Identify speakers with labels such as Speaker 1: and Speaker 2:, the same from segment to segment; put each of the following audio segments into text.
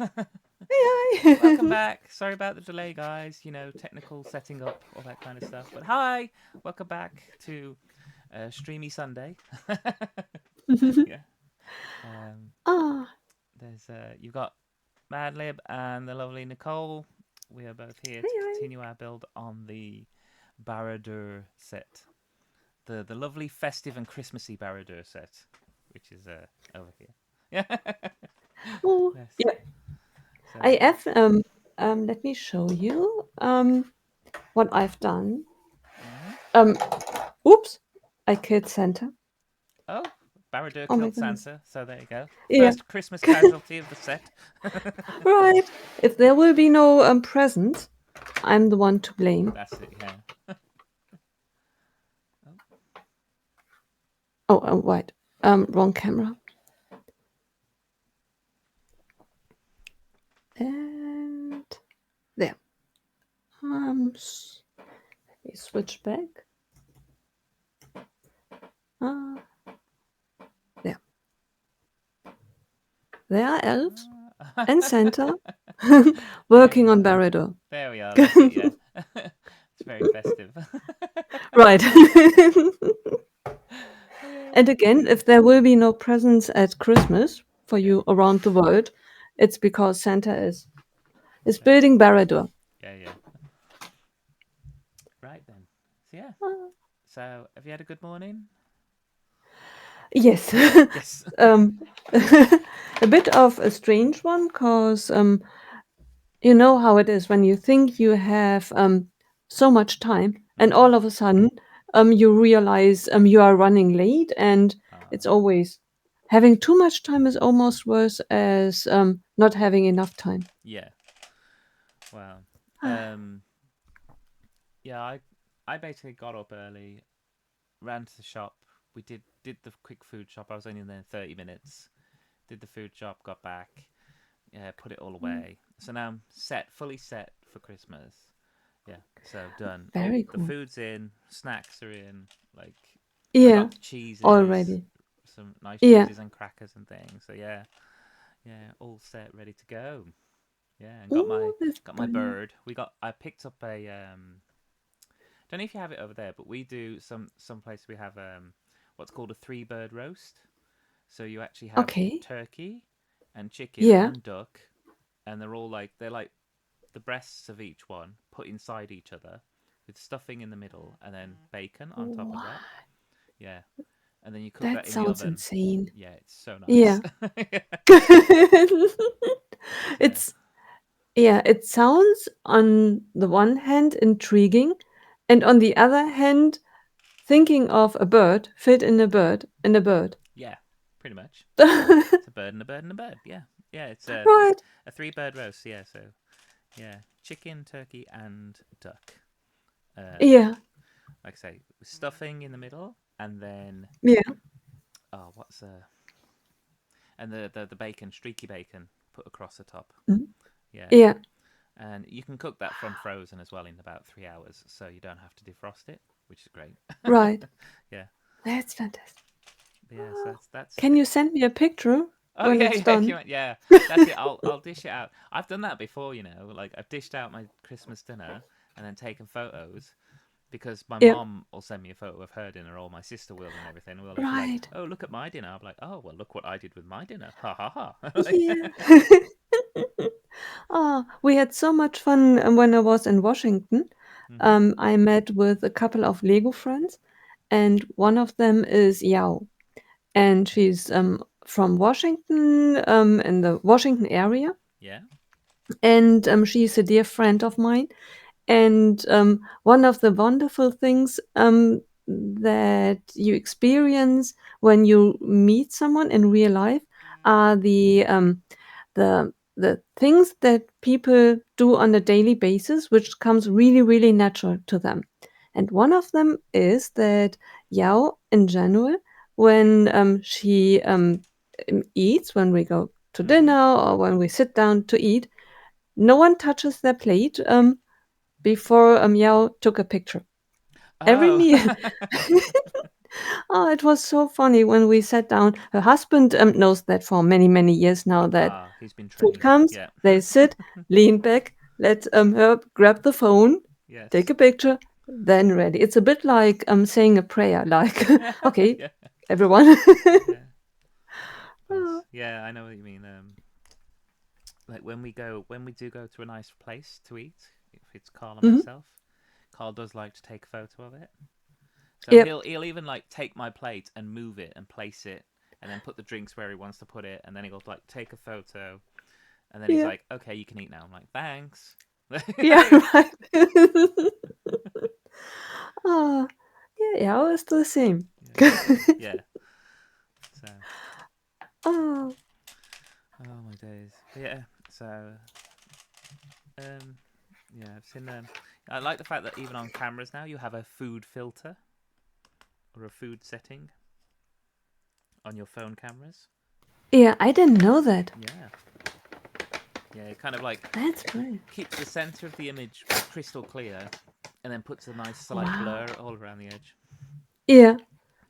Speaker 1: Hi.
Speaker 2: Welcome back. Sorry about the delay, guys. Technical setting up, all that kind of stuff. But hi, welcome back to Streamy Sunday. Yeah. Um,
Speaker 1: Ah,
Speaker 2: there's you've got MADLIB and the lovely Nicole. We are both here
Speaker 1: hi,
Speaker 2: to
Speaker 1: hi.
Speaker 2: continue our build on the Barad-dûr set, the lovely festive and Christmassy Barad-dûr set, which is over here. Yeah.
Speaker 1: Oh,
Speaker 2: Yes.
Speaker 1: yeah.
Speaker 2: So
Speaker 1: I
Speaker 2: yeah.
Speaker 1: have, let me show you what I've done.
Speaker 2: Hmm.
Speaker 1: Um, Oops, I killed Santa.
Speaker 2: Oh, Barad-dûr
Speaker 1: Oh my
Speaker 2: killed
Speaker 1: goodness.
Speaker 2: Santa, so there you go.
Speaker 1: Yeah,
Speaker 2: First Christmas casualty of the set.
Speaker 1: right. If there will be no presents, I'm the one to blame.
Speaker 2: That's it, yeah. Oh,
Speaker 1: Oh, right. Wrong camera. And there. Let me switch back. Uh, there. There are elves and Santa
Speaker 2: there we
Speaker 1: working on
Speaker 2: are.
Speaker 1: Barad-dûr.
Speaker 2: There we are. That's it, yeah. It's very festive.
Speaker 1: Right.
Speaker 2: Yeah.
Speaker 1: And again, if there will be no presents at Christmas for
Speaker 2: Yeah.
Speaker 1: you around the world, it's because Santa is
Speaker 2: There you
Speaker 1: building
Speaker 2: go.
Speaker 1: Barad-dûr.
Speaker 2: Yeah, yeah. Right then. So yeah.
Speaker 1: Ah,
Speaker 2: So have you had a good morning?
Speaker 1: yes.
Speaker 2: Yes.
Speaker 1: um, a bit of a strange one, because you know how it is when you think you have so much time, and
Speaker 2: Mm-hmm.
Speaker 1: all of a sudden you realize you are running late, and
Speaker 2: Ah,
Speaker 1: it's always having too much time is almost worse as not having enough time.
Speaker 2: yeah. Wow. Um. Yeah. I basically got up early, ran to the shop. We did the quick food shop. I was only there 30 minutes. Did the food shop, got back, yeah, put it all away. So now I'm fully set for Christmas. Yeah, so done. Oh,
Speaker 1: Very
Speaker 2: the
Speaker 1: cool.
Speaker 2: food's in, snacks are in. Like, I
Speaker 1: Yeah,
Speaker 2: got cheeses,
Speaker 1: already.
Speaker 2: some nice
Speaker 1: Yeah.
Speaker 2: cheeses and crackers and things. So yeah, yeah, all set, ready to go. Yeah, and
Speaker 1: Oh, that's
Speaker 2: got my
Speaker 1: brilliant.
Speaker 2: bird. I picked up a don't know if you have it over there, but we do some place we have what's called a three bird roast. So you actually have
Speaker 1: Okay.
Speaker 2: turkey and chicken
Speaker 1: Yeah.
Speaker 2: and duck, and they're like the breasts of each one put inside each other with stuffing in the middle and then bacon on top of
Speaker 1: Wow,
Speaker 2: that. Yeah, and then you cook
Speaker 1: that
Speaker 2: that in the
Speaker 1: sounds
Speaker 2: oven.
Speaker 1: insane.
Speaker 2: Yeah, it's so nice.
Speaker 1: Yeah.
Speaker 2: Yeah.
Speaker 1: It's yeah, it sounds on the one hand intriguing, and on the other hand, thinking of a bird fit in a bird in a bird.
Speaker 2: Yeah, pretty much. It's a bird and a bird and a bird. Yeah, yeah. It's
Speaker 1: Right.
Speaker 2: a three bird roast. Yeah, so yeah, chicken, turkey, and duck. Um,
Speaker 1: Yeah.
Speaker 2: like I say, stuffing in the middle, and then
Speaker 1: Yeah.
Speaker 2: oh, what's and the bacon, streaky bacon, put across the top.
Speaker 1: Mhm.
Speaker 2: Yeah,
Speaker 1: Yeah.
Speaker 2: and you can cook that from frozen as well in about 3 hours, so you don't have to defrost it, which is great.
Speaker 1: Right.
Speaker 2: Yeah,
Speaker 1: That's fantastic.
Speaker 2: but yeah. So that's
Speaker 1: Can you send me a picture
Speaker 2: oh
Speaker 1: when
Speaker 2: yeah,
Speaker 1: it's
Speaker 2: yeah, if you
Speaker 1: done?
Speaker 2: want, yeah. That's it. I'll dish it out. I've done that before, Like I've dished out my Christmas dinner and then taken photos because my
Speaker 1: Yeah.
Speaker 2: mom will send me a photo of her dinner, or my sister will, and everything. Well, if you're like,
Speaker 1: Right.
Speaker 2: oh, look at my dinner, I'm like, oh, well, look what I did with my dinner. Ha ha ha. Like,
Speaker 1: Yeah. Ah, we had so much fun when I was in Washington.
Speaker 2: mm-hmm.
Speaker 1: I met with a couple of Lego friends, and one of them is Yao, and she's from Washington, in the Washington area,
Speaker 2: Yeah.
Speaker 1: and she's a dear friend of mine. And one of the wonderful things that you experience when you meet someone in real life are the things that people do on a daily basis, which comes really, really natural to them. And one of them is that Yao, in general, when she eats, when we go to
Speaker 2: Mm-hmm.
Speaker 1: dinner or when we sit down to eat, no one touches their plate before Yao took a picture. Every
Speaker 2: Oh.
Speaker 1: meal, Oh, it was so funny when we sat down. Her husband knows that for many, many years now that
Speaker 2: Ah, he's been
Speaker 1: food
Speaker 2: trained.
Speaker 1: comes,
Speaker 2: Yeah.
Speaker 1: they sit, lean back, let her grab the phone, take
Speaker 2: Yes.
Speaker 1: a picture, then ready. It's a bit like saying a prayer, like, okay,
Speaker 2: Yeah.
Speaker 1: everyone.
Speaker 2: Yeah.
Speaker 1: Oh,
Speaker 2: Yeah, I know what you mean. Like when we do go to a nice place to eat, if it's Carl and
Speaker 1: mhm.
Speaker 2: myself, Carl does like to take a photo of it. So
Speaker 1: Yep.
Speaker 2: he'll even like take my plate and move it and place it, and then put the drinks where he wants to put it, and then he'll like take a photo, and then he's
Speaker 1: Yeah.
Speaker 2: like, "Okay, you can eat now." I'm like, "Thanks."
Speaker 1: Yeah, right. Oh, yeah, yeah, it's the same.
Speaker 2: Yeah, yeah. So,
Speaker 1: Oh,
Speaker 2: oh my days. But yeah. So, um, yeah, I've seen. I like the fact that even on cameras now you have a food filter or a food setting on your phone cameras.
Speaker 1: yeah, I didn't know that.
Speaker 2: Yeah, yeah. It kind of like
Speaker 1: That's great.
Speaker 2: keeps the center of the image crystal clear, and then puts a nice slight
Speaker 1: Wow.
Speaker 2: blur all around the edge.
Speaker 1: Yeah,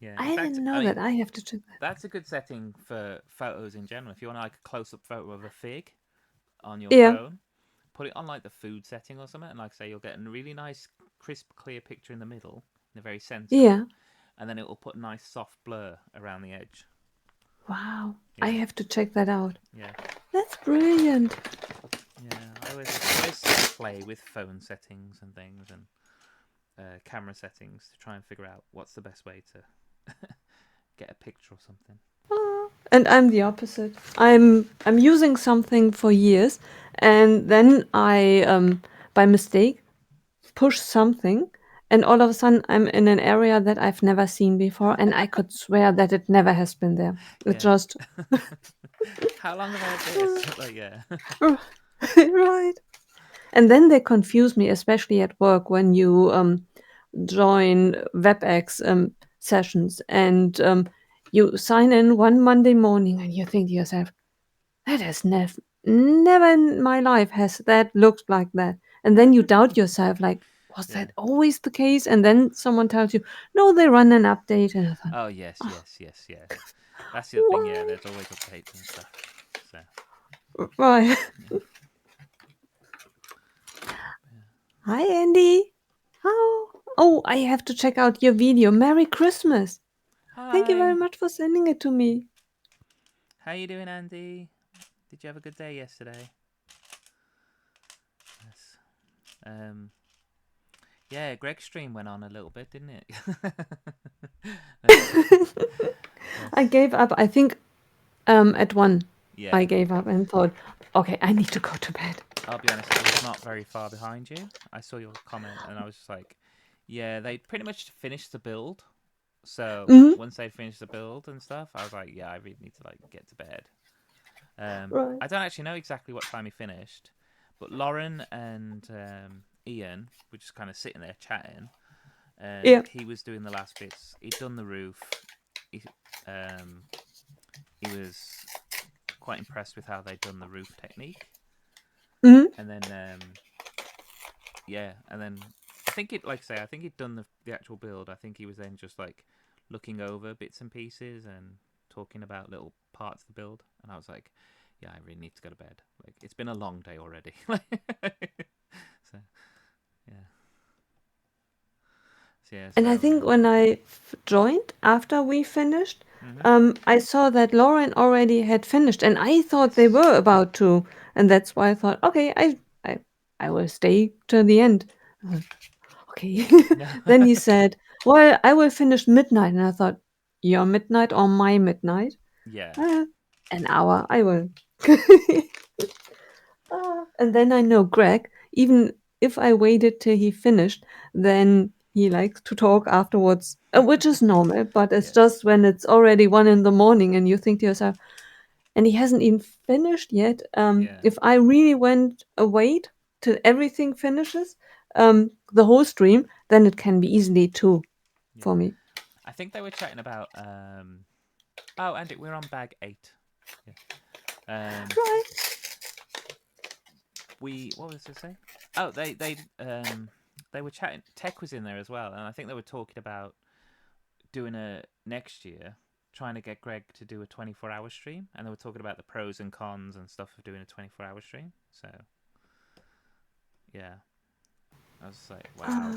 Speaker 2: Yeah. In
Speaker 1: I
Speaker 2: fact,
Speaker 1: didn't
Speaker 2: I
Speaker 1: know
Speaker 2: mean
Speaker 1: that. I have to check that.
Speaker 2: that's a good setting for photos in general. If you want like a close-up photo of a fig on your
Speaker 1: Yeah,
Speaker 2: phone, put it on like the food setting or something, and like I say, you'll get a really nice, crisp, clear picture in the middle, in the very center,
Speaker 1: yeah.
Speaker 2: and then it will put a nice soft blur around the edge.
Speaker 1: Wow. I
Speaker 2: Yeah,
Speaker 1: have to check that out.
Speaker 2: yeah,
Speaker 1: That's brilliant.
Speaker 2: yeah. I always play with phone settings and things and camera settings to try and figure out what's the best way to get a picture or something.
Speaker 1: Oh, and I'm the opposite. I'm using something for years, and then I by mistake push something, and all of a sudden I'm in an area that I've never seen before, and I could swear that it never has been there. It
Speaker 2: Yeah.
Speaker 1: just
Speaker 2: How long have I had this? Like, yeah.
Speaker 1: right. And then they confuse me, especially at work when you join WebEx sessions and you sign in one Monday morning and you think to yourself, that has never in my life has that looked like that. And then you doubt yourself, like, was
Speaker 2: Yeah.
Speaker 1: that always the case? And then someone tells you, no, they run an update. And I thought,
Speaker 2: Oh yes,
Speaker 1: oh,
Speaker 2: yes, yes, yes. That's the other thing. Yeah,
Speaker 1: why?
Speaker 2: there's always updates and stuff. So
Speaker 1: Right.
Speaker 2: yeah, yeah.
Speaker 1: Hi, Andy. How? Oh, I have to check out your video. Merry Christmas. Thank you very
Speaker 2: Hi,
Speaker 1: much for sending it to me.
Speaker 2: how you doing, Andy? Did you have a good day yesterday? Yes. Um. Yeah, Greg's stream went on a little bit, didn't it? Yes.
Speaker 1: I
Speaker 2: Yes.
Speaker 1: gave up. I think at one, I
Speaker 2: Yeah.
Speaker 1: gave up and thought, okay, I need to go to bed.
Speaker 2: I'll be honest. I was not very far behind you. I saw your comment, and I was just like, yeah, they pretty much finished the build. So
Speaker 1: Hmm.
Speaker 2: once they finished the build and stuff, I was like, yeah, I really need to like get to bed.
Speaker 1: Right.
Speaker 2: I don't actually know exactly what time he finished, but Lauren and Ian were just kind of sitting there chatting, and
Speaker 1: Yeah.
Speaker 2: he was doing the last bits. He'd done the roof. He, um, he was quite impressed with how they'd done the roof technique,
Speaker 1: Hmm.
Speaker 2: and then yeah, and then I think it, like I say, I think he'd done the actual build. I think he was then just like looking over bits and pieces and talking about little parts of the build, and I was like, yeah, I really need to go to bed. Like it's been a long day already. So yeah, so yeah,
Speaker 1: And I
Speaker 2: so
Speaker 1: think when I joined after we finished,
Speaker 2: mm-hmm.
Speaker 1: I saw that Lauren already had finished, and I thought they
Speaker 2: Yes,
Speaker 1: were about to, and that's why I thought, okay, I will stay till the end. I thought, okay.
Speaker 2: no,
Speaker 1: Then he said, well, I will finish midnight, and I thought, your midnight or my midnight?
Speaker 2: yeah,
Speaker 1: Uh, an hour, I will. And then I know Greg, even if I waited till he finished, then he likes to talk afterwards, which is normal, but it's
Speaker 2: yes,
Speaker 1: just when it's already 1 in the morning and you think to yourself, and he hasn't even finished yet.
Speaker 2: yeah,
Speaker 1: If I really went wait till everything finishes, the whole stream, then it can be easily two
Speaker 2: yeah.
Speaker 1: for me.
Speaker 2: I think they were chatting about oh, Andy, we're on bag 8. Yeah.
Speaker 1: Right.
Speaker 2: We what was it say? Oh, they were chatting. Tech was in there as well, and I think they were talking about doing a next year, trying to get Greg to do a 24-hour stream, and they were talking about the pros and cons and stuff of doing a 24-hour stream. So yeah, I was like, wow.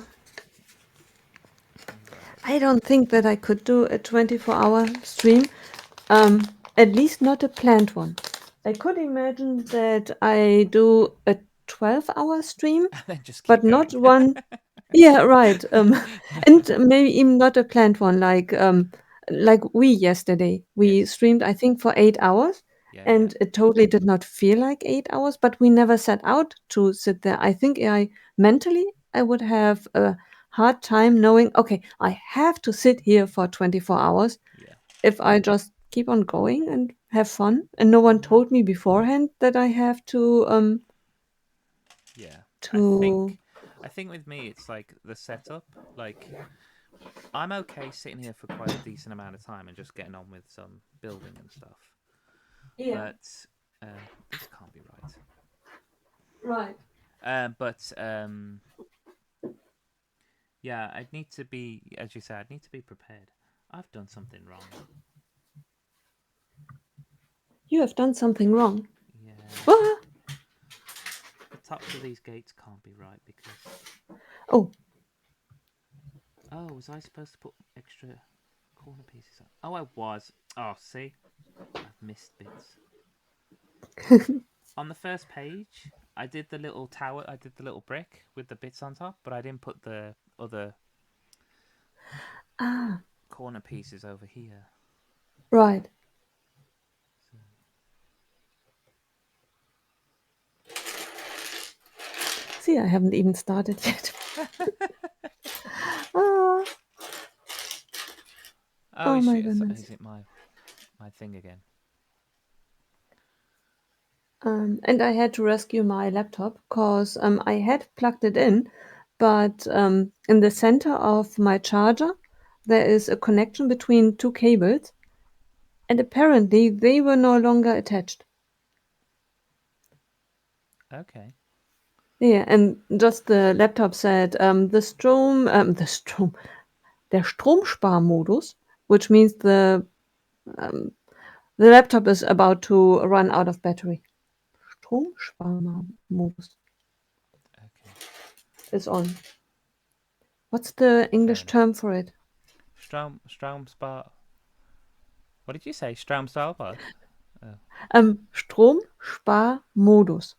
Speaker 1: I don't think that I could do a 24-hour stream. Um, at least not a planned one. I could imagine that I do a 12-hour stream,
Speaker 2: And then just keep
Speaker 1: but
Speaker 2: going.
Speaker 1: not one. Yeah, right. And maybe even not a planned one, like we yesterday. We
Speaker 2: Yes.
Speaker 1: streamed, I think, for 8 hours,
Speaker 2: Yeah, yeah.
Speaker 1: and it totally did not feel like 8 hours. But we never set out to sit there. I think I mentally I would have a hard time knowing. Okay, I have to sit here for 24 hours
Speaker 2: Yeah.
Speaker 1: if I just keep on going and have fun, and no one
Speaker 2: Mm.
Speaker 1: told me beforehand that I have
Speaker 2: Yeah. I
Speaker 1: to.
Speaker 2: think I think with me it's like the setup. Like I'm okay sitting here for quite a decent amount of time and just getting on with some building and stuff.
Speaker 1: Yeah,
Speaker 2: But this can't be right.
Speaker 1: right.
Speaker 2: But yeah, I'd need to be, as you said, I'd need to be prepared. I've done something wrong.
Speaker 1: You have done something wrong.
Speaker 2: Yeah,
Speaker 1: Ah!
Speaker 2: the tops of these gates can't be right because.
Speaker 1: Oh,
Speaker 2: Oh, was I supposed to put extra corner pieces on? Oh, I was. Oh, see, I've missed bits. On the first page, I did the little tower. I did the little brick with the bits on top, but I didn't put the other
Speaker 1: ah,
Speaker 2: corner pieces over here.
Speaker 1: right.
Speaker 2: So.
Speaker 1: See, I haven't even started yet. Ah,
Speaker 2: Oh,
Speaker 1: oh
Speaker 2: is,
Speaker 1: my
Speaker 2: she,
Speaker 1: goodness.
Speaker 2: is it my thing again?
Speaker 1: And I had to rescue my laptop because I had plugged it in, but in the center of my charger, there is a connection between two cables, and apparently they were no longer attached.
Speaker 2: Okay.
Speaker 1: Yeah, and just the laptop said der Stromsparmodus, which means the laptop is about to run out of battery. Stromsparmodus
Speaker 2: Okay.
Speaker 1: is on. What's the
Speaker 2: Fair
Speaker 1: English
Speaker 2: enough.
Speaker 1: term for it?
Speaker 2: Straumspar. What did you say? Straumstalbad? Oh.
Speaker 1: Stromsparmodus.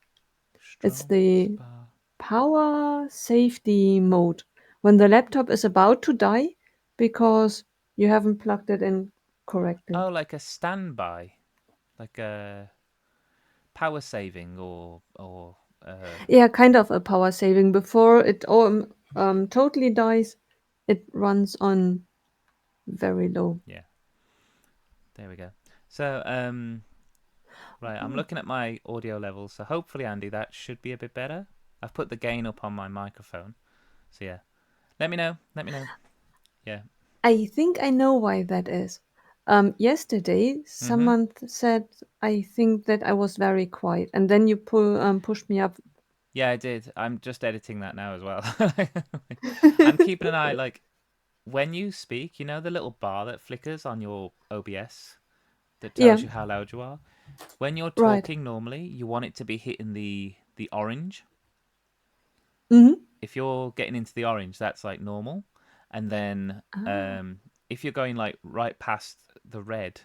Speaker 1: It's the
Speaker 2: Straumspar.
Speaker 1: power safety mode when the laptop is about to die because you haven't plugged it in correctly.
Speaker 2: Oh, like a standby, like a power saving or
Speaker 1: Yeah, kind of a power saving. Before it totally dies, it runs on very low.
Speaker 2: yeah. There we go. So right, I'm
Speaker 1: Oh,
Speaker 2: looking at my audio levels. So hopefully, Andy, that should be a bit better. I've put the gain up on my microphone. So yeah, let me know. Let me know. Yeah.
Speaker 1: I think I know why that is. Yesterday,
Speaker 2: Mhm.
Speaker 1: someone said I think that I was very quiet, and then you pushed me up.
Speaker 2: Yeah, I did. I'm just editing that now as well. I'm keeping an eye. Like when you speak, you know the little bar that flickers on your OBS that
Speaker 1: Yeah,
Speaker 2: tells you how loud you are. When you're
Speaker 1: right.
Speaker 2: talking normally, you want it to be hitting the orange.
Speaker 1: Mm-hmm.
Speaker 2: If you're getting into the orange, that's like normal. And then
Speaker 1: Ah,
Speaker 2: if you're going like right past the red,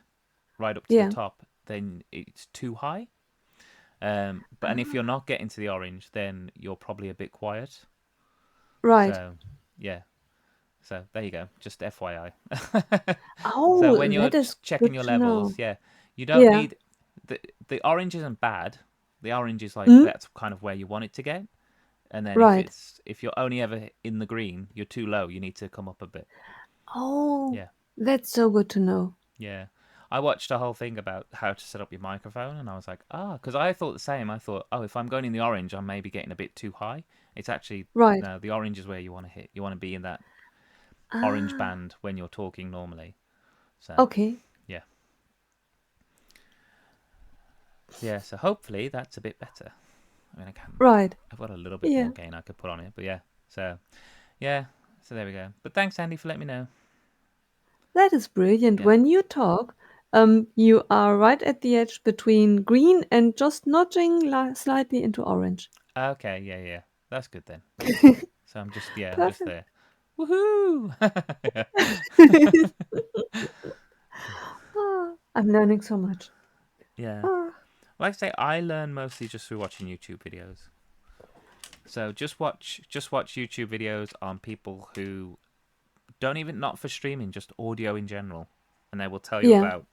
Speaker 2: right up to the
Speaker 1: yeah.
Speaker 2: top, then it's too high. But and if you're
Speaker 1: Ah,
Speaker 2: not getting to the orange, then you're probably a bit quiet.
Speaker 1: right.
Speaker 2: So yeah. So there you go. Just FYI. So
Speaker 1: Oh,
Speaker 2: when you're
Speaker 1: that is
Speaker 2: checking
Speaker 1: good
Speaker 2: your
Speaker 1: to
Speaker 2: levels,
Speaker 1: know.
Speaker 2: yeah, you don't
Speaker 1: Yeah.
Speaker 2: need the orange isn't bad. The orange is like
Speaker 1: Mm,
Speaker 2: that's kind of where you want it to get. And then
Speaker 1: right.
Speaker 2: if you're only ever in the green, you're too low. You need to come up a bit.
Speaker 1: Oh,
Speaker 2: Yeah,
Speaker 1: that's so good to know.
Speaker 2: yeah. I watched a whole thing about how to set up your microphone, and I was like, because I thought the same. I thought, oh, if I'm going in the orange, I'm maybe getting a bit too high. It's actually
Speaker 1: Right.
Speaker 2: no, the orange is where you want to hit. You want to be in that orange
Speaker 1: Ah,
Speaker 2: band when you're talking normally. So
Speaker 1: okay.
Speaker 2: yeah, yeah. So hopefully that's a bit better. I mean,
Speaker 1: Right.
Speaker 2: I've got a little bit
Speaker 1: Yeah.
Speaker 2: more gain I could put on it, but yeah. So yeah. So there we go. But thanks, Andy, for letting me know.
Speaker 1: That is brilliant.
Speaker 2: Yeah.
Speaker 1: When you talk, you are right at the edge between green and just nudging slightly into orange.
Speaker 2: Okay. Yeah. Yeah. That's good then. So I'm just
Speaker 1: Perfect.
Speaker 2: there. Woohoo!
Speaker 1: I'm learning so much.
Speaker 2: Yeah.
Speaker 1: Ah,
Speaker 2: Like I say, I learn mostly just through watching YouTube videos. So just watch YouTube videos on people who don't even not for streaming, just audio in general, and they will tell you
Speaker 1: yeah,
Speaker 2: about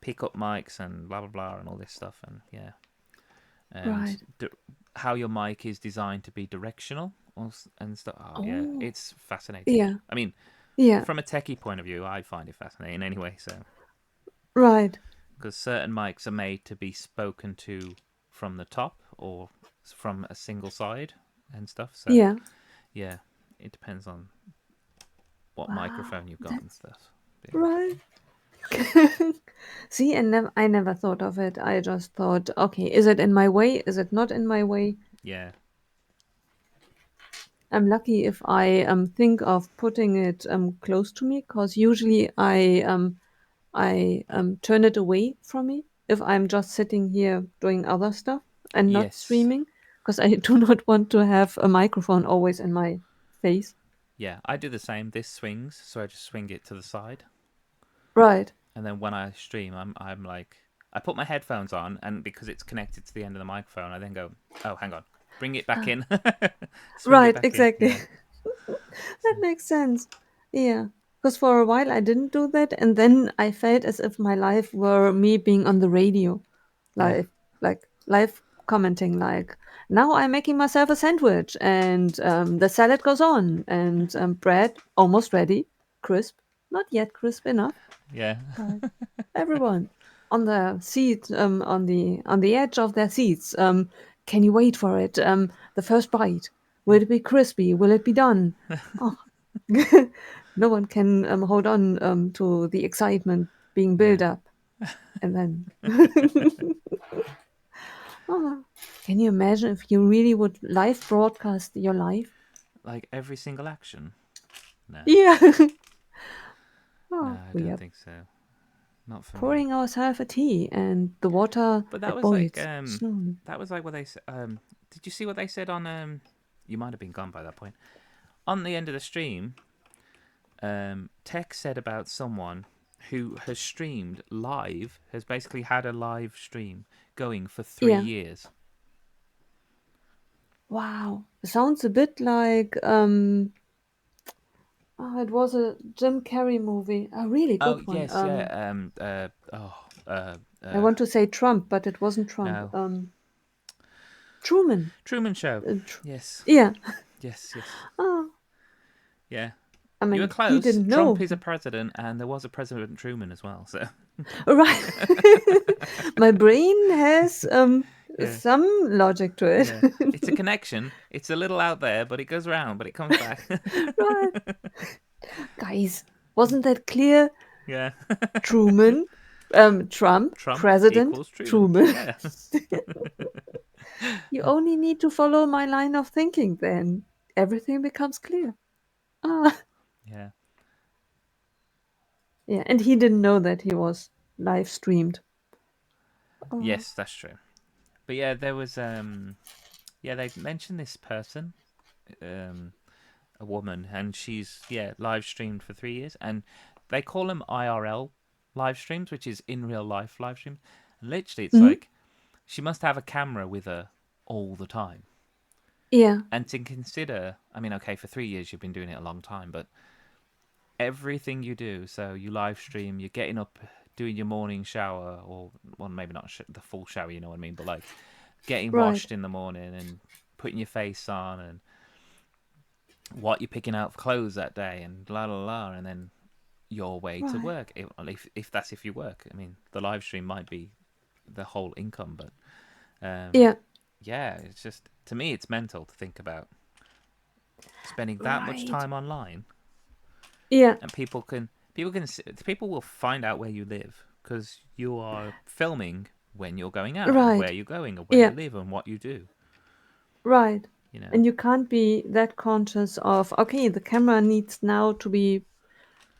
Speaker 2: pickup mics and blah blah blah and all this stuff, and yeah, and
Speaker 1: right.
Speaker 2: how your mic is designed to be directional and stuff. Oh yeah,
Speaker 1: Oh,
Speaker 2: it's fascinating.
Speaker 1: yeah,
Speaker 2: I mean,
Speaker 1: yeah,
Speaker 2: from a techie point of view, I find it fascinating anyway. So
Speaker 1: right.
Speaker 2: because certain mics are made to be spoken to from the top or from a single side and stuff. So
Speaker 1: Yeah.
Speaker 2: yeah, it depends on what
Speaker 1: Wow,
Speaker 2: microphone you've got and
Speaker 1: that's
Speaker 2: stuff. But yeah.
Speaker 1: right. See, and I never thought of it. I just thought, okay, is it in my way? Is it not in my way?
Speaker 2: Yeah.
Speaker 1: I'm lucky if I think of putting it close to me, because usually I turn it away from me if I'm just sitting here doing other stuff and not
Speaker 2: Yes.
Speaker 1: streaming, because I do not want to have a microphone always in my face.
Speaker 2: Yeah, I do the same. This swings, so I just swing it to the side,
Speaker 1: Right.
Speaker 2: and then when I stream, I'm like, I put my headphones on, and because it's connected to the end of the microphone, I then go, oh, hang on, bring it back in, swing it
Speaker 1: Right,
Speaker 2: back in.
Speaker 1: exactly.
Speaker 2: Yeah.
Speaker 1: That
Speaker 2: So
Speaker 1: makes sense. Yeah. Because for a while I didn't do that, and then I felt as if my life were me being on the radio,
Speaker 2: yeah,
Speaker 1: like live commenting, like now I'm making myself a sandwich, and the salad goes on, and bread almost ready, crisp, not yet crisp enough,
Speaker 2: yeah,
Speaker 1: but everyone on the seat, on the edge of their seats. Can you wait for it? The first bite.
Speaker 2: yeah,
Speaker 1: Will it be crispy? Will it be done? Oh, no one can hold on to the excitement being
Speaker 2: yeah.
Speaker 1: built up, and then. Oh, can you imagine if you really would live broadcast your life?
Speaker 2: Like every single action. No,
Speaker 1: Yeah.
Speaker 2: no,
Speaker 1: Oh,
Speaker 2: I
Speaker 1: we
Speaker 2: don't
Speaker 1: are
Speaker 2: think so. Not for me.
Speaker 1: pouring ourselves a tea, and the water
Speaker 2: But
Speaker 1: it boils slowly.
Speaker 2: that was like what they said. Did you see what they said on You might have been gone by that point. On the end of the stream, Tech said about someone who has streamed live, has basically had a live stream going for three
Speaker 1: Yeah.
Speaker 2: years.
Speaker 1: Wow. Sounds a bit like oh, it was a Jim Carrey movie, a really
Speaker 2: Oh
Speaker 1: good one.
Speaker 2: yes, yeah. Uh,
Speaker 1: I
Speaker 2: uh,
Speaker 1: want to say Trump, but it wasn't Trump.
Speaker 2: no,
Speaker 1: Truman.
Speaker 2: Truman Show.
Speaker 1: Uh,
Speaker 2: Yes,
Speaker 1: yeah.
Speaker 2: yes, yes.
Speaker 1: Oh,
Speaker 2: Yeah,
Speaker 1: I
Speaker 2: you were
Speaker 1: mean, he
Speaker 2: close.
Speaker 1: didn't
Speaker 2: Trump
Speaker 1: know.
Speaker 2: is a president, and there was a President Truman as well. So
Speaker 1: Right. My brain has
Speaker 2: yeah,
Speaker 1: some logic to it.
Speaker 2: yeah. It's a connection. It's a little out there, but it goes around, but it comes back.
Speaker 1: Right. Guys, wasn't that clear?
Speaker 2: yeah.
Speaker 1: Truman, Trump,
Speaker 2: Trump
Speaker 1: President
Speaker 2: equals Truman.
Speaker 1: Truman.
Speaker 2: Yeah.
Speaker 1: You only need to follow my line of thinking, then everything becomes clear. Ah,
Speaker 2: yeah.
Speaker 1: yeah, and he didn't know that he was live streamed. Oh,
Speaker 2: Yes, that's true. But yeah, there was yeah, they mentioned this person, um a woman, and she's live streamed for 3 years, and they call them IRL live streams, which is in real life live streams. And literally, it's
Speaker 1: hmm,
Speaker 2: like she must have a camera with her all the time.
Speaker 1: yeah,
Speaker 2: And to consider, I mean, okay, for 3 years you've been doing it a long time, but everything you do, so you live stream, you're getting up, doing your morning shower, or well, maybe not the full shower, you know what I mean, but like getting
Speaker 1: right,
Speaker 2: washed in the morning and putting your face on and what you're picking out for clothes that day and la la la, and then your way to
Speaker 1: right,
Speaker 2: work. If that's if you work, I mean, the live stream might be the whole income, but um,
Speaker 1: yeah,
Speaker 2: yeah, it's just to me, it's mental to think about spending that much
Speaker 1: right,
Speaker 2: time online,
Speaker 1: yeah,
Speaker 2: and people will find out where you live because you are filming when you're going out and where
Speaker 1: right,
Speaker 2: you're going and where you
Speaker 1: yeah,
Speaker 2: live and what you do.
Speaker 1: right.
Speaker 2: You know,
Speaker 1: And you can't be that conscious of, okay, the camera needs now to be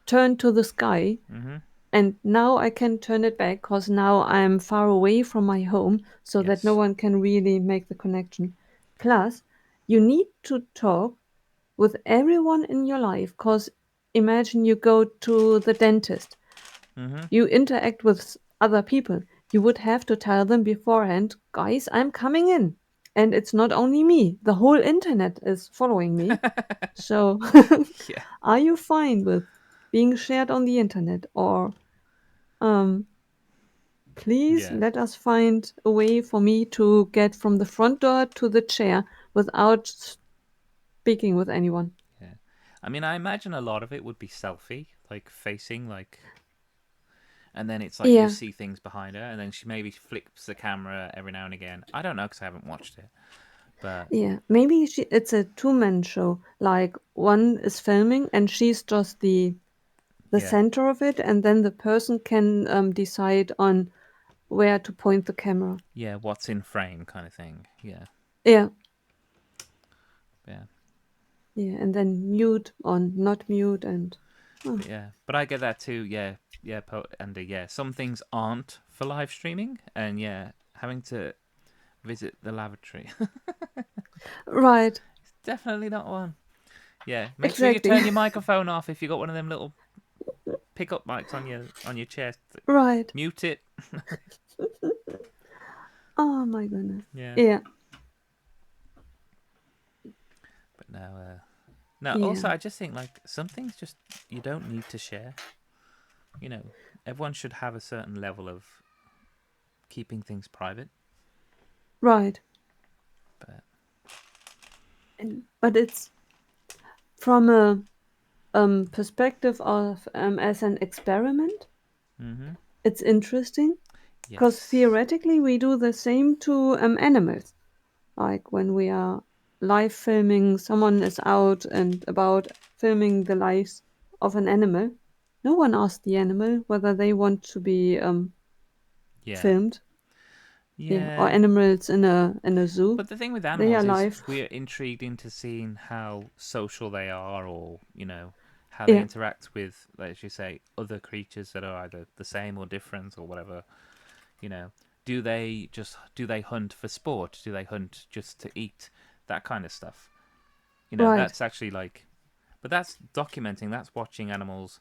Speaker 1: turned to the sky,
Speaker 2: Mm-hmm.
Speaker 1: and now I can turn it back because now I'm far away from my home so that no
Speaker 2: Yes.
Speaker 1: one can really make the connection. Plus, you need to talk with everyone in your life because imagine you go to the dentist,
Speaker 2: Mm-hmm.
Speaker 1: you interact with other people. You would have to tell them beforehand, guys, I'm coming in. And it's not only me, the whole internet is following me. So,
Speaker 2: Yeah.
Speaker 1: are you fine with being shared on the internet? Or, um, please
Speaker 2: Yeah.
Speaker 1: let us find a way for me to get from the front door to the chair without speaking with anyone.
Speaker 2: Yeah. I mean, I imagine a lot of it would be selfie, like facing, like, and then it's like you
Speaker 1: Yeah,
Speaker 2: see things behind her, and then she maybe flips the camera every now and again. I don't know because I haven't watched it, but
Speaker 1: yeah. Maybe it's a two-man show. Like one is filming and she's just the
Speaker 2: yeah,
Speaker 1: center of it, and then the person can decide on where to point the camera.
Speaker 2: yeah, what's in frame kind of thing. Yeah,
Speaker 1: Yeah,
Speaker 2: yeah,
Speaker 1: yeah, and then mute on not mute, and oh,
Speaker 2: but I get that too. Yeah, yeah, and yeah, some things aren't for live streaming, and yeah, having to visit the lavatory,
Speaker 1: right,
Speaker 2: definitely not one. Yeah, make sure you
Speaker 1: exactly,
Speaker 2: turn your microphone off if you got one of them little pickup mics on your chest.
Speaker 1: right.
Speaker 2: Mute it.
Speaker 1: Oh my goodness.
Speaker 2: Yeah,
Speaker 1: Yeah,
Speaker 2: but no, no.
Speaker 1: yeah,
Speaker 2: Also, I just think like some things just you don't need to share. You know, everyone should have a certain level of keeping things private.
Speaker 1: right.
Speaker 2: But
Speaker 1: And but it's from a perspective of as an experiment.
Speaker 2: mm-hmm.
Speaker 1: It's interesting because
Speaker 2: Yes,
Speaker 1: theoretically we do the same to animals. Like when we are live filming, someone is out and about filming the lives of an animal. No one asks the animal whether they want to be
Speaker 2: yeah,
Speaker 1: filmed. Yeah, or
Speaker 2: yeah.
Speaker 1: animals in a zoo.
Speaker 2: But the thing with
Speaker 1: They are
Speaker 2: animals is
Speaker 1: live.
Speaker 2: we're intrigued into seeing how social they are, or how they
Speaker 1: Yeah,
Speaker 2: interact with, let's just say, other creatures that are either the same or different or whatever. You know, do they hunt for sport? Do they hunt just to eat? That kind of stuff.
Speaker 1: right,
Speaker 2: That's actually like, but that's documenting. That's watching animals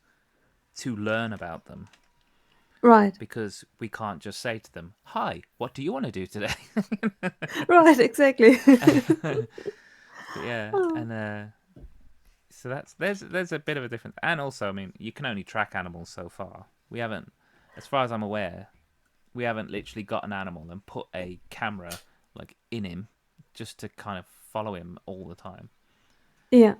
Speaker 2: to learn about them
Speaker 1: right,
Speaker 2: because we can't just say to them, "Hi, what do you want to do today?"
Speaker 1: right, exactly.
Speaker 2: But yeah,
Speaker 1: Oh,
Speaker 2: and so there's a bit of a difference, and also, I mean, you can only track animals so far. We haven't, as far as I'm aware, we haven't literally got an animal and put a camera like in him just to kind of follow him all the time.
Speaker 1: yeah,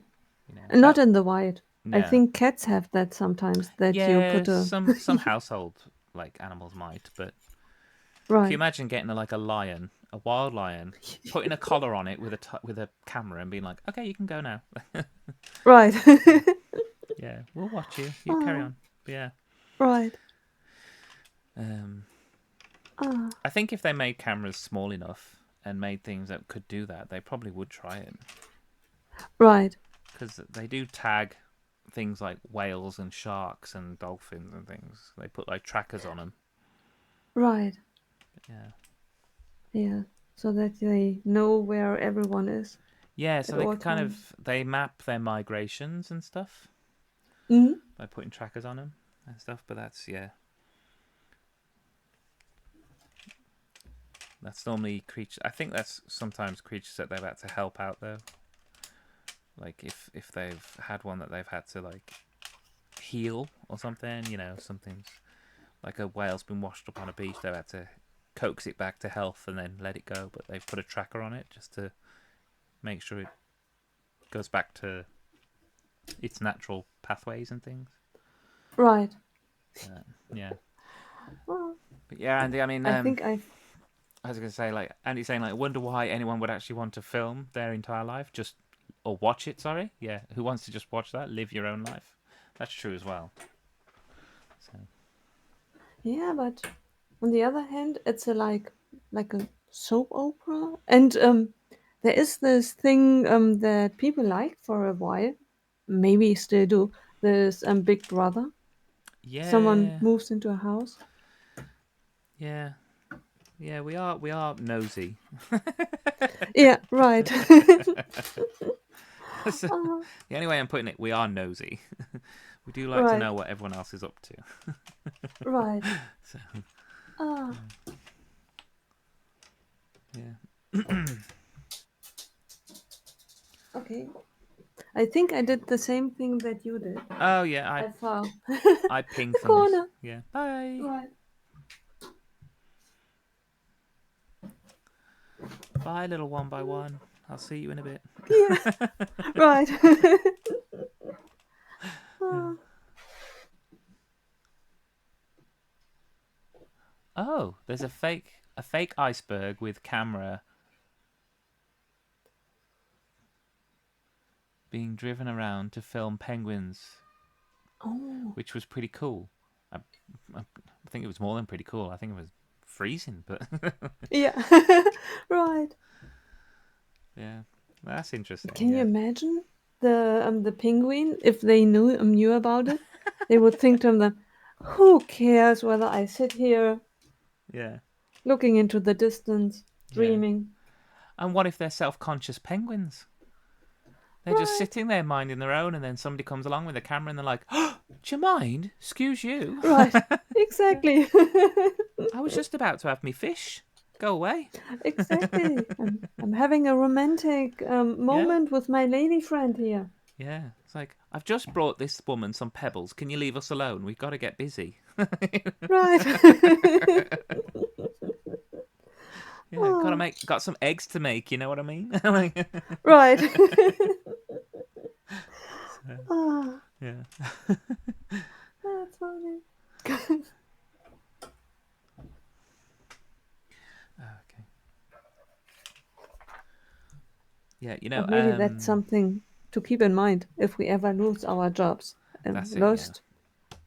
Speaker 1: not
Speaker 2: That
Speaker 1: in the wild. I
Speaker 2: yeah,
Speaker 1: think cats have that sometimes. That you
Speaker 2: yeah.
Speaker 1: put a
Speaker 2: Some household like animals might, but can you
Speaker 1: right,
Speaker 2: imagine getting like a wild lion, putting a collar on it with with a camera and being like, okay, you can go now.
Speaker 1: right,
Speaker 2: Yeah, yeah, we'll watch you. You carry
Speaker 1: oh,
Speaker 2: on. But yeah.
Speaker 1: right,
Speaker 2: Um,
Speaker 1: ah,
Speaker 2: I think if they made cameras small enough and made things that could do that, they probably would try it
Speaker 1: right,
Speaker 2: because they do tag things like whales and sharks and dolphins and things. They put like trackers on them.
Speaker 1: right.
Speaker 2: Yeah,
Speaker 1: Yeah, so that they know where everyone is
Speaker 2: yeah.
Speaker 1: at
Speaker 2: So they
Speaker 1: all
Speaker 2: could kind
Speaker 1: times.
Speaker 2: of they map their migrations and stuff
Speaker 1: Hmm.
Speaker 2: by putting trackers on them and stuff. But that's yeah, that's normally creatures. I think that's sometimes creatures that they've had to help out though. Like if they've had one that they've had to like heal or something, something's like a whale's been washed up on a beach, they've had to coax it back to health and then let it go, but they've put a tracker on it just to make sure it goes back to its natural pathways and things.
Speaker 1: Right.
Speaker 2: Yeah,
Speaker 1: Well,
Speaker 2: but yeah, Andy. I mean,
Speaker 1: I think I.
Speaker 2: I was gonna say like Andy's saying like, wonder why anyone would actually want to film their entire life, just or watch it. Sorry, yeah, who wants to just watch that, live your own life? That's true as well. So
Speaker 1: Yeah, but on the other hand, it's a like a soap opera, and there is this thing that people liked for a while, maybe still do. this Big Brother. Someone
Speaker 2: Yeah,
Speaker 1: moves into a house.
Speaker 2: yeah, yeah. We are nosy.
Speaker 1: Yeah, right.
Speaker 2: That's the
Speaker 1: Ah,
Speaker 2: only way I'm putting it. We are nosy. We do like to
Speaker 1: right,
Speaker 2: know what everyone else is up to.
Speaker 1: right.
Speaker 2: So
Speaker 1: Ah,
Speaker 2: yeah.
Speaker 1: okay. I think I did the same thing that you did.
Speaker 2: Oh yeah,
Speaker 1: I found
Speaker 2: I ping
Speaker 1: the
Speaker 2: things.
Speaker 1: corner.
Speaker 2: Yeah. Bye.
Speaker 1: Right.
Speaker 2: Bye, little one by one. I'll see you in a bit.
Speaker 1: Yeah, right. Ah,
Speaker 2: Oh, there's a fake iceberg with camera being driven around to film penguins,
Speaker 1: oh,
Speaker 2: which was pretty cool. I think it was more than pretty cool. I think it was freezing, but
Speaker 1: yeah. Right.
Speaker 2: yeah, that's interesting.
Speaker 1: Can you
Speaker 2: Yeah,
Speaker 1: imagine the penguin if they knew about it? They would think to them, "Who cares whether I sit here
Speaker 2: yeah,
Speaker 1: looking into the distance,
Speaker 2: yeah.
Speaker 1: dreaming?"
Speaker 2: And what if they're self-conscious penguins? They're just
Speaker 1: Right,
Speaker 2: sitting there minding their own, and then somebody comes along with a camera, and they're like, "Oh, do you mind? Excuse you."
Speaker 1: right,
Speaker 2: Yeah.
Speaker 1: exactly,
Speaker 2: I was just about to have me fish. Go away.
Speaker 1: exactly. I'm having a romantic
Speaker 2: Yeah.
Speaker 1: moment with my lady friend here.
Speaker 2: Yeah. It's like, I've just brought this woman some pebbles. Can you leave us alone? We've got to get busy.
Speaker 1: Right.
Speaker 2: Yeah.
Speaker 1: Oh,
Speaker 2: Got some eggs to make. You know what I mean?
Speaker 1: right.
Speaker 2: So,
Speaker 1: Ah,
Speaker 2: yeah.
Speaker 1: that's funny.
Speaker 2: Okay. Yeah.
Speaker 1: But maybe that's something to keep in mind if we ever lose our jobs.
Speaker 2: That's it. Yeah.
Speaker 1: Lost.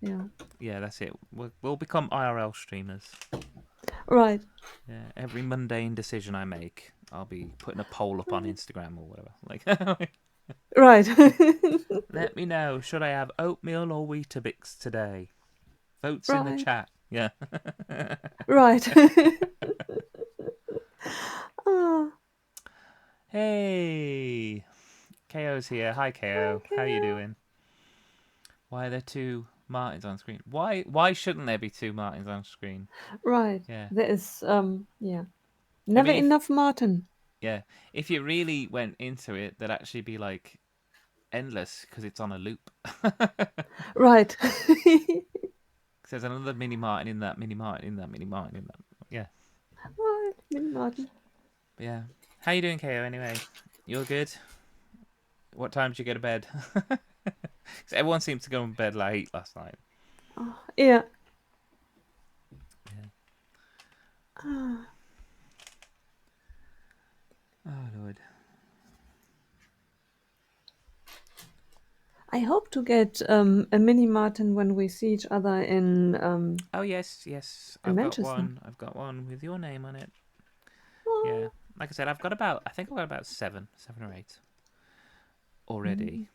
Speaker 1: Yeah.
Speaker 2: Yeah. That's it. We'll become IRL streamers.
Speaker 1: Right.
Speaker 2: Yeah. Every mundane decision I make, I'll be putting a poll up on
Speaker 1: Right.
Speaker 2: Instagram or whatever. Like,
Speaker 1: Right.
Speaker 2: let me know. Should I have oatmeal or Weetabix today? Votes in the
Speaker 1: Right.
Speaker 2: chat. Yeah.
Speaker 1: Right. Ah,
Speaker 2: Hey, KO's here. Hi, KO. How you
Speaker 1: okay.
Speaker 2: doing? Why are there two Martins on screen? Why shouldn't there be two Martins on screen?
Speaker 1: Right.
Speaker 2: Yeah.
Speaker 1: There is yeah.
Speaker 2: I
Speaker 1: Never
Speaker 2: mean, if
Speaker 1: enough Martin.
Speaker 2: yeah, if you really went into it, there'd actually be like endless because it's on a loop.
Speaker 1: Right.
Speaker 2: There's another mini Martin in that mini Martin in that mini Martin in that. Yeah.
Speaker 1: Right. Mini Martin.
Speaker 2: But yeah. How you doing, KO? Anyway, you're good. What time did you go to bed? 'Cause everyone seems to go to bed late last night.
Speaker 1: Oh, yeah.
Speaker 2: Yeah.
Speaker 1: Ah,
Speaker 2: Oh Lord.
Speaker 1: I hope to get a mini Martin when we see each other
Speaker 2: Oh yes, yes.
Speaker 1: in
Speaker 2: I've got
Speaker 1: Manchester.
Speaker 2: one. I've got one with your name on it. Yeah.
Speaker 1: Oh.
Speaker 2: Like I said, I've got about. I think I've got about seven or eight already,
Speaker 1: Mm.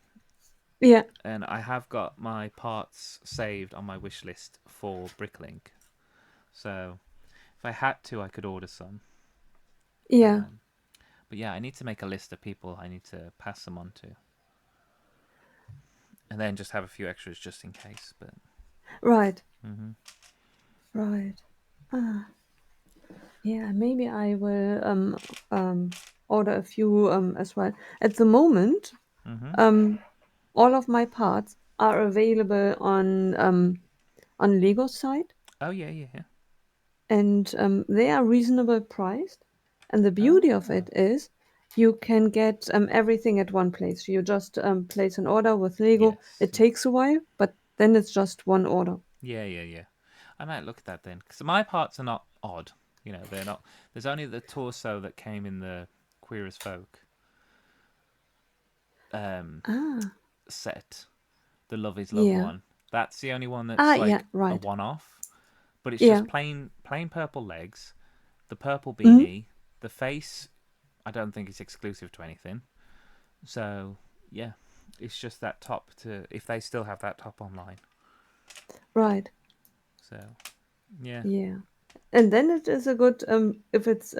Speaker 1: Yeah.
Speaker 2: and I have got my parts saved on my wish list for Bricklink. So if I had to, I could order some.
Speaker 1: Yeah.
Speaker 2: Um, but yeah, I need to make a list of people I need to pass them on to, and then just have a few extras just in case. But
Speaker 1: Right.
Speaker 2: hmm
Speaker 1: Right. Ah. Yeah, maybe I will order a few as well. At the moment,
Speaker 2: hmm
Speaker 1: um, all of my parts are available on Lego site,
Speaker 2: oh yeah, yeah, yeah.
Speaker 1: and they are reasonable priced. And the beauty of
Speaker 2: Ah,
Speaker 1: it is you can get everything at one place. You just place an order with Lego.
Speaker 2: yes,
Speaker 1: It
Speaker 2: yeah.
Speaker 1: takes a while, but then it's just one order.
Speaker 2: Yeah, yeah, yeah. I might look at that then, because my parts are not odd. You know, they're not. There's only the torso that came in the Queer as Folk um,
Speaker 1: Ah,
Speaker 2: set, the Love Is Love
Speaker 1: yeah.
Speaker 2: one. That's the only one
Speaker 1: Ah,
Speaker 2: that's
Speaker 1: yeah,
Speaker 2: like a
Speaker 1: right.
Speaker 2: one-off. But it's
Speaker 1: Yeah.
Speaker 2: just plain purple legs, the purple
Speaker 1: Mhm.
Speaker 2: beanie, the face. I don't think it's exclusive to anything. So yeah, it's just that top if they still have that top online.
Speaker 1: Right.
Speaker 2: So, yeah.
Speaker 1: Yeah. And then it is a good if it's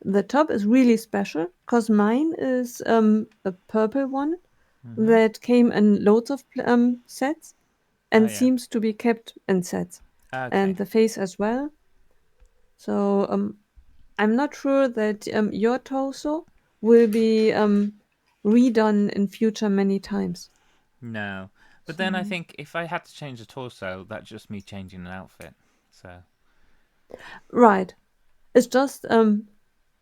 Speaker 1: the top is really special because mine is a purple one
Speaker 2: Mm-hmm.
Speaker 1: that came in loads of sets
Speaker 2: Oh,
Speaker 1: and
Speaker 2: yeah.
Speaker 1: seems to be kept in sets,
Speaker 2: Okay.
Speaker 1: and the face as well. So I'm not sure that your torso will be redone in future many times.
Speaker 2: No. But then I
Speaker 1: So
Speaker 2: think if I had to change the torso, that's just me changing an outfit. So,
Speaker 1: right, it's just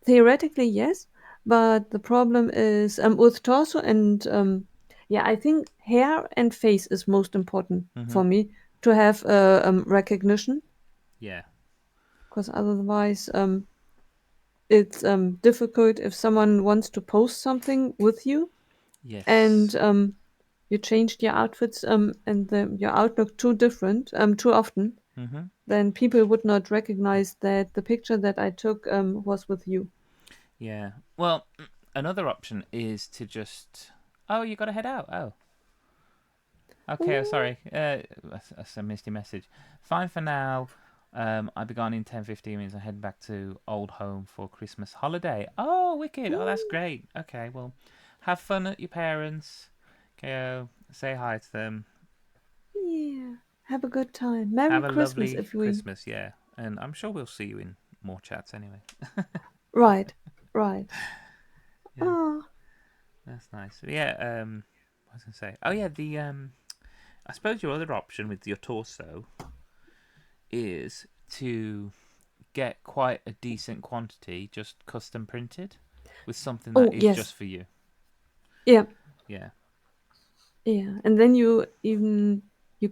Speaker 1: theoretically yes, but the problem is with torso and yeah, I think hair and face is most important
Speaker 2: mm-hmm.
Speaker 1: for me to have recognition
Speaker 2: Yeah.
Speaker 1: because otherwise it's difficult if someone wants to post something with you and
Speaker 2: Yes.
Speaker 1: you changed your outfits and your outlook too different too often,
Speaker 2: Mm-hmm.
Speaker 1: then people would not recognize that the picture that I took was with you.
Speaker 2: Yeah. Well, another option is to just. Oh, you got to head out. Oh. Okay,
Speaker 1: Ooh,
Speaker 2: sorry. I missed your message. Fine for now. I'll be gone in 10, 15 minutes. I head back to old home for Christmas holiday. Oh, wicked. Oh, that's
Speaker 1: ooh,
Speaker 2: great. Okay, well, have fun at your parents. Okay, say hi to them.
Speaker 1: yeah. Have a good time. Merry
Speaker 2: Have a
Speaker 1: Christmas
Speaker 2: lovely
Speaker 1: if we.
Speaker 2: Christmas, yeah. And I'm sure we'll see you in more chats anyway.
Speaker 1: Right, right.
Speaker 2: Yeah,
Speaker 1: Oh,
Speaker 2: that's nice. Yeah, what was I going to say? Oh, yeah, I suppose your other option with your torso is to get quite a decent quantity just custom printed with something that
Speaker 1: oh
Speaker 2: is
Speaker 1: yes.
Speaker 2: just for you.
Speaker 1: Yeah,
Speaker 2: Yeah.
Speaker 1: yeah. And then you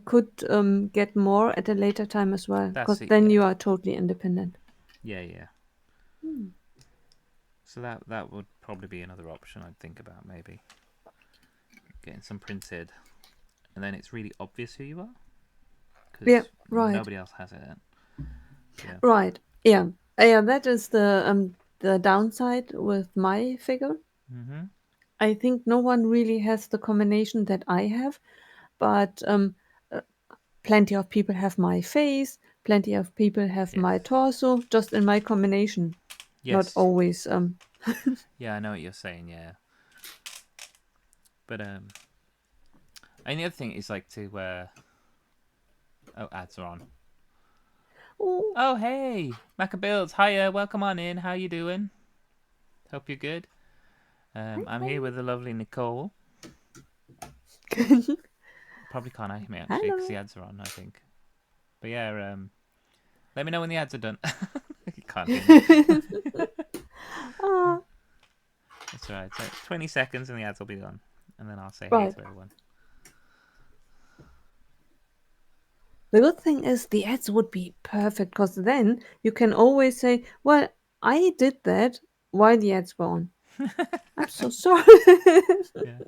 Speaker 1: could get more at a later time as well, because
Speaker 2: That's it,
Speaker 1: then
Speaker 2: yeah.
Speaker 1: you are totally independent.
Speaker 2: Yeah, yeah.
Speaker 1: Hmm.
Speaker 2: So that would probably be another option I'd think about maybe. Getting some printed and then it's really obvious who you are
Speaker 1: Yeah,
Speaker 2: because
Speaker 1: right,
Speaker 2: nobody else has it. Yeah.
Speaker 1: right. Yeah, yeah. That is the downside with my figure.
Speaker 2: Mhm.
Speaker 1: I think no one really has the combination that I have, but uh, plenty of people have my face, plenty of people have
Speaker 2: Yes.
Speaker 1: my torso, just in my combination. Not
Speaker 2: Yes.
Speaker 1: always.
Speaker 2: Yeah, I know what you're saying, yeah. But and the other thing is like to oh, ads are on.
Speaker 1: Oh,
Speaker 2: Oh, hey, Macabuilds, hiya, welcome on in. How you doing? Hope you're good.
Speaker 1: hi,
Speaker 2: I'm here
Speaker 1: hi.
Speaker 2: with the lovely Nicole. Probably can't hear me actually because the
Speaker 1: Hello.
Speaker 2: ads are on, I think. But yeah, let me know when the ads are done. You can't hear me.
Speaker 1: Ah,
Speaker 2: That's all right. So 20 seconds and the ads will be done, and then I'll say hey
Speaker 1: right.
Speaker 2: to everyone.
Speaker 1: The good thing is the ads would be perfect because then you can always say, "Well, I did that while the ads were on." I'm so sorry.
Speaker 2: Yeah.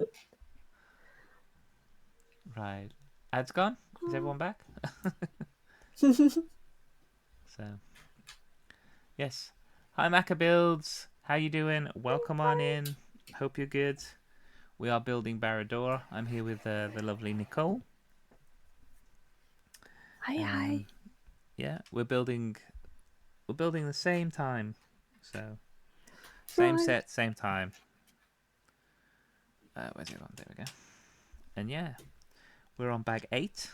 Speaker 2: Right. Ads gone? Is everyone back? So yes. Hi Macabuilds. How you doing? Welcome on in. Hope you're good. We are building Barad-dûr. I'm here with the lovely Nicole.
Speaker 1: Hi, hi.
Speaker 2: Yeah, we're building the same time. So same
Speaker 1: Right.
Speaker 2: set, same time. Where's it gone? There we go. And yeah, we're on bag 8.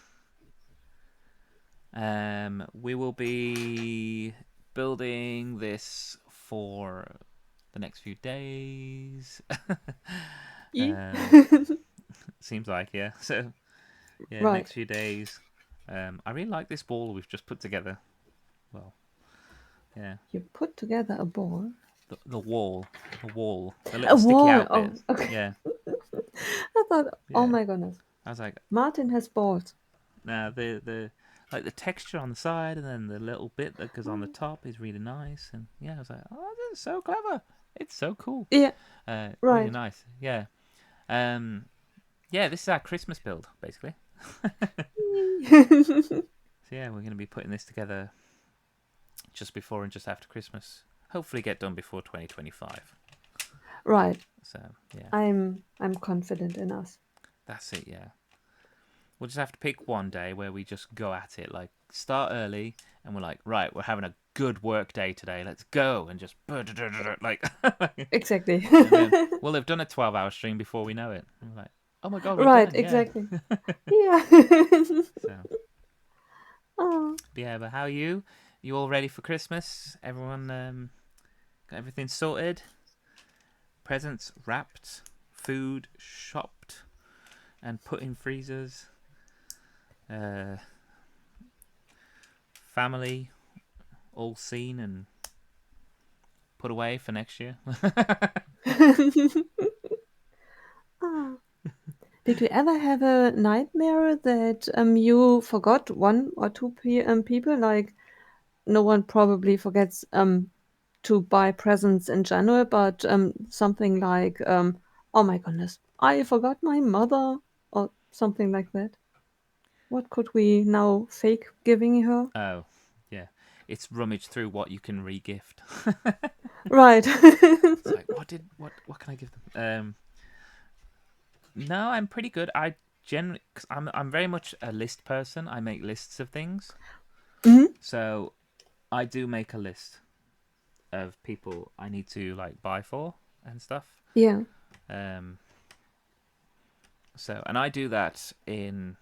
Speaker 2: We will be building this for the next few days.
Speaker 1: Ye-
Speaker 2: um, seems like, yeah. So yeah,
Speaker 1: right.
Speaker 2: next few days. I really like this ball we've just put together. Well, yeah,
Speaker 1: You put together a ball.
Speaker 2: the wall, the
Speaker 1: A
Speaker 2: little sticky
Speaker 1: wall.
Speaker 2: out
Speaker 1: Oh,
Speaker 2: bits.
Speaker 1: okay.
Speaker 2: Yeah,
Speaker 1: I thought, oh
Speaker 2: yeah.
Speaker 1: my goodness.
Speaker 2: I was like,
Speaker 1: Martin has balls.
Speaker 2: nah, the like the texture on the side and then the little bit that goes on the
Speaker 1: Oh.
Speaker 2: top is really nice. And yeah, I was like, oh, this is so clever. It's so cool.
Speaker 1: Yeah,
Speaker 2: Really
Speaker 1: right.
Speaker 2: nice. Yeah. Um. Yeah, this is our Christmas build basically. So yeah, we're gonna be putting this together just before and just after Christmas. Hopefully, get done before 2025.
Speaker 1: Right.
Speaker 2: So yeah,
Speaker 1: I'm confident in us.
Speaker 2: that's it. Yeah, we'll just have to pick one day where we just go at it. Like start early, and we're like, right, we're having a good work day today. Let's go and just like,
Speaker 1: Exactly.
Speaker 2: and then we'll have done a 12-hour stream before we know it. And we're like, oh my god, we're
Speaker 1: Right,
Speaker 2: done. Yeah.
Speaker 1: exactly. Yeah.
Speaker 2: So
Speaker 1: Oh.
Speaker 2: yeah, but how are you? You all ready for Christmas? Everyone got everything sorted? Presents wrapped, food shopped and put in freezers. Family all seen and put away for next year.
Speaker 1: Ah. Did you ever have a nightmare that you forgot one or two people? Like no one probably forgets to buy presents in general, but something like oh my goodness, I forgot my mother or something like that. What could we now fake giving her?
Speaker 2: Oh, yeah. It's rummage through what you can re-gift.
Speaker 1: Right.
Speaker 2: It's like what can I give them? No, I'm pretty good. I generally, cause I'm very much a list person. I make lists of things.
Speaker 1: Hmm.
Speaker 2: So I do make a list of people I need to like buy for and stuff.
Speaker 1: Yeah.
Speaker 2: Um. So and I do that in.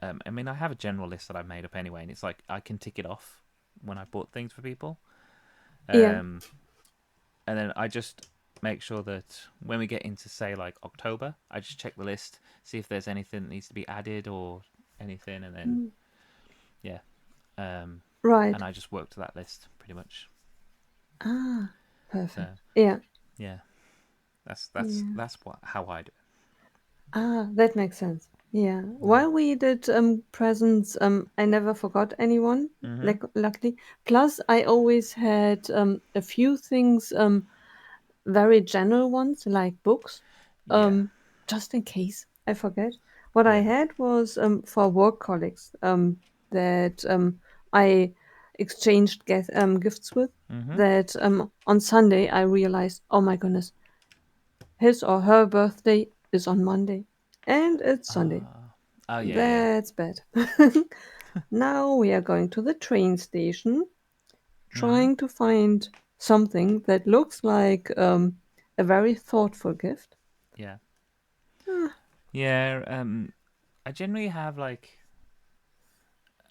Speaker 2: I mean, I have a general list that I've made up anyway, and it's like I can tick it off when I bought things for people.
Speaker 1: Yeah.
Speaker 2: And then I just make sure that when we get into say like October, I just check the list, see if there's anything that needs to be added or anything, and then
Speaker 1: Mm.
Speaker 2: yeah, and
Speaker 1: Right.
Speaker 2: I just work to that list pretty much.
Speaker 1: Ah,
Speaker 2: So
Speaker 1: perfect. Yeah.
Speaker 2: yeah, that's that's
Speaker 1: Yeah.
Speaker 2: that's what how I do
Speaker 1: Ah, that makes sense. Yeah.
Speaker 2: it.
Speaker 1: While we did presents, I never forgot anyone,
Speaker 2: Yeah.
Speaker 1: like luckily. Plus, I always had a few things, very general ones like books,
Speaker 2: Yeah.
Speaker 1: um, just in case I forget. What I
Speaker 2: Yeah.
Speaker 1: had was for work colleagues that I exchanged gifts with.
Speaker 2: Mhm.
Speaker 1: That on Sunday I realized, oh my goodness, his or her birthday is on Monday, and it's Sunday.
Speaker 2: Oh yeah, yeah.
Speaker 1: That's bad. Now we are going to the train station,
Speaker 2: Mhm.
Speaker 1: trying to find something that looks like a very thoughtful gift.
Speaker 2: Yeah.
Speaker 1: Ah,
Speaker 2: Yeah. I generally have like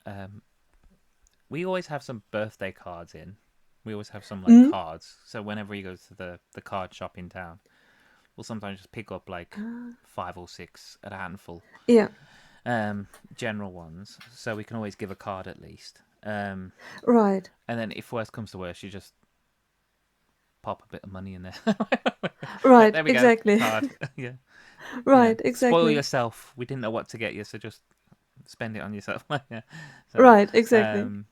Speaker 2: um, we always have some birthday cards in. We always have some like
Speaker 1: mm,
Speaker 2: cards. So whenever we go to the card shop in town, we'll sometimes just pick up like
Speaker 1: ah,
Speaker 2: 5 or 6 at a handful,
Speaker 1: yeah,
Speaker 2: um, general ones. So we can always give a card at least.
Speaker 1: right,
Speaker 2: And then if worst comes to worst, you just pop a bit of money in there. Like,
Speaker 1: right,
Speaker 2: there we go,
Speaker 1: exactly,
Speaker 2: card. Yeah,
Speaker 1: right,
Speaker 2: spoil
Speaker 1: exactly,
Speaker 2: yourself. We didn't know what to get you, so just spend it on yourself. Yeah. So,
Speaker 1: right, exactly.
Speaker 2: um,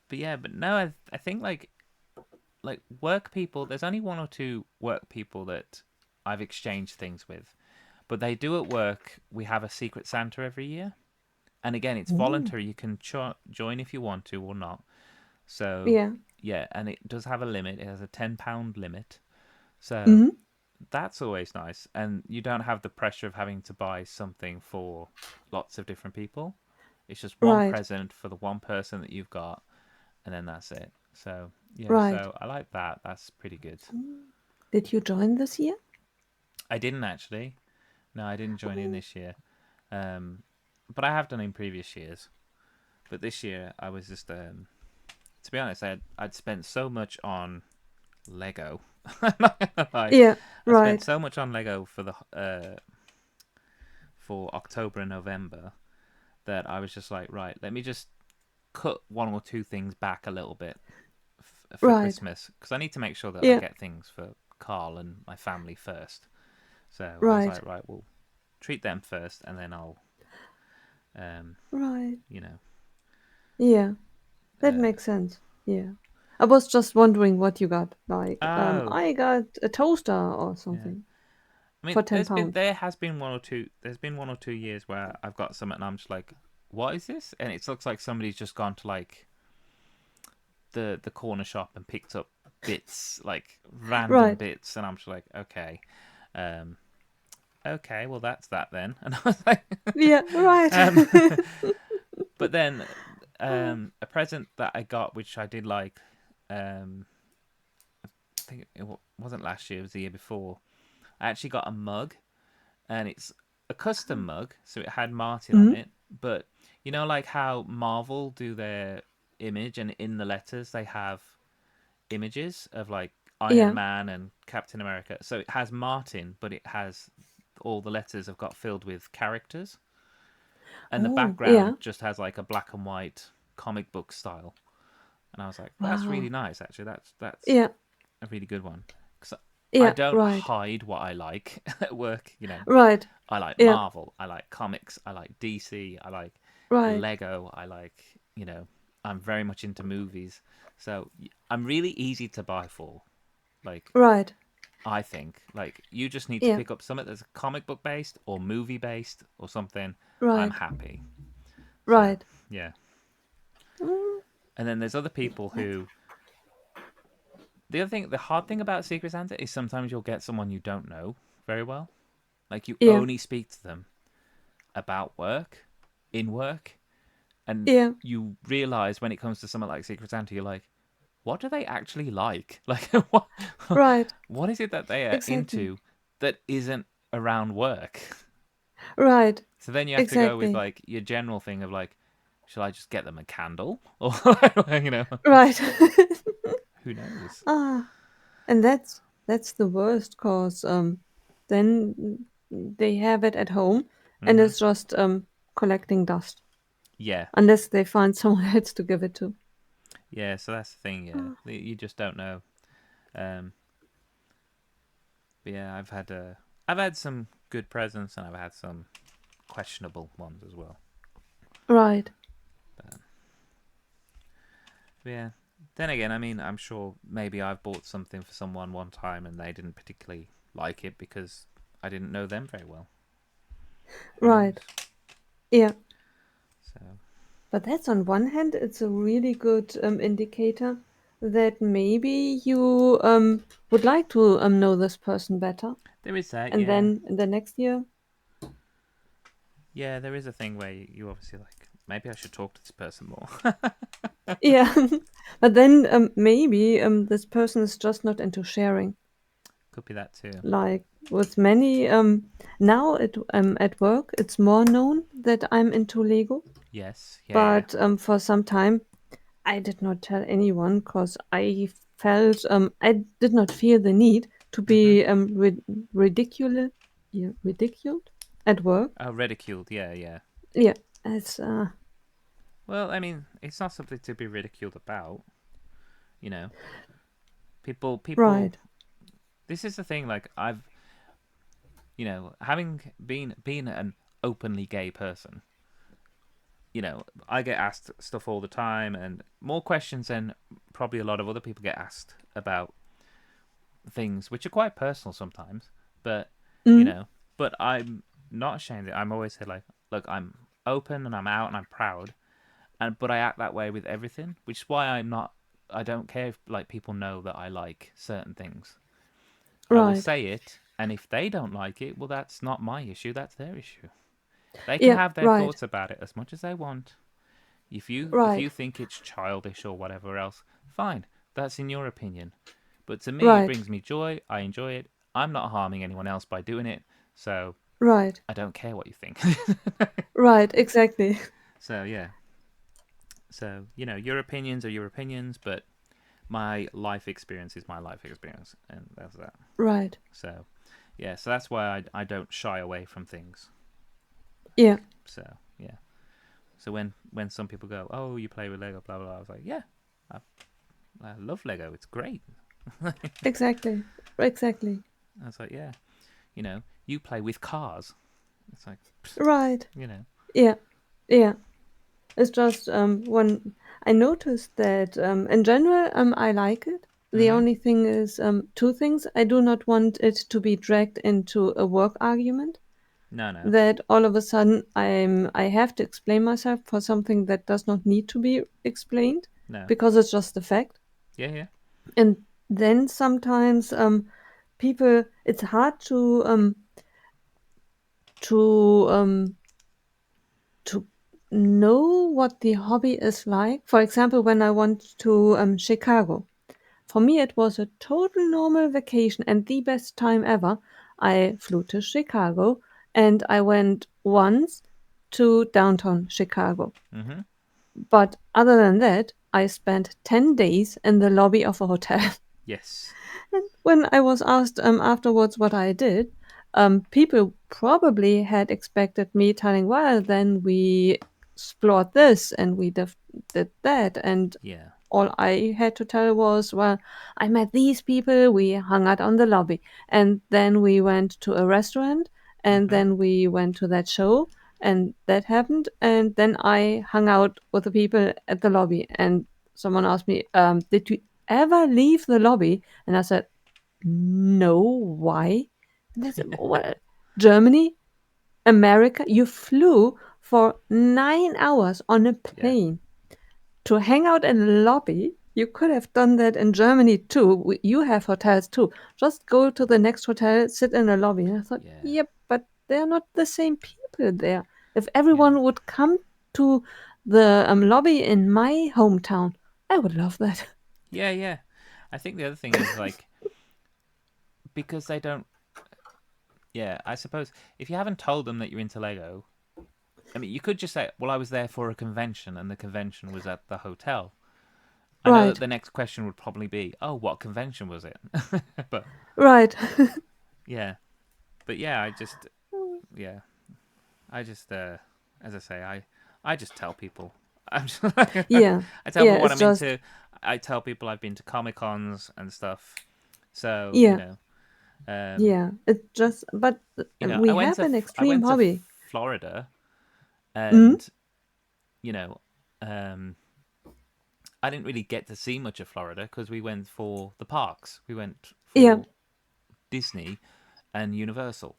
Speaker 2: but yeah, but no, I think like work people. There's only one or two work people that I've exchanged things with, but they do at work. We have a secret Santa every year, and again, it's
Speaker 1: Ooh,
Speaker 2: voluntary. You can join if you want to or not. So
Speaker 1: yeah,
Speaker 2: yeah, and it does have a limit. It has a £10 limit. So
Speaker 1: hmm,
Speaker 2: that's always nice, and you don't have the pressure of having to buy something for lots of different people. It's just one
Speaker 1: right,
Speaker 2: present for the one person that you've got, and then that's it. So yeah,
Speaker 1: right.
Speaker 2: so I like that. That's pretty good.
Speaker 1: Did you join this year?
Speaker 2: I didn't actually. No, I didn't join in
Speaker 1: Oh,
Speaker 2: this year. Um, but I have done in previous years. But this year I was just to be honest, I'd spent so much on Lego. I'm not gonna lie.
Speaker 1: yeah,
Speaker 2: I spent
Speaker 1: right,
Speaker 2: so much on Lego for the for October and November that I was just like, right, let me just cut one or two things back a little bit for
Speaker 1: right,
Speaker 2: Christmas because I need to make sure that I
Speaker 1: yeah,
Speaker 2: get things for Carl and my family first. So I was
Speaker 1: right,
Speaker 2: like, right, we'll treat them first, and then I'll, um,
Speaker 1: right,
Speaker 2: you know,
Speaker 1: yeah. That
Speaker 2: uh,
Speaker 1: makes sense. Yeah. I was just wondering what you got. Like,
Speaker 2: oh
Speaker 1: I got a toaster or
Speaker 2: yeah.
Speaker 1: something
Speaker 2: I mean,
Speaker 1: for £10.
Speaker 2: there has been one or two. There's been 1 or 2 years where I've got something and I'm just like, what is this? And it looks like somebody's just gone to like the corner shop and picked up bits, like random
Speaker 1: Right.
Speaker 2: bits, and I'm just like, um, okay, well that's that then. And I was like,
Speaker 1: Yeah, right.
Speaker 2: um, but then a present that I got, which I did like, um, I think wasn't last year, it was the year before. I actually got a mug, and it's a custom mug, so it had Martin on
Speaker 1: Mhm.
Speaker 2: it. But you know, like how Marvel do their image, and in the letters they have images of like Iron
Speaker 1: Yeah.
Speaker 2: Man and Captain America. So it has Martin, but it has all the letters have got filled with characters, and the
Speaker 1: Oh,
Speaker 2: background
Speaker 1: yeah.
Speaker 2: just has like a black and white comic book style. And I was like, well, that's really
Speaker 1: Wow.
Speaker 2: nice, actually. That's
Speaker 1: Yeah.
Speaker 2: a really good one. Because I
Speaker 1: Yeah,
Speaker 2: don't
Speaker 1: right.
Speaker 2: hide what I like at work.
Speaker 1: Right.
Speaker 2: I like
Speaker 1: Yeah.
Speaker 2: Marvel. I like comics. I like DC. I like
Speaker 1: Right.
Speaker 2: Lego. I like, I'm very much into movies. So I'm really easy to buy for. Like,
Speaker 1: Right.
Speaker 2: I think, like, you just need to
Speaker 1: Yeah.
Speaker 2: pick up something that's comic book based or movie based or something. I'm
Speaker 1: Right.
Speaker 2: happy. So,
Speaker 1: Right.
Speaker 2: yeah.
Speaker 1: Mm,
Speaker 2: And then there's other people
Speaker 1: that's
Speaker 2: who. The hard thing about Secret Santa is sometimes you'll get someone you don't know very well. Like, you
Speaker 1: yeah.
Speaker 2: only speak to them about work, in work, and
Speaker 1: Yeah.
Speaker 2: you realize when it comes to something like Secret Santa, you're like, what do they actually like? Like, what,
Speaker 1: Right.
Speaker 2: what is it that they are
Speaker 1: Exactly.
Speaker 2: into that isn't around work?
Speaker 1: Right.
Speaker 2: So then you have to go with
Speaker 1: Exactly.
Speaker 2: like your general thing of like, shall I just get them a candle, or
Speaker 1: Right.
Speaker 2: who knows?
Speaker 1: Ah, and that's the worst cause then they have it at home and
Speaker 2: Hmm.
Speaker 1: it's just collecting dust
Speaker 2: Yeah,
Speaker 1: unless they find someone else to give it to.
Speaker 2: yeah. So that's the thing. Yeah,
Speaker 1: Ah,
Speaker 2: you just don't know. Um, but yeah, I've had some good presents, and I've had some questionable ones as well.
Speaker 1: right.
Speaker 2: But yeah. Then again, I mean, I'm sure maybe I've bought something for someone one time and they didn't particularly like it because I didn't know them very well. Who
Speaker 1: Right.
Speaker 2: knows?
Speaker 1: Yeah.
Speaker 2: So
Speaker 1: But that's on one hand, it's a really good indicator that maybe you would like to know this person better.
Speaker 2: there is that,
Speaker 1: And
Speaker 2: yeah.
Speaker 1: then in the next year,
Speaker 2: Yeah, there is a thing where you obviously like, maybe I should talk to this person more.
Speaker 1: yeah. But then maybe this person is just not into sharing.
Speaker 2: Could be that too.
Speaker 1: Like with many, now at work, it's more known that I'm into Lego.
Speaker 2: Yes, yeah, yeah.
Speaker 1: But for some time, I did not tell anyone because I felt I did not feel the need to
Speaker 2: Mm-hmm.
Speaker 1: be ridiculed, yeah, ridiculed at work.
Speaker 2: Oh, ridiculed, yeah, yeah.
Speaker 1: Yeah, it's
Speaker 2: Well, I mean, it's not something to be ridiculed about, you know. People.
Speaker 1: right.
Speaker 2: This is the thing. Like having been an openly gay person, I get asked stuff all the time, and more questions than probably a lot of other people get asked about things which are quite personal sometimes. But you
Speaker 1: Mm,
Speaker 2: know, but I'm not ashamed. I'm always say like, look, I'm open and I'm out and I'm proud, and but I act that way with everything, which is why I'm not. I don't care if like people know that I like certain things. I will
Speaker 1: right.
Speaker 2: say it, and if they don't like it, well, that's not my issue. That's their issue. They can
Speaker 1: Yeah,
Speaker 2: have their
Speaker 1: right.
Speaker 2: thoughts about it as much as they want. If you
Speaker 1: Right.
Speaker 2: think it's childish or whatever else, fine. That's in your opinion. But to me, it
Speaker 1: Right.
Speaker 2: brings me joy. I enjoy it. I'm not harming anyone else by doing it, so
Speaker 1: Right.
Speaker 2: I don't care what you think.
Speaker 1: Right. Exactly.
Speaker 2: So yeah. So your opinions are your opinions, but my life experience is my life experience, and that's that.
Speaker 1: Right.
Speaker 2: So yeah. So that's why I don't shy away from things.
Speaker 1: Yeah.
Speaker 2: So yeah. So when some people go, oh, you play with Lego, blah blah, blah, I was like, yeah, I, I love Lego. It's great.
Speaker 1: Exactly. Exactly.
Speaker 2: I was like, yeah, you play with cars. It's like,
Speaker 1: Right.
Speaker 2: you know,
Speaker 1: Yeah. Yeah. It's just when I noticed that in general I like it. The
Speaker 2: mm-hmm.
Speaker 1: only thing is two things. I do not want it to be dragged into a work argument.
Speaker 2: No, no,
Speaker 1: That all of a sudden I have to explain myself for something that does not need to be explained
Speaker 2: no,
Speaker 1: because it's just a fact.
Speaker 2: yeah, yeah,
Speaker 1: And then sometimes people, it's hard to to know what the hobby is like. For example, when I went to Chicago, for me it was a total normal vacation and the best time ever. I flew to Chicago and I went once to downtown Chicago.
Speaker 2: Mm-hmm.
Speaker 1: But other than that, I spent 10 days in the lobby of a hotel.
Speaker 2: Yes.
Speaker 1: And when I was asked afterwards what I did, people probably had expected me telling, well, then we explored this and did that. And
Speaker 2: Yeah.
Speaker 1: all I had to tell was, well, I met these people, we hung out on the lobby. And then we went to a restaurant, and
Speaker 2: Mm-hmm.
Speaker 1: then we went to that show, and that happened. And then I hung out with the people at the lobby. And someone asked me, did you ever leave the lobby? And I said, no, why? And they said, well, Germany, America, you flew for 9 hours on a
Speaker 2: Yeah.
Speaker 1: plane to hang out in the lobby. You could have done that in Germany too. You have hotels too. Just go to the next hotel, sit in the lobby. And I thought,
Speaker 2: Yeah.
Speaker 1: yep, but they're not the same people there. If
Speaker 2: Yeah.
Speaker 1: everyone would come to the lobby in my hometown, I would love that.
Speaker 2: Yeah. Yeah. I think the other thing is like because they don't. Yeah. I suppose if you haven't told them that you're into Lego, I mean, you could just say, "Well, I was there for a convention, and the convention was at the hotel." I know that
Speaker 1: Right,
Speaker 2: the next question would probably be, "Oh, what convention was it?" But
Speaker 1: right.
Speaker 2: yeah, but yeah, yeah, I just, as I say, I just tell people. I'm just,
Speaker 1: Yeah,
Speaker 2: I tell
Speaker 1: yeah,
Speaker 2: people what
Speaker 1: it's
Speaker 2: I'm
Speaker 1: just,
Speaker 2: into. I tell people I've been to Comic Cons and stuff. So
Speaker 1: yeah,
Speaker 2: um,
Speaker 1: yeah. It's just, but
Speaker 2: I
Speaker 1: we
Speaker 2: went
Speaker 1: have
Speaker 2: to
Speaker 1: an
Speaker 2: I
Speaker 1: extreme
Speaker 2: went to
Speaker 1: hobby.
Speaker 2: Florida,
Speaker 1: Mm?
Speaker 2: and you know, um, I didn't really get to see much of Florida because we went for the parks. We went
Speaker 1: Yeah,
Speaker 2: for Disney and Universal.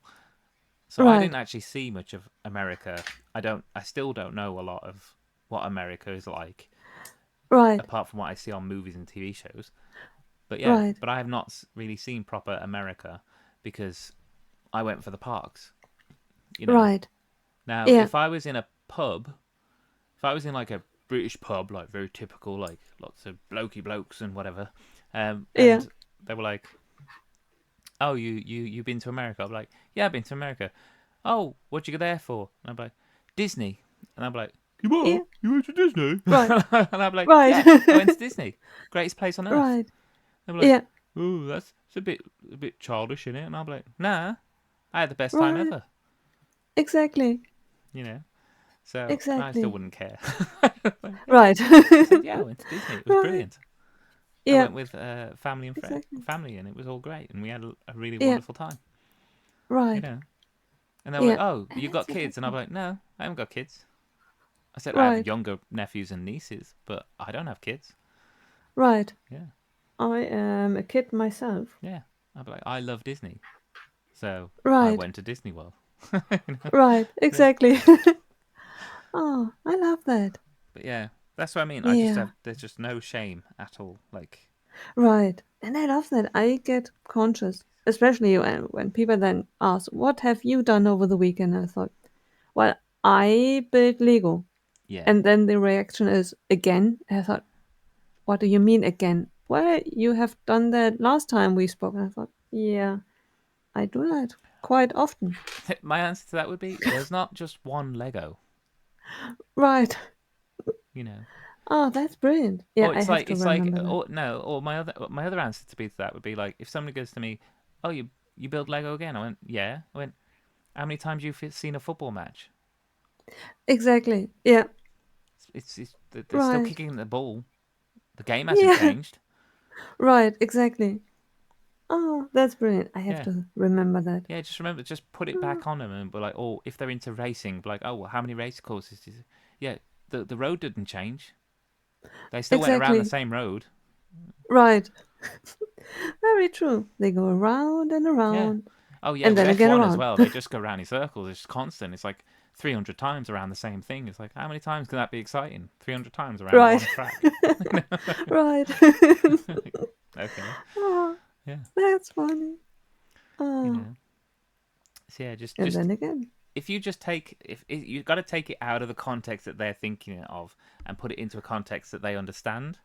Speaker 2: So I didn't
Speaker 1: right,
Speaker 2: actually see much of America. I still don't know a lot of what America is like
Speaker 1: right,
Speaker 2: apart from what I see on movies and TV shows. But yeah,
Speaker 1: right,
Speaker 2: but I have not really seen proper America because I went for the parks, you know.
Speaker 1: right.
Speaker 2: Now,
Speaker 1: Yeah,
Speaker 2: if I was in a pub, if I was in like a British pub, like very typical, like lots of blokey blokes and whatever,
Speaker 1: yeah,
Speaker 2: and they were like, "Oh, you've been to America?" I'm like, "Yeah, I've been to America." "Oh, what'd you go there for?" And I'm like, "Disney." And I'm like, "You
Speaker 1: yeah.
Speaker 2: what? You went to Disney?"
Speaker 1: Right,
Speaker 2: And I'm like,
Speaker 1: right,
Speaker 2: "Yeah, I went to Disney. Greatest place on earth."
Speaker 1: right.
Speaker 2: They were like,
Speaker 1: Yeah,
Speaker 2: "Oh, that's it's a bit childish, isn't it?" And I'm like, "Nah, I had the best time
Speaker 1: right.
Speaker 2: ever."
Speaker 1: Exactly,
Speaker 2: You know. So I still
Speaker 1: exactly.
Speaker 2: wouldn't care. Like, yeah.
Speaker 1: Right.
Speaker 2: I said, "Yeah, I went to Disney. It was
Speaker 1: Right.
Speaker 2: brilliant." I
Speaker 1: Yeah,
Speaker 2: went with family and
Speaker 1: exactly.
Speaker 2: family, and it was all great, and we had a really
Speaker 1: Yeah,
Speaker 2: wonderful time. You
Speaker 1: right.
Speaker 2: know. And they were like,
Speaker 1: Yeah.
Speaker 2: "Oh,
Speaker 1: And
Speaker 2: you
Speaker 1: that's
Speaker 2: got
Speaker 1: what I
Speaker 2: kids?" And I'm
Speaker 1: think.
Speaker 2: like, "No, I haven't got kids." I said, "I have
Speaker 1: Right,
Speaker 2: younger nephews and nieces, but I don't have kids."
Speaker 1: right.
Speaker 2: Yeah,
Speaker 1: I am a kid myself.
Speaker 2: yeah. I'd be like, "I love Disney, so I
Speaker 1: Right,
Speaker 2: went to Disney World."
Speaker 1: right.
Speaker 2: Yeah.
Speaker 1: Exactly. Oh, I love that.
Speaker 2: But yeah, that's what I mean. I just
Speaker 1: Yeah,
Speaker 2: have there's just no shame at all. Like,
Speaker 1: right. And I love that. I get conscious, especially when people then ask, what have you done over the weekend? I thought, well, I built Lego.
Speaker 2: yeah,
Speaker 1: And then the reaction is again. I thought, what do you mean again? Well, you have done that last time we spoke. And I thought, yeah, I do that quite often.
Speaker 2: my answer to that would be there's not just one Lego.
Speaker 1: Right.
Speaker 2: You know,
Speaker 1: Oh, that's brilliant. Yeah,
Speaker 2: or
Speaker 1: I have to
Speaker 2: it's like,
Speaker 1: remember that.
Speaker 2: or no, or my other answer to be to that would be like if somebody goes to me, "Oh, you build Lego again?" I went, "Yeah." I went, "How many times you seen a football match?"
Speaker 1: Exactly. Yeah.
Speaker 2: They're still
Speaker 1: Right.
Speaker 2: kicking the ball. The game hasn't
Speaker 1: Yeah.
Speaker 2: changed.
Speaker 1: Right. Exactly. Oh, that's brilliant. I have
Speaker 2: Yeah.
Speaker 1: to remember that.
Speaker 2: Yeah, just remember, just put it
Speaker 1: Oh,
Speaker 2: back on them and be like, oh, if they're into racing, be like, oh, well, how many race courses? Yeah, the road didn't change. They still went around the
Speaker 1: exactly.
Speaker 2: same road.
Speaker 1: Right. Very true. They go around and
Speaker 2: Yeah.
Speaker 1: around
Speaker 2: Oh, yeah,
Speaker 1: and
Speaker 2: with
Speaker 1: then again
Speaker 2: F1 as
Speaker 1: around.
Speaker 2: well, they just go around in circles. It's constant. It's like 300 times around the same thing. It's like, how many times can that be exciting? 300 times around that
Speaker 1: Right.
Speaker 2: one track.
Speaker 1: Right.
Speaker 2: Okay.
Speaker 1: Oh,
Speaker 2: Yeah.
Speaker 1: that's funny.
Speaker 2: You
Speaker 1: Oh,
Speaker 2: know. So yeah, just
Speaker 1: and
Speaker 2: just
Speaker 1: then again.
Speaker 2: if you just take if you've got to take it out of the context that they're thinking of and put it into a context that they understand.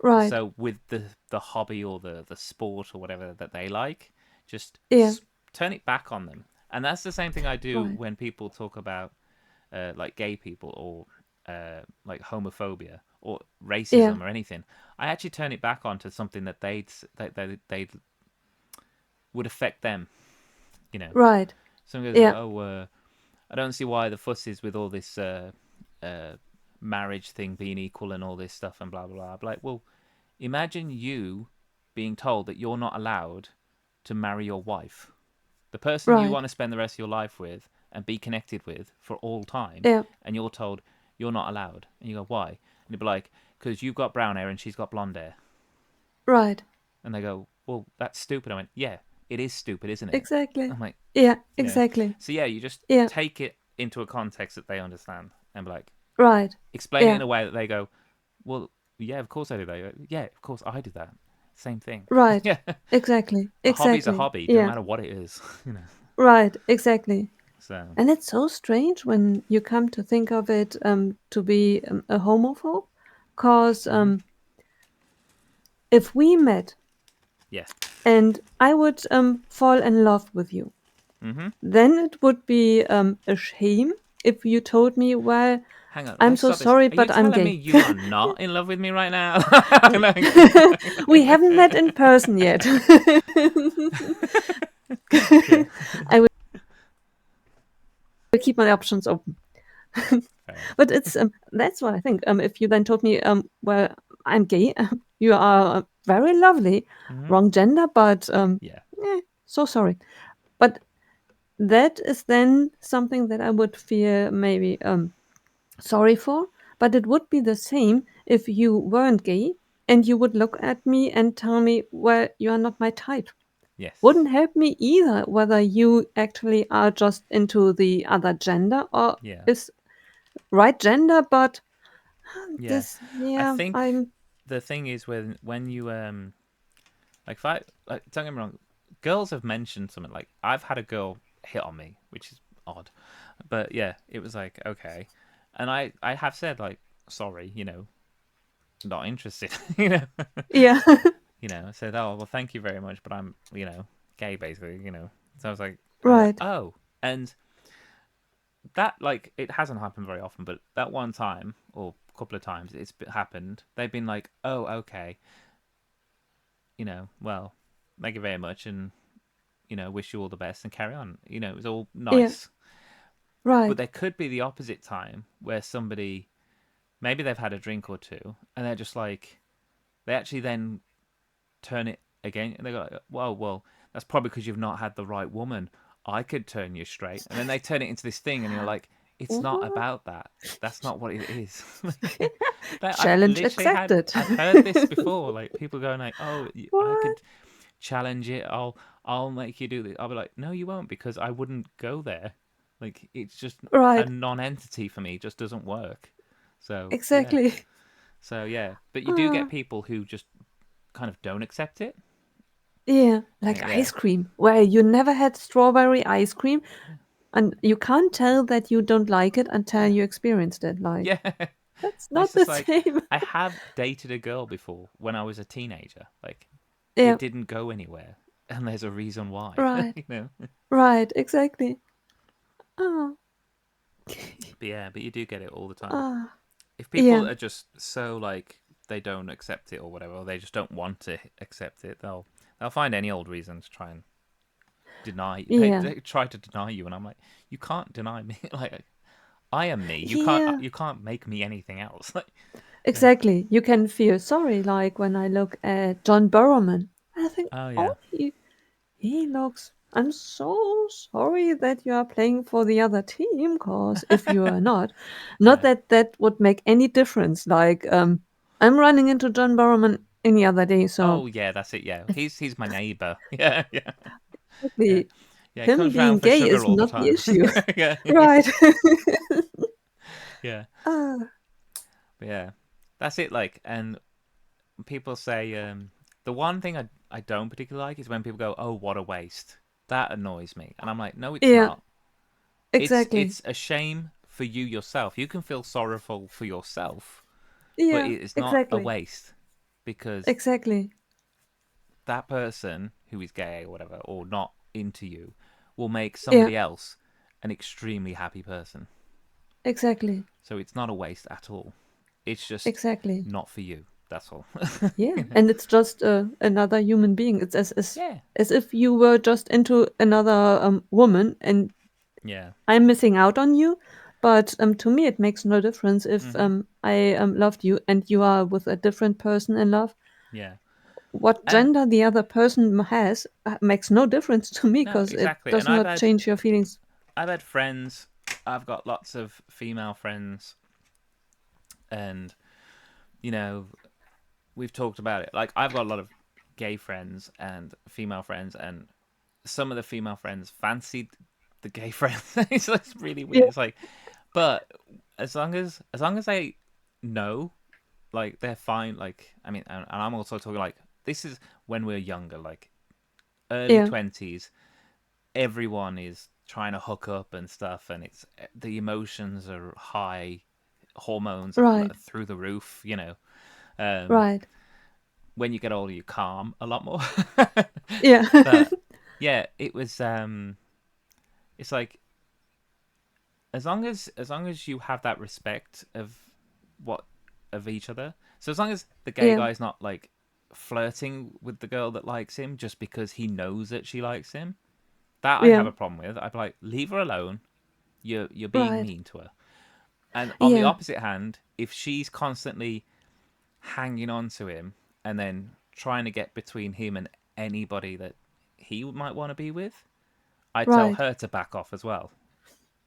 Speaker 1: Right.
Speaker 2: So with the hobby or the sport or whatever that they like, just
Speaker 1: Yeah.
Speaker 2: turn it back on them. And that's the same thing I do
Speaker 1: Right.
Speaker 2: when people talk about like gay people or like homophobia or
Speaker 1: Yeah.
Speaker 2: racism or anything. I actually turn it back onto something that they would affect them. You know,
Speaker 1: Right.
Speaker 2: someone goes,
Speaker 1: Yeah.
Speaker 2: "Oh, I don't see why the fuss is with all this uh, marriage thing being equal and all this stuff and blah blah blah." I'm like, well, imagine you being told that you're not allowed to marry your wife, the person you
Speaker 1: Right.
Speaker 2: want to spend the rest of your life with and be connected with for all time,
Speaker 1: Yeah.
Speaker 2: and you're told you're not allowed. And you go, why? And you'd be like, because you've got brown hair and she's got blonde hair.
Speaker 1: Right.
Speaker 2: And they go, well, that's stupid. I went, yeah, it is stupid, isn't it?
Speaker 1: Exactly.
Speaker 2: I'm like,
Speaker 1: Yeah.
Speaker 2: you know.
Speaker 1: Exactly.
Speaker 2: So yeah, you just
Speaker 1: Yeah.
Speaker 2: take it into a context that they understand and be like,
Speaker 1: Right.
Speaker 2: explain it in
Speaker 1: Yeah.
Speaker 2: a way that they go, well, yeah, of course I do that. Go, yeah, of course I do that. Same thing.
Speaker 1: Right.
Speaker 2: Yeah,
Speaker 1: Exactly.
Speaker 2: a hobby's a
Speaker 1: Exactly.
Speaker 2: hobby, no
Speaker 1: Yeah.
Speaker 2: matter what it is. You know.
Speaker 1: Right. Exactly.
Speaker 2: So
Speaker 1: And it's so strange when you come to think of it to be a homophobe, because
Speaker 2: mm-hmm.
Speaker 1: if we met
Speaker 2: Yeah.
Speaker 1: and I would fall in love with you,
Speaker 2: Mm-hmm.
Speaker 1: then it would be a shame if you told me, well,
Speaker 2: Hang on,
Speaker 1: I'm
Speaker 2: let's
Speaker 1: so
Speaker 2: stop this.
Speaker 1: sorry,
Speaker 2: Are you
Speaker 1: but I'm
Speaker 2: telling me
Speaker 1: gay.
Speaker 2: you are not in love with me right now? No.
Speaker 1: We haven't met in person yet.
Speaker 2: Yeah.
Speaker 1: I will keep my options open.
Speaker 2: Fair.
Speaker 1: But it's that's what I think. If you then told me, well, I'm gay, you are very lovely,
Speaker 2: Mm-hmm.
Speaker 1: wrong gender, but
Speaker 2: Yeah.
Speaker 1: so sorry. But that is then something that I would feel maybe sorry for. But it would be the same if you weren't gay and you would look at me and tell me, well, you are not my type.
Speaker 2: Yes.
Speaker 1: Wouldn't help me either whether you actually are just into the other gender or
Speaker 2: Yeah.
Speaker 1: is right gender, but
Speaker 2: Yeah.
Speaker 1: this,
Speaker 2: I
Speaker 1: yeah,
Speaker 2: think
Speaker 1: I'm,
Speaker 2: the thing is when you like if I like don't get me wrong, girls have mentioned something like I've had a girl hit on me, which is odd. But yeah, it was like, okay. And I have said like sorry, not interested,
Speaker 1: yeah,
Speaker 2: I said, "Oh, well, thank you very much, but I'm, gay basically." So I was like,
Speaker 1: right,
Speaker 2: "Oh." And that like it hasn't happened very often, but that one time or a couple of times happened. They've been like, "Oh, okay." Well, thank you very much and wish you all the best and carry on. It was all
Speaker 1: yeah,
Speaker 2: nice. But
Speaker 1: right,
Speaker 2: there could be the opposite time where somebody maybe they've had a drink or two and they're just like they actually then turn it again and they go like, well, that's probably because you've not had the right woman. I could turn you straight. And then they turn it into this thing and you're like, it's not
Speaker 1: what?
Speaker 2: about that. That's not what it is. That I've
Speaker 1: Challenge
Speaker 2: literally
Speaker 1: accepted.
Speaker 2: I've heard this before. Like people going like, "Oh, I
Speaker 1: What?
Speaker 2: could challenge it. I'll make you do this." I'll be like, "No, you won't because I wouldn't go there. Like it's just a
Speaker 1: Right,
Speaker 2: non-entity for me. It just doesn't work." So yeah.
Speaker 1: exactly.
Speaker 2: So yeah, but you do
Speaker 1: Ah,
Speaker 2: get people who just kind of don't accept it.
Speaker 1: yeah, like
Speaker 2: Yeah.
Speaker 1: ice cream. Well, you never had strawberry ice cream,
Speaker 2: Yeah.
Speaker 1: and you can't tell that you don't like it until
Speaker 2: Yeah.
Speaker 1: you experienced it. Like,
Speaker 2: Yeah.
Speaker 1: that's
Speaker 2: And it's
Speaker 1: not the
Speaker 2: just like
Speaker 1: same.
Speaker 2: I have dated a girl before when I was a teenager. Like
Speaker 1: Yeah,
Speaker 2: it didn't go anywhere, and there's a reason why.
Speaker 1: right,
Speaker 2: you know.
Speaker 1: right, exactly. Ah,
Speaker 2: But yeah, but you do get it all the time.
Speaker 1: ah,
Speaker 2: If
Speaker 1: yeah,
Speaker 2: people are just so like they don't accept it or whatever, or they just don't want to accept it, they'll find any old reason to try and deny.
Speaker 1: yeah,
Speaker 2: They try to deny you, and I'm like, you can't deny me. Like I am me. You can't
Speaker 1: yeah.
Speaker 2: you can't make me anything else. Like yeah.
Speaker 1: Exactly. You can feel sorry, like when I look at John Barrowman. I think,
Speaker 2: Oh
Speaker 1: oh,
Speaker 2: yeah.
Speaker 1: he looks. I'm so sorry that you are playing for the other team, because if you are not, not
Speaker 2: Yeah.
Speaker 1: that that would make any difference. Like, I'm running into John Barrowman any other day, so
Speaker 2: Oh yeah, that's it. Yeah, he's my neighbor. Yeah, yeah, yeah,
Speaker 1: exactly,
Speaker 2: yeah. He
Speaker 1: him
Speaker 2: comes round
Speaker 1: being
Speaker 2: for
Speaker 1: gay
Speaker 2: sugar
Speaker 1: is
Speaker 2: all the
Speaker 1: not the
Speaker 2: time.
Speaker 1: issue.
Speaker 2: Yeah,
Speaker 1: Right.
Speaker 2: yeah,
Speaker 1: Ah,
Speaker 2: but yeah. That's it. Like, and people say The one thing I don't particularly like is when people go, "Oh, what a waste." That annoys me, and I'm like, "No, it's
Speaker 1: Yeah,
Speaker 2: not.
Speaker 1: exactly.
Speaker 2: It's a shame for you yourself. You can feel sorrowful for yourself, but
Speaker 1: Yeah,
Speaker 2: it is not a
Speaker 1: exactly.
Speaker 2: waste because
Speaker 1: Exactly.
Speaker 2: that person who is gay or whatever or not into you will make
Speaker 1: Yeah,
Speaker 2: somebody else an extremely happy person.
Speaker 1: exactly.
Speaker 2: So it's not a waste at all. It's just
Speaker 1: Exactly.
Speaker 2: not for you. That's all.
Speaker 1: Yeah,
Speaker 2: You know?
Speaker 1: and it's just another human being. It's
Speaker 2: Yeah.
Speaker 1: as if you were just into another woman, and
Speaker 2: Yeah.
Speaker 1: I'm missing out on you. But to me, it makes no difference if
Speaker 2: Mhm.
Speaker 1: I loved you and you are with a different person in love.
Speaker 2: Yeah.
Speaker 1: What
Speaker 2: And
Speaker 1: gender the other person has makes no difference to me
Speaker 2: no,
Speaker 1: because it
Speaker 2: exactly.
Speaker 1: does
Speaker 2: And
Speaker 1: not change your feelings.
Speaker 2: I've had friends. I've got lots of female friends, and you know, we've talked about it. Like I've got a lot of gay friends and female friends, and some of the female friends fancied the gay friends. It's really
Speaker 1: Yeah,
Speaker 2: weird. It's like, but as long as they know, like they're fine. Like I mean, and I'm also talking like this is when we're younger, like early
Speaker 1: yeah,
Speaker 2: 20s. Everyone is trying to hook up and stuff, and it's the emotions are high, hormones
Speaker 1: right,
Speaker 2: through the roof. Um,
Speaker 1: right,
Speaker 2: when you get older, you calm a lot more.
Speaker 1: yeah,
Speaker 2: But yeah, it was. It's like as long as you have that respect what of each other. So as long as the gay
Speaker 1: yeah,
Speaker 2: guy's not like flirting with the girl that likes him just because he knows that she likes him, that I'd
Speaker 1: yeah,
Speaker 2: have a problem with. I'd be like, leave her alone. You're being
Speaker 1: right,
Speaker 2: mean to her. And on the
Speaker 1: yeah,
Speaker 2: opposite hand, if she's constantly hanging on to him and then trying to get between him and anybody that he might want to be with, I tell
Speaker 1: right,
Speaker 2: her to back off as well.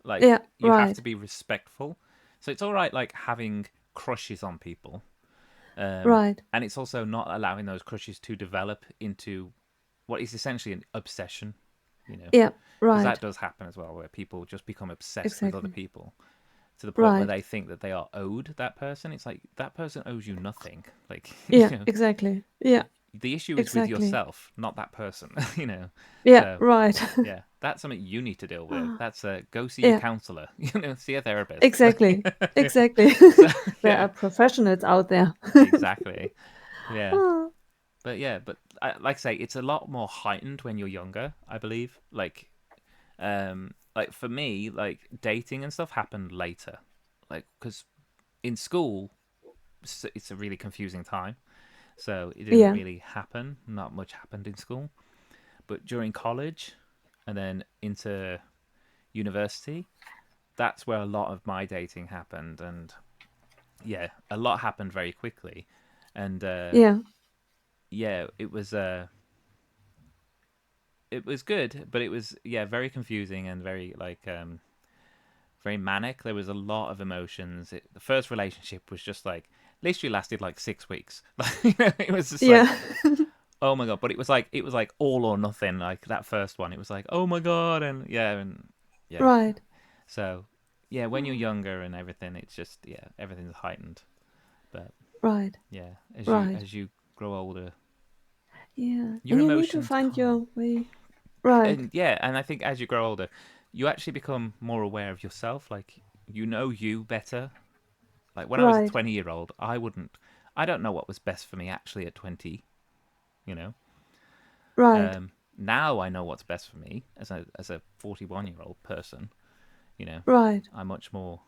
Speaker 2: Like
Speaker 1: yeah,
Speaker 2: you have to
Speaker 1: right,
Speaker 2: be respectful. So it's all right, like having crushes on people,
Speaker 1: right,
Speaker 2: and it's also not allowing those crushes to develop into what is essentially an obsession. You know,
Speaker 1: yeah,
Speaker 2: because that
Speaker 1: right,
Speaker 2: does happen as well, where people just become obsessed with other
Speaker 1: exactly,
Speaker 2: people to the point where
Speaker 1: right,
Speaker 2: they think that they are owed that person. It's like that person owes you nothing. Like
Speaker 1: yeah, exactly, yeah,
Speaker 2: the issue is with
Speaker 1: exactly,
Speaker 2: yourself, not that person.
Speaker 1: yeah,
Speaker 2: So
Speaker 1: right,
Speaker 2: yeah, that's something you need to deal with. That's go see your
Speaker 1: yeah,
Speaker 2: counselor. See a therapist.
Speaker 1: exactly, exactly.
Speaker 2: So
Speaker 1: There
Speaker 2: yeah,
Speaker 1: are professionals out there.
Speaker 2: exactly. Yeah,
Speaker 1: Oh,
Speaker 2: but like I say, it's a lot more heightened when you're younger. I believe. Like for me, like dating and stuff happened later. Like because in school, it's a really confusing time. So it didn't
Speaker 1: yeah,
Speaker 2: really happen. Not much happened in school. But during college and then into university, that's where a lot of my dating happened. And yeah, a lot happened very quickly. And
Speaker 1: yeah,
Speaker 2: yeah, it was good, but it was yeah very confusing and very like very manic. There was a lot of emotions. The first relationship was just like literally lasted like 6 weeks. It was just like
Speaker 1: yeah,
Speaker 2: oh my god, but it was like all or nothing. Like that first one, it was like oh my god, and yeah.
Speaker 1: right,
Speaker 2: So yeah, when you're younger and everything, it's just yeah, everything's heightened. But
Speaker 1: right,
Speaker 2: yeah, as you
Speaker 1: right.
Speaker 2: as you grow older,
Speaker 1: Yeah,
Speaker 2: your
Speaker 1: and you need to
Speaker 2: emotions
Speaker 1: find
Speaker 2: calm.
Speaker 1: your way. Right,
Speaker 2: And yeah, and I think as you grow older, you actually become more aware of yourself. Like you know you better. Like when I was a
Speaker 1: right,
Speaker 2: 20-year-old, I don't know what was best for me actually at 20. You know,
Speaker 1: right.
Speaker 2: now I know what's best for me as a 41-year-old person. You know,
Speaker 1: Right.
Speaker 2: I'm much more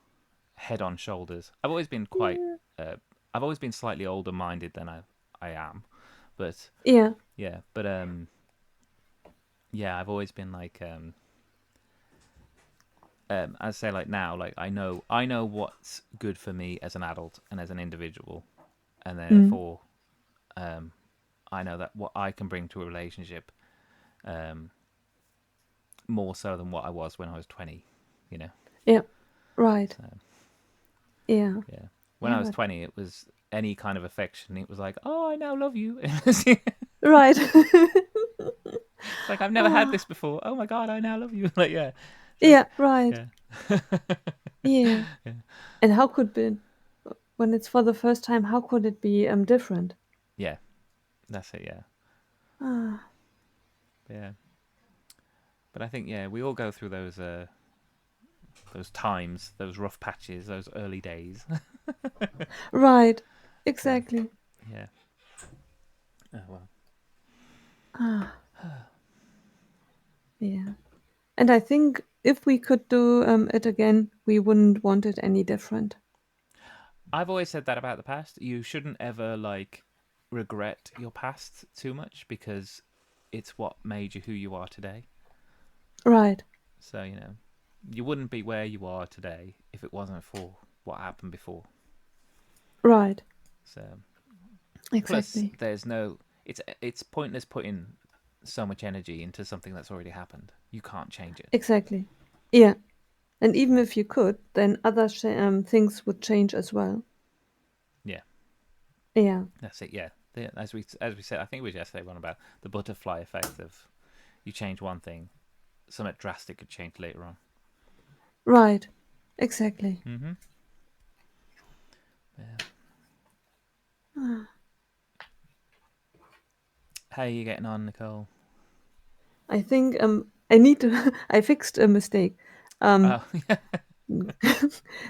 Speaker 2: head on shoulders. I've always been quite.
Speaker 1: Yeah.
Speaker 2: Uh, I've always been slightly older minded than I am, but
Speaker 1: Yeah.
Speaker 2: yeah, but yeah, I've always been like I say like now, like I know what's good for me as an adult and as an individual, and
Speaker 1: Mm.
Speaker 2: therefore, um, I know that what I can bring to a relationship, um, more so than what I was when I was 20. You know,
Speaker 1: Yeah. Right.
Speaker 2: so
Speaker 1: Yeah.
Speaker 2: yeah, when
Speaker 1: Yeah.
Speaker 2: I was
Speaker 1: But
Speaker 2: 20, it was any kind of affection. It was like, oh, I now love you. It's
Speaker 1: right.
Speaker 2: like I've never had
Speaker 1: Ah.
Speaker 2: this before. Oh my god, I now love you. Like yeah, it's like
Speaker 1: Yeah. Right.
Speaker 2: yeah,
Speaker 1: Yeah.
Speaker 2: yeah,
Speaker 1: And how could be when it's for the first time? How could it be different?
Speaker 2: yeah. That's it. Yeah.
Speaker 1: Ah,
Speaker 2: Yeah. But I think we all go through those times, those rough patches, those early days.
Speaker 1: right.
Speaker 2: So
Speaker 1: Exactly.
Speaker 2: yeah. Oh well.
Speaker 1: Ah, yeah. And I think if we could do it again, we wouldn't want it any different.
Speaker 2: I've always said that about the past. You shouldn't ever regret your past too much because it's what made you who you are today.
Speaker 1: Right.
Speaker 2: So, you wouldn't be where you are today if it wasn't for what happened before.
Speaker 1: Right.
Speaker 2: So, plus
Speaker 1: Exactly.
Speaker 2: there's no it's pointless putting so much energy into something that's already happened. You can't change it.
Speaker 1: Exactly. Yeah. And
Speaker 2: So,
Speaker 1: even if you could, then other things would change as well.
Speaker 2: yeah,
Speaker 1: Yeah.
Speaker 2: that's it. Yeah. As we said, I think we just said one about the butterfly effect of you change one thing, something drastic could change later on.
Speaker 1: Right. Exactly.
Speaker 2: Mhm. Yeah. How are you getting on, Nicole?
Speaker 1: I think I need to I fixed a mistake. Um
Speaker 2: Oh, yeah.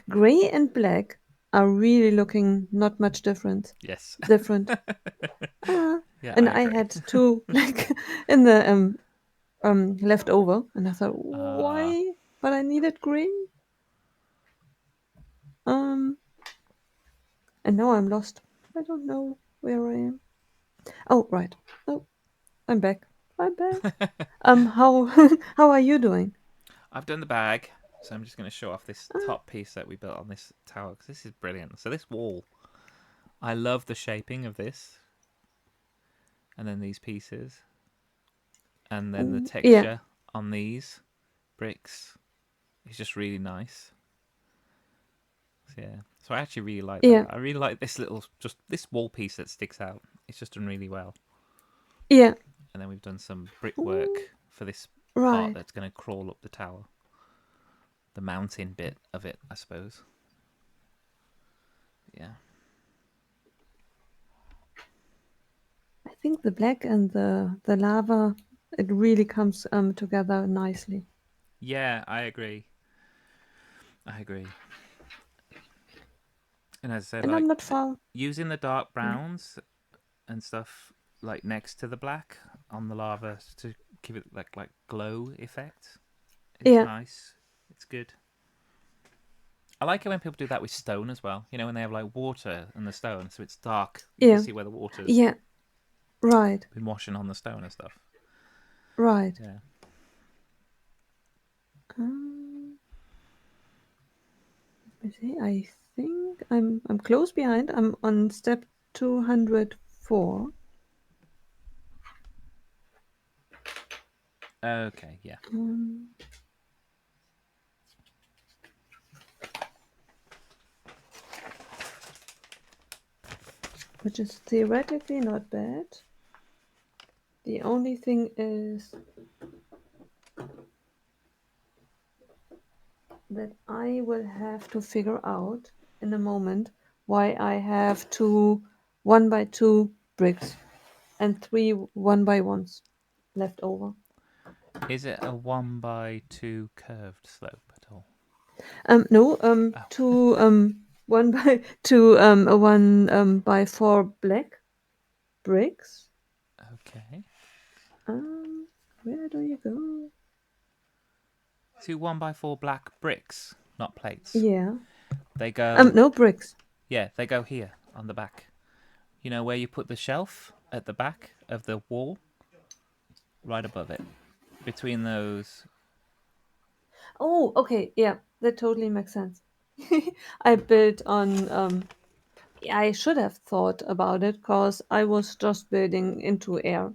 Speaker 1: Gray and black are really looking not much
Speaker 2: Yes.
Speaker 1: different. Ah,
Speaker 2: Yeah,
Speaker 1: and
Speaker 2: I
Speaker 1: I
Speaker 2: agree.
Speaker 1: had two like in the left over, and I thought,
Speaker 2: Uh,
Speaker 1: why? But I needed green. Um, and now I'm lost. I don't know where I am. Oh, right. Oh, I'm back. I'm back. How how are you doing?
Speaker 2: I've done the bag, so I'm just going to show off this
Speaker 1: Ah,
Speaker 2: top piece that we built on this tower because this is brilliant. So this wall, I love the shaping of this, and then these pieces, and then the
Speaker 1: yeah,
Speaker 2: texture on these bricks is just really nice. So, yeah, so I actually really like
Speaker 1: yeah,
Speaker 2: that. I really like just this wall piece that sticks out. It's just done really well.
Speaker 1: yeah.
Speaker 2: And then we've done some
Speaker 1: Ooh,
Speaker 2: brickwork for this part
Speaker 1: right.
Speaker 2: that's going to crawl up the tower, the mountain bit of it, I suppose. Yeah.
Speaker 1: I think the black and the lava, it really comes together nicely.
Speaker 2: Yeah, I agree. I agree. And as I said,
Speaker 1: And I'm not far.
Speaker 2: using the dark
Speaker 1: Mm,
Speaker 2: browns and stuff next to the black on the lava to give it like glow effect is
Speaker 1: yeah,
Speaker 2: nice. It's good. I like it when people do that with stone as well. You know, when they have like water in the stone, so it's dark. You can
Speaker 1: yeah,
Speaker 2: see where the water's
Speaker 1: yeah. Right,
Speaker 2: been washing on the stone and stuff.
Speaker 1: right.
Speaker 2: Yeah.
Speaker 1: Um, Let me see. I think I'm close behind. I'm on step 204.
Speaker 2: Okay. Yeah.
Speaker 1: Um, which is theoretically not bad. The only thing is that I will have to figure out in a moment why I have two 1 by 2 bricks and three 1 by 1s left over.
Speaker 2: Is it a 1 by 2 curved slope at all?
Speaker 1: No,
Speaker 2: Oh.
Speaker 1: two 1 by 2 a 1 by 4 black bricks.
Speaker 2: Okay.
Speaker 1: Um, where do you go?
Speaker 2: 2 1 by 4 black bricks, not plates.
Speaker 1: Yeah.
Speaker 2: They go.
Speaker 1: No bricks.
Speaker 2: Yeah, they go here on the back. You know where you put the shelf at the back of the wall, right above it, between those.
Speaker 1: Oh, okay. Yeah, that totally makes sense. I built on. I should have thought about it because I was just building into air.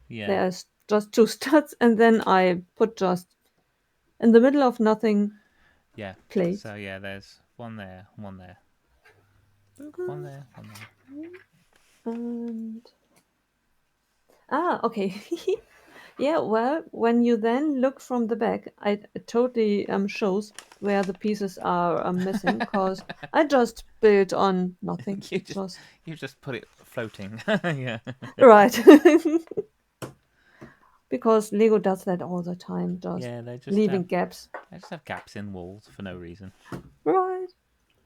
Speaker 2: Yeah,
Speaker 1: There's just two studs, and then I put just in the middle of nothing
Speaker 2: yeah.
Speaker 1: plates.
Speaker 2: So yeah, there's one there, one there, one there, one there.
Speaker 1: And okay. Yeah, well, when you then look from the back, it totally shows where the pieces are missing, because I just built on nothing.
Speaker 2: you just
Speaker 1: Just
Speaker 2: you just put it floating. Yeah.
Speaker 1: right. Because Lego does that all the time, just
Speaker 2: Yeah,
Speaker 1: leaving gaps.
Speaker 2: they just have gaps in walls for no reason.
Speaker 1: Right.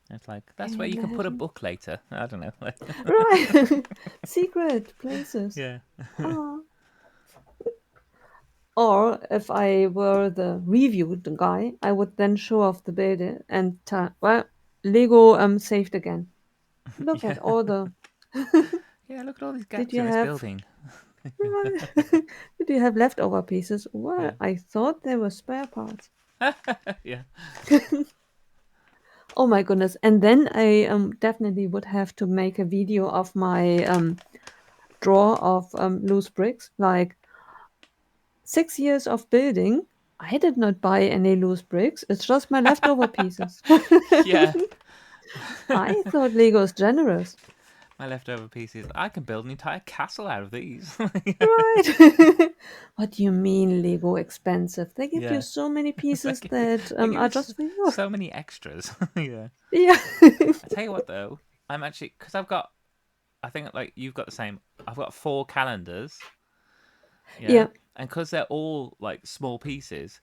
Speaker 2: It's like
Speaker 1: Can
Speaker 2: that's
Speaker 1: you
Speaker 2: where you can put a
Speaker 1: imagine?
Speaker 2: book later. I don't know.
Speaker 1: Right. Secret places.
Speaker 2: Yeah.
Speaker 1: Oh. Or if I were the review guy, I would then show off the building and tell, well, Lego saved again. Look
Speaker 2: Yeah.
Speaker 1: at all the.
Speaker 2: Yeah, look at all these
Speaker 1: Did
Speaker 2: gaps
Speaker 1: you
Speaker 2: in this
Speaker 1: have
Speaker 2: building.
Speaker 1: right? Did you have leftover pieces? Well,
Speaker 2: Yeah.
Speaker 1: I thought they were spare parts.
Speaker 2: Yeah.
Speaker 1: Oh my goodness! And then I definitely would have to make a video of my drawer of loose bricks. Like 6 years of building, I did not buy any loose bricks. It's just my leftover pieces.
Speaker 2: Yeah.
Speaker 1: I thought Lego's generous.
Speaker 2: My leftover pieces. I can build an entire castle out of these.
Speaker 1: Right. What do you mean Lego expensive? They give you
Speaker 2: Yeah.
Speaker 1: so many
Speaker 2: They
Speaker 1: pieces
Speaker 2: give you,
Speaker 1: that
Speaker 2: they give you
Speaker 1: are just for you.
Speaker 2: so many extras. Yeah.
Speaker 1: Yeah.
Speaker 2: I tell you what, though, I'm actually because I've got. I think like you've got the same. I've got 4 calendars. Yeah,
Speaker 1: Yeah.
Speaker 2: and because they're all like small pieces,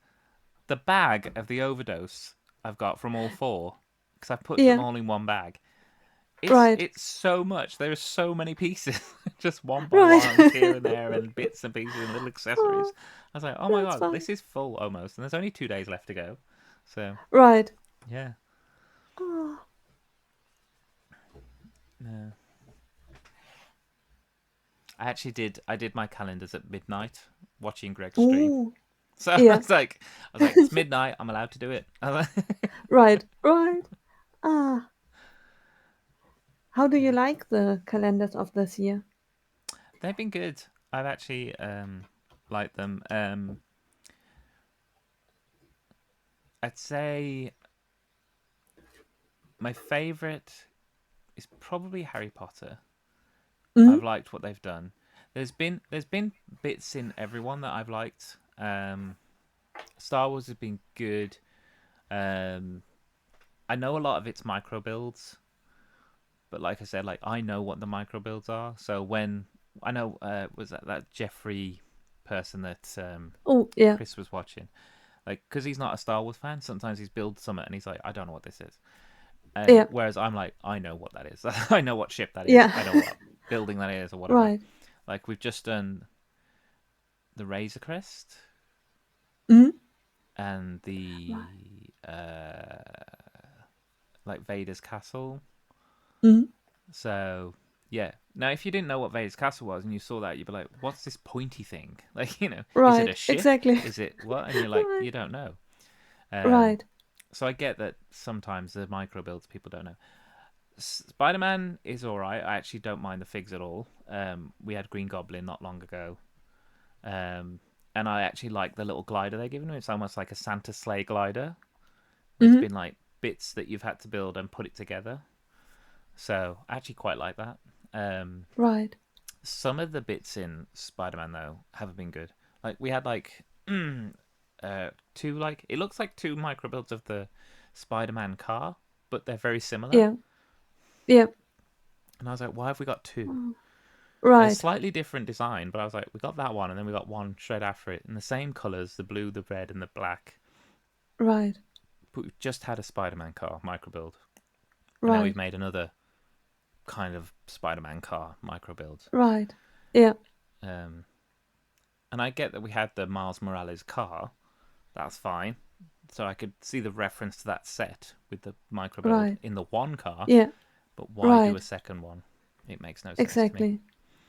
Speaker 2: the bag of the overdose I've got from all 4 because I put them
Speaker 1: Yeah.
Speaker 2: all in one bag.
Speaker 1: Right.
Speaker 2: It's so much. There are so many pieces, just one by
Speaker 1: Right.
Speaker 2: one here and there, and bits and pieces and little accessories.
Speaker 1: Oh,
Speaker 2: I was like, oh my
Speaker 1: that's
Speaker 2: god,
Speaker 1: fine.
Speaker 2: this is full almost, and there's only 2 days left to go. So
Speaker 1: Right.
Speaker 2: yeah,
Speaker 1: Oh.
Speaker 2: yeah. I actually did. I did my calendars at midnight, watching Greg's stream.
Speaker 1: Ooh.
Speaker 2: So I
Speaker 1: Yeah.
Speaker 2: was like, it's midnight. I'm allowed to do it. I was like,
Speaker 1: Right. Right. Ah. How do you
Speaker 2: yeah.
Speaker 1: like the calendars of this year?
Speaker 2: They've been good. I've actually liked them. I'd say my favorite is probably Harry Potter.
Speaker 1: Mm?
Speaker 2: I've liked what they've done. There's been bits in everyone that I've liked. Star Wars has been good. Um, I know a lot of it's micro builds, but like I said, like I know what the micro builds are. So when I know was that Jeffrey person that
Speaker 1: Oh, yeah.
Speaker 2: Chris was watching, like because he's not a Star Wars fan, sometimes he's builds something and he's like, I don't know what this is. And
Speaker 1: Yeah.
Speaker 2: whereas I'm like, I know what that is. I know what ship that is.
Speaker 1: Yeah.
Speaker 2: I know what building that is or whatever.
Speaker 1: Right.
Speaker 2: Like we've just done the Razor Crest
Speaker 1: Mm?
Speaker 2: and
Speaker 1: Right.
Speaker 2: the like Vader's castle.
Speaker 1: Mm?
Speaker 2: So yeah. Now, if you didn't know what Vader's castle was and you saw that, you'd be like, "What's this pointy thing? Like, is it a
Speaker 1: Right.
Speaker 2: ship?
Speaker 1: Exactly.
Speaker 2: Is it what?" And you're like,
Speaker 1: Right.
Speaker 2: "You don't know." Um,
Speaker 1: Right.
Speaker 2: so I get that sometimes the micro builds people don't know. Spider Man is all right. I actually don't mind the figs at all. We had Green Goblin not long ago, and I actually like the little glider they're giving him. It's almost like a Santa sleigh glider. It's
Speaker 1: Mm?
Speaker 2: been like bits that you've had to build and put it together. So I actually quite like that. Um,
Speaker 1: Right.
Speaker 2: some of the bits in Spider Man though haven't been good. Like we had like two like it looks like two micro builds of the Spider Man car, but they're very similar.
Speaker 1: Yeah. Yeah.
Speaker 2: And I was like, why have we got two?
Speaker 1: Oh,
Speaker 2: A
Speaker 1: right.
Speaker 2: slightly different design, but I was like, we got that one, and then we got one straight after it in the same colors, the blue, the red, and the black.
Speaker 1: Right.
Speaker 2: But we've just had a Spider-Man car micro build, and now we've
Speaker 1: Right.
Speaker 2: made another kind of Spider-Man car micro build.
Speaker 1: Right. Yeah.
Speaker 2: Um, and I get that we had the Miles Morales car. That's fine. So I could see the reference to that set with the micro build
Speaker 1: Right.
Speaker 2: in the one car,
Speaker 1: Yeah.
Speaker 2: but why do a
Speaker 1: Right.
Speaker 2: second one? It makes no sense to me.
Speaker 1: Exactly.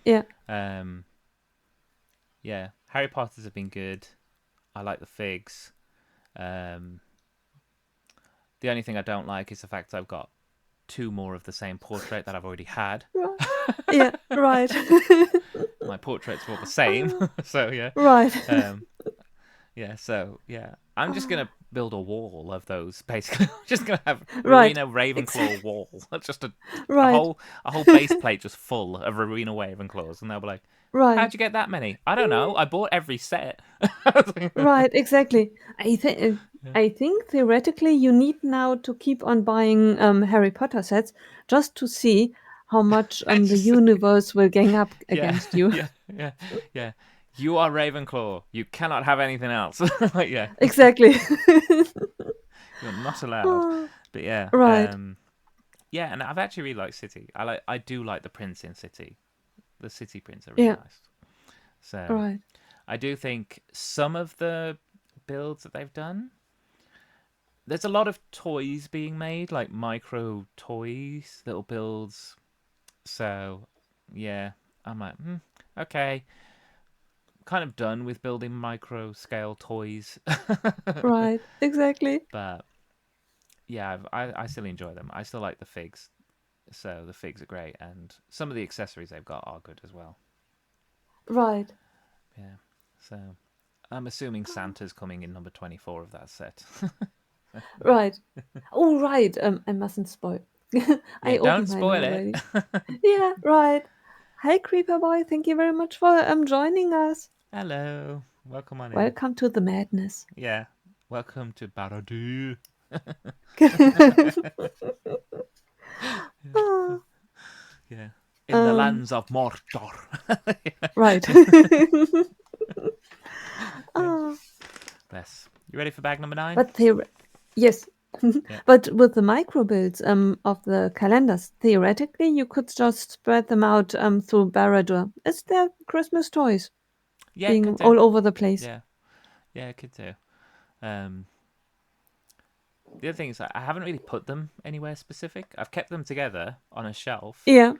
Speaker 1: Yeah.
Speaker 2: Um, yeah, Harry Potter's have been good. I like the figs. Um, the only thing I don't like is the fact I've got 2 more of the same portrait that I've already had.
Speaker 1: Right. Yeah. Right.
Speaker 2: My portraits were all the same,
Speaker 1: Ah,
Speaker 2: so yeah,
Speaker 1: right.
Speaker 2: um, yeah. So yeah, I'm just gonna build a wall of those. Basically, I'm just gonna have
Speaker 1: Right.
Speaker 2: Rowena Ravenclaw wall. That's just a
Speaker 1: Right.
Speaker 2: whole base plate just full of Rowena Ravenclaws, and they'll be like,
Speaker 1: Right.
Speaker 2: "How'd you get that many?" I don't
Speaker 1: Yeah.
Speaker 2: know. I bought every set.
Speaker 1: Right, exactly. I think theoretically you need now to keep on buying Harry Potter sets just to see how much the
Speaker 2: Just,
Speaker 1: universe will gang up
Speaker 2: yeah,
Speaker 1: against you.
Speaker 2: yeah. Yeah. You are Ravenclaw. You cannot have anything else. Like, yeah,
Speaker 1: Exactly.
Speaker 2: you're not allowed.
Speaker 1: Oh,
Speaker 2: But yeah,
Speaker 1: right,
Speaker 2: yeah, and I've actually really liked City. I do like the prints in City. The City prints are really
Speaker 1: yeah,
Speaker 2: nice. So
Speaker 1: right,
Speaker 2: I do think some of the builds that they've done, there's a lot of toys being made, like micro toys, little builds. So yeah, I'm like, okay, kind of done with building micro scale toys.
Speaker 1: right, exactly,
Speaker 2: But yeah, I still enjoy them. I still like the figs. So the figs are great, and some of the accessories they've got are good as well.
Speaker 1: right,
Speaker 2: Yeah. So I'm assuming Santa's coming in number 24 of that set.
Speaker 1: right. Oh, right. I mustn't spoil.
Speaker 2: Yeah,
Speaker 1: I
Speaker 2: don't
Speaker 1: opened mine
Speaker 2: spoil it.
Speaker 1: already. Yeah, right. Hi, Creeper Boy. Thank you very much for joining us.
Speaker 2: Hello. Welcome on in.
Speaker 1: Welcome to the madness.
Speaker 2: Yeah. Welcome to Barad-dûr.
Speaker 1: Ah,
Speaker 2: Yeah. In the
Speaker 1: um,
Speaker 2: lands of Mordor.
Speaker 1: right.
Speaker 2: Yeah.
Speaker 1: Ah,
Speaker 2: Bless. You ready for bag number 9?
Speaker 1: but yes.
Speaker 2: Yeah.
Speaker 1: But with the micro builds of the calendars, theoretically, you could just spread them out through Barad-dûr. It's their Christmas toys
Speaker 2: Yeah,
Speaker 1: being
Speaker 2: could do.
Speaker 1: all over the place.
Speaker 2: Yeah. Yeah, could do. Um, the other thing is I haven't really put them anywhere specific. I've kept them together on a shelf,
Speaker 1: Yeah,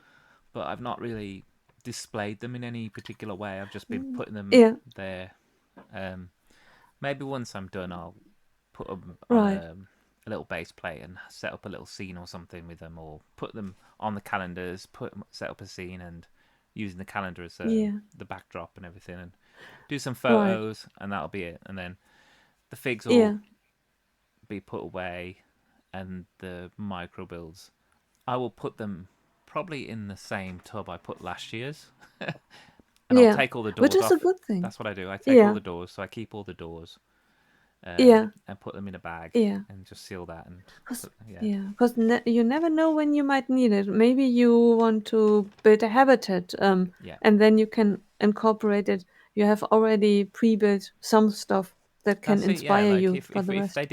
Speaker 2: but I've not really displayed them in any particular way. I've just been putting them
Speaker 1: yeah,
Speaker 2: there. Um, maybe once I'm done, I'll put them on
Speaker 1: right.
Speaker 2: a little base plate and set up a little scene or something with them, or put them on the calendars, set up a scene and using the calendar as
Speaker 1: Yeah,
Speaker 2: the backdrop and everything, and do some
Speaker 1: right.
Speaker 2: photos, and that'll be it. And then the figs will
Speaker 1: Yeah,
Speaker 2: be put away, and the micro builds, I will put them probably in the same tub I put last year's, and I'll
Speaker 1: yeah.
Speaker 2: take all the
Speaker 1: Which
Speaker 2: doors
Speaker 1: is a
Speaker 2: off.
Speaker 1: good thing.
Speaker 2: That's what I do. I take all
Speaker 1: Yeah,
Speaker 2: the doors, so I keep all the doors,
Speaker 1: yeah,
Speaker 2: and put them in a bag
Speaker 1: yeah.
Speaker 2: and just seal that. And
Speaker 1: Cause
Speaker 2: yeah,
Speaker 1: yeah, cause you never know when you might need it. Maybe you want to build a habitat,
Speaker 2: yeah,
Speaker 1: and then you can incorporate it. You have already pre-built some stuff that can
Speaker 2: that's it. Yeah,
Speaker 1: inspire
Speaker 2: like
Speaker 1: you
Speaker 2: if
Speaker 1: for the
Speaker 2: if they
Speaker 1: rest.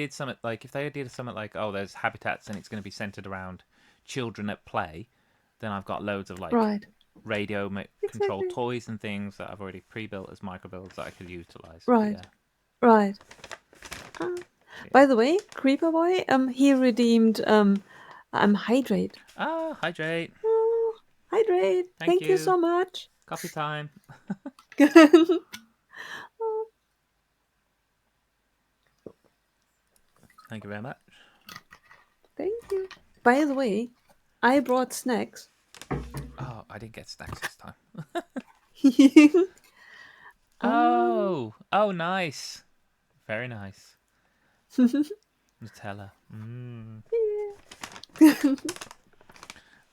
Speaker 2: did something like oh, there's habitats and it's going to be centered around children at play, then I've got loads of like
Speaker 1: Right.
Speaker 2: radio controlled
Speaker 1: Exactly.
Speaker 2: toys and things that I've already pre-built as micro builds that I could utilize. But
Speaker 1: Right.
Speaker 2: yeah,
Speaker 1: Right. Ah.
Speaker 2: yeah.
Speaker 1: By the way, Creeper Boy, he redeemed hydrate.
Speaker 2: Hydrate.
Speaker 1: Oh, hydrate.
Speaker 2: Thank
Speaker 1: Thank you
Speaker 2: you.
Speaker 1: so much.
Speaker 2: Coffee time.
Speaker 1: Oh,
Speaker 2: Thank you very much.
Speaker 1: thank you. By the way, I brought snacks.
Speaker 2: Oh, I didn't get snacks this time.
Speaker 1: um,
Speaker 2: Oh, nice. Very nice. Nutella.
Speaker 1: yeah.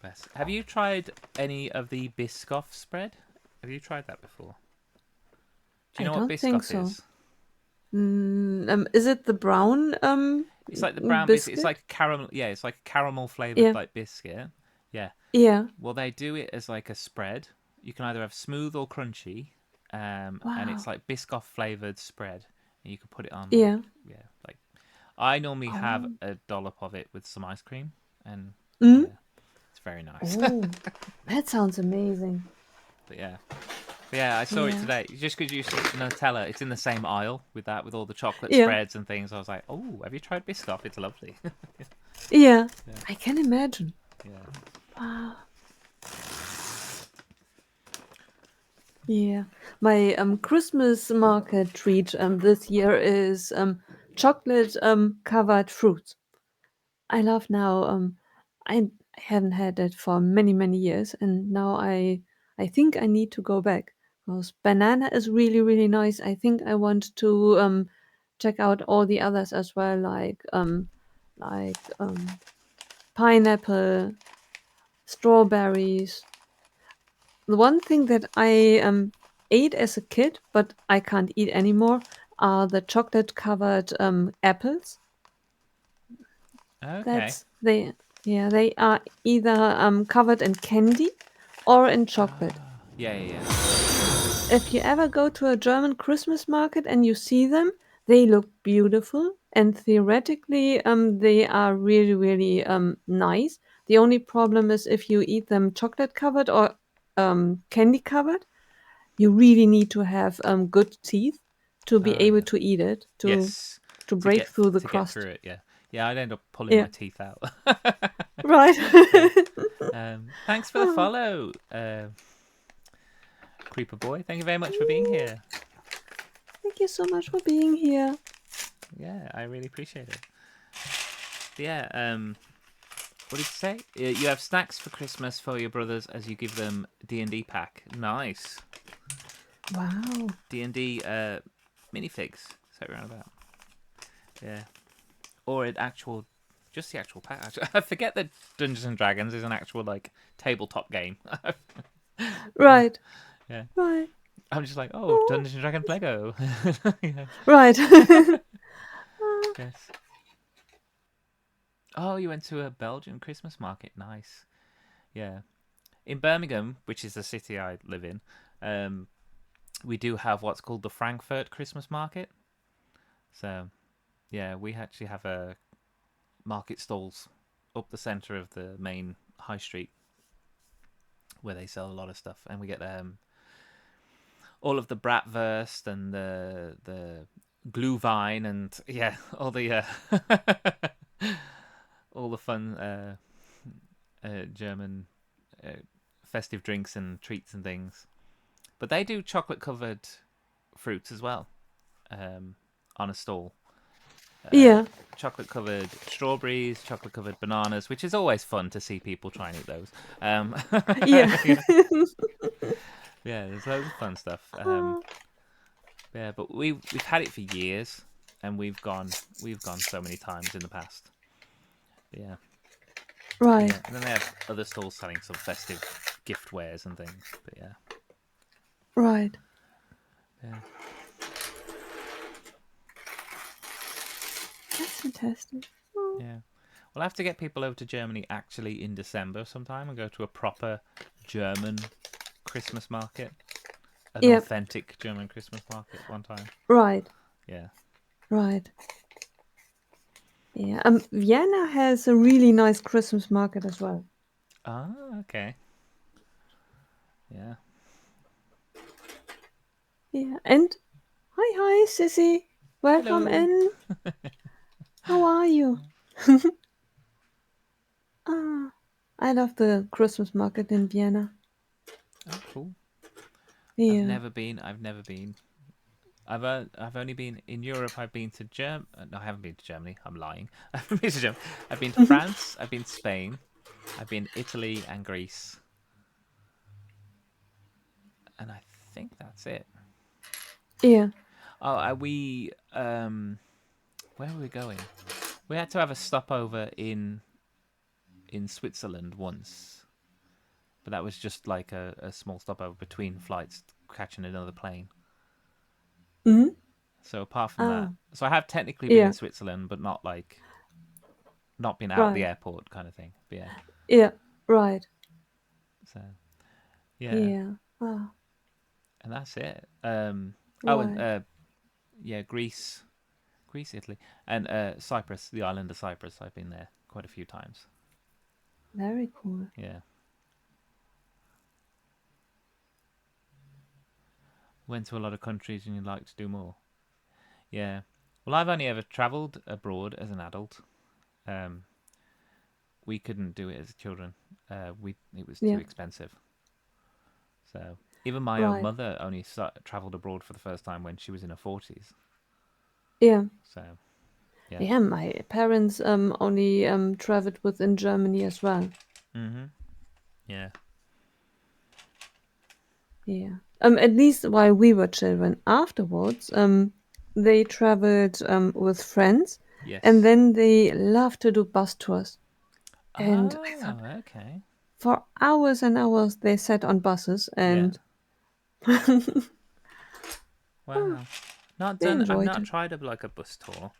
Speaker 2: Bless. Have you tried any of the Biscoff spread? Have you tried that before? Do you
Speaker 1: I
Speaker 2: know what
Speaker 1: don't think
Speaker 2: Biscoff
Speaker 1: so.
Speaker 2: is?
Speaker 1: Is it the brown
Speaker 2: It's like the brown biscuit. It's
Speaker 1: biscuit?
Speaker 2: like caramel. Yeah, it's like a caramel flavored
Speaker 1: Yeah,
Speaker 2: like biscuit. Yeah.
Speaker 1: yeah.
Speaker 2: Well, they do it as like a spread. You can either have smooth or crunchy, and it's
Speaker 1: Wow.
Speaker 2: like Biscoff flavored spread, and you can put it on like
Speaker 1: Yeah.
Speaker 2: yeah, like I normally have
Speaker 1: Oh.
Speaker 2: a dollop of it with some ice cream, and
Speaker 1: Mm?
Speaker 2: yeah, it's very nice.
Speaker 1: Oh, that sounds amazing.
Speaker 2: But yeah. But yeah, I saw it
Speaker 1: Yeah.
Speaker 2: today. Just because you see Nutella, it's in the same aisle with that, with all the chocolate
Speaker 1: Yeah.
Speaker 2: spreads and things. I was like, oh, have you tried Biscoff? It's lovely.
Speaker 1: Yeah.
Speaker 2: Yeah,
Speaker 1: I can imagine.
Speaker 2: yeah.
Speaker 1: Wow. Yeah. My Christmas market treat this year is chocolate covered fruits. I love now I haven't had it for many many years, and now I think I need to go back because banana is really really nice. I think I want to check out all the others as well, like pineapple, strawberries. The one thing that I ate as a kid, but I can't eat anymore, are the chocolate-covered apples.
Speaker 2: Okay.
Speaker 1: That's they. Yeah, they are either covered in candy or in chocolate.
Speaker 2: Yeah, yeah, yeah.
Speaker 1: If you ever go to a German Christmas market and you see them, they look beautiful and theoretically they are really, really nice. The only problem is if you eat them chocolate covered or candy covered, you really need to have good teeth to be
Speaker 2: Oh
Speaker 1: able
Speaker 2: yeah.
Speaker 1: to eat it,
Speaker 2: Yes.
Speaker 1: to break through the
Speaker 2: To get
Speaker 1: crust.
Speaker 2: through it. Yeah. Yeah. I'd end up pulling
Speaker 1: Yeah,
Speaker 2: my teeth out.
Speaker 1: right.
Speaker 2: Yeah. Thanks for the
Speaker 1: Oh,
Speaker 2: follow, Creeper Boy. Thank you very much for being here.
Speaker 1: thank you so much for being here.
Speaker 2: Yeah, I really appreciate it. Yeah. What did you say? You have snacks for Christmas for your brothers as you give them D&D pack. Nice.
Speaker 1: Wow.
Speaker 2: D&D minifigs. So around about. Yeah. Or an actual, just the actual pack. I forget that Dungeons and Dragons is an actual like tabletop game.
Speaker 1: Right,
Speaker 2: Yeah.
Speaker 1: right.
Speaker 2: I'm just like, oh,
Speaker 1: Oh,
Speaker 2: Dungeons and Dragons Lego. Yeah.
Speaker 1: right.
Speaker 2: Yes. Oh, you went to a Belgian Christmas market. Nice. Yeah. In Birmingham, which is the city I live in, we do have what's called the Frankfurt Christmas market. So, yeah, we actually have a market stalls up the centre of the main high street where they sell a lot of stuff, and we get all of the bratwurst and the glühwein and yeah, all the all the fun German festive drinks and treats and things. But they do chocolate covered fruits as well on a stall.
Speaker 1: Yeah,
Speaker 2: Chocolate covered strawberries, chocolate covered bananas, which is always fun to see people try and eat those.
Speaker 1: yeah.
Speaker 2: Yeah, yeah, there's loads of fun stuff.
Speaker 1: Oh,
Speaker 2: Yeah, but we've had it for years, and we've gone so many times in the past. But yeah,
Speaker 1: right.
Speaker 2: yeah, and then they have other stalls selling some festive gift wares and things. But yeah,
Speaker 1: Right.
Speaker 2: yeah.
Speaker 1: That's fantastic. Oh,
Speaker 2: Yeah. We'll have to get people over to Germany actually in December sometime and go to a proper German Christmas market. An
Speaker 1: yep.
Speaker 2: authentic German Christmas market one time.
Speaker 1: Right.
Speaker 2: Yeah.
Speaker 1: Right. Yeah. Vienna has a really nice Christmas market as well.
Speaker 2: Ah, okay. Yeah.
Speaker 1: Yeah. And hi, Sissy. Welcome
Speaker 2: Hello.
Speaker 1: in. How are you? Ah, I love the Christmas market in Vienna.
Speaker 2: Oh, cool. I've
Speaker 1: Yeah.
Speaker 2: never been. I've never been. I've only been in Europe. I've been to No, I haven't been to Germany. I'm lying. I haven't been to Germany. I've been to France. I've been to Spain. I've been Italy and Greece, and I think that's it.
Speaker 1: Yeah.
Speaker 2: Oh, we where were we going? We had to have a stopover in Switzerland once, but that was just like a small stopover between flights, catching another plane.
Speaker 1: Hmm.
Speaker 2: So apart from that,
Speaker 1: Ah,
Speaker 2: so I have technically been in
Speaker 1: yeah.
Speaker 2: Switzerland, but not been out of the
Speaker 1: Right.
Speaker 2: airport kind of thing. But yeah,
Speaker 1: Yeah. Right.
Speaker 2: so yeah,
Speaker 1: Yeah. Ah,
Speaker 2: and that's it. Oh, and
Speaker 1: right.
Speaker 2: yeah, Greece, Italy, and Cyprus, the island of Cyprus. I've been there quite a few times.
Speaker 1: Very cool.
Speaker 2: Yeah, went to a lot of countries, and you'd like to do more. Yeah. Well, I've only ever travelled abroad as an adult. Um, we couldn't do it as children. We It was too
Speaker 1: Yeah.
Speaker 2: expensive. So even my own
Speaker 1: Right.
Speaker 2: mother only travelled abroad for the first time when she was in her 40s.
Speaker 1: Yeah.
Speaker 2: So yeah.
Speaker 1: Yeah, my parents only traveled within Germany as well.
Speaker 2: Mhm. Yeah.
Speaker 1: Yeah. At least while we were children. Afterwards, they traveled with friends, and
Speaker 2: Yes.
Speaker 1: then they love to do bus tours. And I thought,
Speaker 2: Oh, okay.
Speaker 1: for hours and hours they sat on buses,
Speaker 2: Yeah.
Speaker 1: and
Speaker 2: Wow. Not
Speaker 1: they
Speaker 2: done. I've
Speaker 1: enjoyed
Speaker 2: not
Speaker 1: it.
Speaker 2: tried like a bus tour.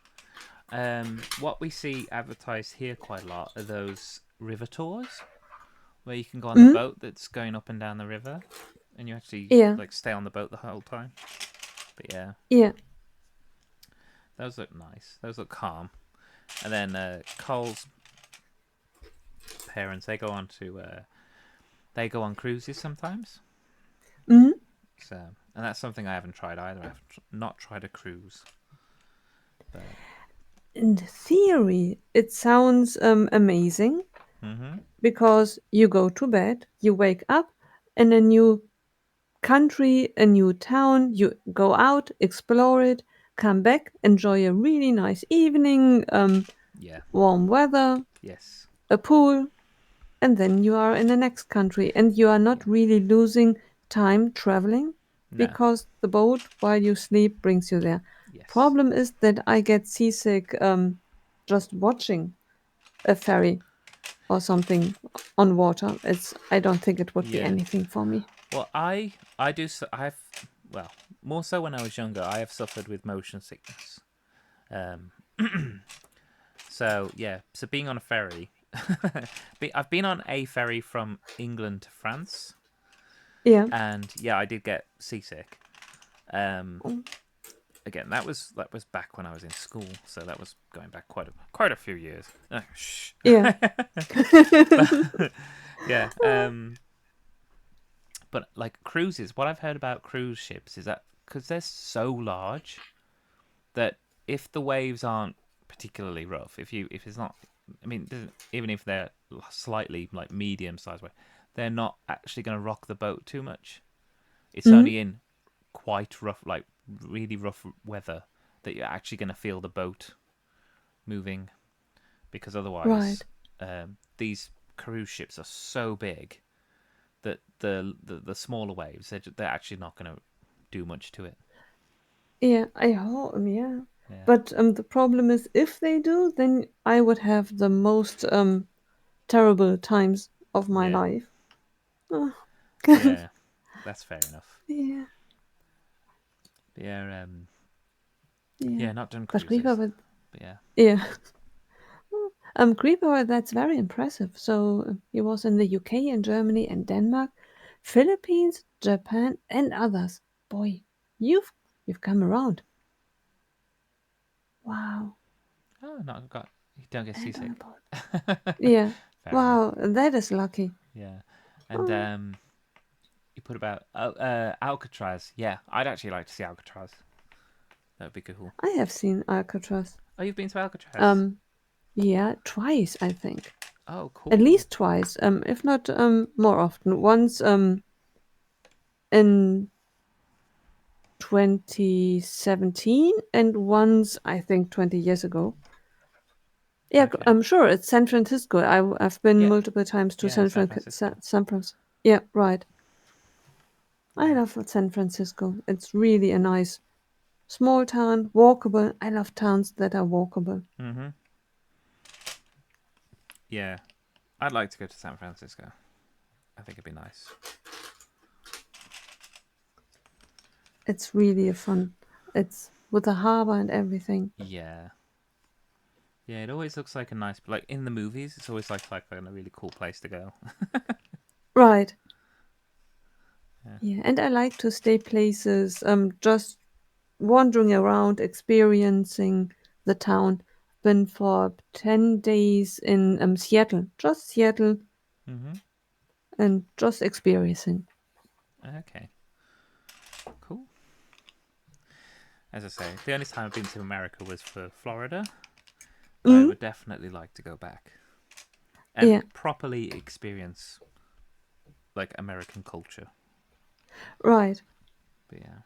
Speaker 2: What we see advertised here quite a lot are those river tours where you can go on the
Speaker 1: Mm?
Speaker 2: boat that's going up and down the river, and you actually
Speaker 1: Yeah,
Speaker 2: like stay on the boat the whole time. But yeah,
Speaker 1: yeah.
Speaker 2: those look nice. Those look calm. And then Cole's parents they go on cruises sometimes.
Speaker 1: Mm?
Speaker 2: So, and that's something I haven't tried either. I've not tried a cruise, but
Speaker 1: In theory, it sounds amazing
Speaker 2: mm-hmm.
Speaker 1: because you go to bed, you wake up in a new country, a new town, you go out, explore it, come back, enjoy a really nice evening,
Speaker 2: Yeah,
Speaker 1: warm weather,
Speaker 2: yes,
Speaker 1: a pool, and then you are in the next country and you are not
Speaker 2: yeah,
Speaker 1: really losing time traveling
Speaker 2: no,
Speaker 1: because the boat while you sleep brings you there.
Speaker 2: yes,
Speaker 1: Problem is that I get seasick just watching a ferry or something on water. It's I don't think it would be
Speaker 2: yeah.
Speaker 1: anything for me.
Speaker 2: Well, I do. I've well more so when I was younger. I have suffered with motion sickness. Um, so yeah, so being on a ferry, I've been on a ferry from England to France,
Speaker 1: Yeah.
Speaker 2: and yeah, I did get seasick. Um,
Speaker 1: Mm,
Speaker 2: again, that was back when I was in school, so that was going back quite a few years. Shh.
Speaker 1: yeah.
Speaker 2: But yeah, but like cruises, what I've heard about cruise ships is that because they're so large that if the waves aren't particularly rough, if it's not, I mean, even if they're slightly like medium sized wave, they're not actually going to rock the boat too much. It's
Speaker 1: Mm,
Speaker 2: only in quite rough, like really rough weather that you're actually going to feel the boat moving, because otherwise,
Speaker 1: right.
Speaker 2: these cruise ships are so big that the smaller waves they're actually not going to do much to it.
Speaker 1: Yeah, I hope, yeah.
Speaker 2: Yeah,
Speaker 1: But the problem is, if they do, then I would have the most terrible times of my
Speaker 2: yeah,
Speaker 1: life. Oh.
Speaker 2: yeah. That's fair enough.
Speaker 1: Yeah,
Speaker 2: Yeah,
Speaker 1: yeah.
Speaker 2: yeah, not done
Speaker 1: But
Speaker 2: cruises,
Speaker 1: Creeper,
Speaker 2: but yeah,
Speaker 1: yeah. Creeper, that's very impressive. So he was in the UK and Germany and Denmark, Philippines, Japan, and others. Boy, you've come around. Wow.
Speaker 2: oh, not got you don't get
Speaker 1: And on a
Speaker 2: seasick.
Speaker 1: boat. Yeah.
Speaker 2: Fair enough.
Speaker 1: Wow, that is lucky.
Speaker 2: Yeah, and
Speaker 1: Oh,
Speaker 2: you put about Alcatraz. Yeah, I'd actually like to see Alcatraz. That would be cool.
Speaker 1: I have seen Alcatraz.
Speaker 2: Oh, you've been to Alcatraz?
Speaker 1: Um, yeah, twice, I think.
Speaker 2: Oh,
Speaker 1: At
Speaker 2: cool.
Speaker 1: least twice, if not more often. Once in 2017 and once I think 20 years ago. Yeah,
Speaker 2: Okay.
Speaker 1: I'm sure it's San Francisco. I've been
Speaker 2: Yeah,
Speaker 1: multiple times to
Speaker 2: yeah, San Francisco.
Speaker 1: San Francisco. Yeah, right. I
Speaker 2: Yeah.
Speaker 1: love San Francisco. It's really a nice small town, walkable. I love towns that are walkable.
Speaker 2: Mhm. Yeah, I'd like to go to San Francisco. I think it'd be nice.
Speaker 1: It's really a fun. It's with the harbor and everything.
Speaker 2: Yeah. Yeah, it always looks like a nice, like in the movies, it's always like a really cool place to go.
Speaker 1: Right.
Speaker 2: Yeah.
Speaker 1: Yeah, and I like to stay places, just wandering around, experiencing the town. Been for 10 days in Seattle, just Seattle,
Speaker 2: Mhm.
Speaker 1: and just experiencing.
Speaker 2: Okay. Cool. As I say, the only time I've been to America was for Florida, but I
Speaker 1: Mm,
Speaker 2: would definitely like to go back and
Speaker 1: yeah,
Speaker 2: properly experience like American culture.
Speaker 1: right.
Speaker 2: But yeah,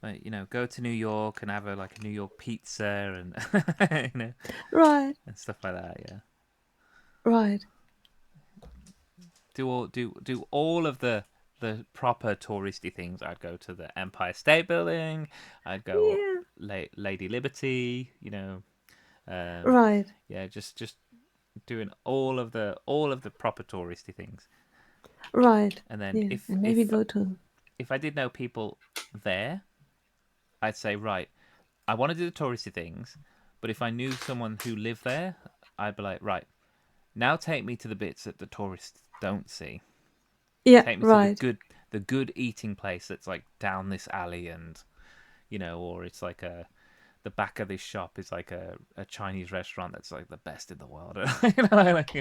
Speaker 2: like go to New York and have a New York pizza and
Speaker 1: Right,
Speaker 2: and stuff like that. Yeah,
Speaker 1: right.
Speaker 2: do all of the the proper touristy things, I'd go to the Empire State Building. I'd go
Speaker 1: Yeah.
Speaker 2: Lady Liberty. Um,
Speaker 1: Right.
Speaker 2: yeah, just doing all of the proper touristy things.
Speaker 1: Right.
Speaker 2: And then
Speaker 1: Yeah. And maybe go to.
Speaker 2: if I did know people there, I'd say, right, I want to do the touristy things, but if I knew someone who lived there, I'd be like, right, now take me to the bits that the tourists don't see.
Speaker 1: Yeah.
Speaker 2: Take me to
Speaker 1: Right.
Speaker 2: the good eating place that's like down this alley, and or it's like the back of this shop is like a Chinese restaurant that's like the best in the world.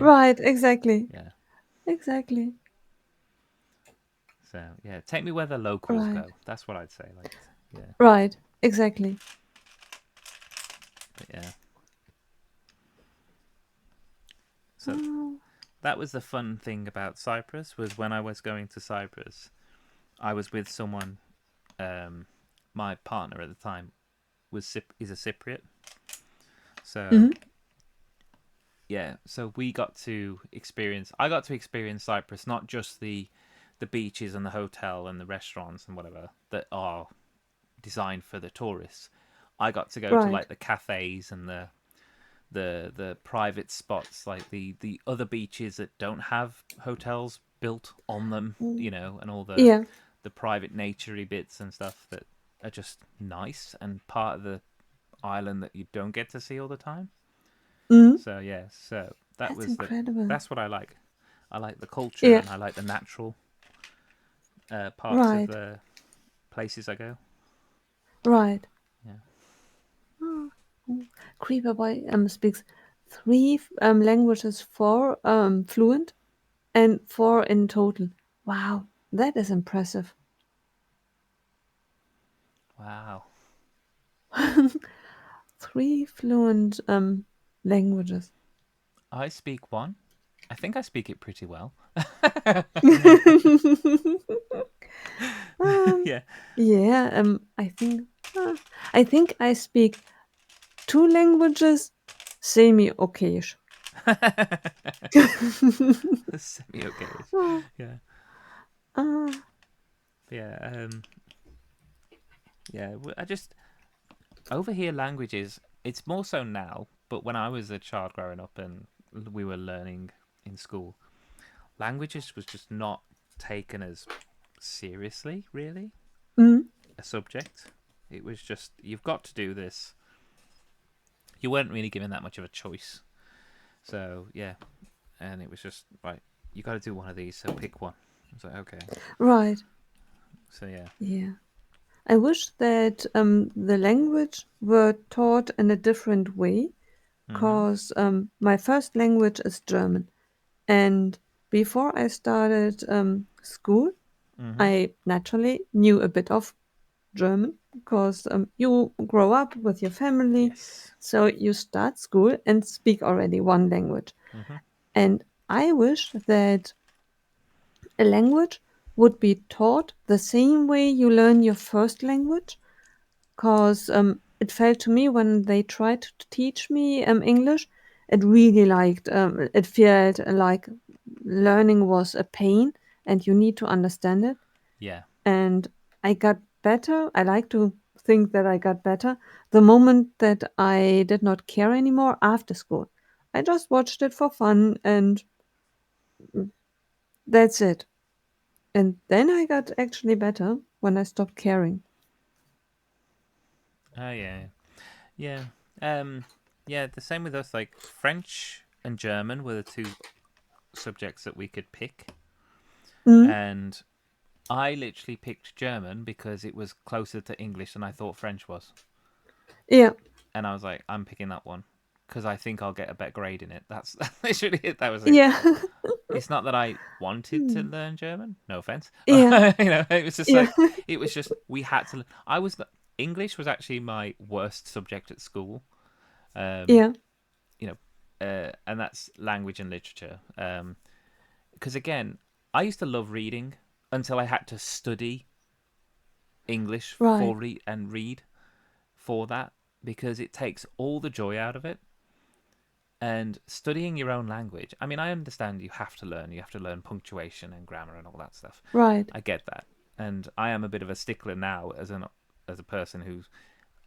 Speaker 1: Right. Exactly.
Speaker 2: Yeah.
Speaker 1: Exactly.
Speaker 2: So yeah, take me where the locals
Speaker 1: Right.
Speaker 2: go. That's what I'd say. Like, yeah,
Speaker 1: Right. Exactly.
Speaker 2: but yeah. So
Speaker 1: Oh.
Speaker 2: that was the fun thing about Cyprus, was when I was going to Cyprus, I was with someone. My partner at the time is a Cypriot, so
Speaker 1: Hmm.
Speaker 2: yeah. So we got to experience. I got to experience Cyprus, not just the beaches and the hotel and the restaurants and whatever that are designed for the tourists. I got to go to
Speaker 1: Right.
Speaker 2: like the cafes and the private spots, like the other beaches that don't have hotels built on them,
Speaker 1: Mm.
Speaker 2: and all
Speaker 1: Yeah.
Speaker 2: the private naturey bits and stuff that are just nice and part of the island that you don't get to see all the time.
Speaker 1: Hmm.
Speaker 2: So yeah, so
Speaker 1: That's incredible.
Speaker 2: that's what I like. I like the culture
Speaker 1: Yeah.
Speaker 2: and I like the natural parts of
Speaker 1: Right.
Speaker 2: the places I go.
Speaker 1: Right.
Speaker 2: Yeah.
Speaker 1: Oh. Creeper Boy speaks three languages, four fluent and four in total. Wow, that is impressive.
Speaker 2: Wow.
Speaker 1: Three fluent languages.
Speaker 2: I speak one. I think I speak it pretty well.
Speaker 1: um,
Speaker 2: Yeah.
Speaker 1: yeah, uh, I think I speak two languages semi-okayish.
Speaker 2: Semi okay.
Speaker 1: Oh,
Speaker 2: Yeah.
Speaker 1: uh,
Speaker 2: Yeah. Yeah. I just over here languages. It's more so now, but when I was a child growing up and we were learning in school, languages was just not taken as seriously, really,
Speaker 1: mm,
Speaker 2: a subject. It was just, you've got to do this. You weren't really given that much of a choice. So yeah, and it was just right. You got to do one of these, so pick one. I was like, okay.
Speaker 1: right.
Speaker 2: So yeah.
Speaker 1: Yeah. I wish that the language were taught in a different way,
Speaker 2: Mhm.
Speaker 1: because my first language is German. And before I started school,
Speaker 2: Mhm.
Speaker 1: I naturally knew a bit of German, because you grow up with your family,
Speaker 2: Yes.
Speaker 1: so you start school and speak already one language.
Speaker 2: Mhm.
Speaker 1: And I wish that a language would be taught the same way you learn your first language, because it felt to me when they tried to teach me English, it felt like learning was a pain and you need to understand it.
Speaker 2: Yeah.
Speaker 1: And I got better. I like to think that I got better the moment that I did not care anymore after school. I just watched it for fun and that's it. And then I got actually better when I stopped caring.
Speaker 2: Oh yeah. Yeah. Yeah. The same with us. Like French and German were the two subjects that we could pick,
Speaker 1: Mm,
Speaker 2: and I literally picked German because it was closer to English than I thought French was.
Speaker 1: yeah,
Speaker 2: And I was like, I'm picking that one because I think I'll get a better grade in it. That's literally it. That was it.
Speaker 1: yeah,
Speaker 2: It's not that I wanted to
Speaker 1: Hmm.
Speaker 2: learn German. No offense.
Speaker 1: yeah,
Speaker 2: It was just
Speaker 1: yeah,
Speaker 2: like it was just we had to. English was actually my worst subject at school. Um,
Speaker 1: yeah,
Speaker 2: and that's language and literature. Because again, I used to love reading until I had to study English
Speaker 1: right,
Speaker 2: read for that, because it takes all the joy out of it. And studying your own language, I mean, I understand you have to learn punctuation and grammar and all that stuff.
Speaker 1: Right.
Speaker 2: I get that. And I am a bit of a stickler now as a person who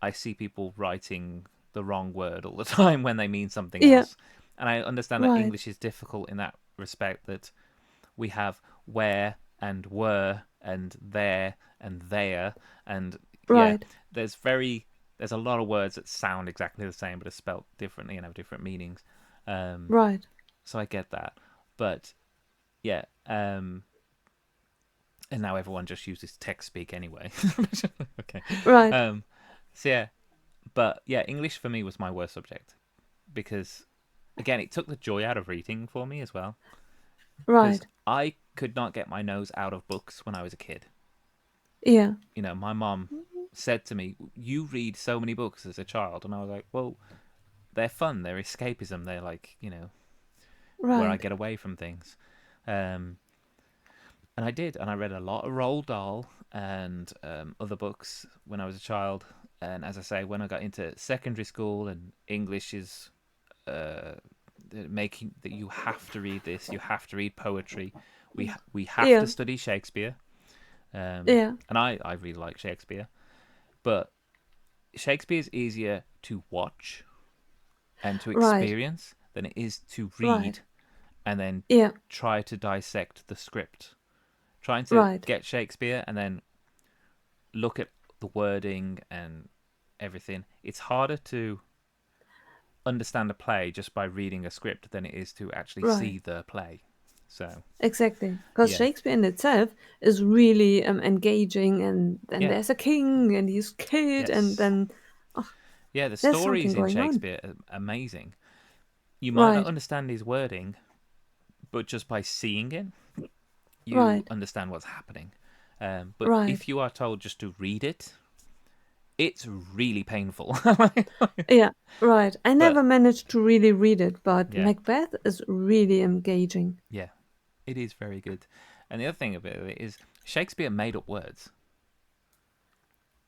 Speaker 2: I see people writing the wrong word all the time when they mean something
Speaker 1: Yeah.
Speaker 2: else. And I understand that
Speaker 1: Right.
Speaker 2: English is difficult in that respect, that we have where and were and there and there, and yeah,
Speaker 1: Right.
Speaker 2: there's very there's a lot of words that sound exactly the same but are spelt differently and have different meanings. Um,
Speaker 1: Right.
Speaker 2: so I get that, but yeah, and now everyone just uses text speak anyway. Okay,
Speaker 1: Right.
Speaker 2: um, so yeah, but yeah, English for me was my worst subject because again, it took the joy out of reading for me as well. Because
Speaker 1: Right.
Speaker 2: I could not get my nose out of books when I was a kid.
Speaker 1: Yeah.
Speaker 2: You know, my mom said to me, "You read so many books as a child," and I was like, "Well, they're fun. They're escapism. They're like, where I
Speaker 1: Right.
Speaker 2: get away from things." Um, and I did, and I read a lot of Roald Dahl and other books when I was a child. And as I say, when I got into secondary school and English is uh, making that you have to read this, you have to read poetry. We have to
Speaker 1: Yeah.
Speaker 2: study Shakespeare.
Speaker 1: Yeah.
Speaker 2: And I really like Shakespeare, but Shakespeare's easier to watch and to
Speaker 1: Right.
Speaker 2: experience than it is to read
Speaker 1: Right.
Speaker 2: and then
Speaker 1: Yeah.
Speaker 2: try to dissect the script. Trying to
Speaker 1: Right.
Speaker 2: get Shakespeare and then look at the wording and everything. It's harder to understand a play just by reading a script than it is to actually
Speaker 1: Right.
Speaker 2: see the play. So,
Speaker 1: Exactly. Because
Speaker 2: yeah.
Speaker 1: Shakespeare in itself is really engaging, and then
Speaker 2: Yeah.
Speaker 1: there's a king and he's kid, and
Speaker 2: Yes.
Speaker 1: then oh,
Speaker 2: Yeah, the
Speaker 1: there's something
Speaker 2: stories in
Speaker 1: going on.
Speaker 2: Shakespeare are amazing. You might not
Speaker 1: Right.
Speaker 2: understand his wording, but just by seeing it, you
Speaker 1: Right.
Speaker 2: understand what's happening. But
Speaker 1: Right.
Speaker 2: if you are told just to read it, it's really painful.
Speaker 1: Yeah. Right. I
Speaker 2: But
Speaker 1: never managed to really read it, but
Speaker 2: yeah,
Speaker 1: Macbeth is really engaging.
Speaker 2: yeah, it is very good. And the other thing about it is Shakespeare made up words.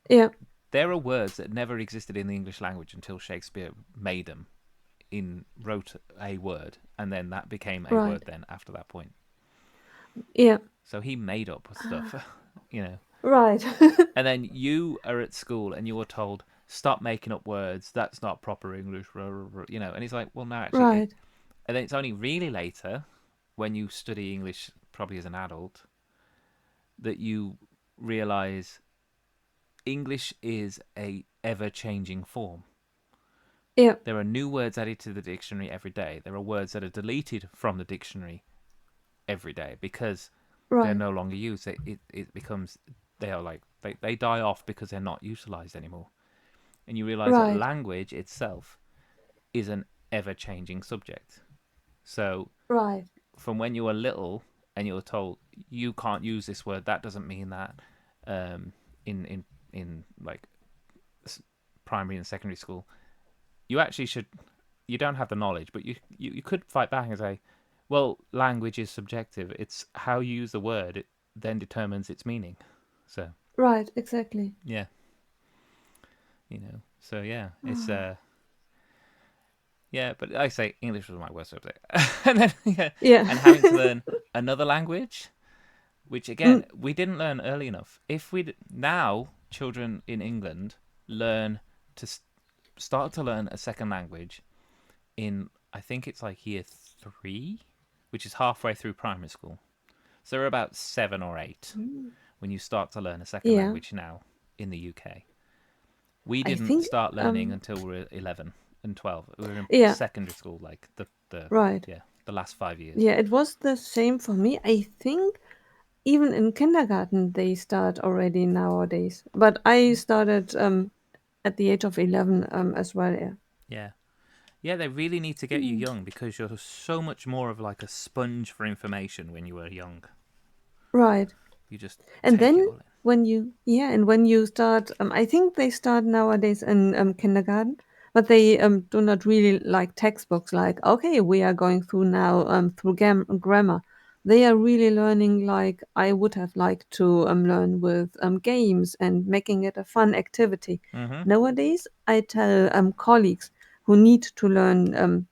Speaker 1: Yeah.
Speaker 2: There are words that never existed in the English language until Shakespeare made them wrote a word, and then that became a
Speaker 1: Right.
Speaker 2: word. Then after that point,
Speaker 1: Yeah.
Speaker 2: so he made up stuff, you know.
Speaker 1: Right.
Speaker 2: And then you are at school and you are told, stop making up words. That's not proper English, And he's like, well, no, actually,
Speaker 1: Right.
Speaker 2: and then it's only really later when you study English, probably as an adult, that you realize English is a ever changing form.
Speaker 1: Yeah.
Speaker 2: There are new words added to the dictionary every day. There are words that are deleted from the dictionary every day because they're
Speaker 1: Right.
Speaker 2: no longer used. It becomes they are like they die off because they're not utilized anymore. And you realize that
Speaker 1: Right.
Speaker 2: language itself is an ever changing subject. So
Speaker 1: Right.
Speaker 2: from when you were little and you were told you can't use this word, that doesn't mean that um, in like primary and secondary school, you actually should. You don't have the knowledge, but you could fight back and say, well, language is subjective. It's how you use the word. It then determines its meaning. So
Speaker 1: Right. Exactly.
Speaker 2: yeah, So yeah, it's yeah, but I say English was my worst subject, and then yeah,
Speaker 1: Yeah.
Speaker 2: and having to learn another language, which again
Speaker 1: Mm,
Speaker 2: we didn't learn early enough. If we now children in England learn to start to learn a second language in I think it's like year 3, which is halfway through primary school. So they're about 7 or 8
Speaker 1: mm,
Speaker 2: when you start to learn a second
Speaker 1: yeah.
Speaker 2: language now in the UK. We
Speaker 1: I
Speaker 2: didn't
Speaker 1: think.
Speaker 2: start learning until we were 11 and 12. We were in
Speaker 1: Yeah.
Speaker 2: secondary school, like the
Speaker 1: Right.
Speaker 2: yeah the last 5 years.
Speaker 1: Yeah. It was the same for me. I think even in kindergarten they start already nowadays. But I started at the age of 11 as well. Yeah.
Speaker 2: Yeah, yeah. They really need to get you
Speaker 1: Mm.
Speaker 2: young because you're so much more of like a sponge for information when you were young.
Speaker 1: Right.
Speaker 2: You just
Speaker 1: And
Speaker 2: take it
Speaker 1: then
Speaker 2: all in.
Speaker 1: when you start, I think they start nowadays in kindergarten, but they do not really like textbooks. Like, okay, we are going through now through grammar. They are really learning like I would have liked to learn with games and making it a fun activity.
Speaker 2: Mm-hmm.
Speaker 1: Nowadays, I tell colleagues who need to learn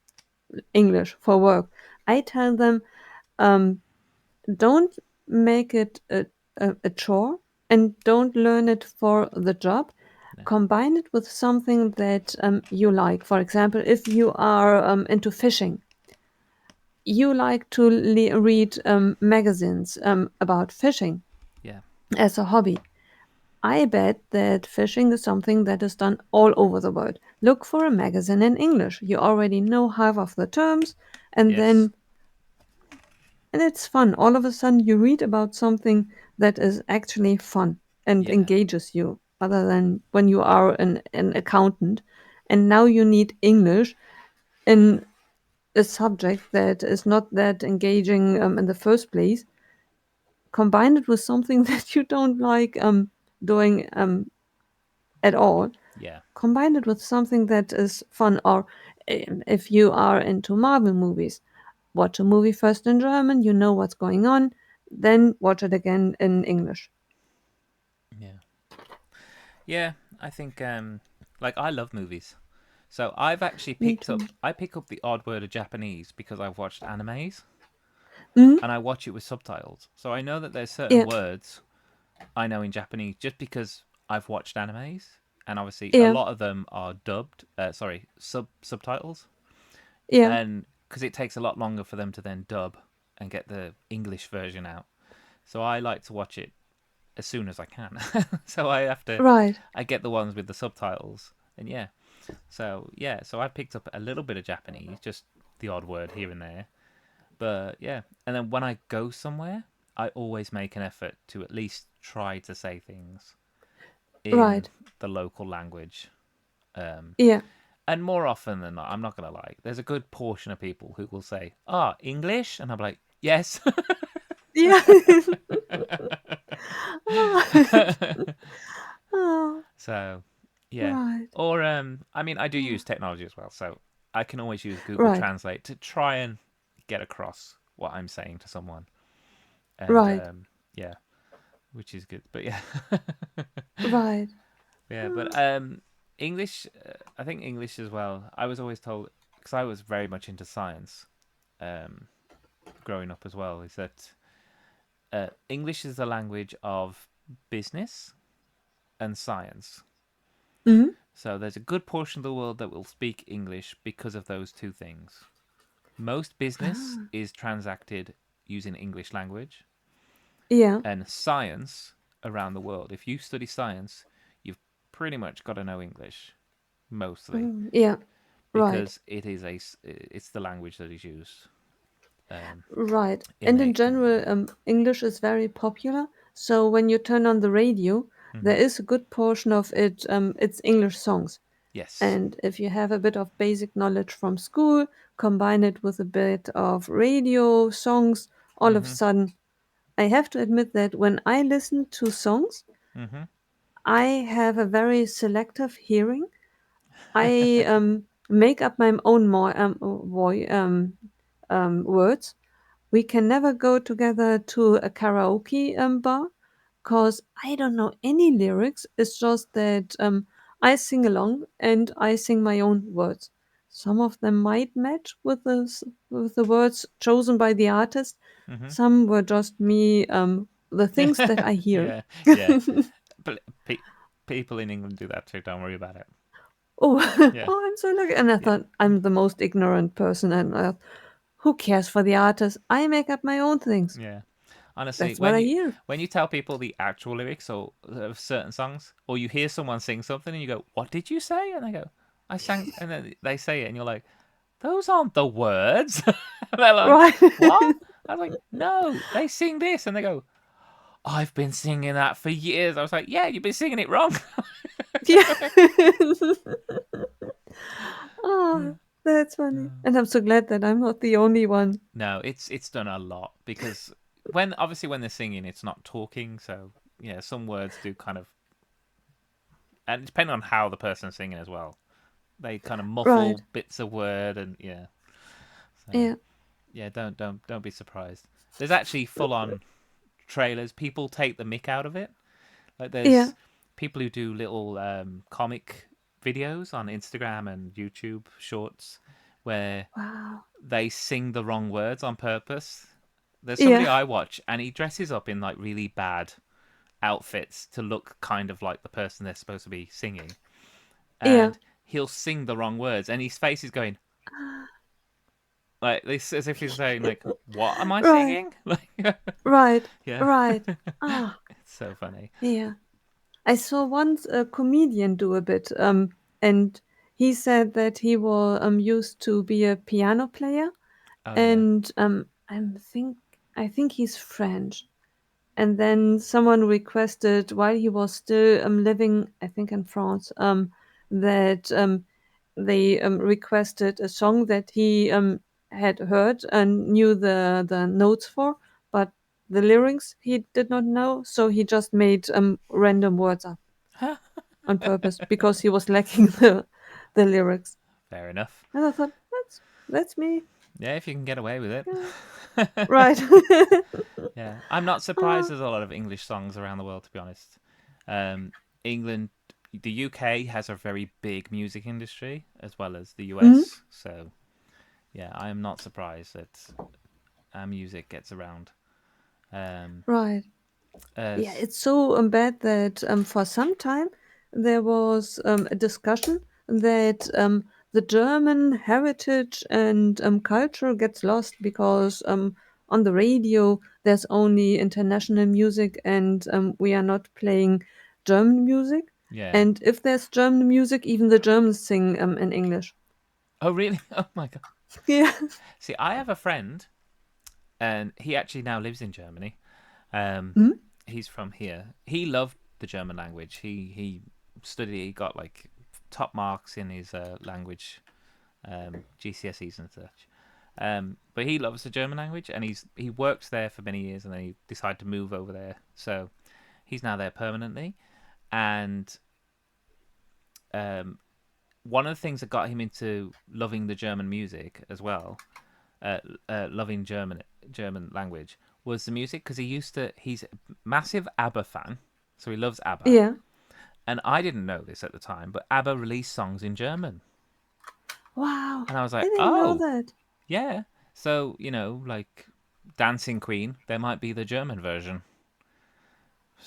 Speaker 1: English for work, I tell them, um, don't make it a chore and don't learn it for the job.
Speaker 2: No.
Speaker 1: Combine it with something that you like. For example, if you are into fishing, you like to read magazines about fishing
Speaker 2: Yeah.
Speaker 1: as a hobby. I bet that fishing is something that is done all over the world. Look for a magazine in English. You already know half of the terms, and
Speaker 2: Yes.
Speaker 1: then and it's fun. All of a sudden, you read about something that is actually fun and
Speaker 2: Yeah.
Speaker 1: engages you, other than when you are an accountant and now you need English in a subject that is not that engaging in the first place. Combine it with something that you don't like doing at all.
Speaker 2: Yeah.
Speaker 1: Combine it with something that is fun, or if you are into Marvel movies, watch a movie first in German, you know what's going on, then watch it again in English.
Speaker 2: Yeah. Yeah. I think like I love movies. So I've actually
Speaker 1: Me
Speaker 2: picked
Speaker 1: too.
Speaker 2: up I pick up the odd word of Japanese because I've watched animes
Speaker 1: Mm,
Speaker 2: and I watch it with subtitles. So I know that there's certain
Speaker 1: yeah,
Speaker 2: words I know in Japanese just because I've watched animes and obviously a
Speaker 1: yeah,
Speaker 2: lot of them are dubbed sorry, subtitles
Speaker 1: yeah,
Speaker 2: and because it takes a lot longer for them to then dub and get the English version out. So I like to watch it as soon as I can. So
Speaker 1: right,
Speaker 2: I get the ones with the subtitles. And yeah. So yeah, so I picked up a little bit of Japanese, just the odd word here and there. But yeah, and then when I go somewhere, I always make an effort to at least try to say things in
Speaker 1: right,
Speaker 2: the local language. Um,
Speaker 1: yeah,
Speaker 2: and more often than not, I'm not gonna lie, there's a good portion of people who will say, "Ah, English," and I'm like, "Yes."
Speaker 1: yeah. Oh,
Speaker 2: So, yeah.
Speaker 1: right,
Speaker 2: Or I mean, I do
Speaker 1: oh,
Speaker 2: use technology as well, so I can always use Google
Speaker 1: right,
Speaker 2: Translate to try and get across what I'm saying to someone. And
Speaker 1: right,
Speaker 2: yeah, which is good. But yeah,
Speaker 1: right.
Speaker 2: yeah.
Speaker 1: Oh,
Speaker 2: But English, I think English as well. I was always told because I was very much into science um, growing up as well. Is that English is the language of business and science.
Speaker 1: mhm.
Speaker 2: So there's a good portion of the world that will speak English because of those two things. Most business
Speaker 1: Ah,
Speaker 2: is transacted using English language,
Speaker 1: yeah,
Speaker 2: and science around the world. If you study science, you've pretty much got to know English mostly
Speaker 1: yeah, right.
Speaker 2: because it's the language that is used um,
Speaker 1: Right.
Speaker 2: in
Speaker 1: And in
Speaker 2: the
Speaker 1: general, English is very popular. So when you turn on the radio, there
Speaker 2: hmm
Speaker 1: is a good portion of it, it's English songs.
Speaker 2: yes.
Speaker 1: And if you have a bit of basic knowledge from school, combine it with a bit of radio songs, all of a
Speaker 2: hmm
Speaker 1: sudden, I have to admit that when I listen to songs,
Speaker 2: hmm
Speaker 1: I have a very selective hearing. I make up my own words. We can never go together to a karaoke bar because I don't know any lyrics. It's just that I sing along and I sing my own words. Some of them might match with with the words chosen by the artist.
Speaker 2: hmm
Speaker 1: Some were just me, the things that I hear.
Speaker 2: Yeah, yeah. But people in England do that too. Don't worry about it.
Speaker 1: Oh,
Speaker 2: Yeah,
Speaker 1: oh, I'm so lucky. And I
Speaker 2: yeah,
Speaker 1: thought I'm the most ignorant person. And I thought, who cares for the artist? I make up my own things.
Speaker 2: yeah. Honestly,
Speaker 1: That's what I hear.
Speaker 2: when you tell people the actual lyrics or of certain songs, or you hear someone sing something and you go, "What did you say?" and they go, "I sang," and then they say it, and you're like, "Those aren't the words." And they're like,
Speaker 1: Right.
Speaker 2: "What?" I was like, "No, they sing this," and they go, "I've been singing that for years." I was like, "Yeah, you've been singing it wrong."
Speaker 1: Yeah. Oh, that's funny. And I'm so glad that I'm not the only one.
Speaker 2: No, it's done a lot because when obviously when they're singing, it's not talking, so yeah, some words do kind of, and depending on how the person's singing as well, they kind of
Speaker 1: Right.
Speaker 2: muffle bits of word and yeah. So
Speaker 1: Yeah.
Speaker 2: yeah, don't be surprised. There's actually full on trailers. People take the mick out of it. Like
Speaker 1: Yeah.
Speaker 2: there's people who do little comic videos on Instagram and YouTube Shorts where
Speaker 1: Wow.
Speaker 2: they sing the wrong words on purpose. There's somebody
Speaker 1: Yeah.
Speaker 2: I watch, and he dresses up in like really bad outfits to look kind of like the person they're supposed to be singing,
Speaker 1: Yeah.
Speaker 2: and he'll sing the wrong words, and his face is going like this, as if he's saying like, "What am I
Speaker 1: Right.
Speaker 2: singing?" Like,
Speaker 1: Right.
Speaker 2: yeah,
Speaker 1: Right. Ah.
Speaker 2: it's so funny.
Speaker 1: Yeah. I saw once a comedian do a bit, and he said that he was used to be a piano player,
Speaker 2: Oh yeah,
Speaker 1: and I think he's French. And then someone requested while he was still living, I think in France, that they requested a song that he had heard and knew the notes for, but the lyrics he did not know, so he just made random words up on purpose because he was lacking the lyrics.
Speaker 2: fair enough.
Speaker 1: And I thought that's me.
Speaker 2: Yeah, if you can get away with
Speaker 1: Yeah.
Speaker 2: it.
Speaker 1: Right.
Speaker 2: Yeah, I'm not surprised.
Speaker 1: Ah,
Speaker 2: There's a lot of English songs around the world, to be honest. Um, England, the UK has a very big music industry as well as the
Speaker 1: mm,
Speaker 2: US. So yeah, I am not surprised that our music gets around. Um,
Speaker 1: right. Yeah,
Speaker 2: as
Speaker 1: it's so bad that for some time there was a discussion that the German heritage and culture gets lost because on the radio there's only international music and we are not playing German music.
Speaker 2: yeah.
Speaker 1: And if there's German music, even the Germans sing in English.
Speaker 2: Oh really? Oh my god.
Speaker 1: Yeah.
Speaker 2: See, I have a friend, and he actually now lives in Germany. Um,
Speaker 1: Mm?
Speaker 2: he's from here. He loved the German language. He studied. He got like top marks in his language GCSEs and such. But he loves the German language, and he worked there for many years, and then he decided to move over there. So he's now there permanently. And um, one of the things that got him into loving the German music as well, loving German language, was the music because he's a massive ABBA fan, so he loves ABBA.
Speaker 1: Yeah.
Speaker 2: And I didn't know this at the time, but ABBA released songs in German,
Speaker 1: Wow.
Speaker 2: and I was
Speaker 1: I
Speaker 2: like,
Speaker 1: didn't know
Speaker 2: oh
Speaker 1: that.
Speaker 2: yeah. So like Dancing Queen, there might be the German version.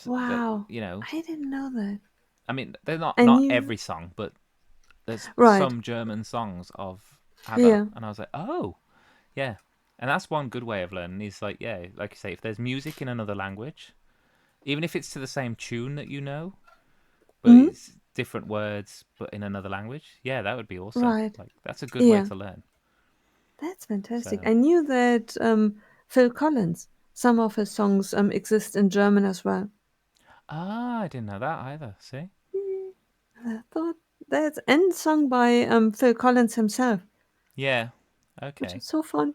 Speaker 2: That
Speaker 1: Wow. I didn't know that.
Speaker 2: I mean, they're not
Speaker 1: I
Speaker 2: not
Speaker 1: knew.
Speaker 2: every song, but there's
Speaker 1: Right.
Speaker 2: some German songs of ABBA,
Speaker 1: Yeah.
Speaker 2: and I was like, oh yeah. And that's one good way of learning. Is like yeah, like you say, if there's music in another language, even if it's to the same tune that you know, but
Speaker 1: Mm?
Speaker 2: it's different words but in another language, yeah, that would be awesome.
Speaker 1: Right.
Speaker 2: Like that's a good way
Speaker 1: Yeah.
Speaker 2: to learn.
Speaker 1: That's fantastic.
Speaker 2: So
Speaker 1: I knew that Phil Collins, some of his songs exist in German as well.
Speaker 2: I didn't know that either. See,
Speaker 1: Mm, I thought that's and sung by Phil Collins himself,
Speaker 2: yeah,
Speaker 1: which
Speaker 2: okay.
Speaker 1: is so fun.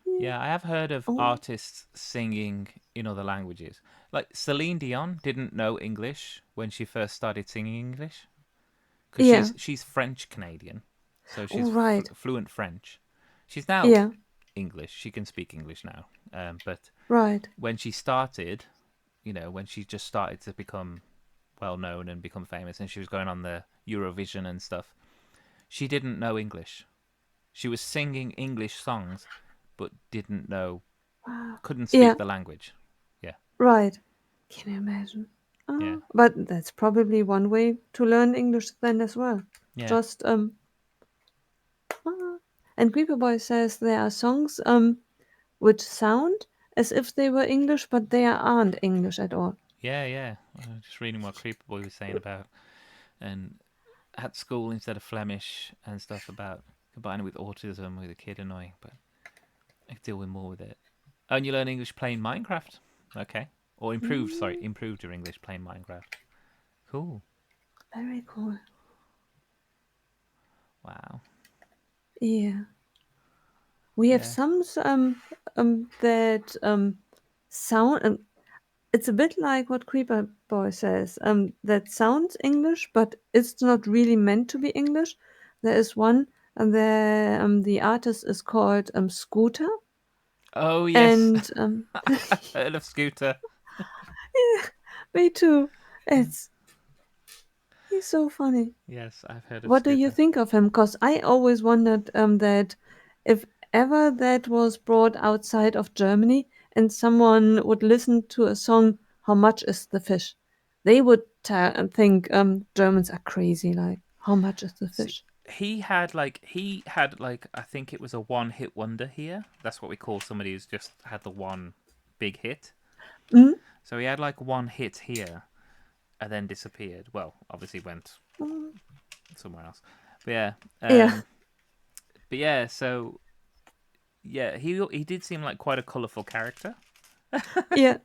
Speaker 1: Yeah.
Speaker 2: Yeah, I have heard of
Speaker 1: Oh,
Speaker 2: artists singing in other languages. Like Celine Dion didn't know English when she first started singing English because
Speaker 1: yeah.
Speaker 2: she's French Canadian, so she's
Speaker 1: Oh, right.
Speaker 2: fluent French. She's now
Speaker 1: Yeah.
Speaker 2: English. She can speak English now. But
Speaker 1: Right.
Speaker 2: when she started, when she just started to become well known and become famous, and she was going on the Eurovision and stuff, she didn't know English. She was singing English songs, but didn't know,
Speaker 1: Wow.
Speaker 2: couldn't speak
Speaker 1: Yeah.
Speaker 2: the language. Yeah,
Speaker 1: Right. Can you imagine?
Speaker 2: yeah,
Speaker 1: But that's probably one way to learn English then as well.
Speaker 2: yeah.
Speaker 1: Just ah. And Creeper Boy says there are songs which sound as if they were English, but they aren't English at all.
Speaker 2: Yeah, yeah. I was just reading what Creeper Boy was saying about, and at school instead of Flemish and stuff about combining with autism with a kid annoying, but I could deal with more with it. Oh, and you learn English playing Minecraft. Okay. Or improved, sorry,
Speaker 1: Mm,
Speaker 2: improved your English playing Minecraft. Cool.
Speaker 1: very cool.
Speaker 2: Wow.
Speaker 1: Yeah. We have
Speaker 2: Yeah.
Speaker 1: some that sound. It's a bit like what Creeper Boy says. That sounds English, but it's not really meant to be English. There is one, and the artist is called Scooter,
Speaker 2: Oh yes.
Speaker 1: and
Speaker 2: I've heard of Scooter.
Speaker 1: yeah, me too. It's He's so funny.
Speaker 2: Yes, I've heard of
Speaker 1: What do you
Speaker 2: Skipper.
Speaker 1: think of him? Because I always wondered that if ever that was brought outside of Germany and someone would listen to a song, "How much is the fish?" They would think Germans are crazy. Like, how much is the
Speaker 2: See,
Speaker 1: fish?
Speaker 2: he had like I think it was a one-hit wonder here. That's what we call somebody who's just had the one big hit.
Speaker 1: Mm?
Speaker 2: So he had like one hit here and then disappeared. Well, obviously went
Speaker 1: Mm,
Speaker 2: somewhere else. But yeah,
Speaker 1: yeah,
Speaker 2: um, but yeah. So yeah, he did seem like quite a colourful character.
Speaker 1: yeah,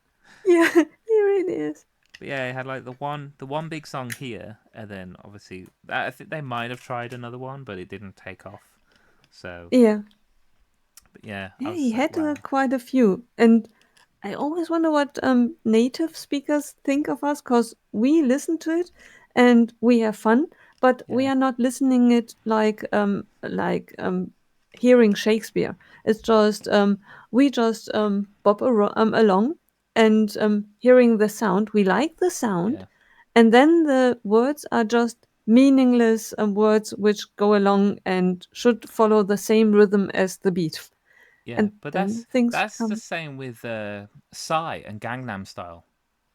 Speaker 1: yeah. He really is.
Speaker 2: But yeah, he had like the one big song here, and then obviously I think they might have tried another one, but it didn't take off. So,
Speaker 1: Yeah,
Speaker 2: but yeah, I
Speaker 1: yeah.
Speaker 2: was
Speaker 1: He
Speaker 2: just like,
Speaker 1: had
Speaker 2: wow,
Speaker 1: quite a few, and I always wonder what native speakers think of us because we listen to it and we have fun, but we
Speaker 2: yeah,
Speaker 1: are not listening it like hearing Shakespeare. It's just we just along and hearing the sound. We like the sound,
Speaker 2: yeah,
Speaker 1: and then the words are just meaningless words which go along and should follow the same rhythm as the beat,
Speaker 2: yeah.
Speaker 1: and
Speaker 2: But
Speaker 1: then
Speaker 2: that's
Speaker 1: things
Speaker 2: that's the
Speaker 1: come.
Speaker 2: same with Psy and Gangnam Style.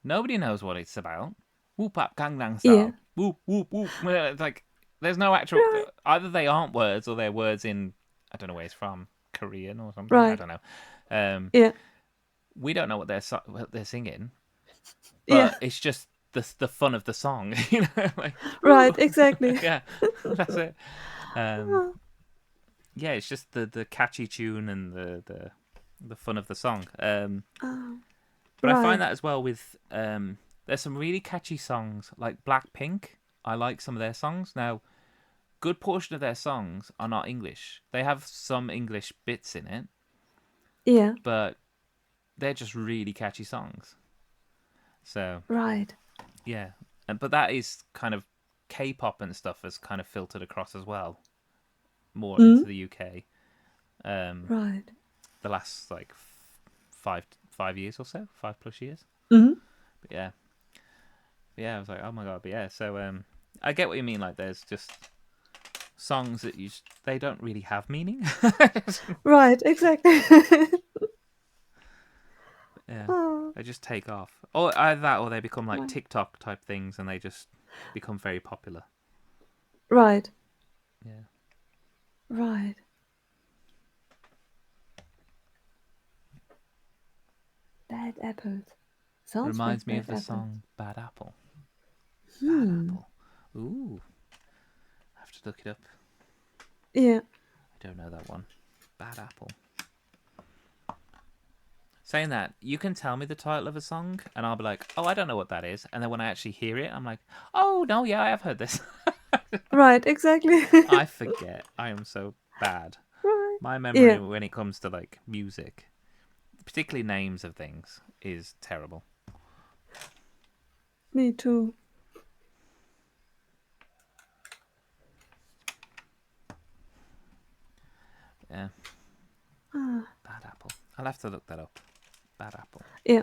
Speaker 2: Nobody knows what it's about. Whoop up Gangnam
Speaker 1: Yeah.
Speaker 2: Style. Whoop whoop whoop. Like there's no actual.
Speaker 1: Right.
Speaker 2: Either they aren't words or they're words in I don't know where it's from, Korean or something. I
Speaker 1: Right.
Speaker 2: don't know. Um,
Speaker 1: Yeah.
Speaker 2: we don't know what they're singing,
Speaker 1: Yeah.
Speaker 2: but it's just the fun of the song, like woo,
Speaker 1: Right. Exactly.
Speaker 2: yeah, that's it. Um,
Speaker 1: Oh,
Speaker 2: yeah, it's just the catchy tune and the fun of the song.
Speaker 1: oh,
Speaker 2: But I find
Speaker 1: right.
Speaker 2: that as well with there's some really catchy songs like Blackpink. I like some of their songs. Now, good portion of their songs are not English. They have some English bits in it,
Speaker 1: Yeah.
Speaker 2: but they're just really catchy songs. So
Speaker 1: Right.
Speaker 2: yeah, but that is kind of K-pop and stuff has kind of filtered across as well, more
Speaker 1: Mm.
Speaker 2: into the UK. Um,
Speaker 1: Right.
Speaker 2: the last like 5 years or so, 5+ years.
Speaker 1: Mm.
Speaker 2: But yeah, I was like, oh my god. But yeah, so I get what you mean. Like, there's just songs that they don't really have meaning.
Speaker 1: Right. Exactly.
Speaker 2: Yeah,
Speaker 1: Oh,
Speaker 2: they just take off, or either that, or they become like
Speaker 1: right.
Speaker 2: TikTok type things, and they just become very popular.
Speaker 1: Right.
Speaker 2: Yeah,
Speaker 1: Right. Bad apples. Sounds like
Speaker 2: reminds me
Speaker 1: bad
Speaker 2: of the
Speaker 1: apples.
Speaker 2: song "Bad Apple." Bad
Speaker 1: Hmm.
Speaker 2: Apple. Ooh, I have to look it up.
Speaker 1: Yeah.
Speaker 2: I don't know that one. Bad Apple. Saying that, you can tell me the title of a song, and I'll be like, "Oh, I don't know what that is." And then when I actually hear it, I'm like, "Oh no, yeah, I have heard this."
Speaker 1: Right. Exactly.
Speaker 2: I forget. I am so bad.
Speaker 1: Right.
Speaker 2: My memory
Speaker 1: Yeah.
Speaker 2: when it comes to like music, particularly names of things, is terrible.
Speaker 1: Me too.
Speaker 2: Yeah,
Speaker 1: Ah.
Speaker 2: Bad Apple. I'll have to look that up. Bad Apple.
Speaker 1: Yeah.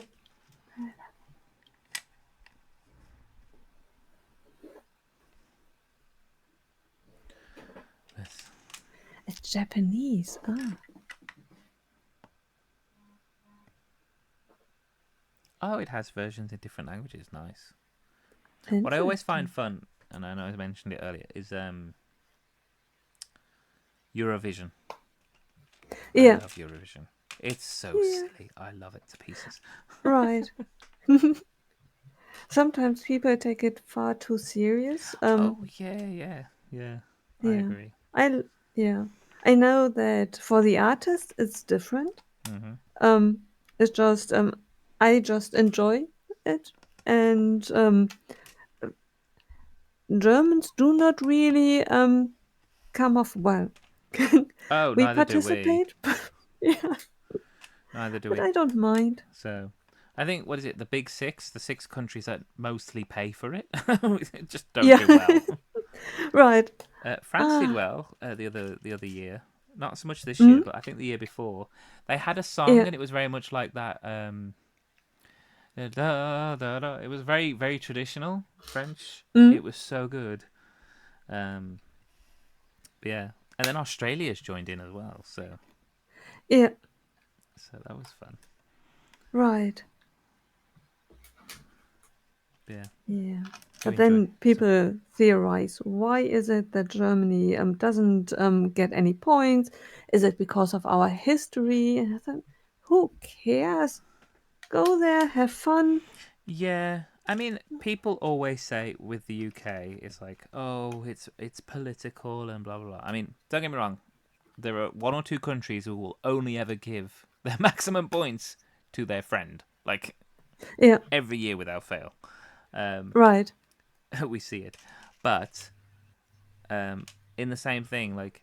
Speaker 2: Yes.
Speaker 1: It's Japanese. Ah.
Speaker 2: Oh, it has versions in different languages. Nice. What I always find
Speaker 1: Interesting.
Speaker 2: fun, and I know I mentioned it earlier, is Eurovision. I
Speaker 1: Yeah.
Speaker 2: love Eurovision. It's so
Speaker 1: Yeah.
Speaker 2: silly. I love it to pieces.
Speaker 1: Right. Sometimes people take it far too serious.
Speaker 2: Oh yeah, yeah, yeah. I
Speaker 1: Yeah.
Speaker 2: agree.
Speaker 1: I yeah. I know that for the artist it's different.
Speaker 2: Mhm.
Speaker 1: Um it's just I just enjoy it, and Germans do not really come off well.
Speaker 2: Oh,
Speaker 1: We
Speaker 2: neither do we.
Speaker 1: participate, but yeah,
Speaker 2: Neither do
Speaker 1: but
Speaker 2: we.
Speaker 1: I don't mind.
Speaker 2: So, I think what is it? The big six, the six countries that mostly pay for it, just don't
Speaker 1: Yeah.
Speaker 2: do well.
Speaker 1: Right.
Speaker 2: France did
Speaker 1: Ah.
Speaker 2: well the other year. Not so much this year,
Speaker 1: Mm?
Speaker 2: but I think the year before they had a song
Speaker 1: Yeah.
Speaker 2: and it was very much like that. Da, da, da. It was very, very traditional French.
Speaker 1: Mm,
Speaker 2: It was so good. Um, yeah, and then Australia's joined in as well,
Speaker 1: yeah,
Speaker 2: so that was fun.
Speaker 1: right.
Speaker 2: Yeah,
Speaker 1: Yeah.
Speaker 2: you
Speaker 1: But
Speaker 2: enjoy
Speaker 1: then
Speaker 2: some.
Speaker 1: people theorize, why is it that Germany doesn't get any points? Is it because of our history? And I thought, who cares? Go there, have fun.
Speaker 2: Yeah, I mean, people always say with the UK, it's like, oh, it's political and blah blah blah. I mean, don't get me wrong. There are one or two countries who will only ever give their maximum points to their friend, like
Speaker 1: Yeah,
Speaker 2: every year without fail. Um,
Speaker 1: right.
Speaker 2: we see it, but um, in the same thing, like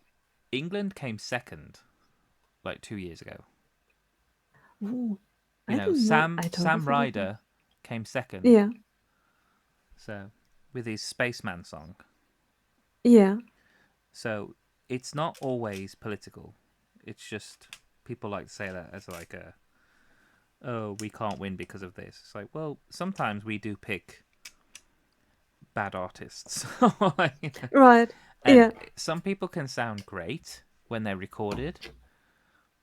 Speaker 2: England came second like 2 years ago.
Speaker 1: Ooh,
Speaker 2: You
Speaker 1: I
Speaker 2: know,
Speaker 1: didn't know.
Speaker 2: Sam
Speaker 1: I totally
Speaker 2: Sam
Speaker 1: forgot that.
Speaker 2: Ryder came second,
Speaker 1: Yeah,
Speaker 2: so with his Spaceman song.
Speaker 1: yeah,
Speaker 2: So it's not always political. It's just people like to say that as like a, oh, we can't win because of this. It's like, well, sometimes we do pick bad artists.
Speaker 1: right.
Speaker 2: And
Speaker 1: Yeah,
Speaker 2: some people can sound great when they're recorded,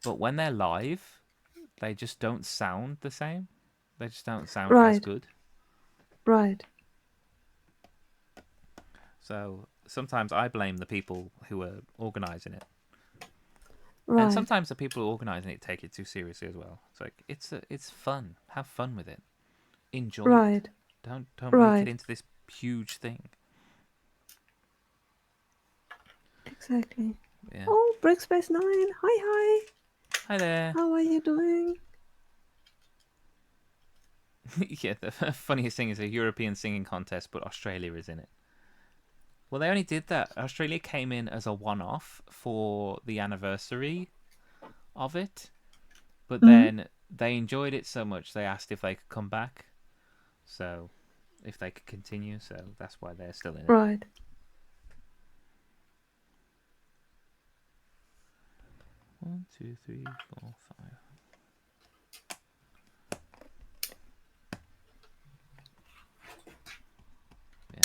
Speaker 2: but when they're live, they just don't sound the same. They just don't sound as
Speaker 1: right,
Speaker 2: good.
Speaker 1: right,
Speaker 2: So sometimes I blame the people who are organizing it. And
Speaker 1: right,
Speaker 2: sometimes the people organising it take it too seriously as well. It's like it's fun. Have fun with it. Enjoy it.
Speaker 1: right,
Speaker 2: Don't make it
Speaker 1: right.
Speaker 2: into this huge thing.
Speaker 1: Exactly.
Speaker 2: Yeah.
Speaker 1: Oh, Brickspace 9. Hi, hi.
Speaker 2: Hi there.
Speaker 1: How are you doing?
Speaker 2: Yeah. The funniest thing is a European singing contest, but Australia is in it. Well, they only did that. Australia came in as a one-off for the anniversary of it, but
Speaker 1: Mm,
Speaker 2: then they enjoyed it so much they asked if they could come back. So if they could continue, so that's why they're still in it.
Speaker 1: right.
Speaker 2: 1, 2, 3, 4, 5. Yeah.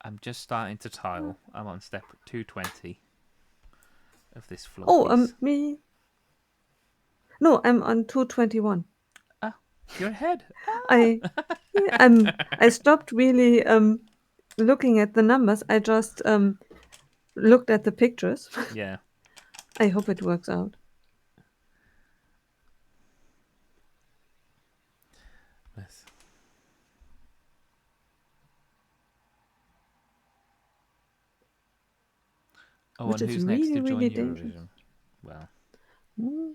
Speaker 2: I'm just starting to tile. I'm on step 220 of this floor
Speaker 1: Oh,
Speaker 2: piece.
Speaker 1: me. No, I'm on 221.
Speaker 2: Ah, you're ahead.
Speaker 1: I, yeah, I stopped really looking at the numbers. I just looked at the pictures.
Speaker 2: Yeah.
Speaker 1: I hope it works out.
Speaker 2: Nice. Oh,
Speaker 1: Which
Speaker 2: and
Speaker 1: is
Speaker 2: who's next
Speaker 1: really,
Speaker 2: to join
Speaker 1: really dangerous.
Speaker 2: Eurovision? Well,
Speaker 1: Mm,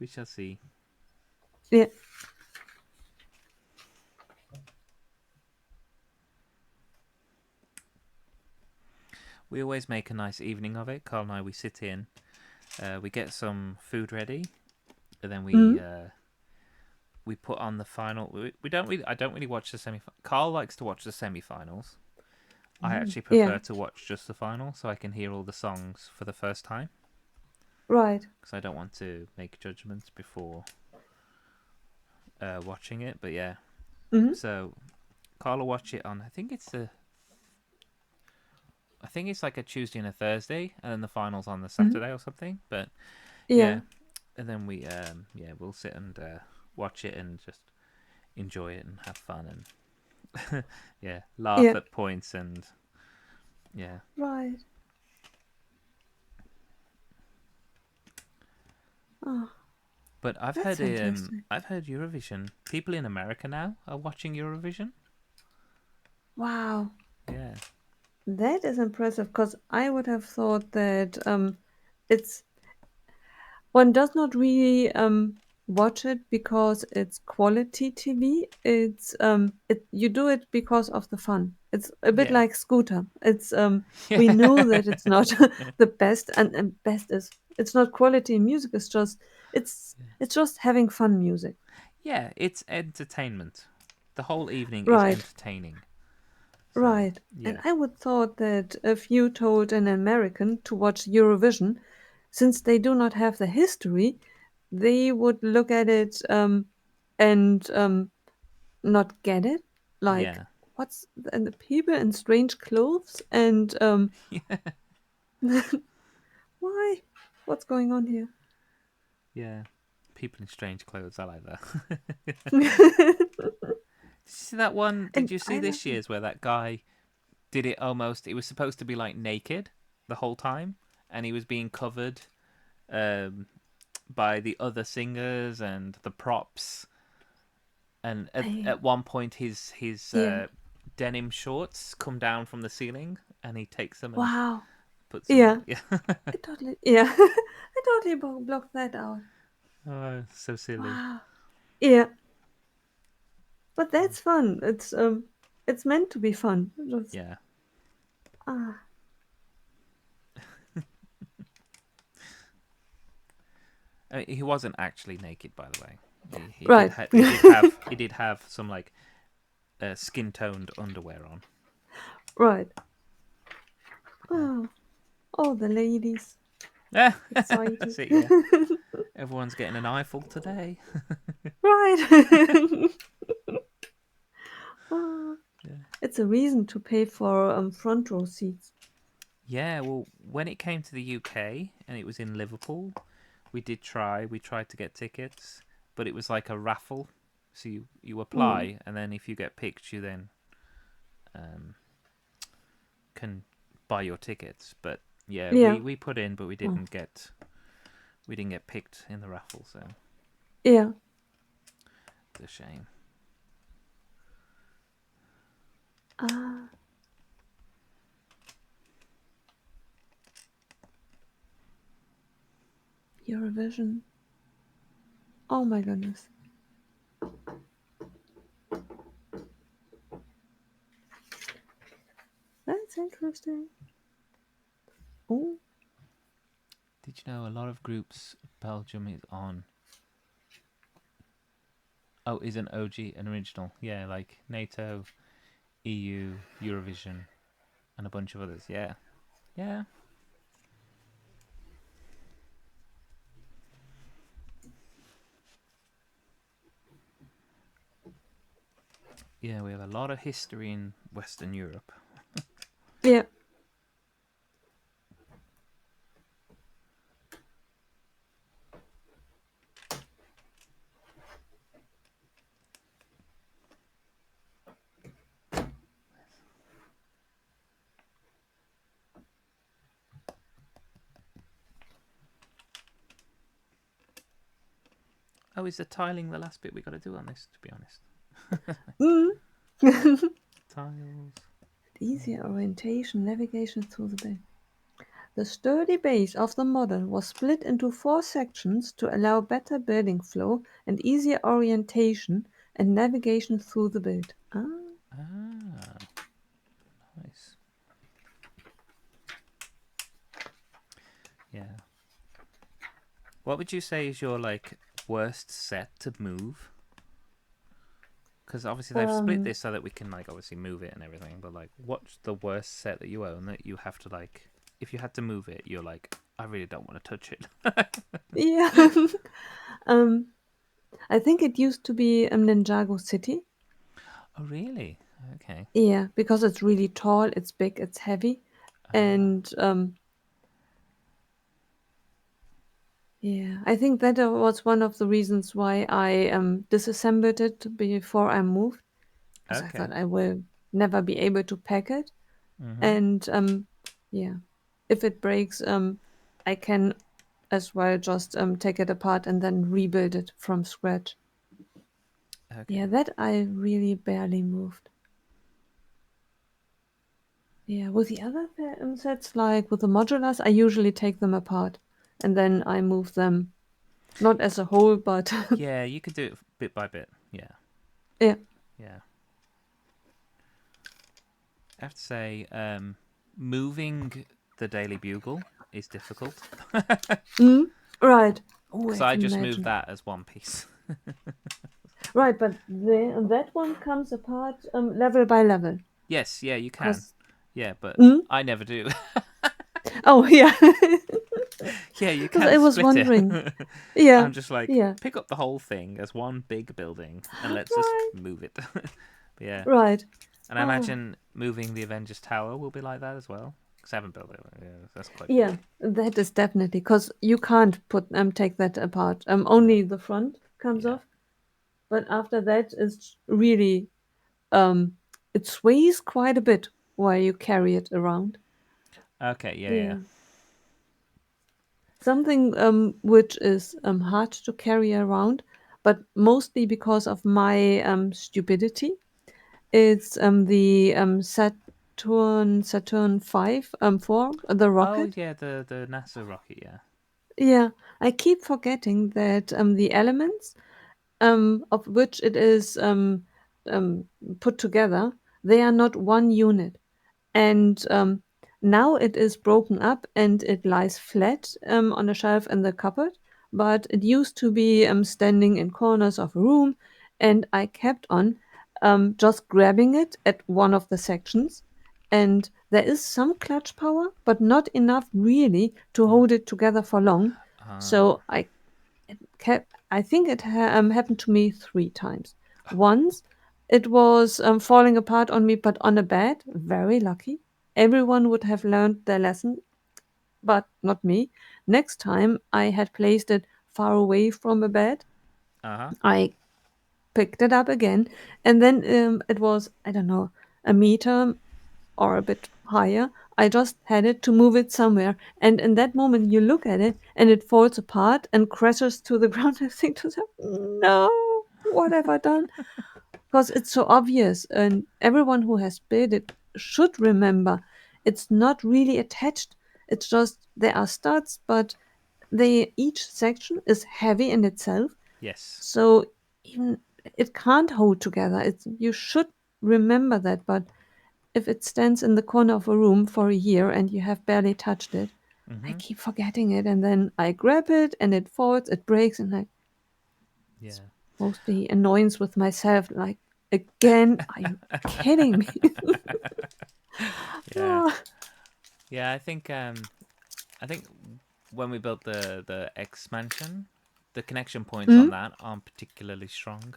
Speaker 2: we shall see.
Speaker 1: yeah.
Speaker 2: We always make a nice evening of it. Carl and I, we sit in, we get some food ready, and then
Speaker 1: Mm,
Speaker 2: we put on the final. We don't really. I don't really watch the semi. Carl likes to watch the semi-finals. I actually
Speaker 1: yeah.
Speaker 2: prefer to watch just the final, so I can hear all the songs for the first time.
Speaker 1: Right.
Speaker 2: Because I don't want to make judgments before watching it. But yeah,
Speaker 1: Mm,
Speaker 2: so Carl will watch it on. I think it's like a Tuesday and a Thursday, and then the finals on the
Speaker 1: mm,
Speaker 2: Saturday or something. But
Speaker 1: yeah.
Speaker 2: yeah, and then we'll sit and watch it and just enjoy it and have fun and yeah, laugh
Speaker 1: Yeah.
Speaker 2: at points and yeah.
Speaker 1: Right. Oh,
Speaker 2: But
Speaker 1: that's interesting.
Speaker 2: I've heard Eurovision. People in America now are watching Eurovision.
Speaker 1: Wow.
Speaker 2: Yeah,
Speaker 1: That is impressive because I would have thought that it's one does not really watch it because it's quality TV. You do it because of the fun. It's a bit
Speaker 2: yeah,
Speaker 1: like Scooter. It's we know
Speaker 2: yeah,
Speaker 1: that it's not the best, and best is it's not quality music. It's just having fun music.
Speaker 2: yeah. It's entertainment. The whole evening is
Speaker 1: Right,
Speaker 2: entertaining. So
Speaker 1: right. And
Speaker 2: yeah,
Speaker 1: I would thought that if you told an American to watch Eurovision, since they do not have the history, they would look at it and not get it. Like,
Speaker 2: Yeah.
Speaker 1: and the people in strange clothes and
Speaker 2: Yeah.
Speaker 1: why? What's going on here?
Speaker 2: Yeah. People in strange clothes. I like that. Did you see that one? Did
Speaker 1: And
Speaker 2: you see
Speaker 1: I love
Speaker 2: this
Speaker 1: it.
Speaker 2: year's where that guy did it almost? It was supposed to be like naked the whole time, and he was being covered um, by the other singers and the props. And
Speaker 1: I
Speaker 2: at one point, his
Speaker 1: Yeah.
Speaker 2: denim shorts come down from the ceiling, and he takes them and
Speaker 1: Wow.
Speaker 2: puts them on.
Speaker 1: Yeah.
Speaker 2: Yeah.
Speaker 1: Yeah. I totally blocked that out.
Speaker 2: Oh, so silly.
Speaker 1: Wow. Yeah. But that's fun. It's meant to be fun.
Speaker 2: Yeah.
Speaker 1: Ah,
Speaker 2: I mean, he wasn't actually naked, by the way. He did
Speaker 1: right.
Speaker 2: have some like skin toned underwear on.
Speaker 1: Right.
Speaker 2: But
Speaker 1: Oh, all the ladies
Speaker 2: yeah,
Speaker 1: excited.
Speaker 2: that's it. Yeah, everyone's getting an eyeful today.
Speaker 1: Right. Ah,
Speaker 2: Yeah.
Speaker 1: it's a reason to pay for front row seats.
Speaker 2: Yeah. Well, when it came to the UK and it was in Liverpool, we did try. We tried to get tickets, but it was like a raffle. So you
Speaker 1: Mm.
Speaker 2: apply, and then if you get picked, you then um, can buy your tickets. But yeah,
Speaker 1: Yeah.
Speaker 2: we put in, but
Speaker 1: Oh.
Speaker 2: we didn't get picked in the raffle, so
Speaker 1: Yeah.
Speaker 2: it's a shame.
Speaker 1: Ah, Eurovision. Oh my goodness. That's interesting. Oh,
Speaker 2: Did you know a lot of groups Belgium is on? Oh, is an OG, an original. Yeah, like NATO, EU, Eurovision, and a bunch of others. Yeah, yeah, yeah. We have a lot of history in Western Europe.
Speaker 1: yeah.
Speaker 2: Oh, is the tiling the last bit we got to do on this? To be honest,
Speaker 1: Mm.
Speaker 2: tiles.
Speaker 1: Easier orientation, navigation through the bay. The sturdy base of the model was split into 4 sections to allow better building flow and easier orientation and navigation through the build. Ah,
Speaker 2: Ah, nice. Yeah. What would you say is your like worst set to move? Because obviously they've split
Speaker 1: um,
Speaker 2: this so that we can like obviously move it and everything. But like, what's the worst set that you own that you have to like? If you had to move it, you're like, I really don't want to touch it.
Speaker 1: yeah. um, I think it used to be Ninjago City.
Speaker 2: Oh, really? Okay.
Speaker 1: Yeah, because it's really tall, it's big, it's heavy,
Speaker 2: Ah,
Speaker 1: and yeah, I think that was one of the reasons why I disassembled it before I moved, because I
Speaker 2: okay.
Speaker 1: thought I will never be able to pack it.
Speaker 2: Mhm.
Speaker 1: And yeah, if it breaks, I can as well just take it apart and then rebuild it from scratch.
Speaker 2: Okay.
Speaker 1: Yeah, that I really barely moved. Yeah, with the other sets, like with the modulars, I usually take them apart and then I move them, not as a whole, but
Speaker 2: Yeah, you could do it bit by bit. Yeah.
Speaker 1: yeah.
Speaker 2: Yeah. I have to say, moving the Daily Bugle is difficult
Speaker 1: Mm, right. Oh,
Speaker 2: because
Speaker 1: I
Speaker 2: I
Speaker 1: can
Speaker 2: just moved
Speaker 1: imagine.
Speaker 2: that as one piece.
Speaker 1: Right, but that one comes apart level by level.
Speaker 2: Yes, yeah, you can.
Speaker 1: Cause
Speaker 2: Yeah, but
Speaker 1: mm?
Speaker 2: I never do.
Speaker 1: Oh yeah.
Speaker 2: Yeah, you
Speaker 1: Because
Speaker 2: can
Speaker 1: I was
Speaker 2: split it.
Speaker 1: wondering. Yeah,
Speaker 2: I'm just like,
Speaker 1: yeah,
Speaker 2: pick up the whole thing as one big building and let's just
Speaker 1: right,
Speaker 2: move it. But yeah.
Speaker 1: right.
Speaker 2: And I
Speaker 1: Oh,
Speaker 2: imagine moving the Avengers Tower will be like that as well. Because I haven't built it. Yeah, that's quite big.
Speaker 1: yeah, that is definitely because you can't take that apart.
Speaker 2: No.
Speaker 1: Only the front comes
Speaker 2: Yeah.
Speaker 1: off, but after that is really um, it sways quite a bit while you carry it around.
Speaker 2: Okay, yeah, yeah.
Speaker 1: Yeah. Something which is hard to carry around, but mostly because of my stupidity. It's the Saturn 5 4, the
Speaker 2: Oh,
Speaker 1: rocket.
Speaker 2: yeah, the NASA rocket, yeah.
Speaker 1: Yeah, I keep forgetting that the elements of which it is um, put together, they are not one unit. And now it is broken up and it lies flat on a shelf in the cupboard. But it used to be standing in corners of a room, and I kept on just grabbing it at one of the sections. And there is some clutch power, but not enough really to
Speaker 2: Yeah.
Speaker 1: hold it together for long.
Speaker 2: Ah.
Speaker 1: So I think it happened to me 3 times. Once it was falling apart on me, but on a bed. Very lucky. Everyone would have learned their lesson, but not me. Next time I had placed it far away from a bed.
Speaker 2: Uh-huh.
Speaker 1: I picked it up again, and then it was, I don't know, a meter or a bit higher. I just had it to move it somewhere. And in that moment, you look at it and it falls apart and crashes to the ground. I think to myself, no, what have I done? Because it's so obvious. And everyone who has built it should remember it's not really attached. It's just there are studs, but each section is heavy in itself.
Speaker 2: Yes.
Speaker 1: So even it can't hold together. You should remember that, but if it stands in the corner of a room for a year and you have barely touched it, I
Speaker 2: Mm-hmm.
Speaker 1: keep forgetting it, and then I grab it and it falls, it breaks, and it's
Speaker 2: Yeah.
Speaker 1: mostly annoyance with myself. Like, again, are you kidding me?
Speaker 2: Yeah.
Speaker 1: Ah,
Speaker 2: Yeah, I think when we built the X mansion, the connection points on
Speaker 1: mm,
Speaker 2: that aren't particularly strong.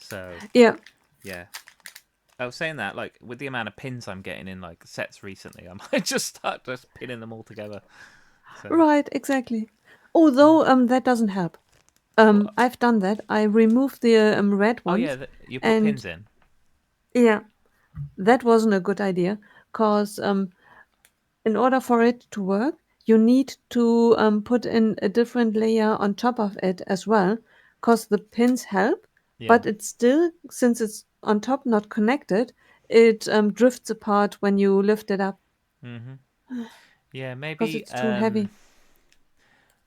Speaker 2: So,
Speaker 1: yeah,
Speaker 2: yeah. I was saying that, like, with the amount of pins I'm getting in, like, sets recently, I might just start just pinning them all together. So,
Speaker 1: right, exactly.
Speaker 2: yeah.
Speaker 1: Although that doesn't help.
Speaker 2: Well,
Speaker 1: I've done that. I removed the red
Speaker 2: oh, yeah,
Speaker 1: ones,
Speaker 2: you put
Speaker 1: and
Speaker 2: pins in.
Speaker 1: yeah, that wasn't a good idea because in order for it to work, you need to put in a different layer on top of it as well, because the pins help,
Speaker 2: Yeah.
Speaker 1: but it's still, since it's on top, not connected, it drifts apart when you lift it up
Speaker 2: Mm-hmm. Yeah,
Speaker 1: because
Speaker 2: maybe
Speaker 1: it's too heavy.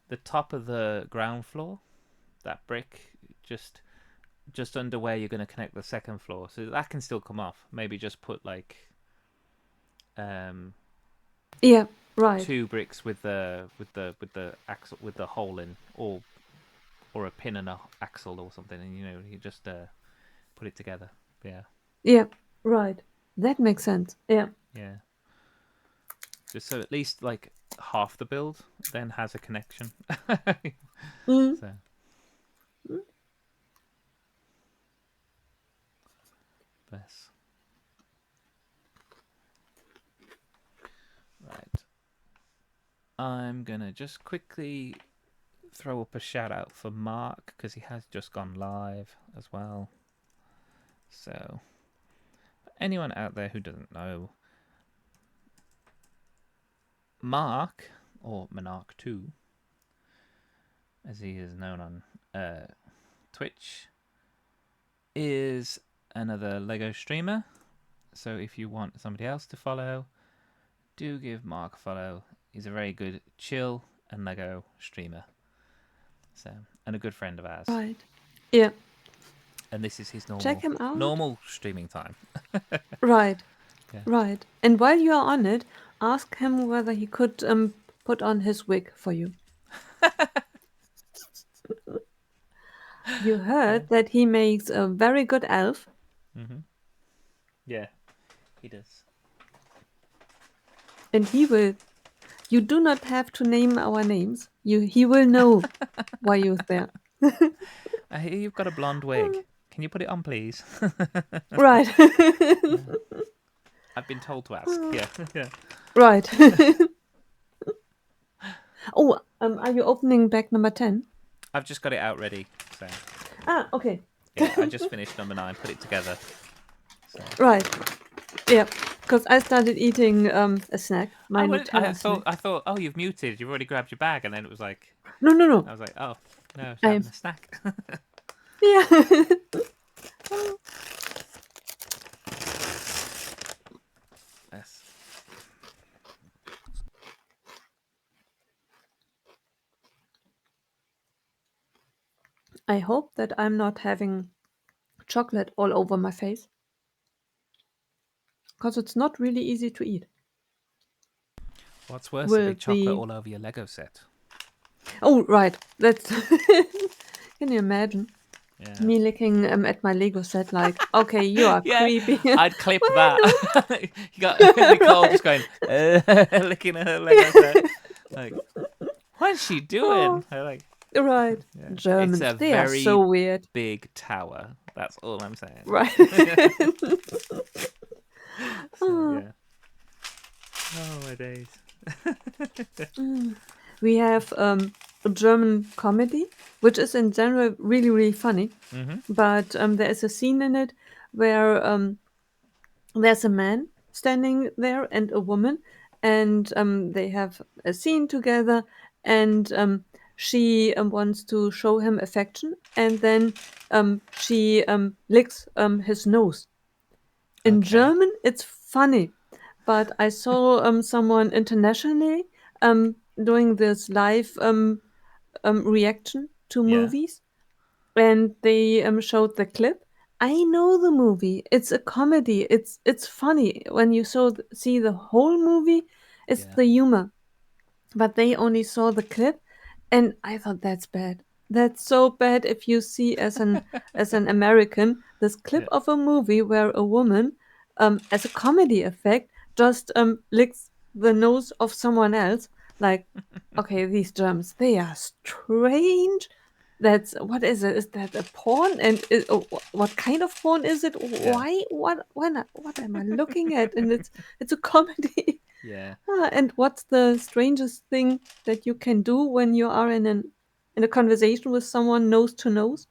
Speaker 2: the top of the ground floor, that brick, just just under where you're going to connect the second floor, so that can still come off. Maybe just put like um
Speaker 1: Yeah, right.
Speaker 2: 2 bricks with the axle with the hole in, or a pin and a axle or something, and you just put it together. Yeah,
Speaker 1: Yeah, right. That makes sense. Yeah.
Speaker 2: yeah. Just so at least like half the build then has a connection.
Speaker 1: Mm.
Speaker 2: So this right. I'm gonna just quickly throw up a shout out for Mark because he has just gone live as well. So anyone out there who doesn't know, Mark, or Monarch2, as he is known on Twitch, is another LEGO streamer. So if you want somebody else to follow, do give Mark a follow. He's a very good chill and LEGO streamer. So, and a good friend of ours.
Speaker 1: Right. Yeah.
Speaker 2: And this is his
Speaker 1: Check
Speaker 2: normal
Speaker 1: him out.
Speaker 2: normal streaming time.
Speaker 1: Right.
Speaker 2: Yeah.
Speaker 1: Right. And while you are on it, ask him whether he could put on his wig for you. You
Speaker 2: Yeah.
Speaker 1: heard that he makes a very good elf.
Speaker 2: Mhm. Yeah, he does.
Speaker 1: And he will You do not have to name our names. He will know why you're there.
Speaker 2: I hear you've got a blonde wig. Can you put it on, please?
Speaker 1: Right.
Speaker 2: I've been told to ask. Yeah, yeah.
Speaker 1: Right. Oh, are you opening bag number 10?
Speaker 2: I've just got it out ready. So
Speaker 1: Ah, okay.
Speaker 2: yeah, I just finished number 9. Put it together. So.
Speaker 1: Right. Yeah. Because I started eating a snack, my
Speaker 2: I
Speaker 1: Nutella snack.
Speaker 2: thought, oh, you've muted. You've already grabbed your bag, and then it was like,
Speaker 1: No, no, no.
Speaker 2: I was like, oh no, she's
Speaker 1: I
Speaker 2: having a snack.
Speaker 1: yeah.
Speaker 2: Yes.
Speaker 1: I hope that I'm not having chocolate all over my face. Because it's not really easy to eat.
Speaker 2: What's worse, a big
Speaker 1: With
Speaker 2: chocolate
Speaker 1: the
Speaker 2: all over your Lego set?
Speaker 1: oh right, that's can you imagine
Speaker 2: Yeah.
Speaker 1: me licking at my Lego set like okay you are
Speaker 2: Yeah,
Speaker 1: creepy.
Speaker 2: I'd clip
Speaker 1: Well,
Speaker 2: that.
Speaker 1: no.
Speaker 2: You got Nicole
Speaker 1: Right.
Speaker 2: just going licking her Lego set. Like, what's she doing?
Speaker 1: Oh,
Speaker 2: I like,
Speaker 1: right.
Speaker 2: yeah. It's
Speaker 1: Germans,
Speaker 2: a
Speaker 1: they are so
Speaker 2: very
Speaker 1: weird.
Speaker 2: big tower. That's all I'm saying.
Speaker 1: Right.
Speaker 2: So
Speaker 1: Oh,
Speaker 2: yeah. Oh my days.
Speaker 1: we have a German comedy, which is in general really, really funny.
Speaker 2: Mhm.
Speaker 1: But there is a scene in it where there's a man standing there and a woman, and they have a scene together, and she wants to show him affection, and then she licks his nose. In
Speaker 2: Okay.
Speaker 1: German, it's funny, but I saw someone internationally doing this live reaction to
Speaker 2: Yeah.
Speaker 1: movies, and they showed the clip. I know the movie. It's a comedy. It's funny when you see the whole movie. It's
Speaker 2: Yeah.
Speaker 1: the humor, but they only saw the clip, and I thought that's bad. That's so bad if you see as an American this clip
Speaker 2: Yeah.
Speaker 1: of a movie where a woman, as a comedy effect, just licks the nose of someone else. Like, okay, these Germs, they are strange. That's what is it? Is that a porn? And what kind of porn is it?
Speaker 2: Yeah.
Speaker 1: Why? What am I looking at? And it's a comedy.
Speaker 2: Yeah.
Speaker 1: And what's the strangest thing that you can do when you are in a conversation with someone nose to nose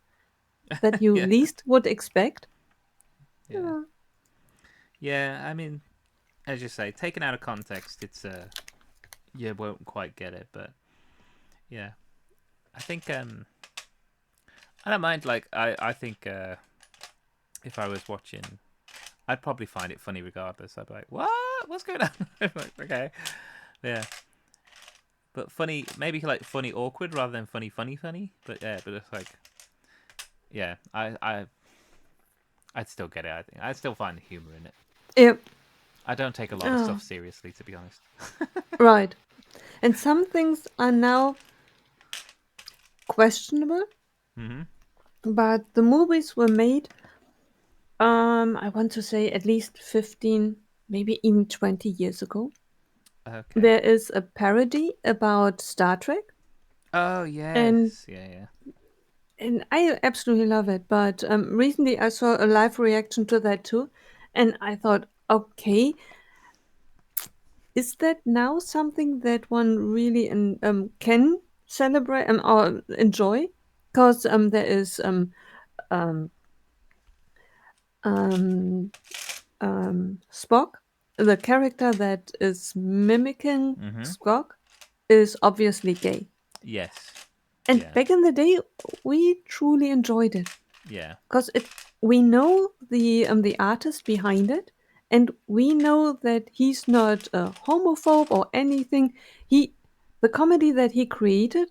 Speaker 1: that you
Speaker 2: Yeah.
Speaker 1: least would expect?
Speaker 2: Yeah.
Speaker 1: Yeah.
Speaker 2: Yeah. I mean, as you say, taken out of context, it's you won't quite get it, but yeah. I think I don't mind. Like, I think if I was watching, I'd probably find it funny regardless. I'd be like, "What? What's going on?" Like, okay, yeah. But funny, maybe like funny awkward rather than funny funny funny. But yeah, but it's like, yeah, I'd still get it. I think I'd still find the humor in it.
Speaker 1: Yep.
Speaker 2: I don't take a lot of
Speaker 1: Oh,
Speaker 2: stuff seriously, to be honest.
Speaker 1: right. And some things are now questionable,
Speaker 2: Mhm.
Speaker 1: but the movies were made, I want to say at least 15, maybe even 20 years ago.
Speaker 2: Okay.
Speaker 1: There is a parody about Star Trek,
Speaker 2: Oh
Speaker 1: and
Speaker 2: yes, yeah, yeah,
Speaker 1: I absolutely love it. But recently I saw a live reaction to that too, and I thought, okay, is that now something that one really can celebrate or enjoy? Because there is um, um, Spock, the character that is mimicking
Speaker 2: Mhm.
Speaker 1: Spock, is obviously gay.
Speaker 2: Yes,
Speaker 1: And
Speaker 2: yeah,
Speaker 1: back in the day, we truly enjoyed it.
Speaker 2: yeah,
Speaker 1: Because it we know the artist behind it, and we know that he's not a homophobe or anything. He the comedy that he created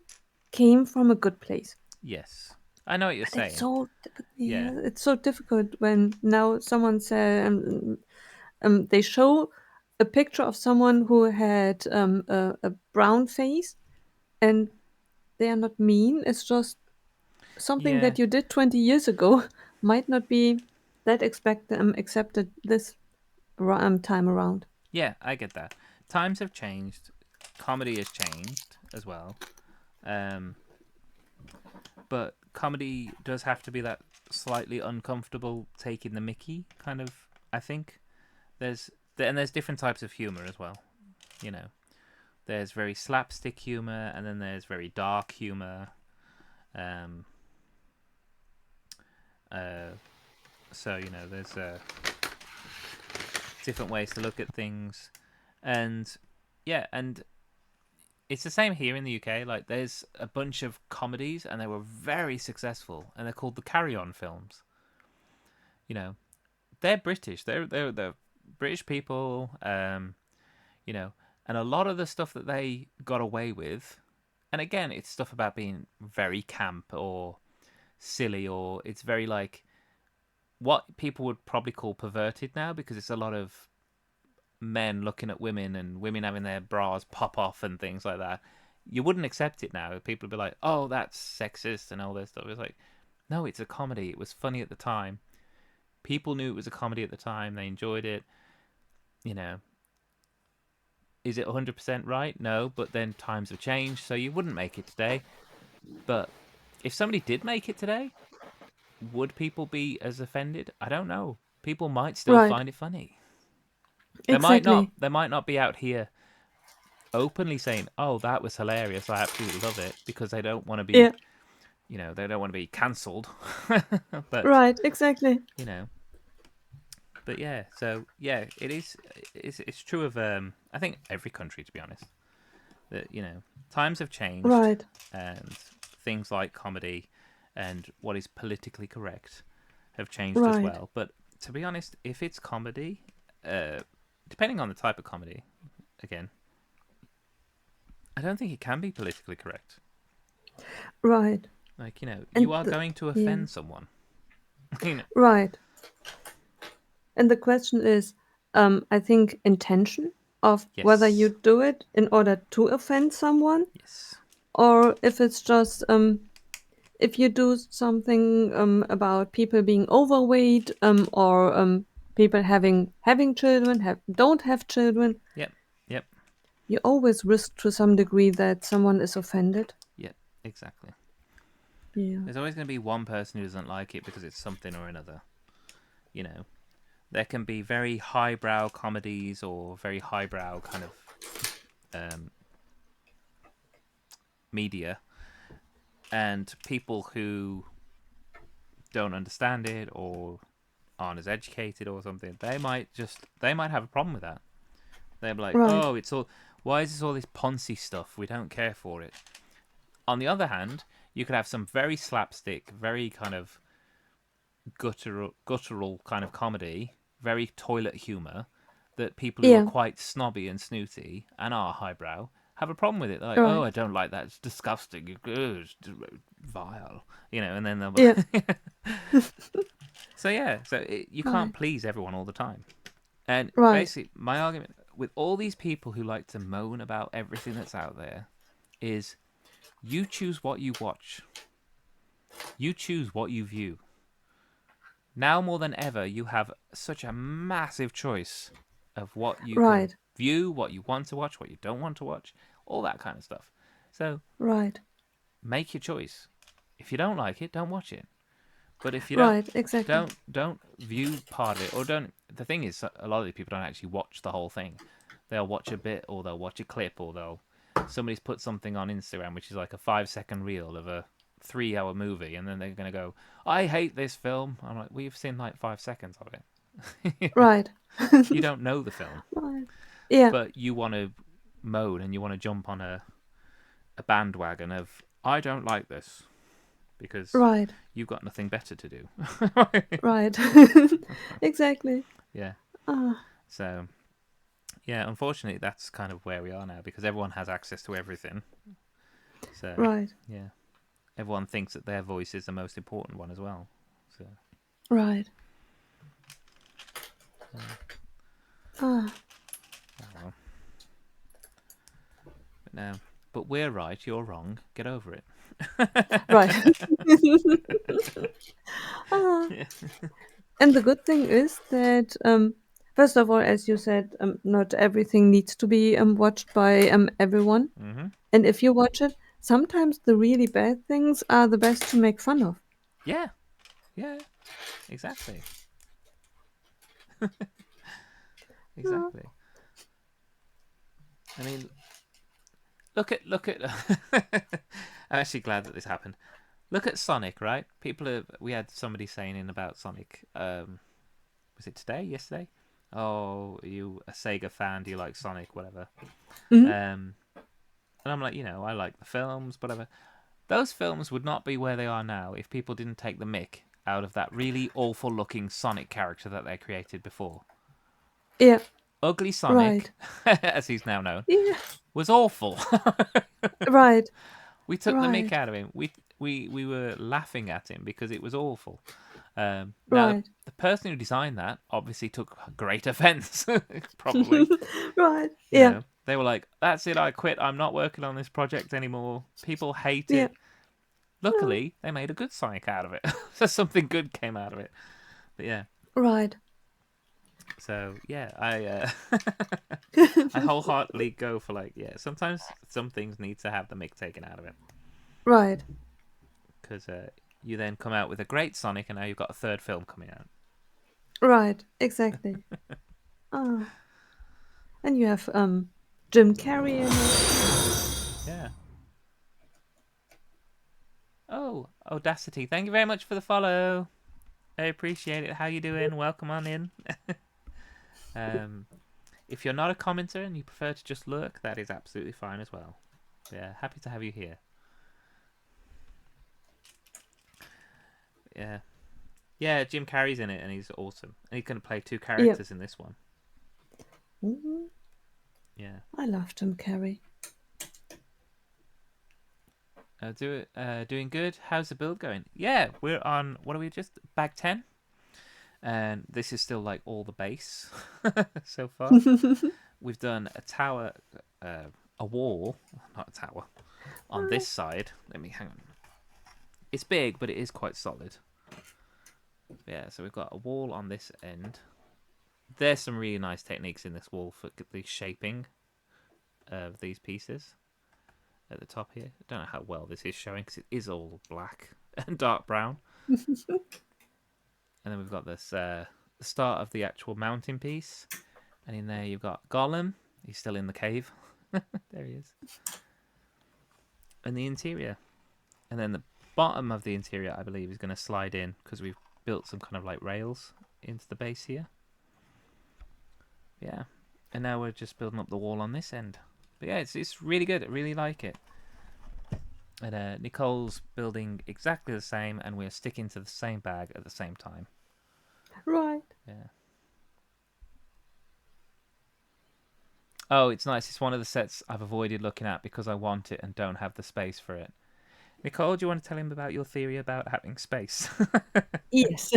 Speaker 1: came from a good place.
Speaker 2: yes. I know what you're
Speaker 1: But it's
Speaker 2: saying.
Speaker 1: so
Speaker 2: Yeah,
Speaker 1: yeah, it's so difficult when now someone said they show a picture of someone who had a brown face, and they are not mean. It's just something
Speaker 2: yeah,
Speaker 1: that you did 20 years ago might not be that accepted this time around.
Speaker 2: yeah. I get that. Times have changed. comedy has changed as well. But comedy does have to be that slightly uncomfortable taking the mickey kind of, I think. There's different types of humor as well, you know. There's very slapstick humor, and then there's very dark humor. So there's different ways to look at things, and and it's the same here in the UK. Like, there's a bunch of comedies, and they were very successful, and they're called the Carry On films. They're British. They're British people. And a lot of the stuff that they got away with, and again, it's stuff about being very camp or silly, or it's very like what people would probably call perverted now, because it's a lot of men looking at women and women having their bras pop off and things like that. You wouldn't accept it now. People would be like, "Oh, that's sexist," and all this stuff. It's like, no, it's a comedy. It was funny at the time. People knew it was a comedy at the time. They enjoyed it. Is it 100% right? No, but then times have changed, so you wouldn't make it today. But if somebody did make it today, would people be as offended? I don't know. People might still
Speaker 1: Right.
Speaker 2: find it funny.
Speaker 1: Exactly.
Speaker 2: They might not be out here openly saying, "Oh, that was hilarious. I absolutely love it," because they don't want to be,
Speaker 1: Yeah.
Speaker 2: they don't want to be cancelled. But
Speaker 1: Right. Exactly.
Speaker 2: you know, but yeah. So yeah, it is. It's true of I think every country, to be honest. That times have changed,
Speaker 1: Right.
Speaker 2: and things like comedy and what is politically correct have changed as
Speaker 1: Right.
Speaker 2: well. But to be honest, if it's comedy, depending on the type of comedy, again, I don't think it can be politically correct.
Speaker 1: Right.
Speaker 2: Like,
Speaker 1: And
Speaker 2: you are going to
Speaker 1: yeah.
Speaker 2: offend someone.
Speaker 1: Right. And the question is, I think, intention of whether you
Speaker 2: Yes.
Speaker 1: do it in order to offend someone,
Speaker 2: Yes.
Speaker 1: or if it's just if you do something about people being overweight, or people having children, don't have children,
Speaker 2: Yep. Yep.
Speaker 1: you always risk to some degree that someone is offended.
Speaker 2: Yep. Exactly.
Speaker 1: Yeah.
Speaker 2: There's always going to be one person who doesn't like it because it's something or another. There can be very highbrow comedies or very highbrow kind of media, and people who don't understand it or aren't as educated or something, they might have a problem with that. They'll be like,
Speaker 1: Right.
Speaker 2: "Oh, why is this all this Ponzi stuff? We don't care for it." On the other hand, you could have some very slapstick, very kind of guttural kind of comedy, very toilet humor, that people who are
Speaker 1: Yeah.
Speaker 2: quite snobby and snooty and are highbrow have a problem with it. They're like, "Oh,
Speaker 1: Right.
Speaker 2: I don't like that. It's disgusting. It's vile." And then they'll.
Speaker 1: Yeah.
Speaker 2: So yeah, you can't
Speaker 1: Right.
Speaker 2: please everyone all the time. And
Speaker 1: Right.
Speaker 2: basically, my argument with all these people who like to moan about everything that's out there is, you choose what you watch. You choose what you view. Now more than ever, you have such a massive choice of what you can
Speaker 1: Right.
Speaker 2: view, what you want to watch, what you don't want to watch, all that kind of stuff. So
Speaker 1: Right.
Speaker 2: make your choice. If you don't like it, don't watch it. But if you
Speaker 1: Right. Exactly.
Speaker 2: don't view part of it, or don't. The thing is, a lot of the people don't actually watch the whole thing. They'll watch a bit, or they'll watch a clip, or somebody's put something on Instagram which is like a 5-second reel of a 3-hour movie, and then they're gonna go, "I hate this film." I'm like, "We've seen like 5 seconds of it."
Speaker 1: Right.
Speaker 2: You don't know the film,
Speaker 1: Right. Yeah.
Speaker 2: but you want to moan and you want to jump on a bandwagon of, "I don't like this," because
Speaker 1: Right.
Speaker 2: you've got nothing better to do.
Speaker 1: Right. Exactly.
Speaker 2: Yeah.
Speaker 1: Ah.
Speaker 2: So, yeah, unfortunately, that's kind of where we are now, because everyone has access to everything. So,
Speaker 1: Right.
Speaker 2: yeah, everyone thinks that their voice is the most important one as well. So,
Speaker 1: Right. Ah.
Speaker 2: oh well. But no, but we're right, you're wrong. Get over it.
Speaker 1: Right. Ah.
Speaker 2: Yeah.
Speaker 1: And the good thing is that First of all, as you said, not everything needs to be watched by everyone.
Speaker 2: Mm-hmm.
Speaker 1: And if you watch it, sometimes the really bad things are the best to make fun of.
Speaker 2: Yeah, yeah, exactly.
Speaker 1: Yeah.
Speaker 2: Exactly. I mean, look at. I'm actually glad that this happened. Look at Sonic, right? We had somebody saying in about Sonic. Was it today? Yesterday? Oh, you a Sega fan? Do you like Sonic? Whatever.
Speaker 1: Mhm.
Speaker 2: And I'm like, I like the films, whatever. Those films would not be where they are now if people didn't take the mick out of that really awful looking Sonic character that they created before.
Speaker 1: Yeah.
Speaker 2: Ugly Sonic,
Speaker 1: Right.
Speaker 2: as he's now known,
Speaker 1: Yeah.
Speaker 2: was awful.
Speaker 1: Right.
Speaker 2: We took the mick
Speaker 1: Right.
Speaker 2: out of him. We were laughing at him because it was awful. Now
Speaker 1: Right.
Speaker 2: the person who designed that obviously took great offence, probably.
Speaker 1: Right. Yeah.
Speaker 2: They were like, "That's it, I quit. I'm not working on this project anymore. People hate
Speaker 1: Yeah.
Speaker 2: it." Luckily, they made a good Sonic out of it, so something good came out of it. But yeah,
Speaker 1: Right.
Speaker 2: so yeah, I wholeheartedly go for sometimes some things need to have the mick taken out of it
Speaker 1: Right.
Speaker 2: because you then come out with a great Sonic, and now you've got a third film coming out.
Speaker 1: Right. Exactly. Ah. And you have Jim Carrey in it.
Speaker 2: Yeah. Oh, Audacity! Thank you very much for the follow. I appreciate it. How you doing? Welcome on in. um, if you're not a commenter and you prefer to just lurk, that is absolutely fine as well. Yeah, happy to have you here. Yeah. Yeah, Jim Carrey's in it and he's awesome. And he's going to play two
Speaker 1: Yeah.
Speaker 2: characters in this one.
Speaker 1: Mhm.
Speaker 2: Yeah.
Speaker 1: I love Jim Carrey.
Speaker 2: Doing good. How's the build going? Yeah, we're on, what are we just? Bag 10? And this is still like all the base so far. We've done a tower, a wall, not a tower, on this side. Let me hang on. It's big, but it is quite solid. Yeah, so we've got a wall on this end. There's some really nice techniques in this wall for the shaping of these pieces at the top here. I don't know how well this is showing because it is all black and dark brown. And then we've got this the start of the actual mountain piece. And in there you've got Gollum. He's still in the cave. There he is. And the interior. And then the bottom of the interior, I believe, is going to slide in because we've built some kind of like rails into the base here. Yeah. And now we're just building up the wall on this end. But yeah, it's really good. I really like it. And Nicole's building exactly the same, and we're sticking to the same bag at the same time.
Speaker 1: Right.
Speaker 2: Yeah. Oh, it's nice. It's one of the sets I've avoided looking at because I want it and don't have the space for it. Nicole, do you want to tell him about your theory about having space?
Speaker 1: Yes.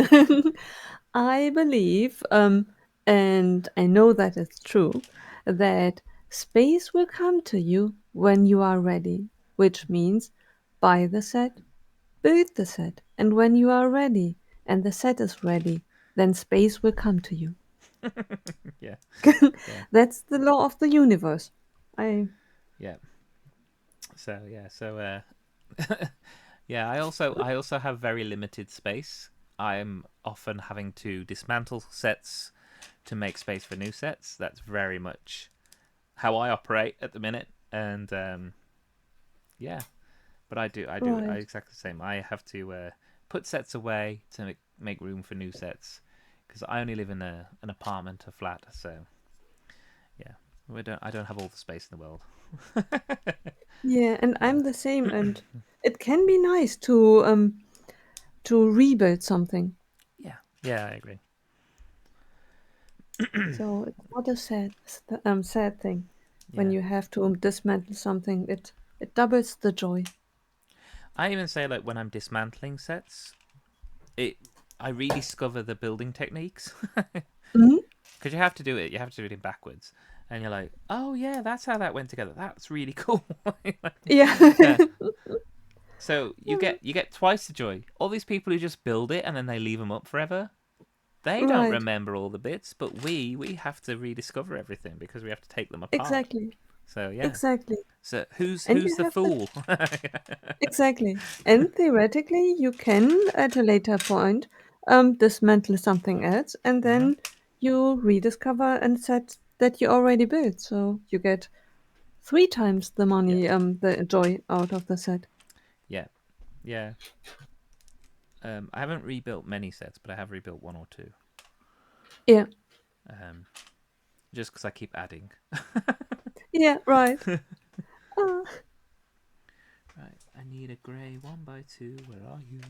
Speaker 1: I believe, and I know that it's true, that space will come to you when you are ready, which means buy the set, build the set, and when you are ready and the set is ready, then space will come to you.
Speaker 2: Yeah. Yeah.
Speaker 1: That's the law of the universe. I
Speaker 2: Yeah. So yeah. So yeah. I also have very limited space. I'm often having to dismantle sets to make space for new sets. That's very much how I operate at the minute. And yeah, but I do
Speaker 1: right.
Speaker 2: exactly the same. I have to put sets away to make room for new sets because I only live in an apartment, a flat. So yeah, I don't have all the space in the world.
Speaker 1: Yeah, and
Speaker 2: Yeah.
Speaker 1: I'm the same, and it can be nice to rebuild something.
Speaker 2: Yeah. Yeah, I agree.
Speaker 1: So it's not a sad thing when
Speaker 2: Yeah.
Speaker 1: you have to dismantle something. It doubles the joy.
Speaker 2: I even say like when I'm dismantling sets, it I rediscover the building techniques
Speaker 1: Mhm.
Speaker 2: because you have to do it. You have to do it in backwards, and you're like, oh yeah, that's how that went together. That's really cool.
Speaker 1: Yeah.
Speaker 2: Yeah. So you get twice the joy. All these people who just build it and then they leave them up forever. They don't
Speaker 1: Right.
Speaker 2: remember all the bits, but we have to rediscover everything because we have to take them apart.
Speaker 1: Exactly.
Speaker 2: So yeah.
Speaker 1: Exactly.
Speaker 2: So who's
Speaker 1: And you
Speaker 2: the
Speaker 1: have the
Speaker 2: fool?
Speaker 1: exactly. And theoretically, you can at a later point dismantle something else, and
Speaker 2: Hmm.
Speaker 1: then you rediscover a set that you already built. So you get 3 times the
Speaker 2: Yeah,
Speaker 1: money, the joy out of the set.
Speaker 2: yeah, yeah. I haven't rebuilt many sets, but I have rebuilt one or two.
Speaker 1: Yeah.
Speaker 2: Um, just because I keep adding.
Speaker 1: Yeah. Right. Ah.
Speaker 2: Right, I need a grey 1x2. Where are you?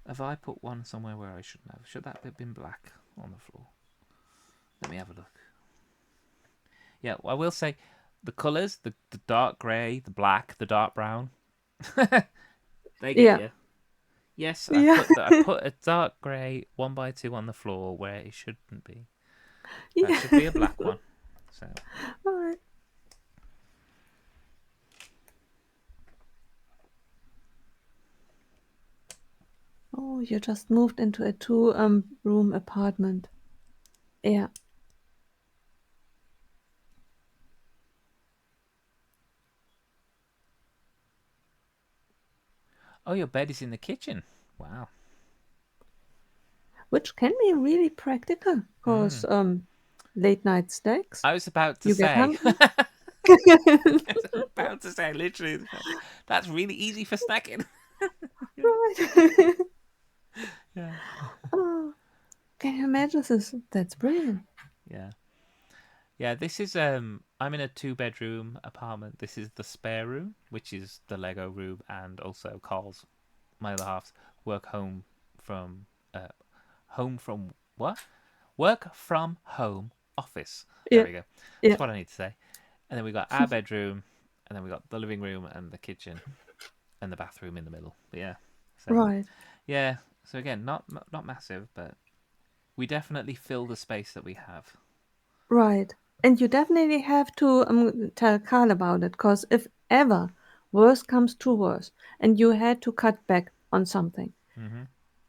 Speaker 2: Have I put one somewhere where I shouldn't have? Should that have been black on the floor? Let me have a look. Yeah, well, I will say the colours, the dark grey, the black, the dark brown, they get
Speaker 1: Yeah.
Speaker 2: you. Yes,
Speaker 1: Yeah.
Speaker 2: I put a dark grey 1x2 on the floor where it shouldn't be. That
Speaker 1: Yeah.
Speaker 2: should be a black one. So
Speaker 1: Right. Oh, you just moved into a two room apartment. Yeah.
Speaker 2: oh, your bed is in the kitchen. Wow.
Speaker 1: Which can be really practical because
Speaker 2: Mm.
Speaker 1: late night snacks,
Speaker 2: I was about to
Speaker 1: you get
Speaker 2: say.
Speaker 1: hungry.
Speaker 2: I was about to say literally. That's really easy for snacking.
Speaker 1: Right.
Speaker 2: Yeah.
Speaker 1: Oh, can you imagine this? That's brilliant.
Speaker 2: Yeah. Yeah, this is I'm in a 2-bedroom apartment. This is the spare room, which is the Lego room, and also Carl's, my other half's from uh home from what? Work from home office. There
Speaker 1: Yeah.
Speaker 2: we go.
Speaker 1: Yeah.
Speaker 2: That's what I need to say. And then we got our bedroom, and then we got the living room and the kitchen and the bathroom in the middle. But yeah. So
Speaker 1: Right.
Speaker 2: yeah. So again, not massive, but we definitely fill the space that we have.
Speaker 1: Right. And you definitely have to tell Carl about it because if ever worse comes to worse and you had to cut back on something,
Speaker 2: Hmm.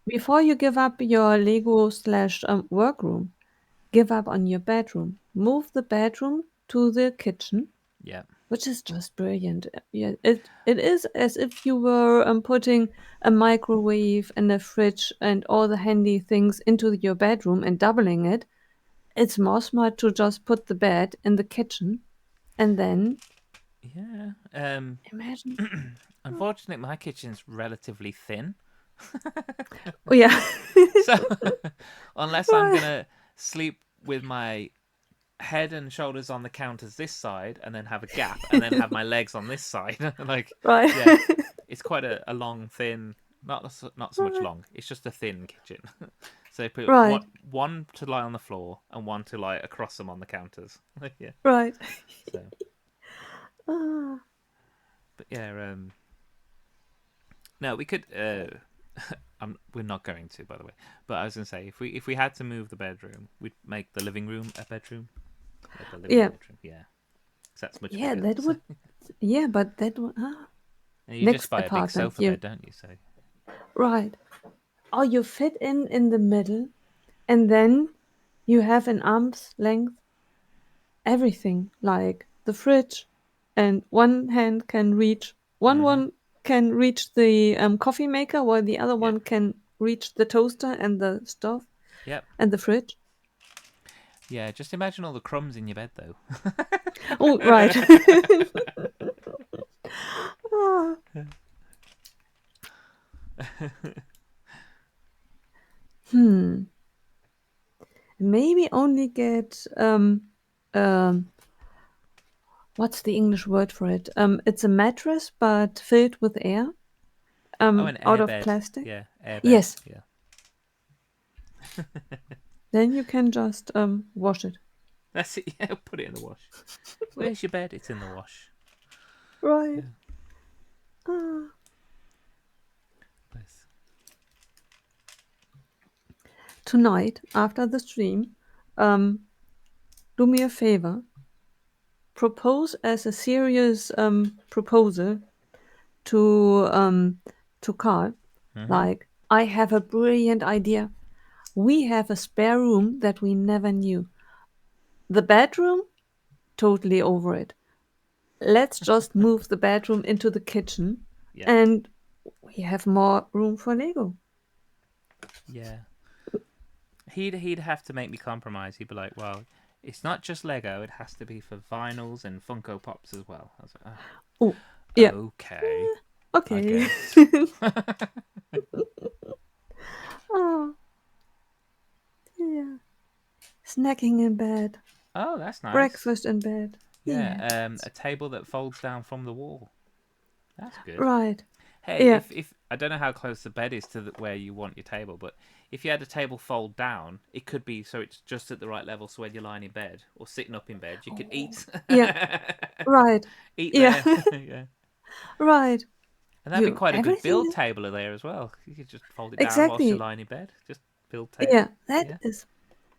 Speaker 1: before you give up your Lego slash workroom, give up on your bedroom. Move the bedroom to the kitchen,
Speaker 2: Yeah.
Speaker 1: which is just brilliant. Yeah, it is as if you were putting a microwave and a fridge and all the handy things into your bedroom and doubling it. It's more smart to just put the bed in the kitchen and then
Speaker 2: Yeah.
Speaker 1: imagine.
Speaker 2: Unfortunately, my kitchen's relatively thin,
Speaker 1: Oh yeah,
Speaker 2: so unless I'm
Speaker 1: right,
Speaker 2: gonna sleep with my head and shoulders on the counters this side, and then have a gap, and then have my legs on this side, like
Speaker 1: right,
Speaker 2: yeah, it's quite a long, thin. Not so much
Speaker 1: right,
Speaker 2: long. It's just a thin kitchen. So they put
Speaker 1: right,
Speaker 2: one to lie on the floor and one to lie across them on the counters. Yeah.
Speaker 1: right.
Speaker 2: So,
Speaker 1: Ah,
Speaker 2: but yeah. No, we could. We're not going to, by the way. But I was gonna say, if we had to move the bedroom, we'd make the living room a bedroom, like a living
Speaker 1: yeah,
Speaker 2: bedroom. Yeah, 'cause that's much
Speaker 1: yeah.
Speaker 2: bigger.
Speaker 1: That
Speaker 2: So,
Speaker 1: would. Yeah, but that would.
Speaker 2: and you just
Speaker 1: Next
Speaker 2: buy a big
Speaker 1: apartment,
Speaker 2: sofa
Speaker 1: you
Speaker 2: bed, don't you? So,
Speaker 1: right. Oh, you fit in the middle, and then you have an arm's length everything, like the fridge, and
Speaker 2: mm-hmm.
Speaker 1: one can reach the coffee maker, while the other
Speaker 2: Yeah,
Speaker 1: one can reach the toaster and the stove
Speaker 2: yep,
Speaker 1: and the fridge.
Speaker 2: yeah. Just imagine all the crumbs in your bed, though.
Speaker 1: Oh, right. Ah, hmm. Maybe only get what's the English word for it? It's a mattress but filled with air,
Speaker 2: Oh, an
Speaker 1: out
Speaker 2: air
Speaker 1: of
Speaker 2: bed.
Speaker 1: plastic.
Speaker 2: Yeah, air bed.
Speaker 1: Yes.
Speaker 2: Yeah.
Speaker 1: Then you can just wash it.
Speaker 2: That's it. Yeah, put it in the wash. Where's your bed? It's in the wash.
Speaker 1: Right.
Speaker 2: Yeah.
Speaker 1: Ah.
Speaker 2: Nice.
Speaker 1: Tonight, after the stream, um, do me a favor. Propose as a serious proposal to Carl.
Speaker 2: Mm-hmm.
Speaker 1: Like, I have a brilliant idea. We have a spare room that we never knew. The bedroom, totally over it. Let's just move the bedroom into the kitchen
Speaker 2: Yeah.
Speaker 1: and we have more room for Lego.
Speaker 2: Yeah. He'd have to make me compromise. He'd be like, "Well, it's not just Lego. It has to be for vinyls and Funko Pops as well." I was like,
Speaker 1: Oh,
Speaker 2: "Oh,
Speaker 1: yeah.
Speaker 2: okay, I
Speaker 1: Okay.
Speaker 2: guess."
Speaker 1: Oh, yeah. Snacking in bed.
Speaker 2: Oh, that's nice.
Speaker 1: Breakfast in bed.
Speaker 2: Yeah,
Speaker 1: Yeah.
Speaker 2: a table that folds down from the wall. That's good.
Speaker 1: Right.
Speaker 2: Hey,
Speaker 1: Yeah.
Speaker 2: if I don't know how close the bed is to where you want your table, but if you had a table fold down, it could be so it's just at the right level. So when you're lying in bed or sitting up in bed, you could
Speaker 1: Oh.
Speaker 2: eat,
Speaker 1: Yeah. Right.
Speaker 2: eat
Speaker 1: Yeah.
Speaker 2: there. Yeah,
Speaker 1: Right.
Speaker 2: and that'd be
Speaker 1: You
Speaker 2: quite a good
Speaker 1: everything
Speaker 2: build
Speaker 1: is
Speaker 2: table there as well. You could just fold it down whilst you're
Speaker 1: exactly.
Speaker 2: lying in bed. Just build
Speaker 1: Yeah.
Speaker 2: table.
Speaker 1: That
Speaker 2: Yeah.
Speaker 1: is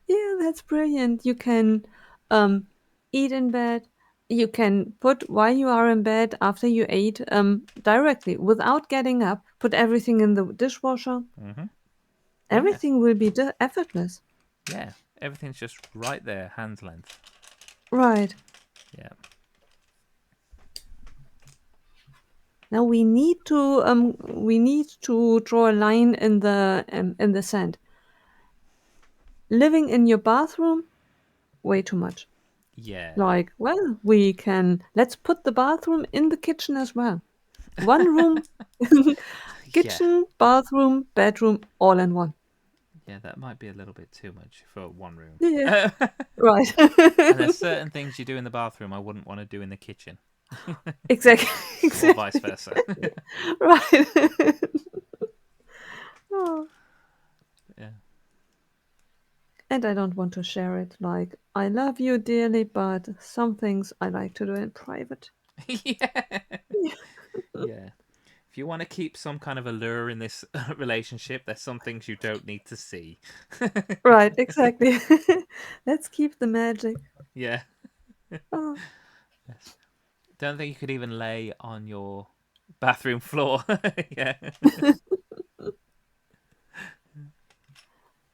Speaker 1: Yeah, that's brilliant. You can um eat in bed. You can put while you are in bed after you ate directly without getting up, put everything in the dishwasher.
Speaker 2: Mhm. Yeah.
Speaker 1: Everything will be effortless.
Speaker 2: Yeah. Everything's just right there, hand's length.
Speaker 1: Right.
Speaker 2: Yeah.
Speaker 1: Now we need to draw a line in the sand. Living in your bathroom, way too much.
Speaker 2: Yeah.
Speaker 1: Like, well, we can let's put the bathroom in the kitchen as well. One room,
Speaker 2: Yeah.
Speaker 1: kitchen, bathroom, bedroom, all in one.
Speaker 2: Yeah. That might be a little bit too much for one room.
Speaker 1: Yeah,
Speaker 2: And
Speaker 1: right.
Speaker 2: there's certain things you do in the bathroom I wouldn't want to do in the kitchen,
Speaker 1: Exactly,
Speaker 2: or vice
Speaker 1: exactly.
Speaker 2: versa.
Speaker 1: Right. Oh.
Speaker 2: Yeah.
Speaker 1: And I don't want to share it. Like, I love you dearly, but some things I like to do in private.
Speaker 2: Yeah. Yeah. If you want to keep some kind of allure in this relationship, there's some things you don't need to see.
Speaker 1: Right, exactly. Let's keep the magic.
Speaker 2: Yeah.
Speaker 1: Oh,
Speaker 2: Yes. Don't think you could even lay on your bathroom floor. Yeah.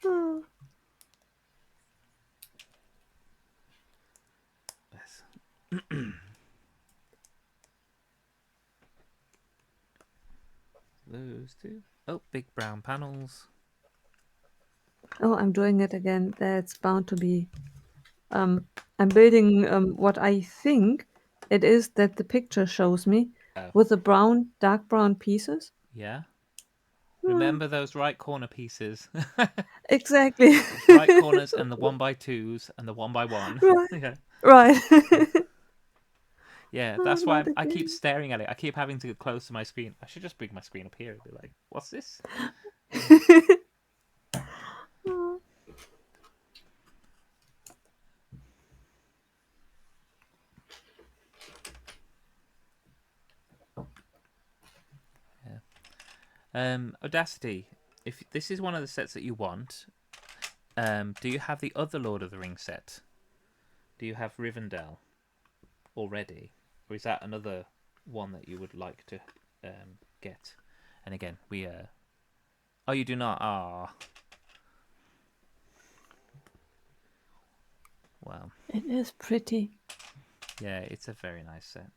Speaker 1: oh.
Speaker 2: Yes. Those two. Oh, big brown panels.
Speaker 1: Oh, I'm doing it again. That's bound to be. Um, I'm building what I think it is that the picture shows me
Speaker 2: Oh,
Speaker 1: with the brown, dark brown pieces.
Speaker 2: yeah.
Speaker 1: Hmm,
Speaker 2: Remember those right corner pieces.
Speaker 1: exactly.
Speaker 2: Those right corners and the 1x2s and the 1x1.
Speaker 1: Right,
Speaker 2: Yeah.
Speaker 1: right.
Speaker 2: Yeah,
Speaker 1: Oh,
Speaker 2: that's why
Speaker 1: not
Speaker 2: I keep
Speaker 1: again.
Speaker 2: staring at it. I keep having to get close to my screen. I should just bring my screen up here and be like, what's this? Yeah.
Speaker 1: Oh,
Speaker 2: Yeah. Audacity, if this is one of the sets that you want, do you have the other Lord of the Rings set? Do you have Rivendell already? Or is that another one that you would like to get? And again, oh, you do not? Ah. Well,
Speaker 1: it is pretty.
Speaker 2: yeah, it's a very nice set.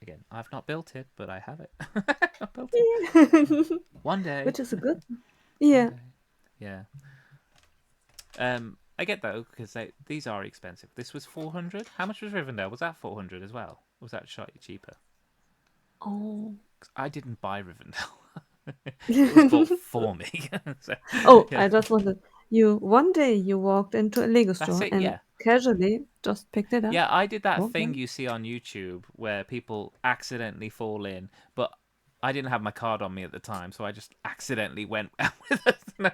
Speaker 2: Again, I've not built it, but I have it. I built it. One day.
Speaker 1: Which is a good.
Speaker 2: One
Speaker 1: Yeah.
Speaker 2: day. Yeah. I get though because these are expensive. This was 400. How much was Rivendell? Was that 400 as well? Or was that slightly cheaper?
Speaker 1: Oh.
Speaker 2: 'Cause I didn't buy Rivendell. It was bought for me. So,
Speaker 1: Oh,
Speaker 2: yeah,
Speaker 1: I just wanted you. One day you walked into a Lego
Speaker 2: that's
Speaker 1: store
Speaker 2: it.
Speaker 1: and
Speaker 2: Yeah,
Speaker 1: casually just picked it up.
Speaker 2: yeah. I did that
Speaker 1: Walked
Speaker 2: thing
Speaker 1: in.
Speaker 2: you see on YouTube where people accidentally fall in, but I didn't have my card on me at the time, so I just accidentally went out with it. No,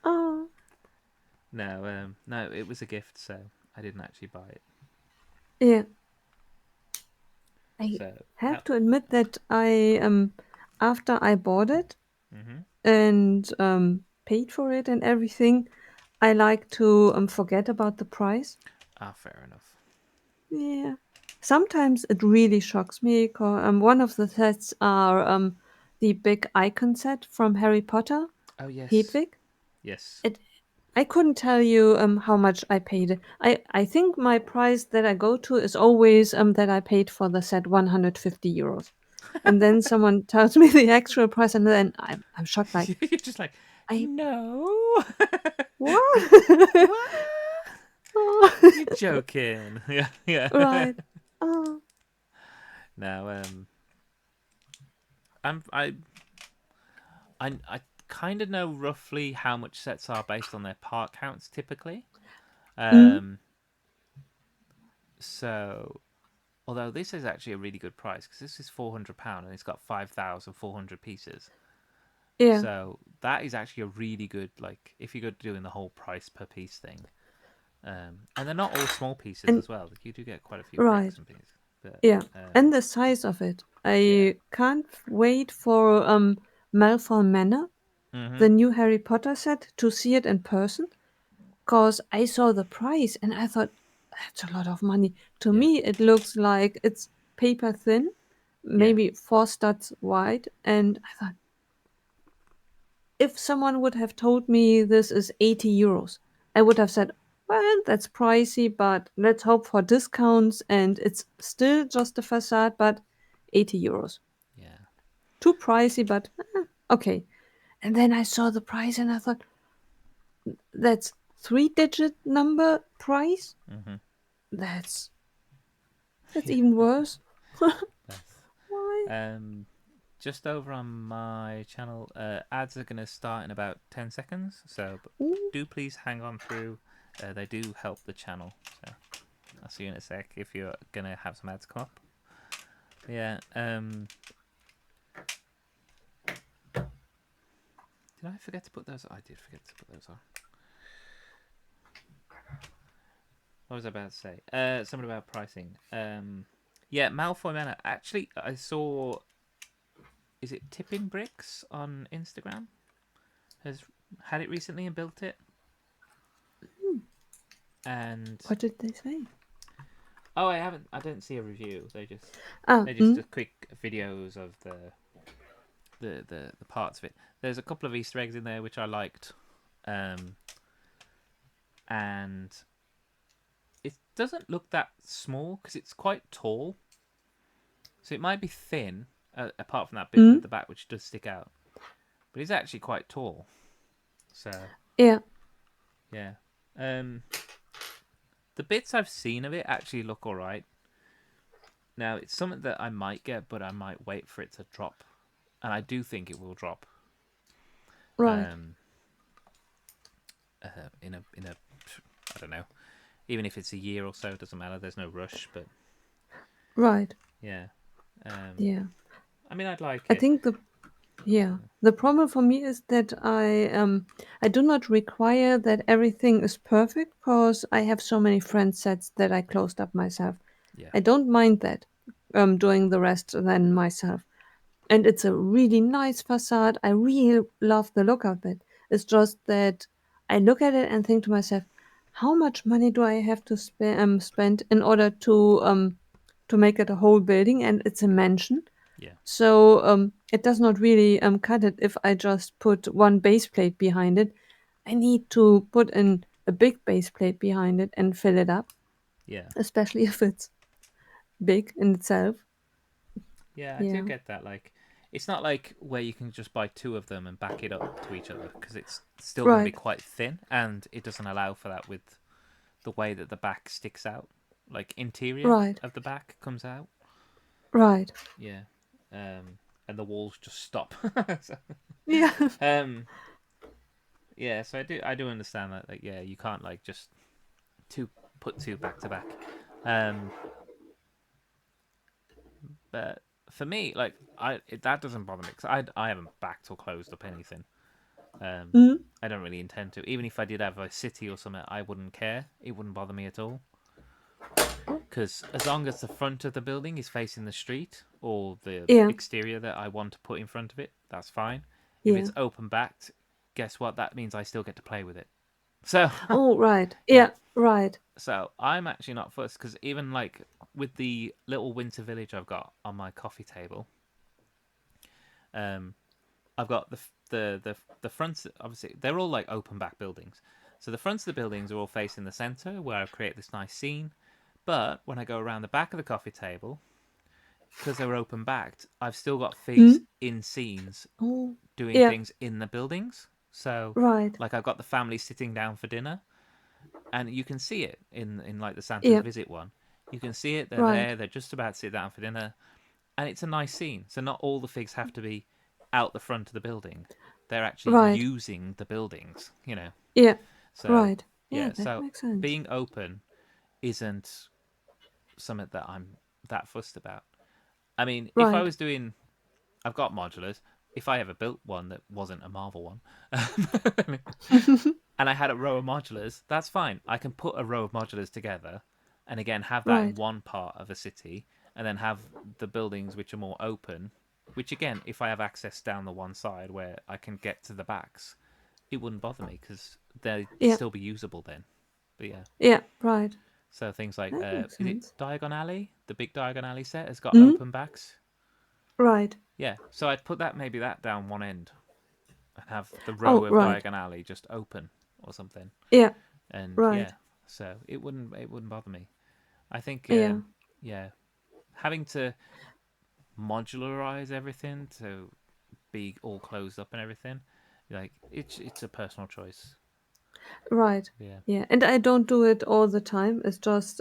Speaker 1: Oh,
Speaker 2: no, it was a gift, so I didn't actually buy it.
Speaker 1: yeah. I
Speaker 2: So,
Speaker 1: have to admit that I after I bought it
Speaker 2: mm-hmm.
Speaker 1: and paid for it and everything, I like to forget about the price.
Speaker 2: Ah, fair enough.
Speaker 1: Yeah. Sometimes it really shocks me. One of the sets are the big icon set from Harry Potter,
Speaker 2: Oh yes,
Speaker 1: Hedwig.
Speaker 2: yes.
Speaker 1: It I couldn't tell you how much I paid. I think my price that I go to is always that I paid for the set 150 euros. And then someone tells me the actual price, and then I'm shocked. Like,
Speaker 2: You're just like,
Speaker 1: I
Speaker 2: no.
Speaker 1: what?
Speaker 2: What? You're
Speaker 1: Oh.
Speaker 2: joking. Yeah, yeah.
Speaker 1: Right. Oh.
Speaker 2: No, I'm I kind of know roughly how much sets are based on their part counts typically.
Speaker 1: Mm,
Speaker 2: Um, so although this is actually a really good price because this is £400 and it's got 5,400 pieces.
Speaker 1: yeah.
Speaker 2: So that is actually a really good, like, if you're doing the whole price per piece thing. And they're not all small pieces
Speaker 1: And
Speaker 2: as well. Like, you do get quite a few
Speaker 1: right.
Speaker 2: bricks and pieces. But
Speaker 1: Yeah. And the size of it.
Speaker 2: yeah.
Speaker 1: I can't wait for Malfoy Manor,
Speaker 2: Mm-hmm.
Speaker 1: the new Harry Potter set, to see it in person. Because I saw the price and I thought, that's a lot of money. To
Speaker 2: Yeah.
Speaker 1: me, it looks like it's paper thin,
Speaker 2: Yeah.
Speaker 1: maybe 4 studs wide. And I thought, if someone would have told me this is 80 euros, I would have said, well, that's pricey, but let's hope for discounts. And it's still just a facade, but 80 euros.
Speaker 2: Yeah.
Speaker 1: Too pricey, but okay. And then I saw the price and I thought, that's 3-digit number price?
Speaker 2: Mm-hmm.
Speaker 1: That's That's
Speaker 2: Yeah.
Speaker 1: even worse.
Speaker 2: That's,
Speaker 1: Why?
Speaker 2: um, just over on my channel, ads are going to start in about 10 seconds. So
Speaker 1: Ooh.
Speaker 2: do please hang on through. They do help the channel. So I'll see you in a sec if you're going to have some ads come up. Yeah. Did I forget to put those? I did forget to put those on. What was I about to say? Something about pricing. Yeah, Malfoy Manor. Actually, I saw. Is it Tipping Bricks on Instagram? Has had it recently and built it. And
Speaker 1: What did they say?
Speaker 2: oh, I haven't. I didn't see a review.
Speaker 1: Ah,
Speaker 2: They just did quick videos of the parts of it. There's a couple of Easter eggs in there which I liked, and it doesn't look that small because it's quite tall. So it might be thin, apart from that bit at
Speaker 1: mm,
Speaker 2: the back which does stick out. But it's actually quite tall. So
Speaker 1: yeah,
Speaker 2: yeah, um, the bits I've seen of it actually look all right. Now it's something that I might get, but I might wait for it to drop, and I do think it will drop.
Speaker 1: right,
Speaker 2: Um, in a I don't know. Even if it's a year or so, it doesn't matter. There's no rush, but
Speaker 1: right,
Speaker 2: yeah.
Speaker 1: yeah.
Speaker 2: I mean, I'd like
Speaker 1: I
Speaker 2: it.
Speaker 1: think the problem for me is that I do not require that everything is perfect because I have so many friend sets that I closed up myself.
Speaker 2: Yeah,
Speaker 1: I don't mind that doing the rest then myself. And it's a really nice facade. I really love the look of it. It's just that I look at it and think to myself, how much money do I have to spend in order to make it a whole building? And it's a mansion,
Speaker 2: yeah,
Speaker 1: so it does not really cut it if I just put one base plate behind it. I need to put in a big base plate behind it and fill it up,
Speaker 2: yeah,
Speaker 1: especially if it's big in itself.
Speaker 2: yeah. I do
Speaker 1: Yeah,
Speaker 2: get that. Like, it's not like where you can just buy two of them and back it up to each other because it's still going to be
Speaker 1: right,
Speaker 2: quite thin, and it doesn't allow for that with the way that the back sticks out. Like interior
Speaker 1: right,
Speaker 2: of the back comes out.
Speaker 1: right.
Speaker 2: Yeah, and the walls just stop. So,
Speaker 1: Yeah.
Speaker 2: um, yeah. So I do understand that. Like, yeah, you can't like just two put two back to back. Um, but for me, like that doesn't bother me because I haven't backed or closed up anything. Um,
Speaker 1: Mm,
Speaker 2: I don't really intend to. Even if I did have a city or something, I wouldn't care. It wouldn't bother me at all. Because as long as the front of the building is facing the street or the
Speaker 1: yeah,
Speaker 2: exterior that I want to put in front of it, that's fine. If
Speaker 1: yeah,
Speaker 2: it's open backed, guess what? That means I still get to play with it. So
Speaker 1: Oh, right.
Speaker 2: yeah.
Speaker 1: Yeah, right.
Speaker 2: So I'm actually not fussed because even like with the little winter village I've got on my coffee table, um, I've got the fronts. Obviously, they're all like open back buildings. So the fronts of the buildings are all facing the center, where I've created this nice scene. But when I go around the back of the coffee table, because they were open backed, I've still got figs
Speaker 1: Mm?
Speaker 2: in scenes
Speaker 1: Oh,
Speaker 2: doing
Speaker 1: yeah,
Speaker 2: things in the buildings. So,
Speaker 1: right.
Speaker 2: like, I've got the family sitting down for dinner, and you can see it in like the Santa's
Speaker 1: Yeah,
Speaker 2: visit one. You can see it. They're
Speaker 1: right.
Speaker 2: there. They're just about to sit down for dinner, and it's a nice scene. So not all the figs have to be out the front of the building. They're actually
Speaker 1: Right.
Speaker 2: using the buildings.
Speaker 1: Yeah,
Speaker 2: So
Speaker 1: right. Yeah,
Speaker 2: yeah.
Speaker 1: that
Speaker 2: So
Speaker 1: makes sense.
Speaker 2: being open isn't something that I'm that fussed about. I mean, if I
Speaker 1: Right.
Speaker 2: was doing, I've got modulars. If I ever built one that wasn't a Marvel one, and I had a row of modulars, that's fine. I can put a row of modulars together, and again have that in
Speaker 1: Right.
Speaker 2: one part of a city, and then have the buildings which are more open. Which again, if I have access down the one side where I can get to the backs, it wouldn't bother me because they'd
Speaker 1: Yeah,
Speaker 2: still be usable then. But yeah,
Speaker 1: yeah, right.
Speaker 2: so things like
Speaker 1: That makes
Speaker 2: is it
Speaker 1: sense.
Speaker 2: Diagon Alley? The big Diagon Alley set has got
Speaker 1: Mm?
Speaker 2: open backs.
Speaker 1: Right.
Speaker 2: Yeah, so I'd put that maybe that down one end and have the row
Speaker 1: Oh,
Speaker 2: of
Speaker 1: right.
Speaker 2: Diagon Alley just open or something.
Speaker 1: Yeah,
Speaker 2: And
Speaker 1: right.
Speaker 2: yeah, so it wouldn't bother me. I think
Speaker 1: Yeah,
Speaker 2: yeah, having to modularize everything to be all closed up and everything, like it's a personal choice.
Speaker 1: right.
Speaker 2: Yeah.
Speaker 1: Yeah, and I don't do it all the time. It's just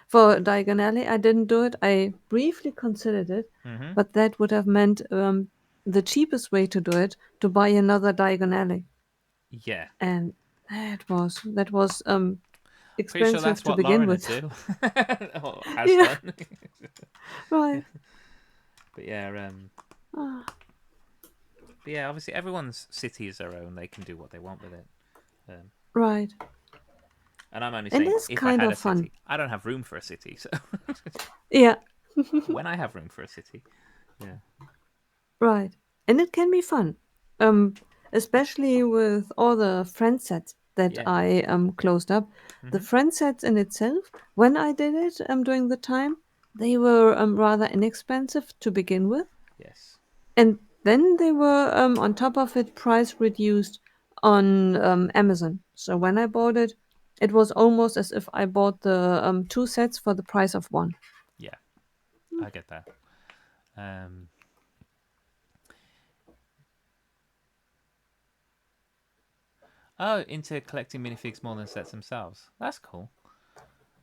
Speaker 1: for Diagonally, I didn't do it. I briefly considered it,
Speaker 2: Mhm.
Speaker 1: but that would have meant the cheapest way to do it to buy another Diagonally,
Speaker 2: Yeah.
Speaker 1: and that was
Speaker 2: Pretty sure
Speaker 1: expensive
Speaker 2: that's
Speaker 1: to
Speaker 2: what
Speaker 1: begin
Speaker 2: Lauren would
Speaker 1: with.
Speaker 2: do, or has
Speaker 1: Yeah,
Speaker 2: done.
Speaker 1: right.
Speaker 2: But yeah,
Speaker 1: Ah,
Speaker 2: but yeah. Obviously, everyone's city is their own. They can do what they want with it. Um,
Speaker 1: right.
Speaker 2: and I'm only
Speaker 1: And
Speaker 2: saying
Speaker 1: it's
Speaker 2: if I
Speaker 1: kind
Speaker 2: had
Speaker 1: of
Speaker 2: a
Speaker 1: fun.
Speaker 2: city. I don't have room for a city, so
Speaker 1: Yeah,
Speaker 2: when I have room for a city, yeah,
Speaker 1: right. And it can be fun. Um, Especially with all the friend sets that
Speaker 2: yeah,
Speaker 1: I closed up. The
Speaker 2: hmm,
Speaker 1: friend sets in itself, when I did it during the time, they were rather inexpensive to begin with.
Speaker 2: yes,
Speaker 1: And then they were on top of it price reduced on Amazon. So when I bought it, it was almost as if I bought the two sets for the price of one.
Speaker 2: yeah. I get that. Um, oh, into collecting minifigs more than sets themselves. That's cool.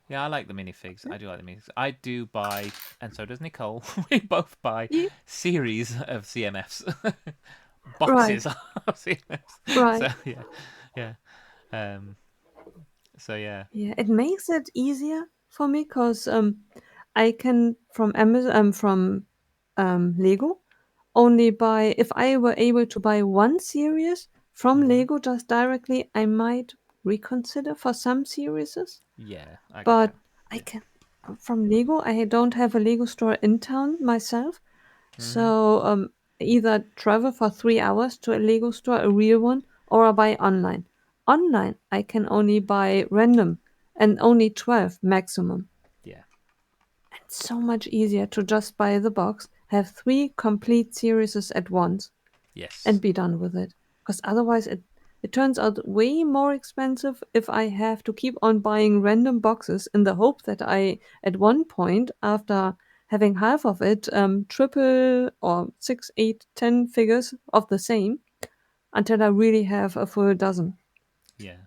Speaker 2: Yeah, I like the minifigs. I do like the minifigs. I do buy, and so does Nicole. We both buy
Speaker 1: Yeah,
Speaker 2: series of CMFs,
Speaker 1: right,
Speaker 2: boxes of CMFs. So
Speaker 1: right.
Speaker 2: yeah, yeah. Um, so yeah,
Speaker 1: Yeah, it makes it easier for me because I can from Amazon from Lego only buy if I were able to buy one series from
Speaker 2: hmm,
Speaker 1: Lego just directly, I might reconsider for some series.
Speaker 2: yeah. I get
Speaker 1: But
Speaker 2: that.
Speaker 1: I
Speaker 2: Yeah.
Speaker 1: can from Lego. I don't have a Lego store in town myself,
Speaker 2: Hmm.
Speaker 1: so either travel for 3 hours to a Lego store, a real one, or I buy online. Online, I can only buy random and only 12 maximum.
Speaker 2: Yeah.
Speaker 1: It's so much easier to just buy the box, have three complete series at once, and
Speaker 2: Yes.
Speaker 1: be done with it. Because otherwise, it turns out way more expensive if I have to keep on buying random boxes in the hope that I, at one point, after having half of it, triple or six, eight, 10 figures of the same until I really have a full dozen.
Speaker 2: Yeah.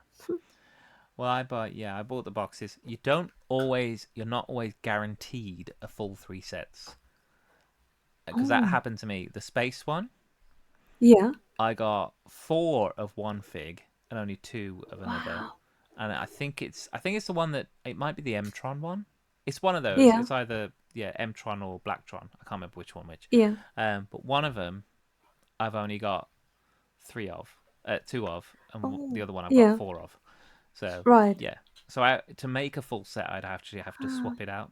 Speaker 2: Well, I bought the boxes. You're not always guaranteed a full three sets because that
Speaker 1: Oh,
Speaker 2: happened to me. The space one,
Speaker 1: yeah.
Speaker 2: I got four of one fig and only two of another.
Speaker 1: Wow.
Speaker 2: And I think it's the one that it might be the Mtron one. It's one of those.
Speaker 1: Yeah.
Speaker 2: It's either Mtron or Blacktron. I can't remember which one which.
Speaker 1: Yeah.
Speaker 2: But one of them I've only got two of, and the
Speaker 1: Oh,
Speaker 2: other one I've got
Speaker 1: yeah.
Speaker 2: four of. So
Speaker 1: Right.
Speaker 2: yeah. So to make a full set, I'd actually have to
Speaker 1: Ah,
Speaker 2: swap it out.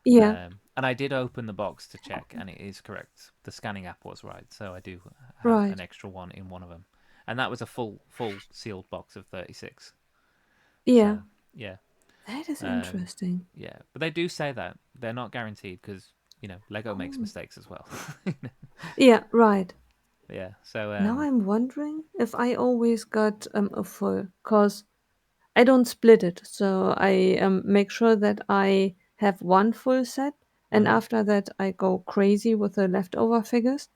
Speaker 1: yeah.
Speaker 2: And I did open the box to check, and it is correct. The scanning app was right, so I do have
Speaker 1: Right.
Speaker 2: an extra one in one of them. and that was a full sealed box of 36.
Speaker 1: Yeah,
Speaker 2: So yeah,
Speaker 1: that is
Speaker 2: um,
Speaker 1: interesting.
Speaker 2: yeah. But they do say that they're not guaranteed because Lego makes
Speaker 1: Oh.
Speaker 2: mistakes as well.
Speaker 1: Yeah, right.
Speaker 2: Yeah. So
Speaker 1: Now I'm wondering if I always got a full, cause I don't split it, so I make sure that I have one full set, and
Speaker 2: mhm.
Speaker 1: after that I go crazy with the leftover figures.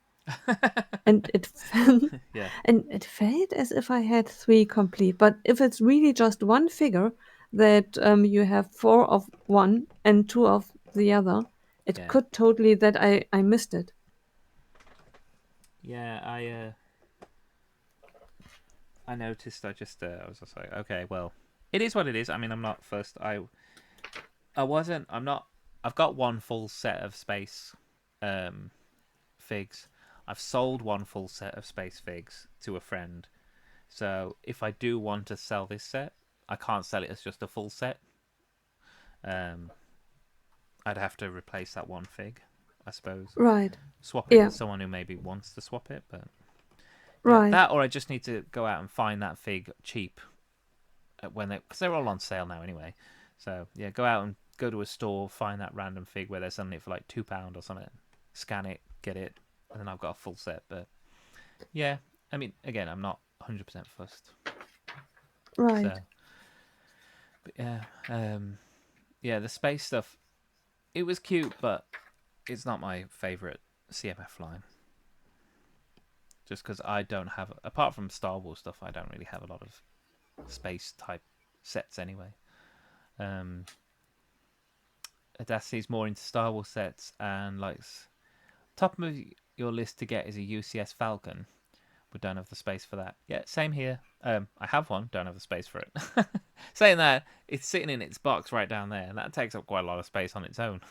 Speaker 1: And it felt,
Speaker 2: Yeah,
Speaker 1: and it felt as if I had three complete. But if it's really just one figure that you have four of one and two of the other, it
Speaker 2: yeah,
Speaker 1: could totally that I missed it.
Speaker 2: yeah. I noticed. I was just like, okay, well, it is what it is. I mean, I'm not first. I wasn't. I'm not. I've got one full set of space um, figs. I've sold one full set of space figs to a friend. So if I do want to sell this set, I can't sell it as just a full set. Um, I'd have to replace that one fig, I suppose.
Speaker 1: Right.
Speaker 2: Swap it
Speaker 1: Yeah.
Speaker 2: with someone who maybe wants to swap it, but yeah,
Speaker 1: Right.
Speaker 2: that or I just need to go out and find that fig cheap when because they're all on sale now anyway. So yeah, go out and go to a store, find that random fig where they're selling it for like £2 or something, scan it, get it, and then I've got a full set. But yeah, I mean, again, I'm not 100% fussed.
Speaker 1: Right.
Speaker 2: So, but yeah, the space stuff, it was cute, but it's not my favorite CMF line. Just because I don't have, apart from Star Wars stuff, I don't really have a lot of space type sets anyway. Um, Adassi's more into Star Wars sets and likes top of your list to get is a UCS Falcon. We don't have the space for that. Yeah, same here. I have one, don't have the space for it. Saying that, it's sitting in its box right down there, and that takes up quite a lot of space on its own.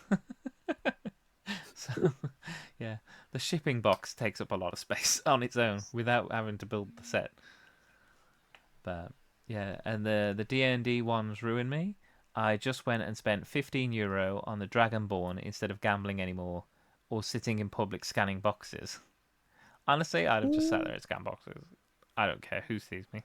Speaker 2: So, yeah, the shipping box takes up a lot of space on its own without having to build the set. But yeah, and the D&D ones ruin me. I just went and spent €15 on the Dragonborn instead of gambling anymore or sitting in public scanning boxes. Honestly, I'd have just sat there
Speaker 1: Mm,
Speaker 2: and scanned boxes. I don't care who sees me.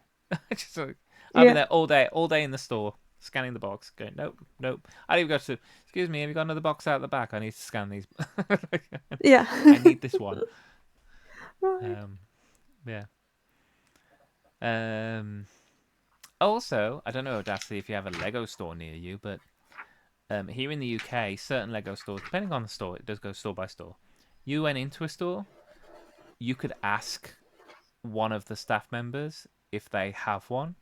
Speaker 2: just like, I'll be
Speaker 1: yeah.
Speaker 2: there all day in the store, scanning the box, going, nope, nope. I'd even go to, excuse me, have you got another box out the back? I need to scan these.
Speaker 1: Yeah.
Speaker 2: I need this one.
Speaker 1: Right.
Speaker 2: Um, yeah. Um, Also, I don't know, Audacity, if you have a Lego store near you, but here in the UK, certain Lego stores, depending on the store, it does go store by store. You went into a store, you could ask one of the staff members if they have one.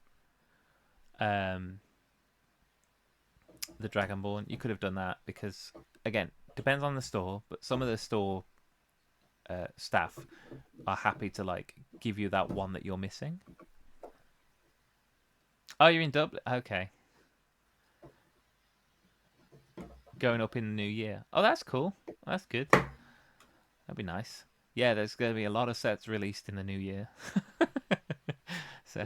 Speaker 2: Um, the Dragonborn, you could have done that because, again, depends on the store, but some of the store staff are happy to like give you that one that you're missing. Oh, you're in Dublin. Okay, going up in the new year. Oh, that's cool. That's good. That'd be nice. Yeah, there's going to be a lot of sets released in the new year. So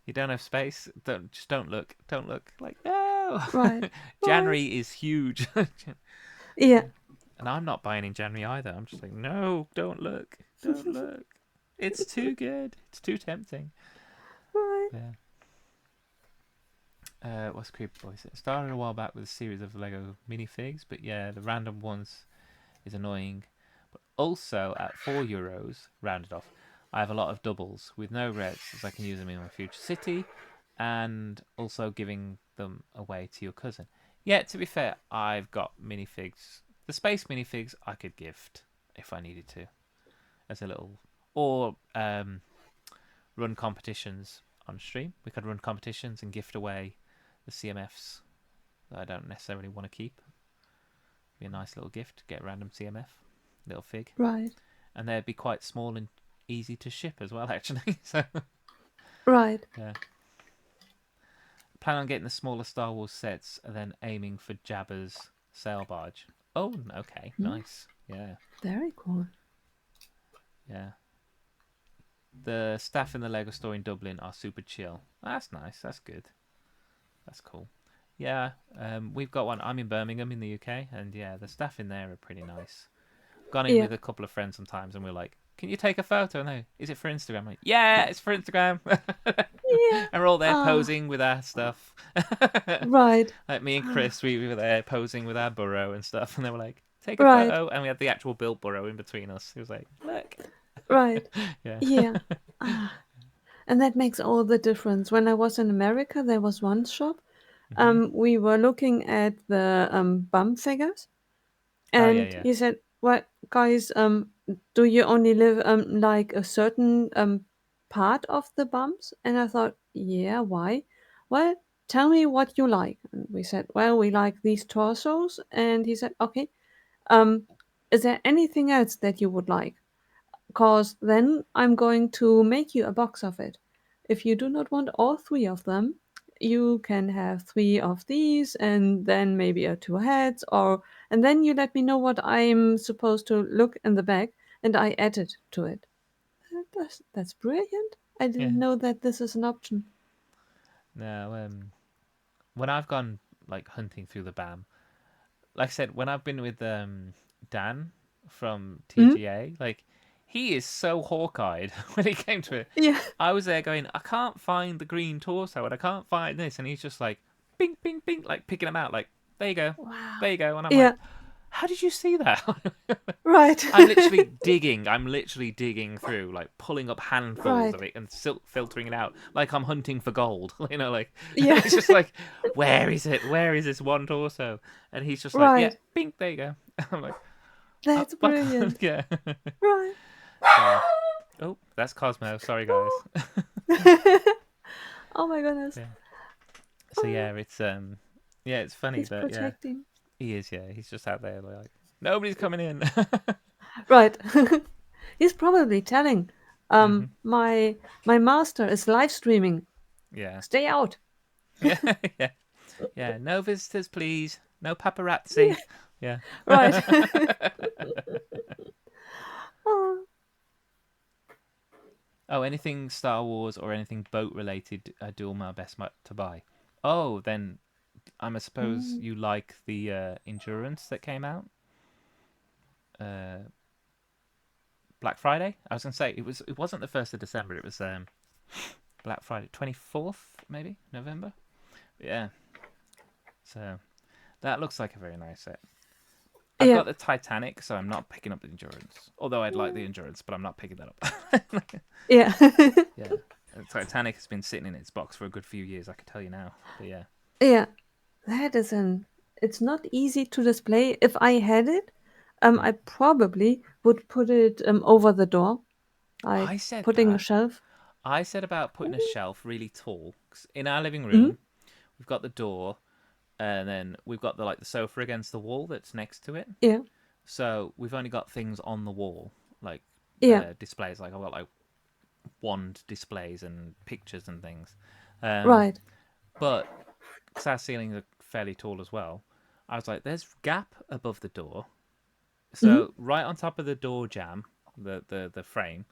Speaker 2: you don't have space. Don't look. Don't look. Like no.
Speaker 1: Right. Right.
Speaker 2: January is huge.
Speaker 1: Yeah.
Speaker 2: And I'm not buying in January either. I'm just like, no, don't look. Don't look. It's too good. It's too tempting.
Speaker 1: Right.
Speaker 2: Yeah. What's Creepy Boys? It started a while back with a series of Lego minifigs, but yeah, the random ones is annoying. But also at €4, rounded off, I have a lot of doubles with no reds, as I can use them in my future city, and also giving them away to your cousin. Yeah, to be fair, I've got minifigs. The space minifigs I could gift if I needed to, as a little, or run competitions on stream. We could run competitions and gift away the CMFs that I don't necessarily want to keep. Be a nice little gift. Get a random CMF, little fig,
Speaker 1: Right.
Speaker 2: and they'd be quite small and easy to ship as well. Actually, so
Speaker 1: Right.
Speaker 2: yeah. Plan on getting the smaller Star Wars sets, and then aiming for Jabba's sail barge. Oh, okay,
Speaker 1: Hmm.
Speaker 2: nice. Yeah,
Speaker 1: Very cool.
Speaker 2: yeah. The staff in the Lego store in Dublin are super chill. That's nice. That's good. That's cool. Yeah, we've got one. I'm in Birmingham in the UK, and yeah, the staff in there are pretty nice. Gone in
Speaker 1: Yeah.
Speaker 2: with a couple of friends sometimes, and we're like, can you take a photo? No, is it for Instagram? I'm like, yeah, it's for Instagram.
Speaker 1: Yeah.
Speaker 2: And we're all there
Speaker 1: Ah,
Speaker 2: posing with our stuff.
Speaker 1: right.
Speaker 2: Like me and Chris, we were there posing with our burrow and stuff, and they were like, take a
Speaker 1: Right.
Speaker 2: photo, and we had the actual built burrow in between us. He was like, look.
Speaker 1: Right.
Speaker 2: Yeah.
Speaker 1: Yeah. Ah. And that makes all the difference. When I was in America, there was one shop.
Speaker 2: Hmm.
Speaker 1: We were looking at the bump figures,
Speaker 2: Oh yeah,
Speaker 1: and
Speaker 2: yeah.
Speaker 1: he said, "Well, guys, do you only live like a certain part of the bumps?" And I thought, "Yeah, why?" Well, tell me what you like. And we said, "Well, we like these torsos." And he said, "Okay, um, is there anything else that you would like? Because then I'm going to make you a box of it. If you do not want all three of them, you can have three of these and then maybe a two heads, or and then you let me know what I'm supposed to look in the back and I add it to it." That's brilliant. I
Speaker 2: Yeah.
Speaker 1: didn't know that this is an option.
Speaker 2: No, when I've gone like hunting through the BAM, like I said, when I've been with Dan from
Speaker 1: Hmm.
Speaker 2: TGA, like he is so hawk-eyed when he came to it.
Speaker 1: Yeah.
Speaker 2: I was there going, I can't find the green torso and I can't find this, and he's just like, bing, bing, bing, like picking them out, like there you go, there
Speaker 1: Wow.
Speaker 2: you go, and I'm like,
Speaker 1: Yeah.
Speaker 2: how did you see that?
Speaker 1: Right.
Speaker 2: I'm literally digging. I'm literally digging through, like pulling up handfuls of
Speaker 1: Right.
Speaker 2: it and filtering it out, like I'm hunting for gold. Like
Speaker 1: Yeah.
Speaker 2: it's just like, where is it? Where is this one torso? And he's just like, yeah,
Speaker 1: Right.
Speaker 2: bing, there you go. I'm like, oh,
Speaker 1: That's
Speaker 2: what?
Speaker 1: brilliant.
Speaker 2: Yeah.
Speaker 1: Right.
Speaker 2: So, oh, that's Cosmo. Sorry, guys.
Speaker 1: Oh. Oh my goodness.
Speaker 2: Yeah. So
Speaker 1: Oh,
Speaker 2: yeah, yeah, it's funny,
Speaker 1: he's
Speaker 2: but yeah,
Speaker 1: protecting.
Speaker 2: he is. Yeah, he's just out there like nobody's coming in.
Speaker 1: Right. He's probably telling,
Speaker 2: Hmm.
Speaker 1: my master is live streaming.
Speaker 2: Yeah.
Speaker 1: Stay out.
Speaker 2: Yeah. Yeah. Yeah. No visitors, please. No
Speaker 1: Yeah.
Speaker 2: paparazzi. Yeah.
Speaker 1: Right. Oh.
Speaker 2: Oh, anything Star Wars or anything boat related, I do all my best to buy. Oh, then I suppose
Speaker 1: Mm.
Speaker 2: you like the Endurance that came out. Uh, Black Friday. I was gonna say it wasn't the 1st of December. It was Black Friday, 24th maybe November. Yeah. So that looks like a very nice set. I've
Speaker 1: Yeah.
Speaker 2: got the Titanic, so I'm not picking up the Endurance. Although I'd like the Endurance, but I'm not picking that up.
Speaker 1: Yeah.
Speaker 2: Yeah. The Titanic has been sitting in its box for a good few years, I can tell you now. But yeah.
Speaker 1: Yeah. That is an. It's not easy to display. If I had it,
Speaker 2: Hmm.
Speaker 1: I probably would put it over the door, like
Speaker 2: I said
Speaker 1: putting a
Speaker 2: that.
Speaker 1: shelf.
Speaker 2: I said about putting a shelf really tall. 'Cause in our living
Speaker 1: Mm-hmm.
Speaker 2: room, we've got the door, and then we've got the sofa against the wall that's next to it.
Speaker 1: Yeah.
Speaker 2: So we've only got things on the wall, like
Speaker 1: Yeah.
Speaker 2: displays. Like I've got like wand displays and pictures and things. Um,
Speaker 1: Right.
Speaker 2: but because our ceilings are fairly tall as well, I was like, there's gap above the door.
Speaker 1: Mm-hmm.
Speaker 2: So right on top of the door jamb, the frame,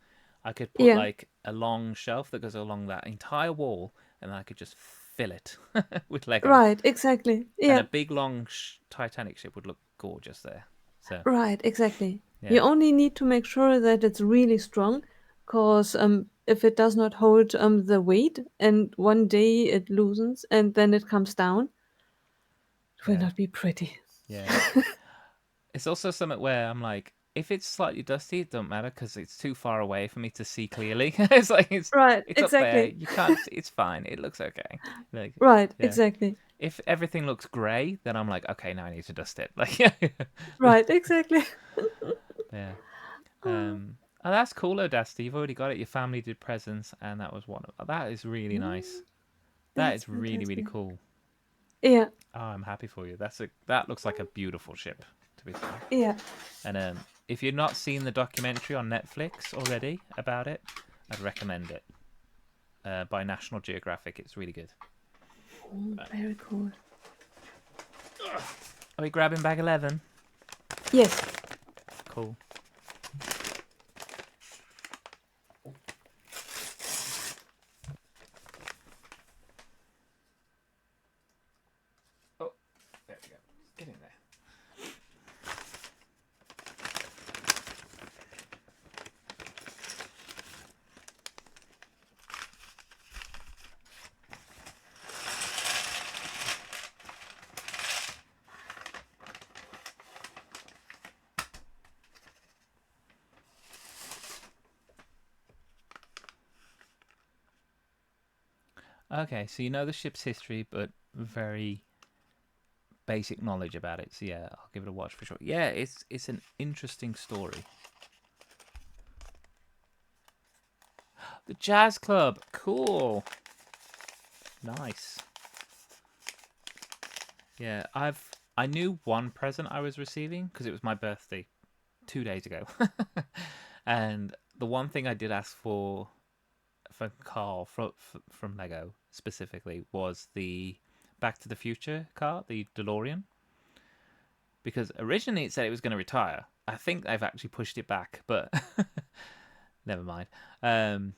Speaker 2: I could put
Speaker 1: Yeah.
Speaker 2: like a long shelf that goes along that entire wall, and I could just fill it with Lego.
Speaker 1: Right. Exactly.
Speaker 2: And
Speaker 1: Yeah.
Speaker 2: a big long Titanic ship would look gorgeous there. So
Speaker 1: Right, exactly. You
Speaker 2: yeah,
Speaker 1: only need to make sure that it's really strong, because if it does not hold the weight and one day it loosens and then it comes down, it will
Speaker 2: yeah,
Speaker 1: not be pretty.
Speaker 2: yeah. It's also something where I'm like, if it's slightly dusty, it don't matter because it's too far away for me to see clearly. It's like
Speaker 1: Right,
Speaker 2: it's up there.
Speaker 1: exactly.
Speaker 2: You can't. It's fine. It looks okay. Like
Speaker 1: Right,
Speaker 2: yeah.
Speaker 1: exactly.
Speaker 2: If everything looks grey, then I'm like, okay, now I need to dust it. Like yeah,
Speaker 1: Right, exactly.
Speaker 2: yeah.
Speaker 1: Oh,
Speaker 2: Oh, that's cool, Odasta. You've already got it. Your family did presents, and that was one of. That is really
Speaker 1: mm,
Speaker 2: nice. That
Speaker 1: that's
Speaker 2: is really really
Speaker 1: fantastic.
Speaker 2: cool.
Speaker 1: Yeah,
Speaker 2: Oh, I'm happy for you. That looks like a beautiful ship, to be fair.
Speaker 1: yeah.
Speaker 2: And if you've not seen the documentary on Netflix already about it, I'd recommend it. By National Geographic, it's really good.
Speaker 1: Oh, very cool.
Speaker 2: Are we grabbing bag 11?
Speaker 1: Yes.
Speaker 2: Cool. Oh, there we go. Get in there. Okay, so you know the ship's history, but very basic knowledge about it. So yeah, I'll give it a watch for sure. Yeah, it's an interesting story. The jazz club, cool, nice. Yeah, I knew one present I was receiving because it was my birthday 2 days ago, and the one thing I did ask for Carl from Lego specifically was the Back to the Future car, the DeLorean, because originally it said it was going to retire. I think they've actually pushed it back, but never mind. Um,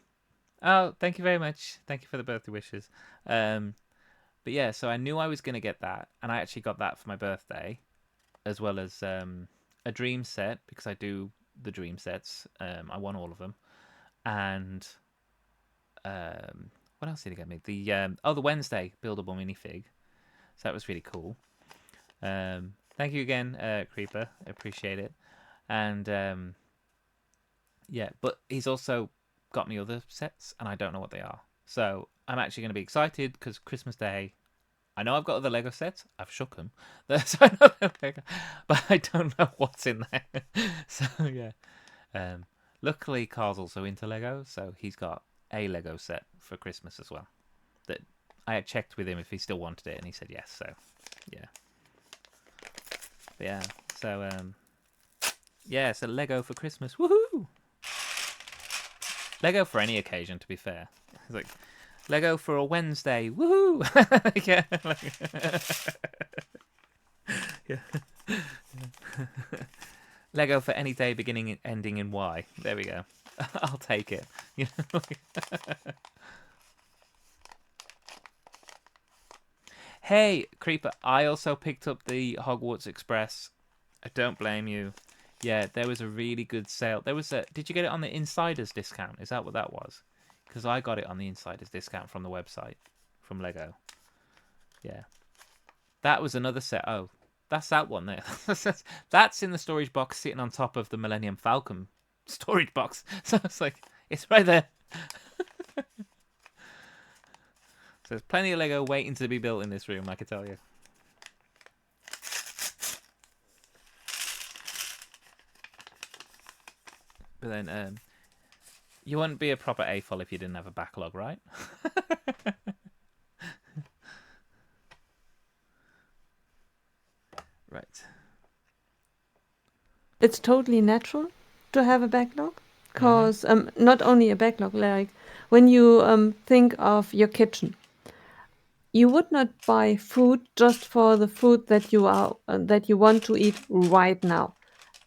Speaker 2: oh, thank you very much. Thank you for the birthday wishes. Um, but yeah, so I knew I was going to get that, and I actually got that for my birthday, as well as a dream set because I do the dream sets. I won all of them, and what else did he get me? The Wednesday buildable minifig. So that was really cool. Thank you again, Creeper. I appreciate it. And yeah, but he's also got me other sets, and I don't know what they are. So I'm actually going to be excited because Christmas Day. I know I've got other Lego sets. I've shook them, so I know they're Lego, but I don't know what's in there. So yeah. Luckily, Carl's also into Lego, so he's got a Lego set for Christmas as well. That I had checked with him if he still wanted it, and he said yes. So yeah, but yeah. So yeah. So Lego for Christmas, woohoo! Lego for any occasion, to be fair. It's like Lego for a Wednesday, woohoo! Yeah, yeah. Lego for any day beginning and ending in Y. There we go. I'll take it. You know? Hey, Creeper, I also picked up the Hogwarts Express. I don't blame you. Yeah, there was a really good sale. There was a. Did you get it on the Insiders discount? Is that what that was? Because I got it on the Insiders discount from the website, from Lego. Yeah, that was another set. Oh, that's that one there. That's in the storage box, sitting on top of the Millennium Falcon storage box. So it's like it's right there. So there's plenty of Lego waiting to be built in this room, I can tell you. But then, you wouldn't be a proper AFOL if you didn't have a backlog, right? Right.
Speaker 1: It's totally natural to have a backlog
Speaker 2: Mhm.
Speaker 1: because not only a backlog, like when you think of your kitchen, you would not buy food just for the food that you want to eat right now.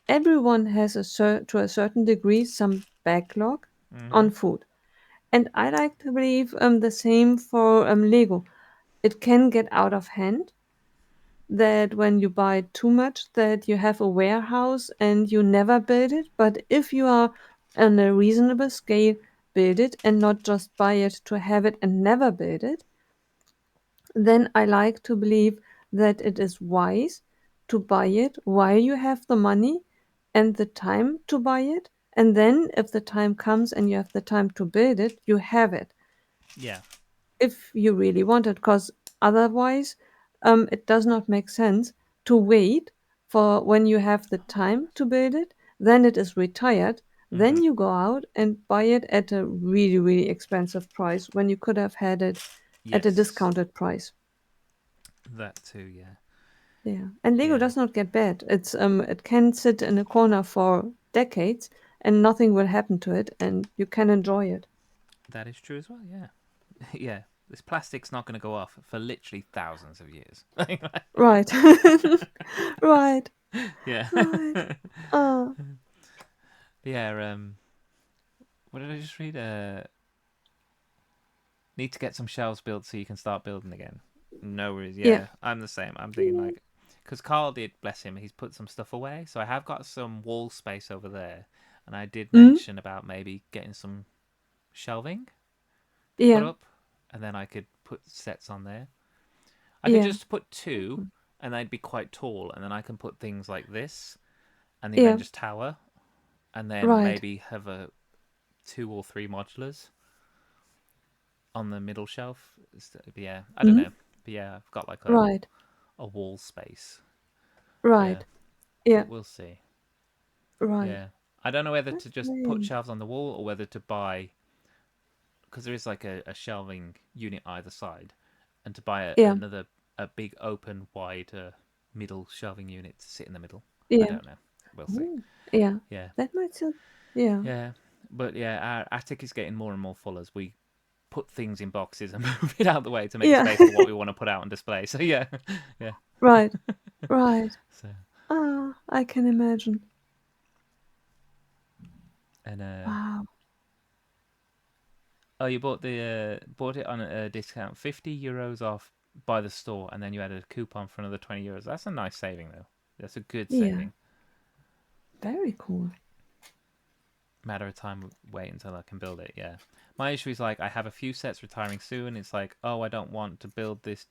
Speaker 1: Everyone has to a certain degree some backlog on
Speaker 2: Mhm.
Speaker 1: food, and I like to believe the same for Lego. It can get out of hand that when you buy too much that you have a warehouse and you never build it, but if you are on a reasonable scale, build it and not just buy it to have it and never build it, then I like to believe that it is wise to buy it while you have the money and the time to buy it, and then if the time comes and you have the time to build it, you have it
Speaker 2: Yeah.
Speaker 1: if you really want it, because otherwise, it does not make sense to wait for when you have the time to build it, then it is retired, then
Speaker 2: Mhm.
Speaker 1: you go out and buy it at a really, really expensive price when you could have had it at a
Speaker 2: Yes.
Speaker 1: discounted price.
Speaker 2: That too. Yeah.
Speaker 1: Yeah, and Lego
Speaker 2: Yeah.
Speaker 1: does not get bad. It can sit in a corner for decades and nothing will happen to it, and you can enjoy it.
Speaker 2: That is true as well. Yeah. Yeah. This plastic's not going to go off for literally thousands of years.
Speaker 1: Right, right,
Speaker 2: Yeah.
Speaker 1: right. Oh,
Speaker 2: Yeah. What did I just read? Need to get some shelves built so you can start building again. No worries.
Speaker 1: yeah.
Speaker 2: Yeah, I'm the same. I'm thinking like, because Carl did, bless him, he's put some stuff away, so I have got some wall space over there, and I did
Speaker 1: Mm,
Speaker 2: mention about maybe getting some shelving to put
Speaker 1: yeah,
Speaker 2: up, and then I could put sets on there. I could
Speaker 1: yeah,
Speaker 2: just put two, and they'd be quite tall, and then I can put things like this and the
Speaker 1: yeah,
Speaker 2: Avengers Tower, and then
Speaker 1: right.
Speaker 2: maybe have a two or three modulars. on the middle shelf. But yeah, I don't
Speaker 1: Hmm.
Speaker 2: know. But yeah, I've got like
Speaker 1: Right.
Speaker 2: a wall space. Yeah,
Speaker 1: Right. Yeah.
Speaker 2: but we'll see.
Speaker 1: Right.
Speaker 2: Yeah, I don't know whether
Speaker 1: That's
Speaker 2: to just put
Speaker 1: strange.
Speaker 2: shelves on the wall or whether to buy, because there is like a shelving unit either side, and to buy
Speaker 1: Yeah.
Speaker 2: another a big open wide middle shelving unit to sit in the middle. I
Speaker 1: Yeah.
Speaker 2: don't know. We'll see.
Speaker 1: Ooh. Yeah.
Speaker 2: Yeah,
Speaker 1: That might sound. Yeah.
Speaker 2: yeah, but yeah, our attic is getting more and more full as we put things in boxes and move it out the way to make
Speaker 1: Yeah.
Speaker 2: space for what we want to put out on display. So yeah, yeah.
Speaker 1: Right. Right.
Speaker 2: So
Speaker 1: Ah, I can imagine.
Speaker 2: and
Speaker 1: Wow.
Speaker 2: oh, you bought it on a discount, €50 off by the store, and then you added a coupon for another €20. That's a nice saving though. That's a good
Speaker 1: Yeah.
Speaker 2: saving.
Speaker 1: Very cool.
Speaker 2: Matter of time, wait until I can build it. Yeah, my issue is like I have a few sets retiring soon. It's like, oh, I don't want to build this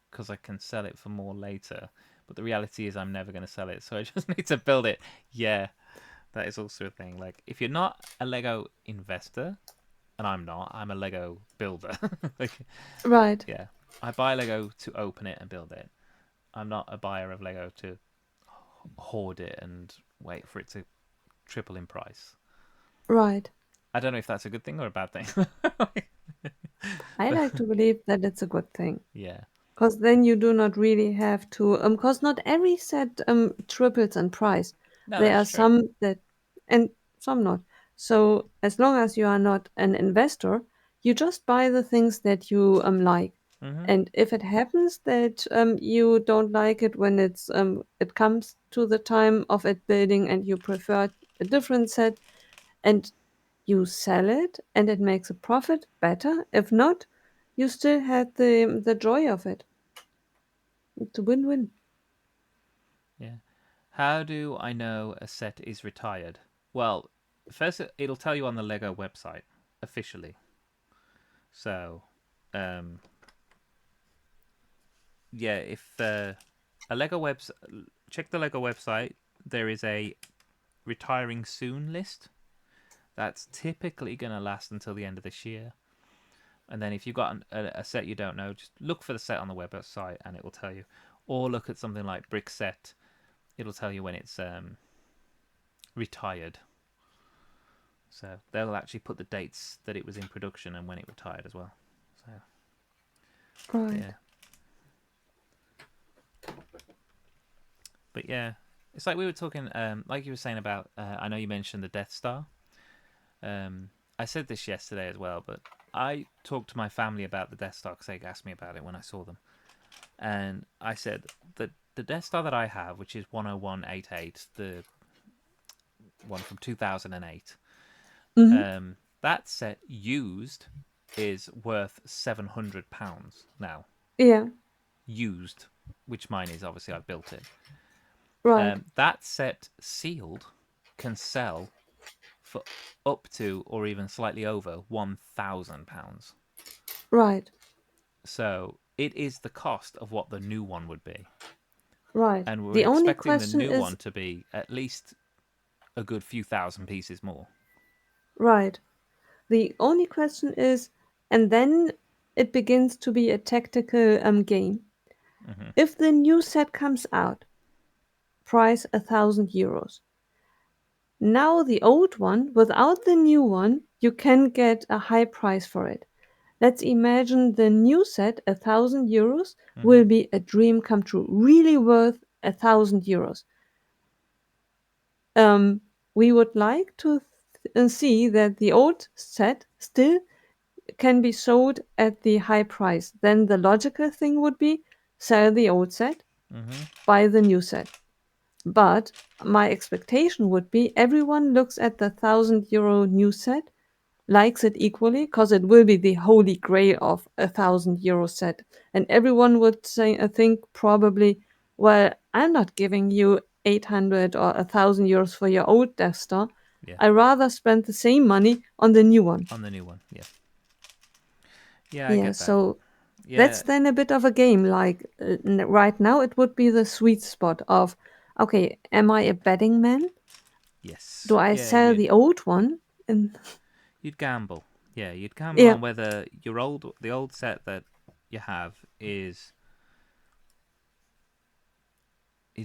Speaker 2: because I can sell it for more later. But the reality is I'm never going to sell it, so I just need to build it. Yeah, that is also a thing. Like, if you're not a Lego investor, and I'm not, I'm a Lego builder. Like,
Speaker 1: Right.
Speaker 2: yeah, I buy Lego to open it and build it. I'm not a buyer of Lego to hoard it and wait for it to triple in price.
Speaker 1: Right.
Speaker 2: I don't know if that's a good thing or a bad thing.
Speaker 1: I
Speaker 2: But
Speaker 1: like to believe that it's a good thing.
Speaker 2: yeah,
Speaker 1: Because then you do not really have to, because not every set triples in price.
Speaker 2: no,
Speaker 1: There
Speaker 2: that's
Speaker 1: are
Speaker 2: true.
Speaker 1: some that, and some not. So as long as you are not an investor, you just buy the things that you like.
Speaker 2: Mhm.
Speaker 1: And if it happens that you don't like it when it comes to the time of it building and you prefer a different set, and you sell it and it makes a profit, better. If not, you still had the joy of it. It's a win-win.
Speaker 2: Yeah. How do I know a set is retired? Well, first it'll tell you on the Lego website officially. So, um, yeah, if a Lego webs check the Lego website, there is a retiring soon list. That's typically going to last until the end of this year. And then if you've got a set you don't know, just look for the set on the website and it will tell you. Or look at something like Brick Set. It'll tell you when it's retired. So they'll actually put the dates that it was in production and when it retired as well. So
Speaker 1: Right.
Speaker 2: yeah, but yeah, it's like we were talking, like you were saying about. I know you mentioned the Death Star. I said this yesterday as well, but I talked to my family about the Death Star because they asked me about it when I saw them, and I said that the Death Star that I have, which is 10188, the one from 2008,
Speaker 1: Hmm.
Speaker 2: that set used is worth £700 now.
Speaker 1: Yeah.
Speaker 2: Used, which mine is obviously I built it.
Speaker 1: Right.
Speaker 2: That set sealed can sell for up to or even slightly over £1,000.
Speaker 1: Right.
Speaker 2: So it is the cost of what the new one would be.
Speaker 1: Right.
Speaker 2: And we're
Speaker 1: The only
Speaker 2: expecting the
Speaker 1: question
Speaker 2: new
Speaker 1: is
Speaker 2: one to be at least a good few thousand pieces more.
Speaker 1: right. The only question is, and then it begins to be a tactical game.
Speaker 2: Hmm.
Speaker 1: If the new set comes out, price €1,000. Now the old one, without the new one, you can get a high price for it. Let's imagine the new set, €1,000,
Speaker 2: Hmm.
Speaker 1: will be a dream come true, really worth €1,000. Um, we would like to see that the old set still can be sold at the high price. Then the logical thing would be sell the old set,
Speaker 2: Hmm.
Speaker 1: buy the new set. But my expectation would be everyone looks at the €1,000 new set, likes it equally, because it will be the holy grail of €1,000 set. And everyone would say, I think probably, well, I'm not giving you 800 or €1,000 for your old Death Star.
Speaker 2: Yeah,
Speaker 1: I rather spend the same money on the new one.
Speaker 2: on the new one. Yeah, yeah, I
Speaker 1: Yeah,
Speaker 2: get that.
Speaker 1: so that's
Speaker 2: Yeah,
Speaker 1: then a bit of a game. Like right now, it would be the sweet spot of, okay, am I a betting man?
Speaker 2: yes,
Speaker 1: Do I
Speaker 2: yeah.
Speaker 1: sell the old one? And
Speaker 2: You'd gamble. Yeah, you'd gamble
Speaker 1: Yeah,
Speaker 2: on whether the old set that you have is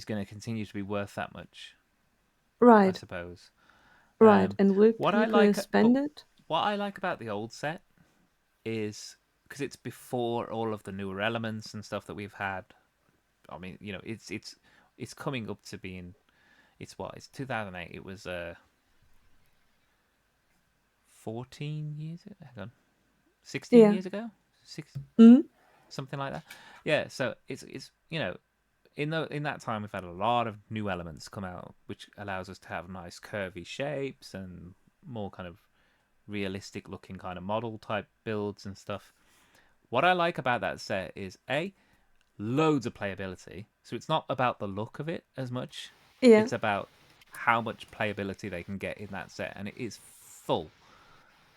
Speaker 2: going to continue to be worth that much, I
Speaker 1: right,
Speaker 2: suppose.
Speaker 1: right. And will
Speaker 2: What I
Speaker 1: people
Speaker 2: like, but
Speaker 1: spend it?
Speaker 2: what I like about the old set is because it's before all of the newer elements and stuff that we've had. I mean, it's coming up to being. It's what? It's 2008. It was 14 years. Hang on, 16
Speaker 1: Yeah.
Speaker 2: years ago. Six,
Speaker 1: Mm?
Speaker 2: something like that. Yeah. So it's in that time we've had a lot of new elements come out, which allows us to have nice curvy shapes and more kind of realistic looking kind of model type builds and stuff. What I like about that set is loads of playability. So it's not about the look of it as much.
Speaker 1: Yeah.
Speaker 2: It's about how much playability they can get in that set, and it is full.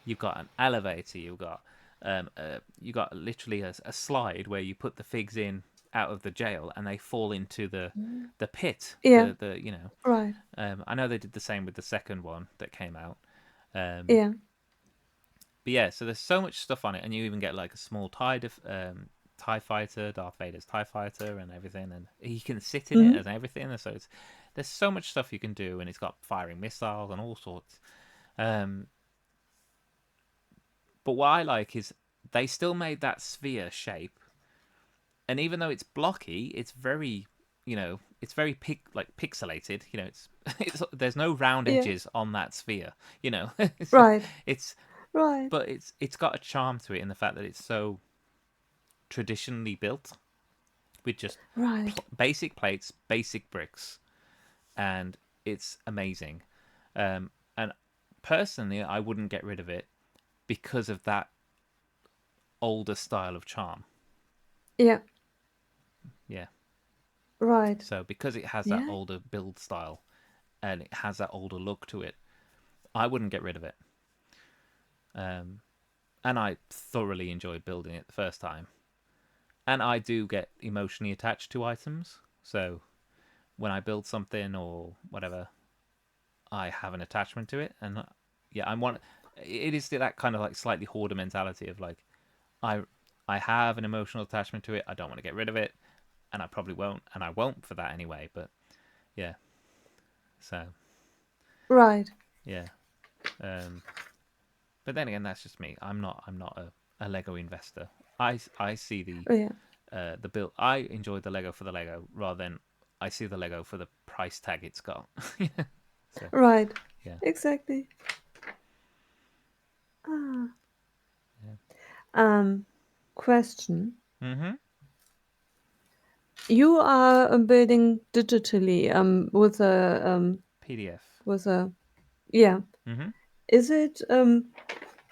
Speaker 2: You've got an elevator. You got literally a slide where you put the figs in out of the jail, and they fall into the pit.
Speaker 1: Yeah.
Speaker 2: The.
Speaker 1: Right.
Speaker 2: I know they did the same with the second one that came out. Um,
Speaker 1: Yeah.
Speaker 2: but yeah, so there's so much stuff on it, and you even get like a small TIE fighter, Darth Vader's TIE fighter, and everything, and he can sit in it
Speaker 1: Mm?
Speaker 2: as everything. So there's so much stuff you can do, and it's got firing missiles and all sorts. Um, but what I like is they still made that sphere shape, and even though it's blocky, it's very it's very pixelated. It's there's no round
Speaker 1: Yeah.
Speaker 2: edges on that sphere. it's
Speaker 1: Right.
Speaker 2: it's
Speaker 1: Right.
Speaker 2: but it's got a charm to it in the fact that it's so traditionally built with just
Speaker 1: Right.
Speaker 2: basic plates, basic bricks, and it's amazing. And personally, I wouldn't get rid of it because of that older style of charm.
Speaker 1: Yeah.
Speaker 2: Yeah.
Speaker 1: Right.
Speaker 2: So because it has that
Speaker 1: Yeah.
Speaker 2: older build style and it has that older look to it, I wouldn't get rid of it. Um, and I thoroughly enjoyed building it the first time. And I do get emotionally attached to items. So when I build something or whatever, I have an attachment to it, and yeah, I'm one. It is that kind of like slightly hoarder mentality of like, I I have an emotional attachment to it. I don't want to get rid of it, and I probably won't, and I won't for that anyway. But yeah, so
Speaker 1: Right.
Speaker 2: yeah. Um, but then again, that's just me. I'm not a Lego investor. I see
Speaker 1: Yeah.
Speaker 2: the build. I enjoy the Lego for the Lego rather than I see the Lego for the price tag it's got. So
Speaker 1: Right.
Speaker 2: yeah,
Speaker 1: Exactly. Ah.
Speaker 2: yeah.
Speaker 1: Um, question.
Speaker 2: Mhm.
Speaker 1: You are building digitally
Speaker 2: PDF.
Speaker 1: with a yeah.
Speaker 2: Mhm.
Speaker 1: Is it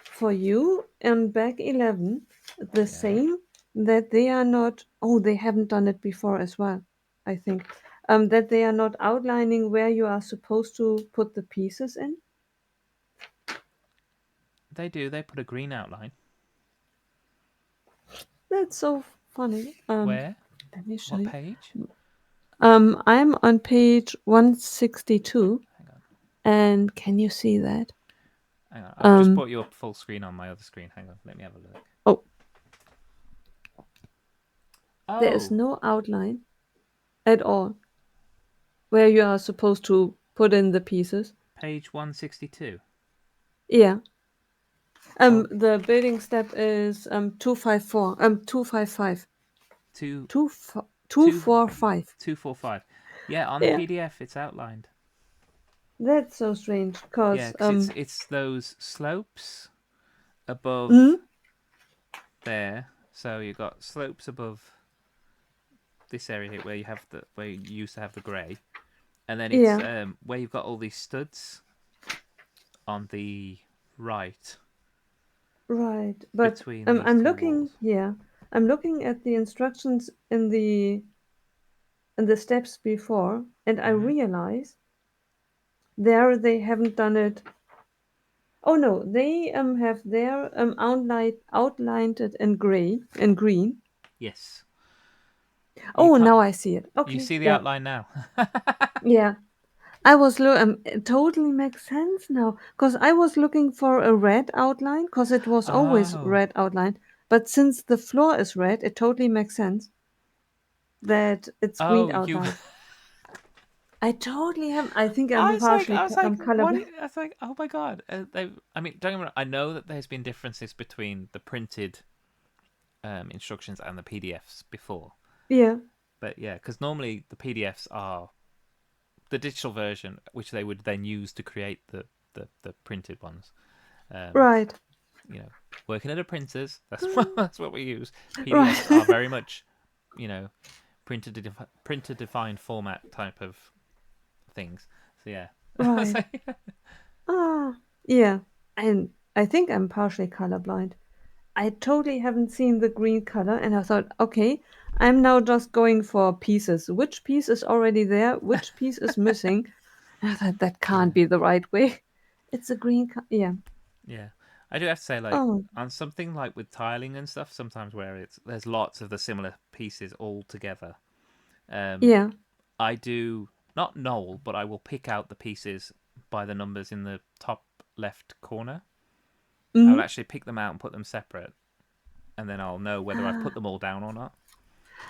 Speaker 1: for you and Back 11 the
Speaker 2: Yeah.
Speaker 1: same that they are not? Oh, they haven't done it before as well. I think that they are not outlining where you are supposed to put the pieces in.
Speaker 2: They do. They put a green outline.
Speaker 1: That's so funny.
Speaker 2: Where?
Speaker 1: Let me show
Speaker 2: What
Speaker 1: you.
Speaker 2: page?
Speaker 1: I'm on page 162,
Speaker 2: Hang on.
Speaker 1: and can you see that?
Speaker 2: Hang on. I've just
Speaker 1: Um,
Speaker 2: brought you up full screen on my other screen. Hang on. Let me have a look.
Speaker 1: oh, there is
Speaker 2: Oh,
Speaker 1: no outline at all where you are supposed to put in the pieces.
Speaker 2: page 162.
Speaker 1: Yeah.
Speaker 2: Oh,
Speaker 1: The building step is 254. 255.
Speaker 2: two, 2,
Speaker 1: 245.
Speaker 2: 245. Yeah, on the
Speaker 1: Yeah.
Speaker 2: PDF it's outlined.
Speaker 1: That's so strange
Speaker 2: Yeah,
Speaker 1: because
Speaker 2: because it's those slopes above
Speaker 1: mm,
Speaker 2: there. So you've got slopes above this area here where you used to have the grey, and then it's
Speaker 1: yeah,
Speaker 2: where you've got all these studs on the right
Speaker 1: right. But
Speaker 2: between these
Speaker 1: I'm
Speaker 2: two
Speaker 1: looking,
Speaker 2: walls.
Speaker 1: yeah, I'm looking at the instructions in the steps before, and I
Speaker 2: Hmm.
Speaker 1: realize there they haven't done it. Oh no, they have there outlined it in gray and green.
Speaker 2: Yes. You
Speaker 1: Oh,
Speaker 2: can't.
Speaker 1: now I see it.
Speaker 2: You
Speaker 1: Okay,
Speaker 2: see the
Speaker 1: yeah,
Speaker 2: outline now.
Speaker 1: yeah. I was it totally makes sense now because I was looking for a red outline because it was always
Speaker 2: Oh,
Speaker 1: red outline. But since the floor is red, it totally makes sense that it's green
Speaker 2: oh, you.
Speaker 1: outline. I totally have. I think
Speaker 2: I
Speaker 1: I'm
Speaker 2: was like,
Speaker 1: partially
Speaker 2: I was like, what?
Speaker 1: colorblind.
Speaker 2: I was like, oh my god. I mean, don't get me wrong. I know that there's been differences between the printed instructions and the PDFs before,
Speaker 1: Yeah,
Speaker 2: but yeah, because normally the PDFs are the digital version, which they would then use to create the printed ones. Um,
Speaker 1: right,
Speaker 2: you know, working at a printers, that's what we use.
Speaker 1: right,
Speaker 2: PDFs are very much, you know, printer defined format type of things. So yeah,
Speaker 1: right. Ah, yeah. And I think I'm partially colorblind. I totally haven't seen the green color, and I thought, okay, I'm now just going for pieces. Which piece is already there? Which piece is missing? And I thought that can't
Speaker 2: yeah,
Speaker 1: be the right way. It's a green. Yeah.
Speaker 2: yeah. I do have to say, like
Speaker 1: Oh,
Speaker 2: on something like with tiling and stuff, sometimes where there's lots of the similar pieces all together. Um,
Speaker 1: yeah.
Speaker 2: I do not knoll, but I will pick out the pieces by the numbers in the top left corner. I will
Speaker 1: Mm-hmm.
Speaker 2: actually pick them out and put them separate, and then I'll know whether I've put them all down or not.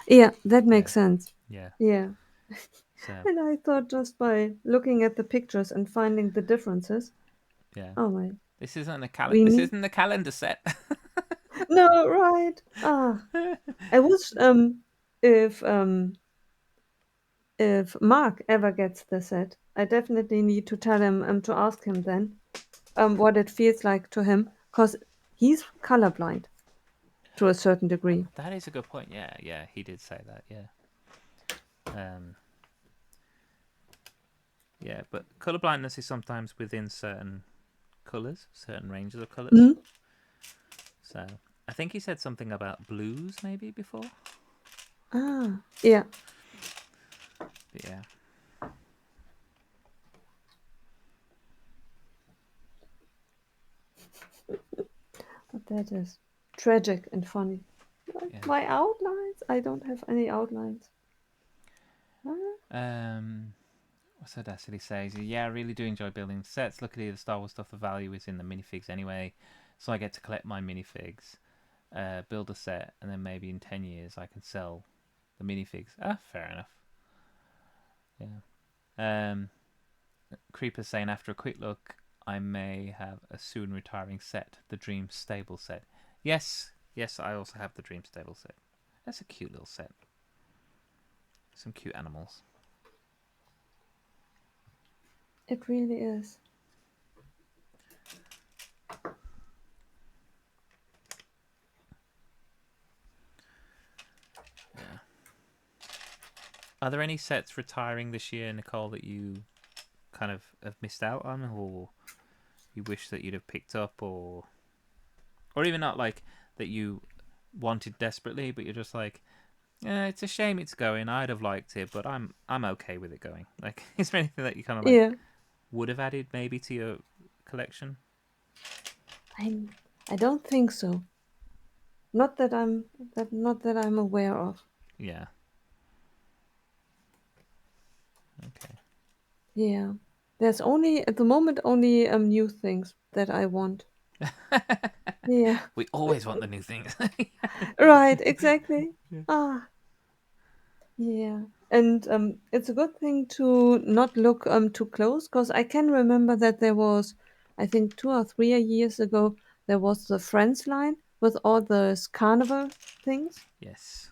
Speaker 1: Yeah, that
Speaker 2: Yeah,
Speaker 1: makes sense.
Speaker 2: yeah.
Speaker 1: Yeah.
Speaker 2: So
Speaker 1: And I thought just by looking at the pictures and finding the differences,
Speaker 2: yeah,
Speaker 1: oh my,
Speaker 2: this isn't a cal.
Speaker 1: we
Speaker 2: This
Speaker 1: need.
Speaker 2: isn't a calendar set.
Speaker 1: No, right. Ah, I wish if um if Mark ever gets the set, I definitely need to tell him to ask him then what it feels like to him because he's colorblind to a certain degree.
Speaker 2: That is a good point. Yeah, yeah. He did say that. Yeah. Um. Yeah, but color blindness is sometimes within certain colors, certain ranges of colors.
Speaker 1: Mm?
Speaker 2: So I think he said something about blues maybe before.
Speaker 1: Ah, yeah,
Speaker 2: But yeah,
Speaker 1: but that is tragic and funny.
Speaker 2: yeah.
Speaker 1: My outlines? I don't have any outlines. Ah,
Speaker 2: What's that Audacity says? Yeah, I really do enjoy building sets. Luckily, the Star Wars stuff, the value is in the minifigs anyway, so I get to collect my minifigs, build a set, and then maybe in 10 years I can sell the minifigs. Ah, fair enough. Yeah. Creeper's saying after a quick look, I may have a soon retiring set, the Dream Stable set. Yes, yes, I also have the Dream Stable set. That's a cute little set. Some cute animals.
Speaker 1: it really is.
Speaker 2: Yeah. Are there any sets retiring this year, Nicole, that you kind of have missed out on, or you wish that you'd have picked up, or even not like that you wanted desperately, but you're just like, yeah, it's a shame it's going. I'd have liked it, but I'm okay with it going. Like, is there anything that you kind of like
Speaker 1: Yeah,
Speaker 2: would have added maybe to your collection?
Speaker 1: I I don't think so. Not that I'm aware of.
Speaker 2: Yeah. Okay.
Speaker 1: Yeah. There's only at the moment only new things that I want. Yeah.
Speaker 2: We always want the new things.
Speaker 1: Right, exactly.
Speaker 2: Yeah.
Speaker 1: Ah, yeah. And it's a good thing to not look too close because I can remember that there was, I think 2 or 3 years ago, there was the Friends line with all the carnival things.
Speaker 2: Yes.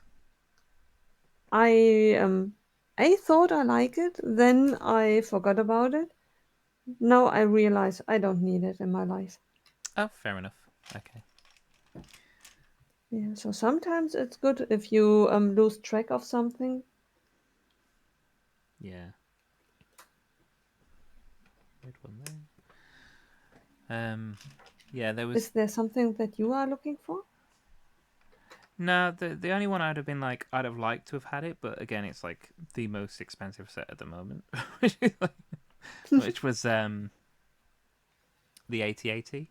Speaker 1: I um I thought I like it, then I forgot about it. Now I realize I don't need it in my life.
Speaker 2: Oh, fair enough. Okay.
Speaker 1: Yeah, so sometimes it's good if you lose track of something.
Speaker 2: Yeah. Weird one there. Yeah, there was
Speaker 1: Is there something that you are looking for?
Speaker 2: no. The only one I'd have been like I'd have liked to have had it, but again, it's like the most expensive set at the moment, which was the 8080.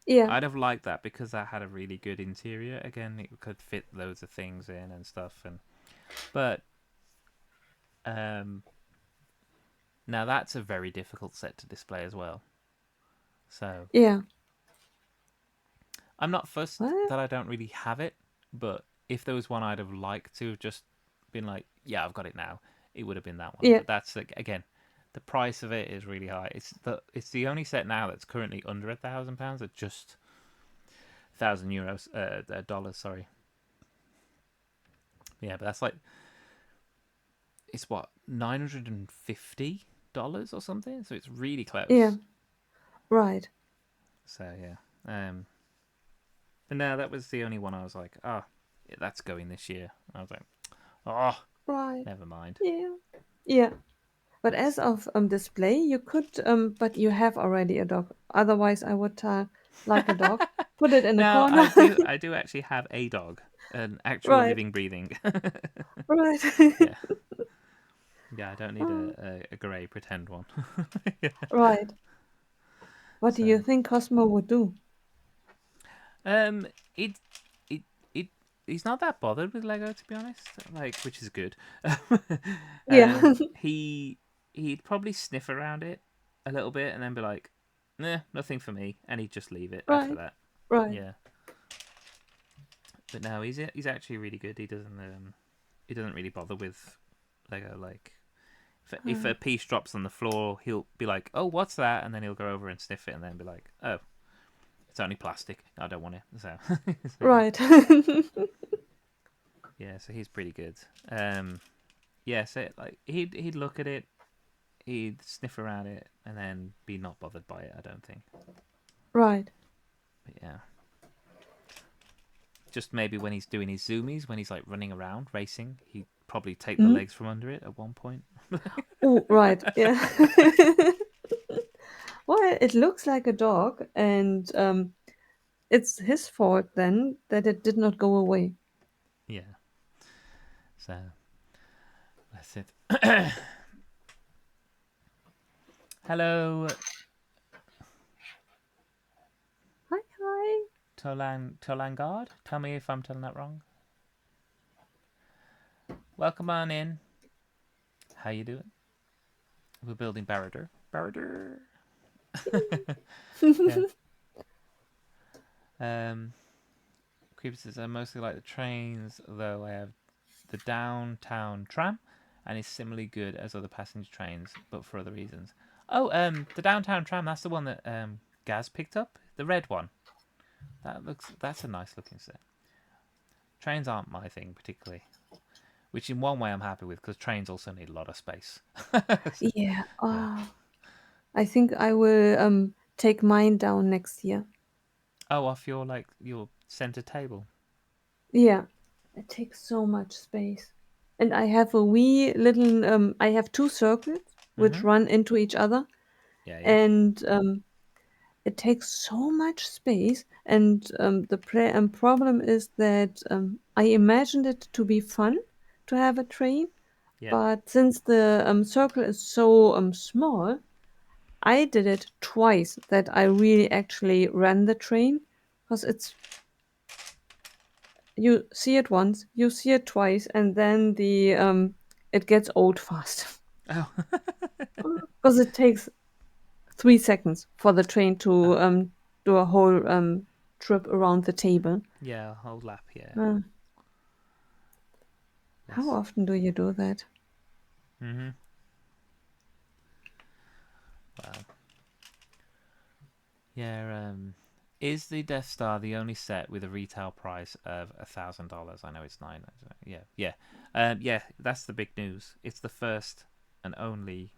Speaker 1: Yeah,
Speaker 2: I'd have liked that because that had a really good interior. Again, it could fit loads of things in and stuff, and but um Now that's a very difficult set to display as well. So
Speaker 1: Yeah.
Speaker 2: I'm not fussed
Speaker 1: What?
Speaker 2: that I don't really have it, but if there was one I'd have liked to have just been like, yeah, I've got it now, it would have been that one.
Speaker 1: Yeah.
Speaker 2: But that's like, again, the price of it is really high. It's the only set now that's currently under £1,000 at just €1,000, dollars. Sorry. Yeah, but that's like it's what $950 or something. So it's really
Speaker 1: Yeah.
Speaker 2: close.
Speaker 1: Right.
Speaker 2: So yeah. But no, that was the only one I was like, oh, yeah, that's going this year. I was like, oh,
Speaker 1: Right.
Speaker 2: never mind.
Speaker 1: Yeah. Yeah. But as of display, you could but you have already a dog. Otherwise, I would like a dog. Put it in the
Speaker 2: Now
Speaker 1: corner.
Speaker 2: I do actually have a dog, an actual
Speaker 1: Right.
Speaker 2: living, breathing.
Speaker 1: Right.
Speaker 2: Yeah, yeah. I don't need
Speaker 1: Oh,
Speaker 2: a grey pretend one.
Speaker 1: right. What do you
Speaker 2: So,
Speaker 1: think Cosmo would do?
Speaker 2: um, it it it he's not that bothered with Lego, to be honest. Like, which is good.
Speaker 1: Yeah.
Speaker 2: He'd probably sniff around it a little bit and then be like, "Nah, nothing for me," and he'd just leave it after
Speaker 1: Right.
Speaker 2: that.
Speaker 1: Right.
Speaker 2: Yeah, but no, he's actually really good. He doesn't really bother with Lego. Like, if a
Speaker 1: Uh,
Speaker 2: piece drops on the floor, he'll be like, "Oh, what's that?" And then he'll go over and sniff it, and then be like, "Oh, it's only plastic. I don't want it." So, so yeah,
Speaker 1: right.
Speaker 2: yeah. So he's pretty good. Yeah. So like he'd look at it, he'd sniff around it, and then be not bothered by it. I don't think.
Speaker 1: Right.
Speaker 2: But yeah, just maybe when he's doing his zoomies, when he's like running around racing, he'd probably take the
Speaker 1: Hmm?
Speaker 2: legs from under it at one point.
Speaker 1: Oh, right. Yeah. Well, it looks like a dog, and it's his fault then that it did not go away.
Speaker 2: Yeah. So that's it. Hello,
Speaker 1: Hi, hi.
Speaker 2: Tolangard. Tell me if I'm telling that wrong. Welcome on in. How you doing? We're building Barad-dûr. Barad-dûr. Yeah. Creeper says I mostly like the trains, though I have the downtown tram, and is similarly good as other passenger trains, but for other reasons. Oh, the downtown tram. That's the one that Gaz picked up. The red one. That's a nice looking set. Trains aren't my thing particularly, which in one way I'm happy with because trains also need a lot of space. So,
Speaker 1: Yeah.
Speaker 2: yeah.
Speaker 1: I think I will take mine down next year.
Speaker 2: Oh, off your center table.
Speaker 1: Yeah. It takes so much space. And I have a wee little I have two circles which
Speaker 2: Mhm.
Speaker 1: run into each other,
Speaker 2: Yeah, yeah,
Speaker 1: and it takes so much space, and the problem is that I imagined it to be fun to have a train,
Speaker 2: yeah.
Speaker 1: but since the circle is so small, I did it twice that I really actually ran the train, because it's you see it once, you see it twice, and then the it gets old fast
Speaker 2: Oh,
Speaker 1: because it takes 3 seconds for the train
Speaker 2: oh,
Speaker 1: to do a whole trip around the table.
Speaker 2: yeah. Whole lap. Yeah.
Speaker 1: Uh, how
Speaker 2: Yes.
Speaker 1: often do you do that?
Speaker 2: Mhm. Wow. Yeah. Is the Death Star the only set with a retail price of $1,000? I know it's nine. Yeah, yeah, yeah. That's the big news. It's the first and only.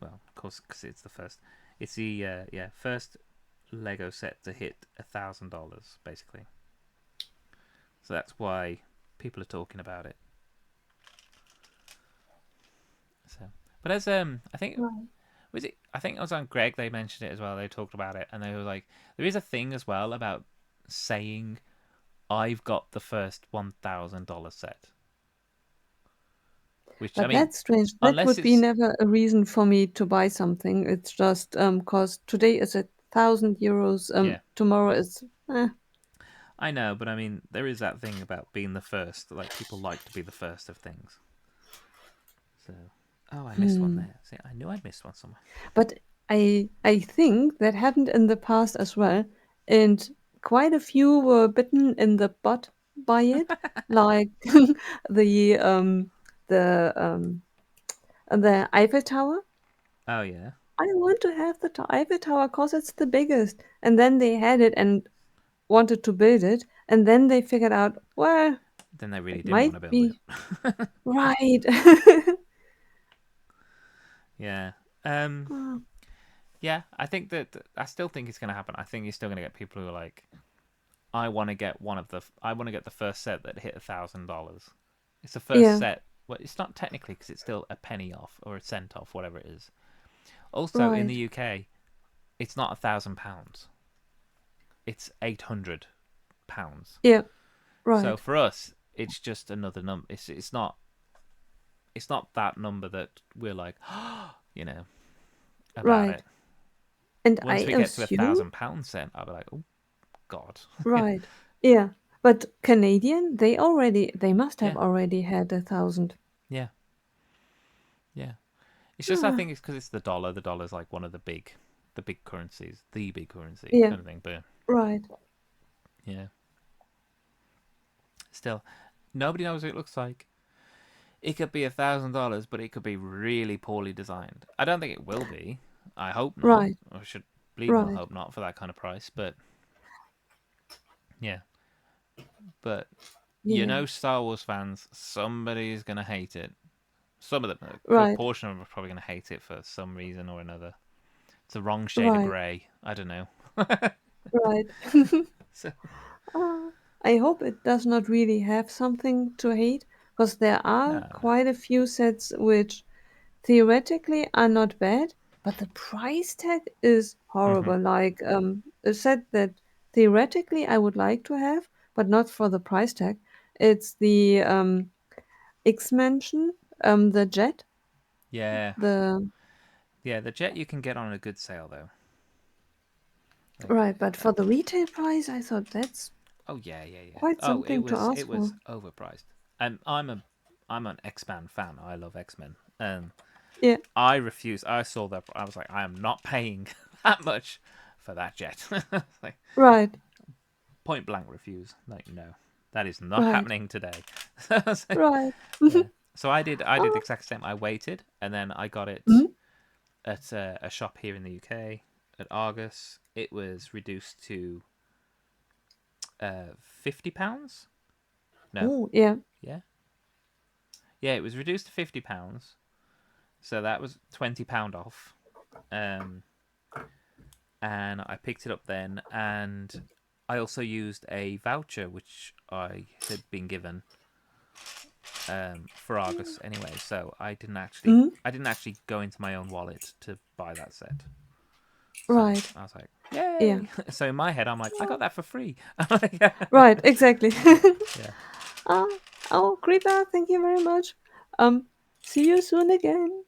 Speaker 2: Well, of course, because it's the first. It's the first Lego set to hit $1,000, basically. So that's why people are talking about it. So, but as I think
Speaker 1: Right.
Speaker 2: was it. I think it was on Greg. They mentioned it as well. They talked about it, and they were like, there is a thing as well about saying I've got the first $1,000 set. Which I
Speaker 1: But
Speaker 2: mean,
Speaker 1: that's strange. That
Speaker 2: unless
Speaker 1: would be
Speaker 2: it's
Speaker 1: never a reason for me to buy something. It's just cause today is 1,000 euros.
Speaker 2: yeah,
Speaker 1: Tomorrow is
Speaker 2: I know, but I mean, there is that thing about being the first. Like people like to be the first of things. So, Oh, I missed one
Speaker 1: Hmm.
Speaker 2: there. See, I knew I missed one somewhere.
Speaker 1: But I think that happened in the past as well, and quite a few were bitten in the butt by it, like the um the um the Eiffel Tower.
Speaker 2: Oh yeah.
Speaker 1: I want to have the Eiffel Tower because it's the biggest. And then they had it and wanted to build it, and then they figured out, well,
Speaker 2: Then they really
Speaker 1: it
Speaker 2: didn't want
Speaker 1: might
Speaker 2: to build
Speaker 1: be
Speaker 2: it.
Speaker 1: right.
Speaker 2: Yeah.
Speaker 1: Oh,
Speaker 2: Yeah. I think that I still think it's going to happen. I think you're still going to get people who are like, I want to get I want to get the first set that hit $1,000. It's the first
Speaker 1: yeah,
Speaker 2: set. Well, it's not technically because it's still a penny off or a cent off, whatever it is. Also, in the
Speaker 1: right.
Speaker 2: UK, it's not £1,000. It's £800.
Speaker 1: Yeah,
Speaker 2: So
Speaker 1: right,
Speaker 2: for us, it's just another number. It's not that number that we're like, you know, about
Speaker 1: right.
Speaker 2: it.
Speaker 1: And I
Speaker 2: Once we get to a
Speaker 1: assume,
Speaker 2: £1,000 cent, I'll be like, oh God.
Speaker 1: right. Yeah, but Canadian, they must have
Speaker 2: Yeah,
Speaker 1: already had 1,000.
Speaker 2: yeah, yeah. It's just I
Speaker 1: Ah,
Speaker 2: think it's because it's the dollar. The dollar's like one of the big currencies, the big currency
Speaker 1: yeah,
Speaker 2: kind of thing. But
Speaker 1: right,
Speaker 2: yeah, still, nobody knows what it looks like. It could be $1,000, but it could be really poorly designed. I don't think it will be. I hope not.
Speaker 1: right,
Speaker 2: I should bleeding well
Speaker 1: right.
Speaker 2: hope not for that kind of price. But yeah, but
Speaker 1: Yeah,
Speaker 2: Star Wars fans, somebody's gonna hate it. Some of them, a good
Speaker 1: right,
Speaker 2: portion of them, are probably gonna hate it for some reason or another. It's the wrong shade of
Speaker 1: right,
Speaker 2: grey. I don't know.
Speaker 1: right.
Speaker 2: So
Speaker 1: Ah, I hope it does not really have something to hate, because there are
Speaker 2: no, no.
Speaker 1: quite a few sets which theoretically are not bad, but the price tag is
Speaker 2: Hmm.
Speaker 1: horrible. Like a set that theoretically I would like to have, but not for the price tag. It's the X Mansion, the jet,
Speaker 2: Yeah,
Speaker 1: the
Speaker 2: yeah. The jet you can get on a good sale though. Like,
Speaker 1: right. But for the retail price, I thought that's
Speaker 2: oh yeah, yeah, yeah.
Speaker 1: quite
Speaker 2: Oh,
Speaker 1: something to
Speaker 2: it
Speaker 1: ask
Speaker 2: was
Speaker 1: for.
Speaker 2: overpriced. And I'm an X-Men fan. I love X-Men.
Speaker 1: Yeah,
Speaker 2: I refuse. I saw that. I was like, I am not paying that much for that jet. Like
Speaker 1: right,
Speaker 2: point blank refuse. Like no, that is not
Speaker 1: right,
Speaker 2: happening today. So
Speaker 1: right.
Speaker 2: yeah. So I did. I did the
Speaker 1: Oh,
Speaker 2: exact same. I waited, and then I got it
Speaker 1: mhm.
Speaker 2: at a shop here in the UK at Argus. It was reduced to £50. No,
Speaker 1: Oh, yeah,
Speaker 2: yeah, yeah. It was reduced to £50. So that was £20 off. Um, and I picked it up then, and I also used a voucher which I had been given for Argus anyway. So
Speaker 1: mhm.
Speaker 2: I didn't actually go into my own wallet to buy that set. So
Speaker 1: Right,
Speaker 2: I was like,
Speaker 1: yeah,
Speaker 2: yay! So in my head, I'm like, I got that for free.
Speaker 1: right, exactly.
Speaker 2: Yeah.
Speaker 1: Ah, oh, Creeper, thank you very much. Um, see you soon again.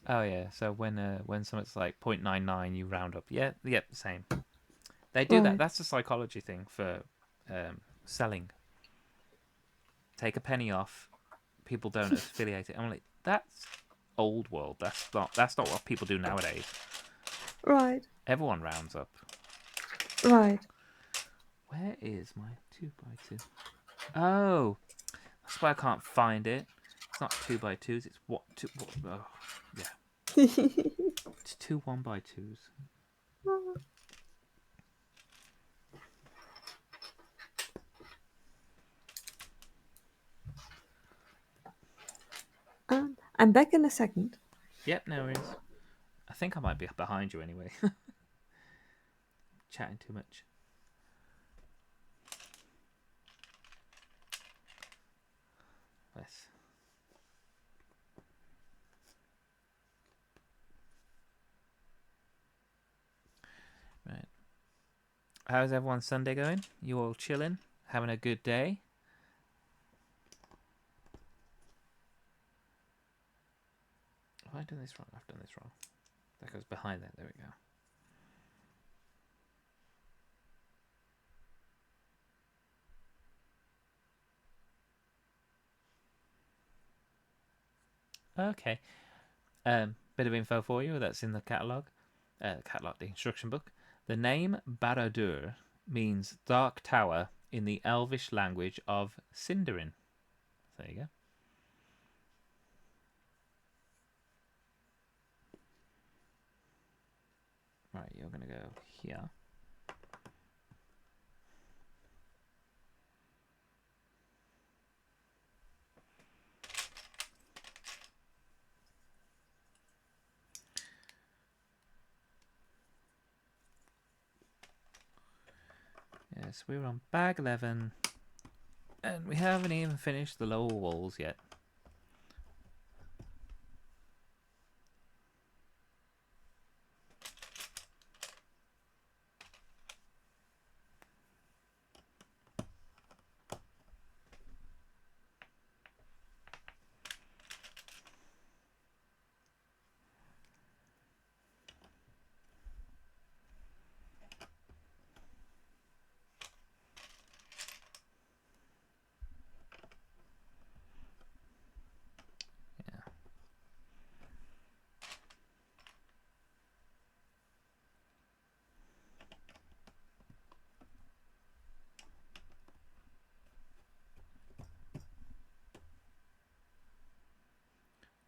Speaker 2: Oh yeah. So when something's like 0.99, you round up. Yeah. Yep. Same. They do that.
Speaker 1: Right,
Speaker 2: That's a psychology thing for selling. Take a penny off. People don't affiliate it. I'm like, that's old world. That's not what people do nowadays.
Speaker 1: right,
Speaker 2: Everyone rounds up.
Speaker 1: right.
Speaker 2: Where is my 2x2? Oh, that's why I can't find it. It's not 2x2s. It's what two? What, oh, yeah, it's two 1x2s.
Speaker 1: I'm back in a second.
Speaker 2: Yep, no worries. I think I might be behind you anyway. Chatting too much. Yes. Right. How's everyone's Sunday going? You all chilling? Having a good day? Have I done this wrong? I've done this wrong. That goes behind that. There we go. Okay. Bit of info for you that's in the catalogue. The instruction book. The name Barad-dûr means dark tower in the Elvish language of Sindarin. There you go. Right, you're going to go here. Yes, we're on bag 11. And we haven't even finished the lower walls yet. Yeah.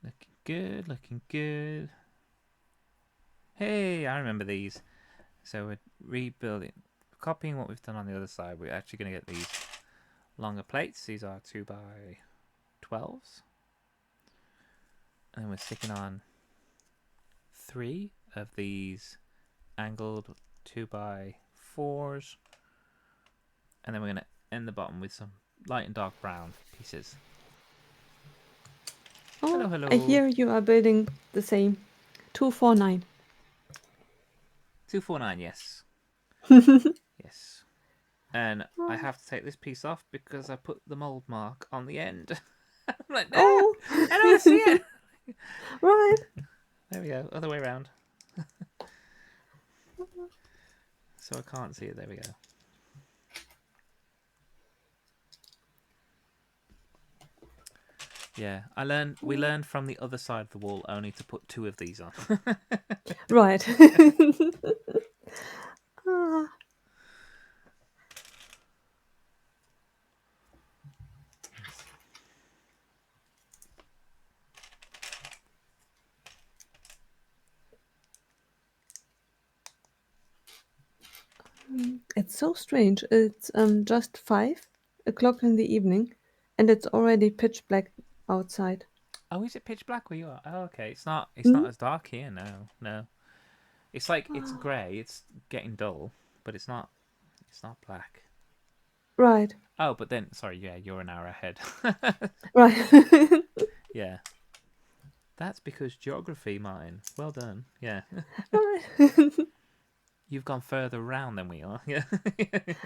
Speaker 2: Looking good, looking good. Hey, I remember these. So we're rebuilding, copying what we've done on the other side. We're actually going to get these longer plates. These are 2x12s. And we're sticking on 3 of these angled 2x4s. And then we're going to end the bottom with some light and dark brown pieces.
Speaker 1: Oh,
Speaker 2: hello, hello.
Speaker 1: I hear you are building the same. 249.
Speaker 2: 249, yes. Yes. And I have to take this piece off because I put the mold mark on the end. I'm like, no,
Speaker 1: Oh,
Speaker 2: I don't want to see it.
Speaker 1: right.
Speaker 2: There we go, other way around. So I can't see it. There we go. Yeah, we learned from the other side of the wall only to put 2 of these on.
Speaker 1: Right. Ah. It's so strange. It's just 5 o'clock in the evening, and it's already pitch black outside.
Speaker 2: Oh, is it pitch black where you are? Oh, okay. It's not
Speaker 1: Hmm?
Speaker 2: as dark here. No. It's like it's grey. It's getting dull, but it's not black.
Speaker 1: Right.
Speaker 2: Oh, but then sorry, yeah, you're an hour ahead.
Speaker 1: Right.
Speaker 2: Yeah. That's because geography, mine. Well done. Yeah.
Speaker 1: Right.
Speaker 2: You've gone further around than we are. Yeah.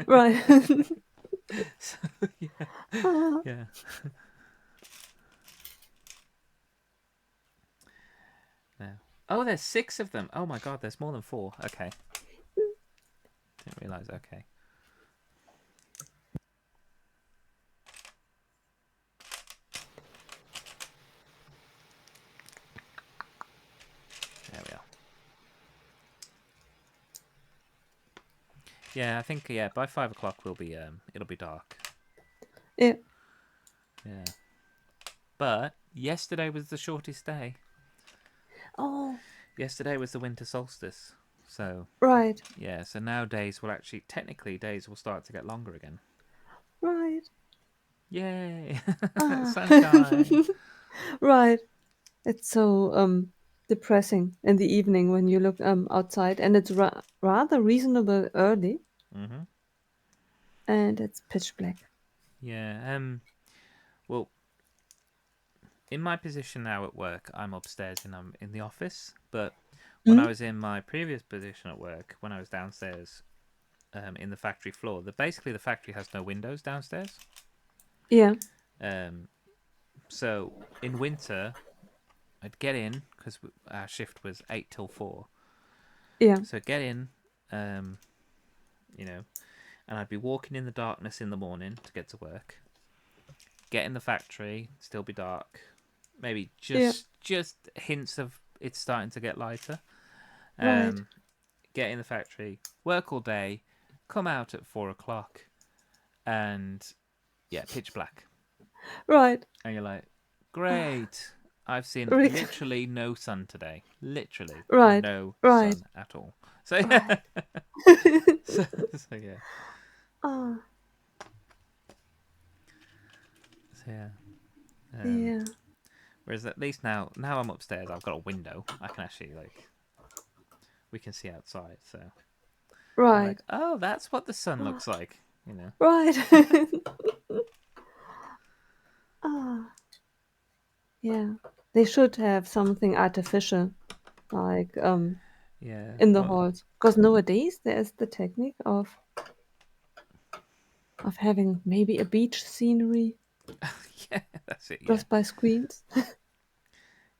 Speaker 1: Right.
Speaker 2: So, yeah.
Speaker 1: Ah.
Speaker 2: Yeah. No. Oh, there's 6 of them. Oh my god, there's more than 4. Okay. Didn't realise. Okay. There we are. Yeah, I think by 5 o'clock we'll be it'll be dark.
Speaker 1: Yeah.
Speaker 2: Yeah. But yesterday was the shortest day.
Speaker 1: Oh,
Speaker 2: Yesterday was the winter solstice. So
Speaker 1: right.
Speaker 2: yeah, so now days will actually technically days will start to get longer again.
Speaker 1: Right.
Speaker 2: Yay!
Speaker 1: Ah.
Speaker 2: Sunshine.
Speaker 1: Right. It's so depressing in the evening when you look outside, and it's rather reasonable early,
Speaker 2: Mhm.
Speaker 1: and it's pitch black.
Speaker 2: Yeah. Well, in my position now at work, I'm upstairs and I'm in the office. But when I
Speaker 1: Hmm?
Speaker 2: was in my previous position at work, when I was downstairs in the factory floor, basically the factory has no windows downstairs.
Speaker 1: Yeah.
Speaker 2: Um, so in winter, I'd get in because our shift was 8 till 4.
Speaker 1: Yeah.
Speaker 2: So I'd get in, um, you know, and I'd be walking in the darkness in the morning to get to work. Get in the factory, still be dark. maybe
Speaker 1: Yeah.
Speaker 2: just hints of it's starting to get lighter.
Speaker 1: Right.
Speaker 2: Um, get in the factory, work all day, come out at 4 o'clock, and yeah, pitch black.
Speaker 1: Right.
Speaker 2: And you're like, great. I've seen
Speaker 1: Right.
Speaker 2: literally no sun today. Literally
Speaker 1: Right.
Speaker 2: no
Speaker 1: Right.
Speaker 2: sun at all. So,
Speaker 1: Right.
Speaker 2: so, so yeah.
Speaker 1: Ah.
Speaker 2: So yeah. Um,
Speaker 1: Yeah.
Speaker 2: whereas at least now I'm upstairs, I've got a window. I can actually we can see outside. So I'm like,
Speaker 1: Right.
Speaker 2: oh, that's what the sun looks like. You know.
Speaker 1: Right. Ah. Yeah. They should have something artificial, like
Speaker 2: Yeah.
Speaker 1: in the
Speaker 2: Well.
Speaker 1: halls. Because nowadays there is the technique of having maybe a beach scenery
Speaker 2: Yeah. That's it. Yeah.
Speaker 1: just by screens. I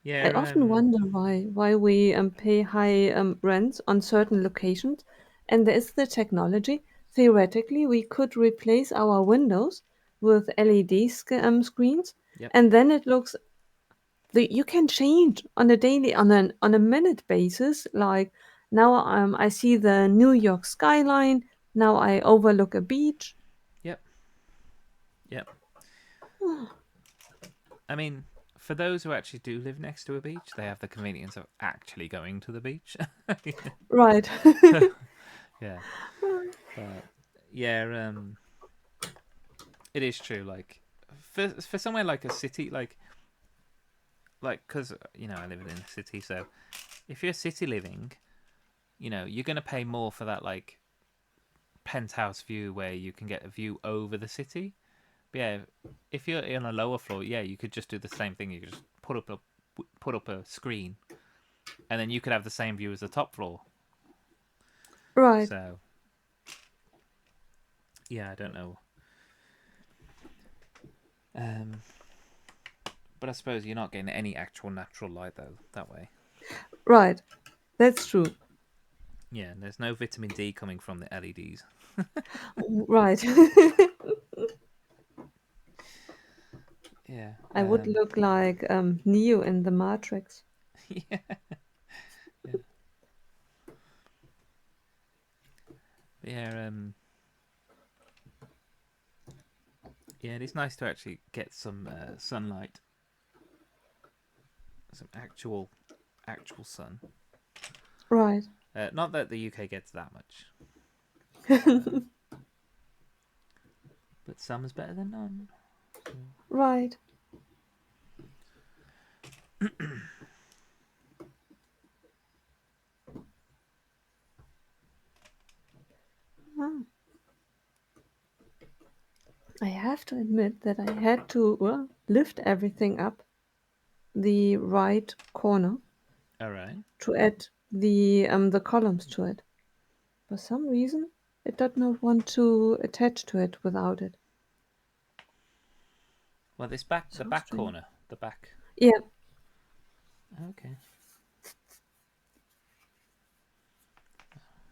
Speaker 2: Yeah.
Speaker 1: often wonder why we pay high rents on certain locations, and there is the technology. Theoretically, we could replace our windows with LED screens,
Speaker 2: Yep.
Speaker 1: and then it looks. You can change on a daily, on a minute basis. Like now, I see the New York skyline. Now I overlook a beach.
Speaker 2: Yep. Yep. I mean, for those who actually do live next to a beach, they have the convenience of actually going to the beach.
Speaker 1: Right.
Speaker 2: So yeah, but yeah, it is true. Like for somewhere like a city, because I live in a city, so if you're city living, you're gonna pay more for that penthouse view where you can get a view over the city. But yeah, if you're on a lower floor, yeah, you could just do the same thing. You could just put up a screen, and then you could have the same view as the top floor.
Speaker 1: Right.
Speaker 2: So yeah, I don't know. Um, but I suppose you're not getting any actual natural light though that way.
Speaker 1: Right. That's true.
Speaker 2: Yeah, and there's no vitamin D coming from the LEDs.
Speaker 1: Right.
Speaker 2: Yeah.
Speaker 1: I would look like Neo in the Matrix.
Speaker 2: Yeah. Yeah. Yeah. Yeah. It is nice to actually get some sunlight, some actual sun.
Speaker 1: Right.
Speaker 2: Not that the UK gets that much, but some is better than none. So.
Speaker 1: Right. Ah. I have to admit that I had to lift everything up the right corner
Speaker 2: All right.
Speaker 1: to add the columns to it. For some reason, it did not want to attach to it without it.
Speaker 2: Well, the
Speaker 1: So
Speaker 2: back
Speaker 1: strange.
Speaker 2: corner, the back.
Speaker 1: Yeah.
Speaker 2: Okay.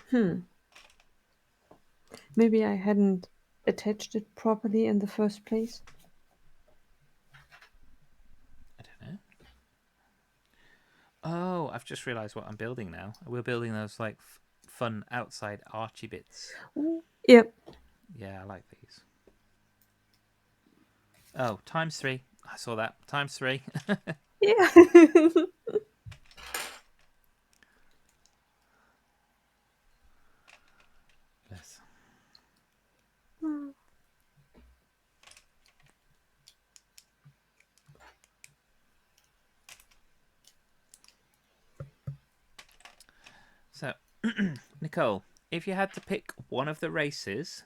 Speaker 1: Hmm. Maybe I hadn't attached it properly in the first place.
Speaker 2: I don't know. Oh, I've just realised what I'm building now. We're building those fun outside archy bits.
Speaker 1: Ooh. Yep.
Speaker 2: Yeah, I like these. Oh, times three. I saw that. Times three.
Speaker 1: Yeah.
Speaker 2: Yes. So, Nicole, if you had to pick one of the races,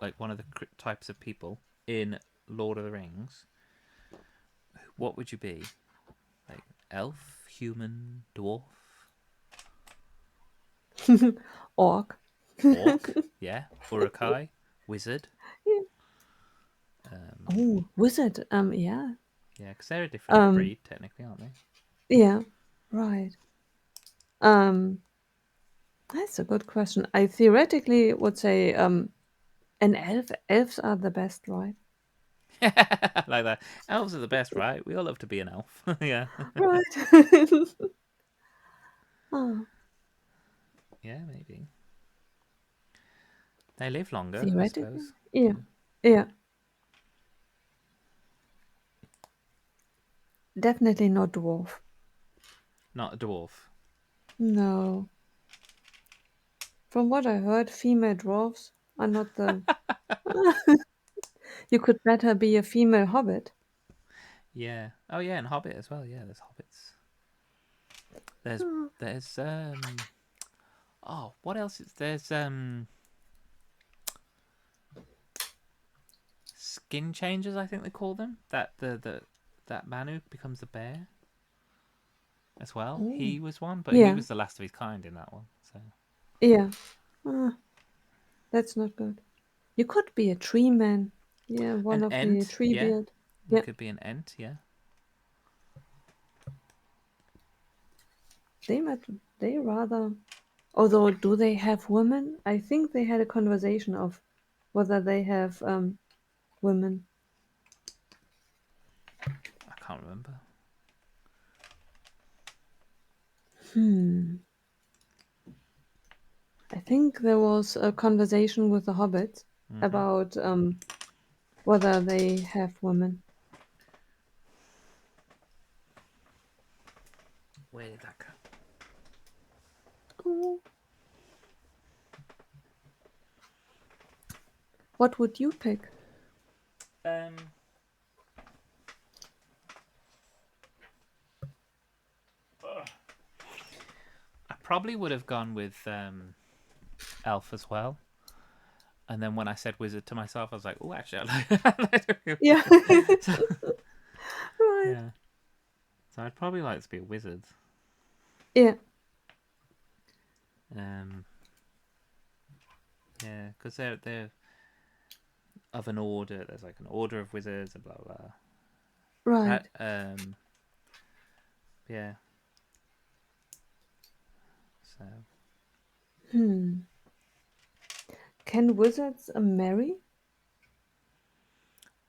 Speaker 2: like one of the types of people in Lord of the Rings, what would you be? Like elf, human, dwarf,
Speaker 1: Orc.
Speaker 2: orc? Yeah, Urukai, wizard.
Speaker 1: Oh, wizard. Yeah.
Speaker 2: Yeah, because they're a different
Speaker 1: Um,
Speaker 2: breed, technically, aren't they?
Speaker 1: yeah. Right. Um, that's a good question. I theoretically would say an elf. Elves are the best, right?
Speaker 2: Like that. Elves are the best, right? We all love to be an elf. Yeah.
Speaker 1: Right. Oh,
Speaker 2: Yeah, maybe. They live longer, I
Speaker 1: theoretically.
Speaker 2: suppose.
Speaker 1: Yeah.
Speaker 2: Yeah.
Speaker 1: Yeah. Definitely not dwarf.
Speaker 2: Not a dwarf.
Speaker 1: No. From what I heard, female dwarfs are not the. You could better be a female hobbit.
Speaker 2: Yeah. Oh yeah, and Hobbit as well. Yeah, there's hobbits. There's
Speaker 1: Oh,
Speaker 2: there's oh, what else is there's skin changers, I think they call them. That man who becomes the bear as well.
Speaker 1: oh.
Speaker 2: He was one, but he
Speaker 1: Yeah.
Speaker 2: was the last of his kind in that one. So
Speaker 1: Yeah. Ah, that's not good. You could be a tree man. Yeah, one
Speaker 2: an
Speaker 1: of the
Speaker 2: ent,
Speaker 1: tree
Speaker 2: yeah.
Speaker 1: beard.
Speaker 2: You
Speaker 1: Yeah.
Speaker 2: could be an ent, yeah.
Speaker 1: They might. They rather. Although, do they have women? I think they had a conversation of whether they have women.
Speaker 2: I can't remember.
Speaker 1: Hmm. I think there was a conversation with the hobbits
Speaker 2: Hmm.
Speaker 1: about whether they have women.
Speaker 2: Where did that go?
Speaker 1: Oh. What would you pick?
Speaker 2: Um, I probably would have gone with elf as well. And then when I said wizard to myself, I was like, oh, actually, I like to be
Speaker 1: Yeah.
Speaker 2: so,
Speaker 1: Right.
Speaker 2: yeah. So I'd probably like to be a wizard.
Speaker 1: Yeah.
Speaker 2: Um, yeah, because they're of an order. There's like an order of wizards and blah blah. Right.
Speaker 1: Right.
Speaker 2: Yeah. So
Speaker 1: Hmm. Can wizards marry?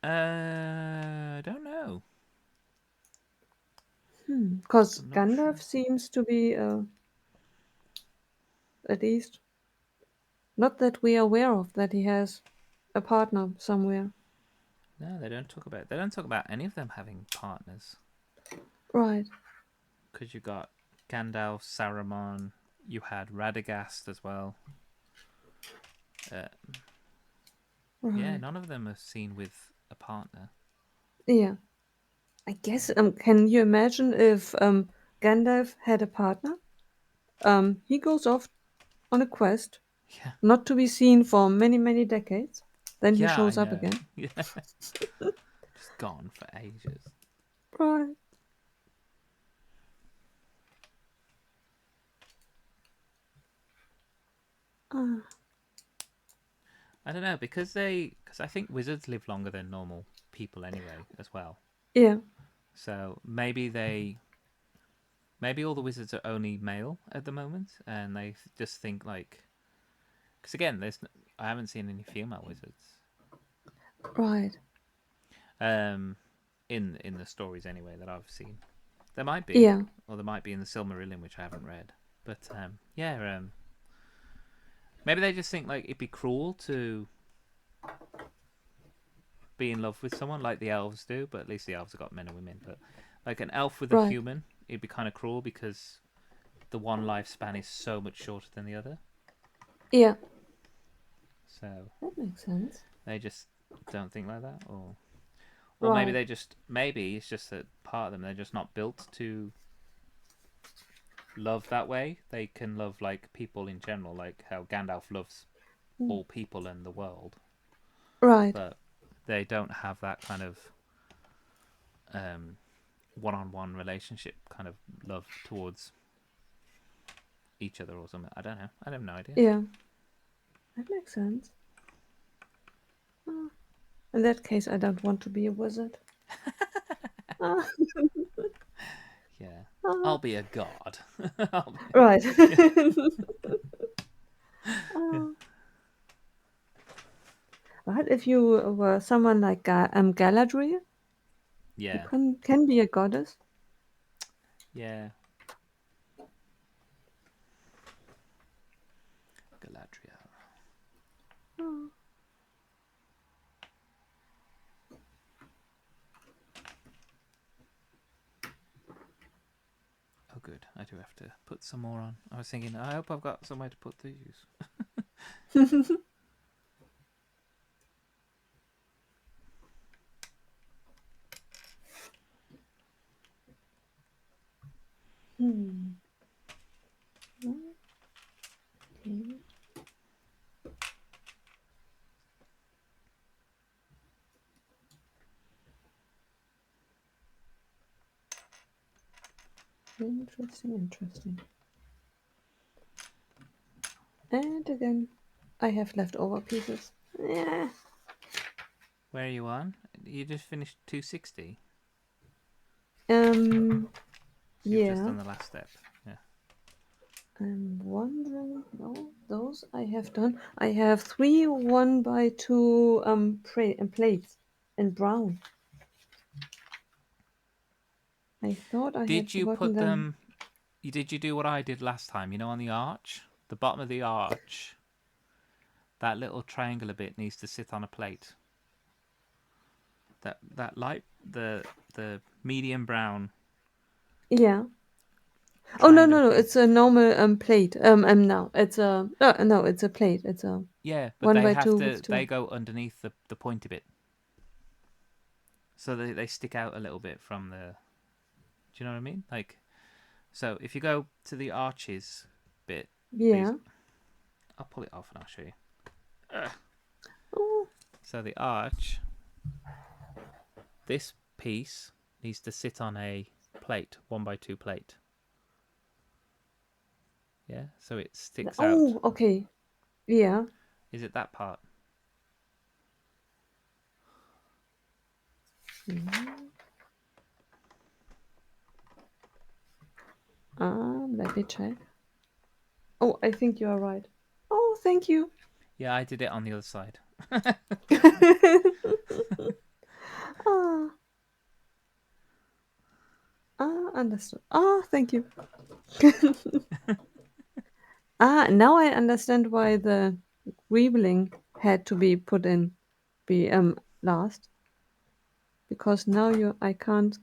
Speaker 2: I don't know.
Speaker 1: Because
Speaker 2: I'm not
Speaker 1: Gandalf
Speaker 2: sure.
Speaker 1: seems to be, at least, not that we are aware of, that he has a partner somewhere.
Speaker 2: No, they don't talk about any of them having partners.
Speaker 1: Right.
Speaker 2: Because you got Gandalf, Saruman, you had Radagast as well. Uh, yeah,
Speaker 1: Right.
Speaker 2: none of them are seen with a partner.
Speaker 1: Yeah. I guess, can you imagine if Gandalf had a partner? He goes off on a quest,
Speaker 2: Yeah,
Speaker 1: not to be seen for many, many decades. Then he
Speaker 2: yeah, I
Speaker 1: shows up
Speaker 2: know.
Speaker 1: again.
Speaker 2: Yeah, just gone for ages.
Speaker 1: Right. Ah,
Speaker 2: I don't know because I think wizards live longer than normal people anyway as well.
Speaker 1: yeah.
Speaker 2: So maybe all the wizards are only male at the moment, and they just think like because again, I haven't seen any female wizards.
Speaker 1: Right.
Speaker 2: Um, in the stories anyway that I've seen. There might be,
Speaker 1: Yeah.
Speaker 2: or there might be in the Silmarillion, which I haven't read. But yeah, maybe they just think like it'd be cruel to be in love with someone like the elves do, but at least the elves have got men and women. But like an elf with a
Speaker 1: Right.
Speaker 2: human, it'd be kind of cruel because the one lifespan is so much shorter than the other.
Speaker 1: Yeah.
Speaker 2: So
Speaker 1: That makes sense.
Speaker 2: they just don't think like that, or maybe
Speaker 1: Right.
Speaker 2: maybe it's just that part of them they're just not built to love that way. They can love like people in general, like how Gandalf loves
Speaker 1: Mm.
Speaker 2: all people in the world,
Speaker 1: Right.
Speaker 2: but they don't have that kind of um, one-on-one relationship kind of love towards each other or something. I don't know. I have no idea.
Speaker 1: Yeah. That makes sense. Ah, in that case, I don't want to be a wizard. Ah,
Speaker 2: Yeah,
Speaker 1: ah.
Speaker 2: I'll be a god.
Speaker 1: Right.
Speaker 2: Yeah, yeah.
Speaker 1: Ah. But if you were someone like Galadriel, you
Speaker 2: Yeah,
Speaker 1: can be a goddess.
Speaker 2: yeah. Galadriel.
Speaker 1: Oh.
Speaker 2: Oh, good. I do have to put some more on. I was thinking, I hope I've got somewhere to put these.
Speaker 1: Hmm. Okay. Interesting, interesting. And again, I have leftover pieces. Yeah.
Speaker 2: Where are you on? You just finished 260.
Speaker 1: Um.
Speaker 2: So you've just
Speaker 1: Yeah.
Speaker 2: done the last step. Yeah.
Speaker 1: I'm wondering. No, those I have done. I have 3 1x2 plates in brown. I thought I had
Speaker 2: Did you
Speaker 1: forgotten
Speaker 2: put
Speaker 1: them.
Speaker 2: them? Did you do what I did last time? You know, on the arch, the bottom of the arch, that little triangular bit needs to sit on a plate. That light, the medium brown
Speaker 1: Yeah. Oh no
Speaker 2: triangular
Speaker 1: no no!
Speaker 2: thing.
Speaker 1: It's a normal plate. No, it's a no, it's a plate. It's a
Speaker 2: Yeah, but
Speaker 1: one
Speaker 2: they
Speaker 1: by
Speaker 2: have
Speaker 1: two
Speaker 2: to.
Speaker 1: with
Speaker 2: They
Speaker 1: 2.
Speaker 2: go underneath the pointy bit, so they stick out a little bit from the. Do you know what I mean? Like, so if you go to the arches bit, these.
Speaker 1: Yeah.
Speaker 2: I'll pull it off and I'll show you.
Speaker 1: Oh.
Speaker 2: So the arch, this piece needs to sit on a plate, 1x2 plate. Yeah, so it sticks out.
Speaker 1: Oh. Okay. Yeah.
Speaker 2: Is it that part?
Speaker 1: Mhm. Let me check. Oh, I think you are right. Oh, thank you.
Speaker 2: Yeah, I did it on the other side.
Speaker 1: ah, understood. Ah, thank you. Now I understand why the greebling had to be put in, be last, because now I can't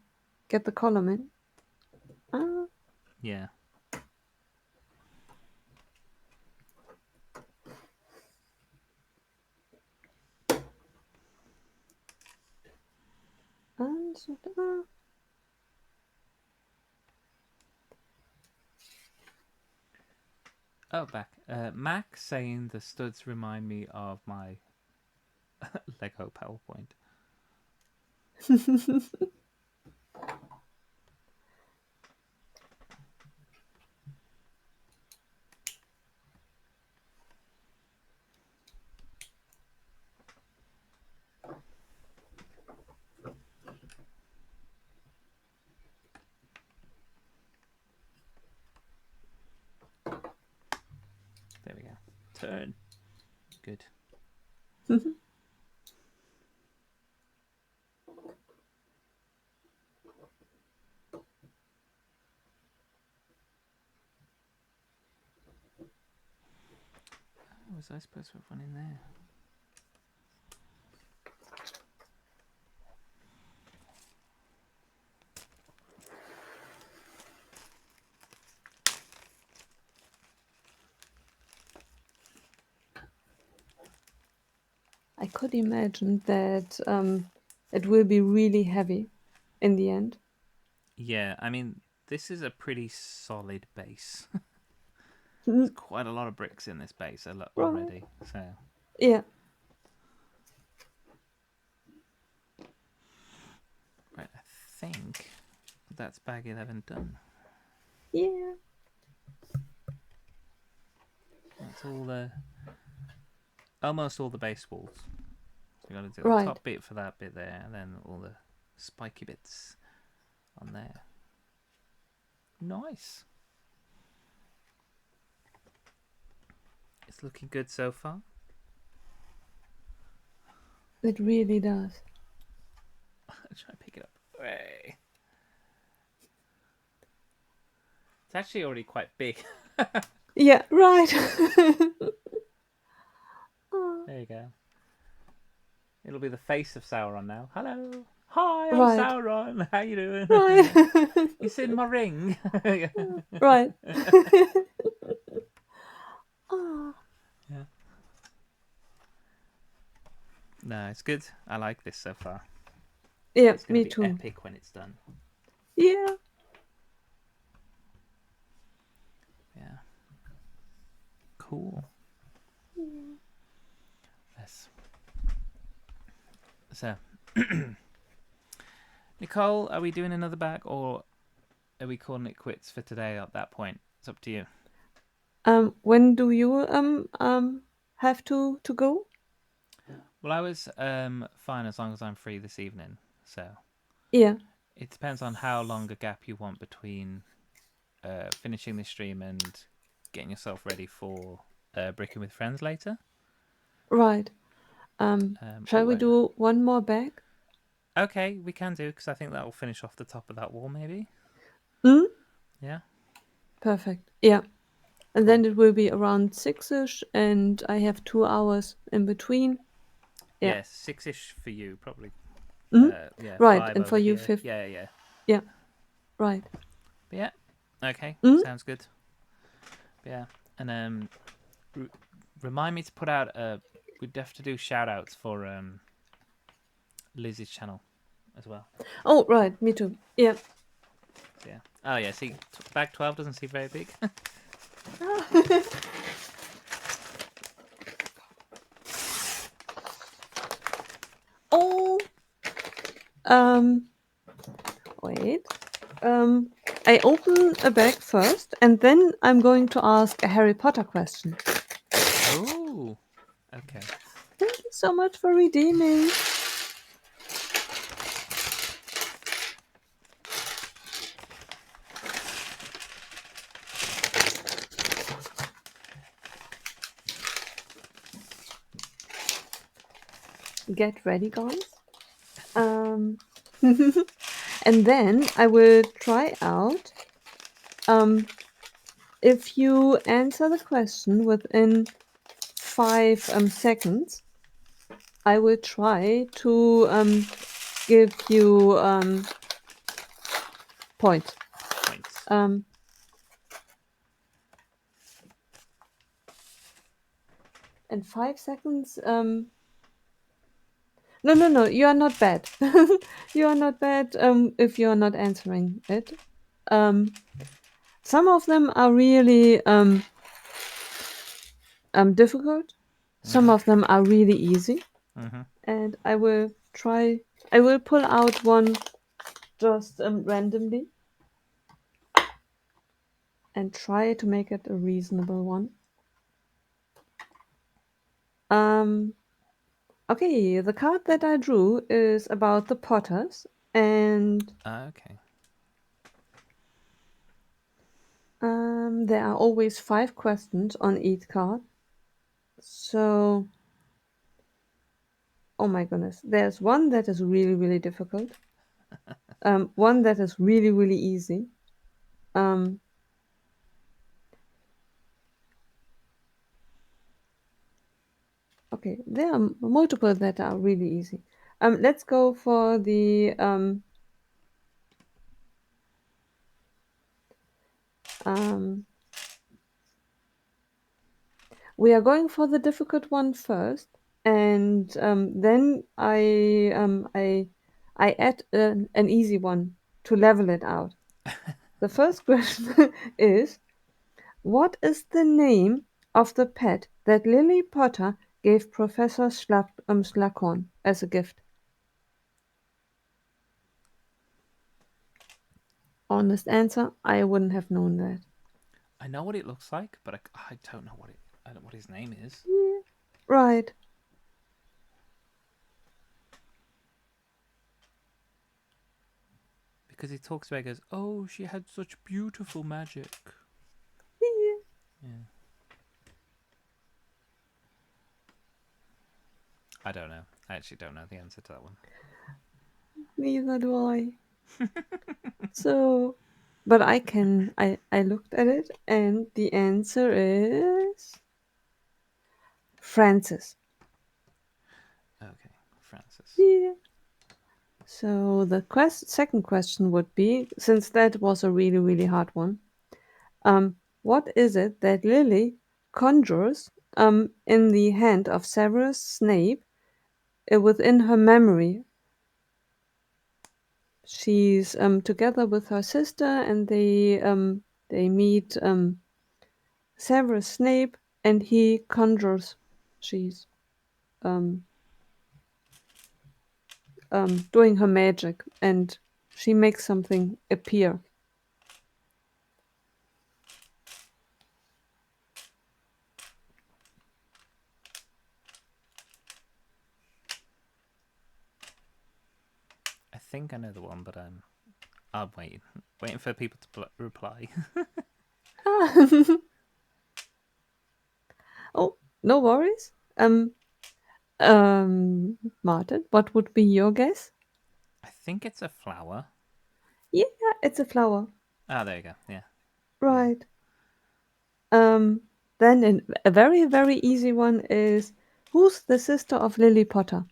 Speaker 1: get the column in. Ah,
Speaker 2: Yeah.
Speaker 1: so, ah.
Speaker 2: Oh, back. Mac saying the studs remind me of my Lego PowerPoint. There we go. Turn. Good. Oh, was I supposed to have one in there?
Speaker 1: I could imagine that it will be really heavy in the end.
Speaker 2: Yeah, I mean, this is a pretty solid base. There's quite a lot of bricks in this base
Speaker 1: Right.
Speaker 2: already. So,
Speaker 1: Yeah.
Speaker 2: right, I think that's bag 11 done.
Speaker 1: Yeah.
Speaker 2: That's almost all the base walls. So you got to do the
Speaker 1: Right.
Speaker 2: top bit for that bit there, and then all the spiky bits on there. Nice. It's looking good so far.
Speaker 1: It really does.
Speaker 2: Try to pick it up. Hooray. It's actually already quite big.
Speaker 1: Yeah, right.
Speaker 2: There you go. It'll be the face of Sauron now. Hello. Hi, I'm
Speaker 1: Right,
Speaker 2: Sauron. How you doing?
Speaker 1: right,
Speaker 2: It's in my ring.
Speaker 1: right.
Speaker 2: Yeah. No, it's good. I like this so far.
Speaker 1: Yeah,
Speaker 2: It's going to
Speaker 1: me
Speaker 2: be
Speaker 1: too.
Speaker 2: epic when it's done.
Speaker 1: Yeah.
Speaker 2: Yeah. Cool. Yes. So, Nicole, are we doing another bag or are we calling it quits for today at that point? It's up to you.
Speaker 1: When do you have to go?
Speaker 2: Well, I was fine as long as I'm free this evening. So,
Speaker 1: Yeah.
Speaker 2: it depends on how long a gap you want between finishing this stream and getting yourself ready for bricking with friends later.
Speaker 1: Right. Shall we
Speaker 2: Oh,
Speaker 1: do one more bag?
Speaker 2: okay, we can do because I think that will finish off the top of that wall, maybe.
Speaker 1: Hmm?
Speaker 2: Yeah.
Speaker 1: Perfect. Yeah. And
Speaker 2: Cool.
Speaker 1: then it will be around 6ish, and I have 2 hours in between. Yeah.
Speaker 2: Yeah, 6ish for you, probably.
Speaker 1: Hmm?
Speaker 2: Yeah,
Speaker 1: Right.
Speaker 2: 5
Speaker 1: And for
Speaker 2: over
Speaker 1: you,
Speaker 2: here.
Speaker 1: 5.
Speaker 2: Yeah, yeah.
Speaker 1: Yeah. Right.
Speaker 2: But yeah, okay,
Speaker 1: Hmm?
Speaker 2: sounds good. But yeah, and remind me to put out. We'd have to do shout outs for Liz's channel as well.
Speaker 1: Oh, right. Me too. Yeah.
Speaker 2: So, yeah. Oh yeah. See, bag 12 doesn't seem very big.
Speaker 1: Oh. Um. Wait. I open a bag first, and then I'm going to ask a Harry Potter question.
Speaker 2: Oh. Okay.
Speaker 1: Thank you so much for redeeming. Get ready, guys. And then I will try out. If you answer the question within 5 seconds, I will try to give you points.
Speaker 2: Points.
Speaker 1: In 5 seconds. No. You are not bad. You are not bad. If you are not answering it. Some of them are really difficult. Some of them are really easy.
Speaker 2: Mm-hmm.
Speaker 1: And I will try. I will pull out one just randomly and try to make it a reasonable one. Okay, the card that I drew is about the Potters, and
Speaker 2: Okay.
Speaker 1: there are always 5 questions on each card. So, oh my goodness, there's one that is really, really difficult. One that is really, really easy. Okay, there are multiple that are really easy. Let's go for the we are going for the difficult one first, and then I add an easy one to level it out. The first question is, what is the name of the pet that Lily Potter gave Professor Slughorn as a gift? Honest answer, I wouldn't have known that.
Speaker 2: I know what it looks like, but I don't know what his name is.
Speaker 1: Yeah. Right.
Speaker 2: Because he talks about it, goes, oh, she had such beautiful magic.
Speaker 1: Yeah.
Speaker 2: Yeah. I don't know. I actually don't know the answer to that one.
Speaker 1: Neither do I. So, but I looked at it and the answer is Francis.
Speaker 2: Okay, Francis.
Speaker 1: Yeah. So the second question would be, since that was a really, really hard one, what is it that Lily conjures in the hand of Severus Snape within her memory? She's together with her sister and they meet Severus Snape and he conjures. She's um, doing her magic and she makes something appear.
Speaker 2: I think I know the one, but I'm waiting for people to reply.
Speaker 1: Oh, no worries. Martin, what would be your guess?
Speaker 2: I think it's a flower.
Speaker 1: Yeah, it's a flower.
Speaker 2: Ah, there you go. Yeah, yeah.
Speaker 1: Right. Then a very, very easy one is who's the sister of Lily Potter?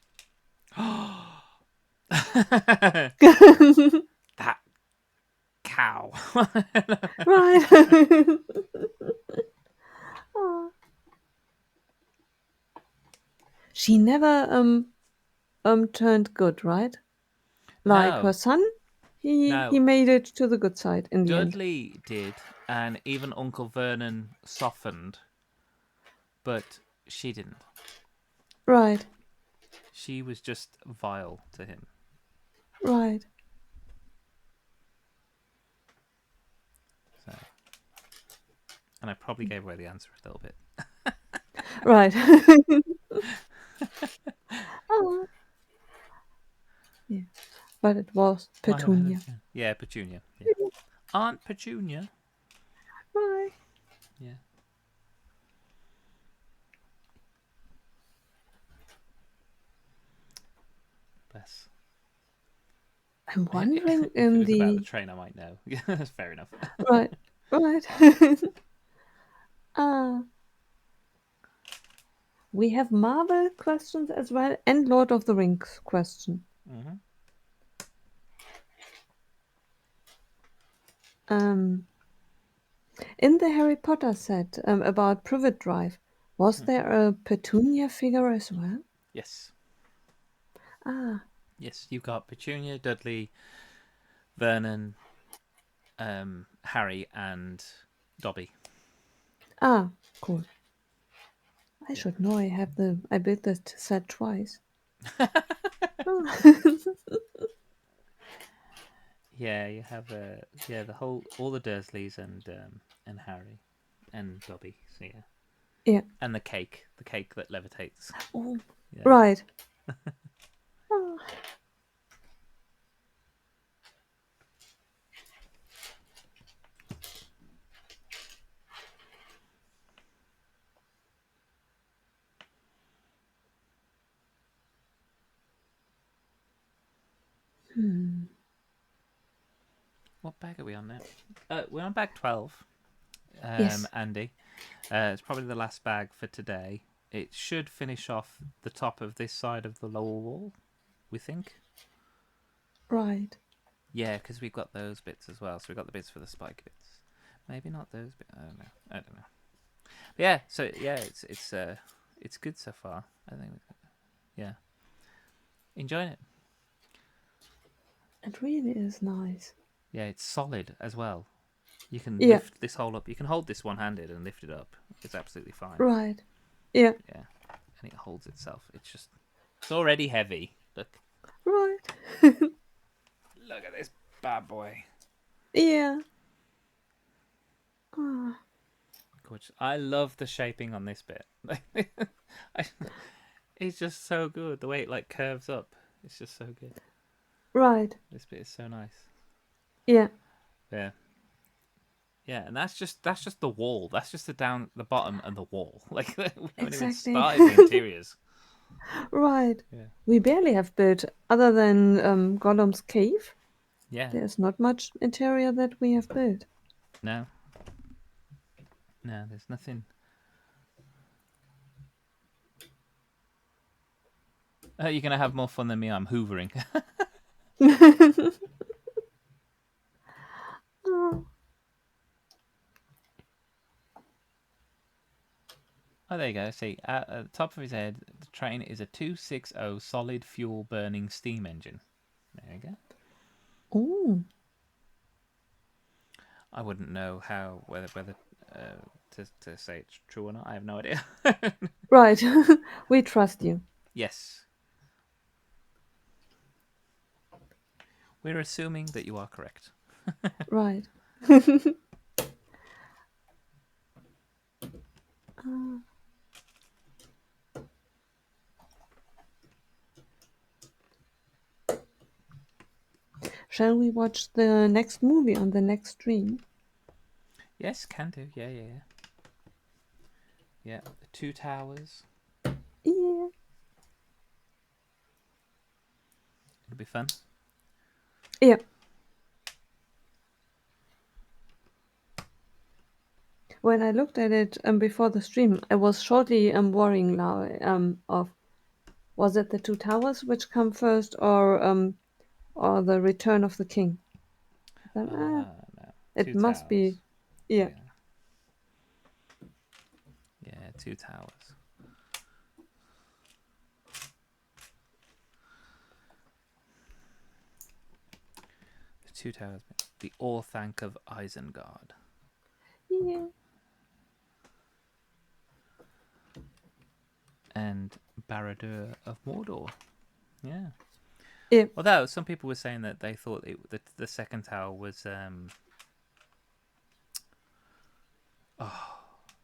Speaker 2: That cow.
Speaker 1: Right. Aw. She never turned good, right? Like her
Speaker 2: No,
Speaker 1: son, he
Speaker 2: no.
Speaker 1: made it to the good side in the end.
Speaker 2: Dudley did, and even Uncle Vernon softened, but she didn't.
Speaker 1: Right,
Speaker 2: She was just vile to him.
Speaker 1: right,
Speaker 2: So, and I probably gave away the answer a little bit.
Speaker 1: right. Oh, yeah. But it was Petunia.
Speaker 2: Yeah, Petunia. Yeah, Aunt Petunia.
Speaker 1: Right.
Speaker 2: Yeah. Bless.
Speaker 1: I'm wondering
Speaker 2: If it
Speaker 1: in
Speaker 2: was about the
Speaker 1: the
Speaker 2: train, I might know. Yeah, that's fair enough.
Speaker 1: right, right. Ah, we have Marvel questions as well and Lord of the Rings question.
Speaker 2: Mm-hmm.
Speaker 1: Um, in the Harry Potter set about Privet Drive, was
Speaker 2: Mm-hmm.
Speaker 1: there a Petunia figure as well?
Speaker 2: Yes.
Speaker 1: Ah,
Speaker 2: Yes, you've got Petunia, Dudley, Vernon, Harry, and Dobby.
Speaker 1: ah, cool. I
Speaker 2: Yeah.
Speaker 1: should know. I built that set twice. Oh.
Speaker 2: Yeah, you have the whole all the Dursleys and Harry and Dobby. So yeah,
Speaker 1: Yeah.
Speaker 2: and the cake that levitates.
Speaker 1: Oh,
Speaker 2: Yeah.
Speaker 1: right. Oh. Hmm.
Speaker 2: What bag are we on now? We're on bag 12.
Speaker 1: Yes.
Speaker 2: Andy. It's probably the last bag for today. It should finish off the top of this side of the lower wall. We think.
Speaker 1: Right.
Speaker 2: Yeah, because we've got those bits as well. So we've got the bits for the spike bits. Maybe not those bits. I don't know. I don't know. But yeah. So yeah, it's good so far. I think. Yeah. Enjoying it.
Speaker 1: It really is nice.
Speaker 2: Yeah, it's solid as well. You can
Speaker 1: Yeah.
Speaker 2: lift this whole up. You can hold this one handed and lift it up. It's absolutely fine.
Speaker 1: Right. Yeah.
Speaker 2: Yeah, and it holds itself. It's already heavy.
Speaker 1: Right.
Speaker 2: Look at this bad boy.
Speaker 1: Yeah. Ah.
Speaker 2: Gorgeous. I love the shaping on this bit. I, it's just so good. The way it like curves up. It's just so good.
Speaker 1: Right.
Speaker 2: This bit is so nice.
Speaker 1: Yeah.
Speaker 2: Yeah. Yeah, and that's just the wall. That's just the bottom and the wall. Like we haven't even
Speaker 1: Exactly.
Speaker 2: started the interiors.
Speaker 1: Right.
Speaker 2: Yeah.
Speaker 1: We barely have built, other than Gollum's cave.
Speaker 2: Yeah.
Speaker 1: There's not much interior that we have built.
Speaker 2: No. No, there's nothing. You're gonna have more fun than me. I'm hoovering.
Speaker 1: Oh,
Speaker 2: Oh, there you go. See, at the top of his head, the train is a 260 solid fuel burning steam engine. There you go.
Speaker 1: oh,
Speaker 2: I wouldn't know how whether to say it's true or not. I have no idea.
Speaker 1: right. We trust you.
Speaker 2: Yes, we're assuming that you are correct.
Speaker 1: Right. Uh, shall we watch the next movie on the next stream?
Speaker 2: Yes, can do. Yeah, yeah, yeah. Yeah, the Two Towers.
Speaker 1: Yeah.
Speaker 2: It'll be fun.
Speaker 1: Yeah. When I looked at it before the stream, I was shortly worrying now of was it the Two Towers which come first, or the Return of the King? Then,
Speaker 2: No,
Speaker 1: it
Speaker 2: Two
Speaker 1: must be,
Speaker 2: Towers.
Speaker 1: yeah,
Speaker 2: Yeah, yeah, Two Towers. The Two Towers. The Orthanc of Isengard.
Speaker 1: yeah,
Speaker 2: And Barad-dûr of Mordor. Yeah.
Speaker 1: yeah.
Speaker 2: Although some people were saying that they thought the second tower was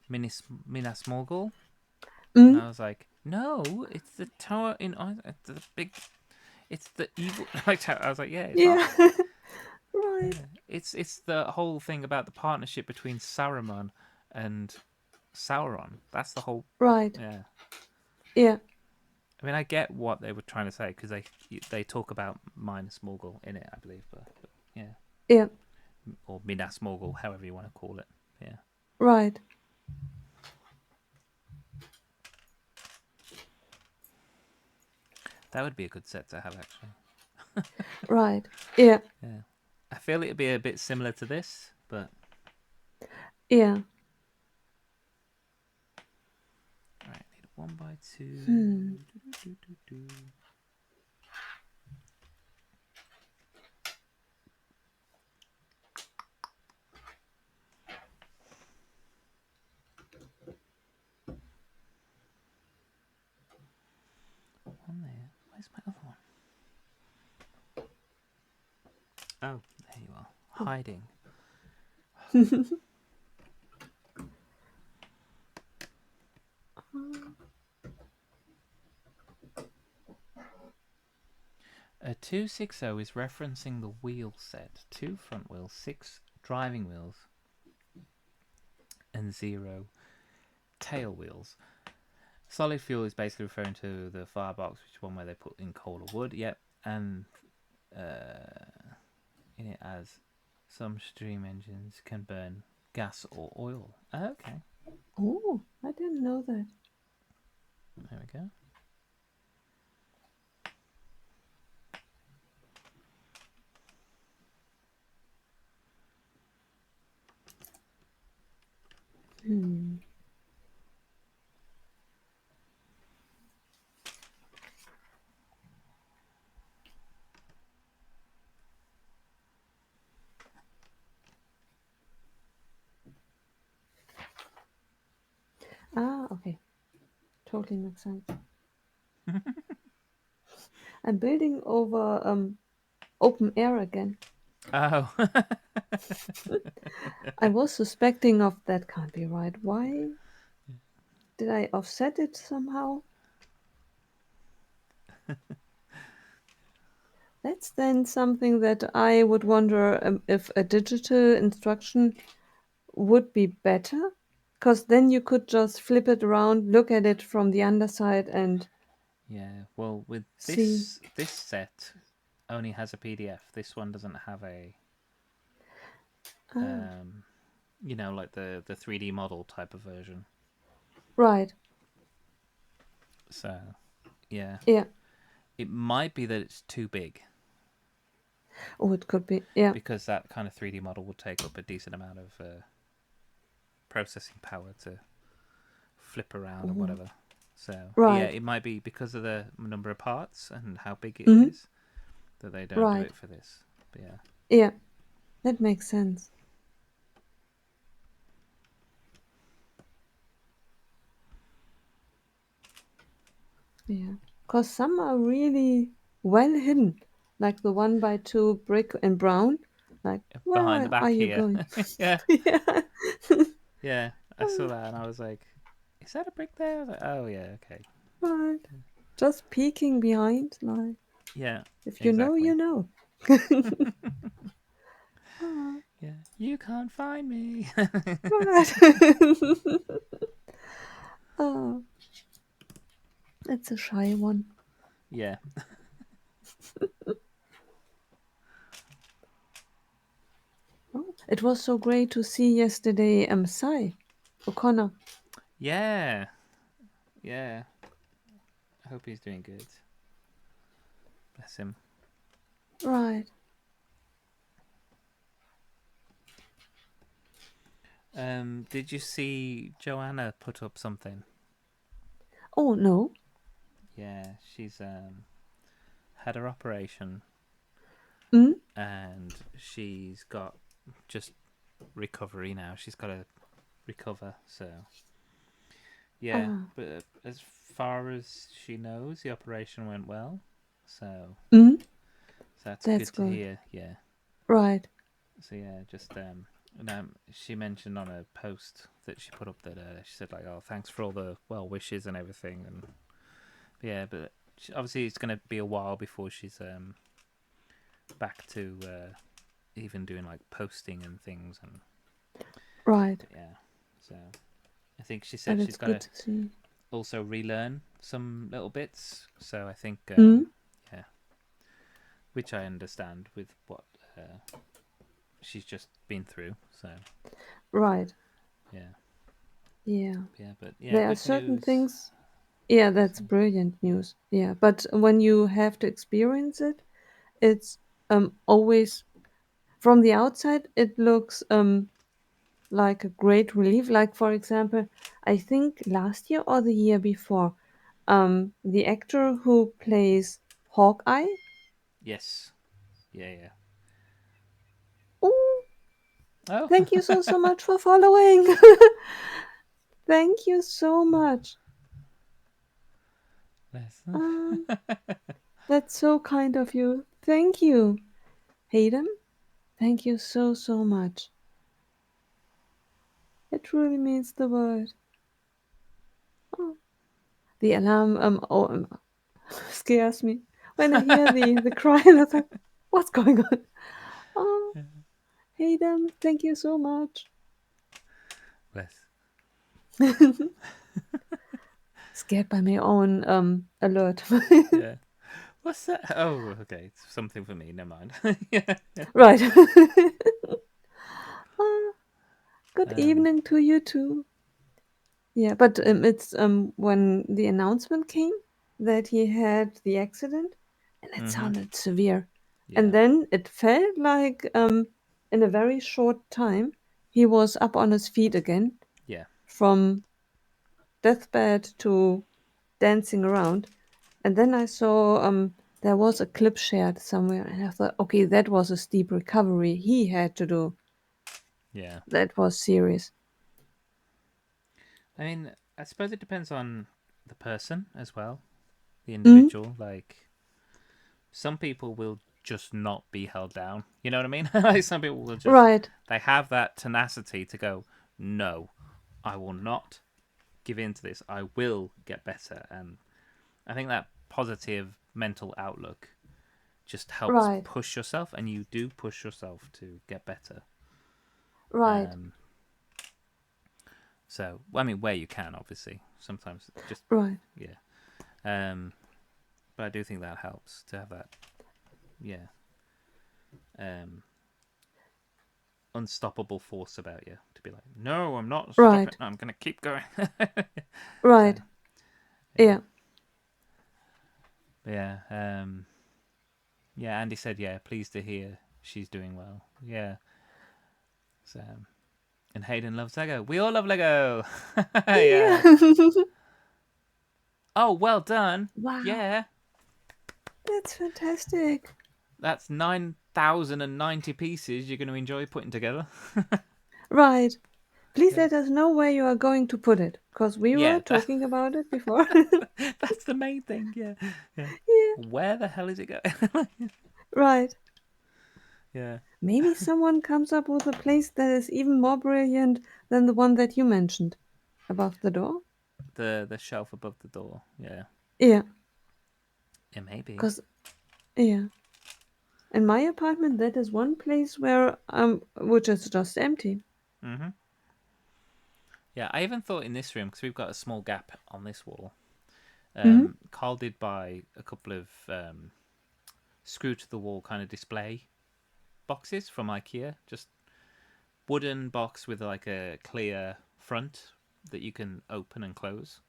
Speaker 2: Minas Morgul, and
Speaker 1: Mm,
Speaker 2: I was like, no, it's the tower in the big. It's the evil. I was like, yeah, it's not.
Speaker 1: yeah, right,
Speaker 2: Yeah, it's the whole thing about the partnership between Saruman and Sauron. That's the whole.
Speaker 1: right,
Speaker 2: Yeah.
Speaker 1: yeah,
Speaker 2: I mean, I get what they were trying to say because they talk about Minas Morgul in it, I believe, but yeah,
Speaker 1: yeah,
Speaker 2: or Minas Morgul, however you want to call it. Yeah,
Speaker 1: right,
Speaker 2: that would be a good set to have actually.
Speaker 1: right, yeah,
Speaker 2: Yeah, I feel it'd be a bit similar to this, but
Speaker 1: yeah.
Speaker 2: right, need a 1x2.
Speaker 1: Hmm.
Speaker 2: One there. Where's my other one? Oh, there you are,
Speaker 1: Oh.
Speaker 2: hiding. A 260 is referencing the wheel set: 2 front wheels, 6 driving wheels, and 0 tail wheels. Solid fuel is basically referring to the firebox, which is one where they put in coal or wood. Yep, and in it as some steam engines can burn gas or oil. Okay,
Speaker 1: Oh, I didn't know that.
Speaker 2: there we go.
Speaker 1: Hmm. Ah, okay. Totally makes sense. I'm building over open air again.
Speaker 2: Oh,
Speaker 1: I was suspecting of that can't be right. Why did I offset it somehow? That's then something that I would wonder if a digital instruction would be better, because then you could just flip it around, look at it from the underside, and
Speaker 2: Yeah. Well, with
Speaker 1: See.
Speaker 2: this set only has a PDF. This one doesn't have a
Speaker 1: Ah,
Speaker 2: like the 3D model type of version.
Speaker 1: right.
Speaker 2: So, yeah.
Speaker 1: Yeah.
Speaker 2: It might be that it's too big
Speaker 1: Oh, it could be. Yeah.
Speaker 2: because that kind of 3D model would take up a decent amount of processing power to flip around and
Speaker 1: Oh,
Speaker 2: whatever. So, yeah,
Speaker 1: right.
Speaker 2: it might be because of the number of parts and how big it
Speaker 1: Mm-hmm.
Speaker 2: is that they don't do
Speaker 1: Right.
Speaker 2: it for this. But yeah.
Speaker 1: Yeah. That makes sense. Yeah. Because some are really well hidden, like the 1x2 brick in brown. Like,
Speaker 2: Behind the
Speaker 1: where are
Speaker 2: back
Speaker 1: you
Speaker 2: here.
Speaker 1: going?
Speaker 2: Yeah.
Speaker 1: Yeah.
Speaker 2: Yeah. I saw that and I was like, is that a brick there? I was like, oh, yeah, okay.
Speaker 1: Right. Just peeking behind, like,
Speaker 2: Yeah,
Speaker 1: if you know,
Speaker 2: exactly.
Speaker 1: you know. Ah,
Speaker 2: Yeah. You can't find me.
Speaker 1: right. Ah, it's a shy one.
Speaker 2: Yeah.
Speaker 1: Oh, it was so great to see yesterday Cy O'Connor.
Speaker 2: Yeah. Yeah. I hope he's doing good. Bless him.
Speaker 1: Right.
Speaker 2: Did you see Joanna put up something?
Speaker 1: Oh, no.
Speaker 2: Yeah, she's had her operation
Speaker 1: Mm?
Speaker 2: and she's got just recovery now. She's got to recover. So yeah,
Speaker 1: Ah.
Speaker 2: but as far as she knows, the operation went well. So
Speaker 1: Mm?
Speaker 2: that's
Speaker 1: That's
Speaker 2: good to
Speaker 1: good.
Speaker 2: hear. Yeah.
Speaker 1: Right.
Speaker 2: So yeah, just she mentioned on a post that she put up that she said like, oh, thanks for all the well wishes and everything, and yeah, but obviously it's gonna be a while before she's back to even doing like posting and things, and
Speaker 1: Right.
Speaker 2: but yeah, so I think she
Speaker 1: But
Speaker 2: said she's
Speaker 1: it's
Speaker 2: got
Speaker 1: good
Speaker 2: to
Speaker 1: to see.
Speaker 2: also relearn some little bits. So I think
Speaker 1: Mm?
Speaker 2: yeah, which I understand with what she's just been through. So
Speaker 1: Right.
Speaker 2: yeah,
Speaker 1: Yeah.
Speaker 2: but yeah,
Speaker 1: There are
Speaker 2: good
Speaker 1: certain
Speaker 2: news.
Speaker 1: things. Yeah, that's
Speaker 2: So,
Speaker 1: brilliant news. Yeah. But when you have to experience it, it's always from the outside it looks like a great relief. Like for example, I think last year or the year before, the actor who plays Hawkeye.
Speaker 2: yes, yeah.
Speaker 1: Oh,
Speaker 2: Oh,
Speaker 1: thank you so much for following. Thank you so much.
Speaker 2: yes.
Speaker 1: Um, that's so kind of you. Thank you, Hayden. Thank you so much. It really means the world. Oh, the alarm scares me when I hear the cry. And I was like, what's going on? Oh, Hayden, thank you so much.
Speaker 2: Bless.
Speaker 1: Scared by my own alert.
Speaker 2: Yeah. What's that? Oh, okay. It's something for me. Never mind. Yeah.
Speaker 1: Right. Ah, good
Speaker 2: Um.
Speaker 1: evening to you too. Yeah, but it's when the announcement came that he had the accident, and it
Speaker 2: Mhm.
Speaker 1: sounded severe, and
Speaker 2: Yeah.
Speaker 1: then it felt like in a very short time he was up on his feet again
Speaker 2: Yeah.
Speaker 1: from deathbed to dancing around. And then I saw there was a clip shared somewhere, and I thought, okay, that was a steep recovery he had to do.
Speaker 2: Yeah.
Speaker 1: That was serious.
Speaker 2: I mean, I suppose it depends on the person as well, the
Speaker 1: Mm,
Speaker 2: individual. Like, some people will just not be held down. You know what I mean? Like, some people will just
Speaker 1: right,
Speaker 2: they have that tenacity to go, no, I will not give in to this. I will get better, and I think that positive mental outlook just helps
Speaker 1: right,
Speaker 2: push yourself, and you do push yourself to get better.
Speaker 1: right,
Speaker 2: Um, so, I mean, where you can, obviously. Sometimes just,
Speaker 1: right.
Speaker 2: yeah. Um, But I do think that helps to have that, unstoppable force about you to be like, no, I'm not stopping.
Speaker 1: Right.
Speaker 2: I'm gonna keep going. So,
Speaker 1: Right.
Speaker 2: yeah,
Speaker 1: Yeah.
Speaker 2: but yeah. Andy said, yeah, pleased to hear she's doing well. Yeah. So, and Hayden loves Lego. We all love Lego. Yeah.
Speaker 1: Yeah.
Speaker 2: Oh, well done.
Speaker 1: Wow.
Speaker 2: Yeah.
Speaker 1: That's fantastic.
Speaker 2: That's 9,090 pieces you're going to enjoy putting together.
Speaker 1: Right. Please
Speaker 2: Yeah.
Speaker 1: let us know where you are going to put it, because we were
Speaker 2: Yeah.
Speaker 1: talking about it before.
Speaker 2: That's the main thing. Yeah. Yeah.
Speaker 1: Yeah.
Speaker 2: Where the hell is it going?
Speaker 1: Right.
Speaker 2: Yeah.
Speaker 1: Maybe someone comes up with a place that is even more brilliant than the one that you mentioned above the door.
Speaker 2: The shelf above the door. Yeah.
Speaker 1: Yeah.
Speaker 2: Yeah, maybe.
Speaker 1: Because, yeah. In my apartment, that is one place where, which is just empty.
Speaker 2: Mm-hmm. Yeah, I even thought in this room, because we've got a small gap on this wall,
Speaker 1: Hmm.
Speaker 2: Carl did buy a couple of screw to the wall kind of display boxes from IKEA. Just wooden box with like a clear front that you can open and close.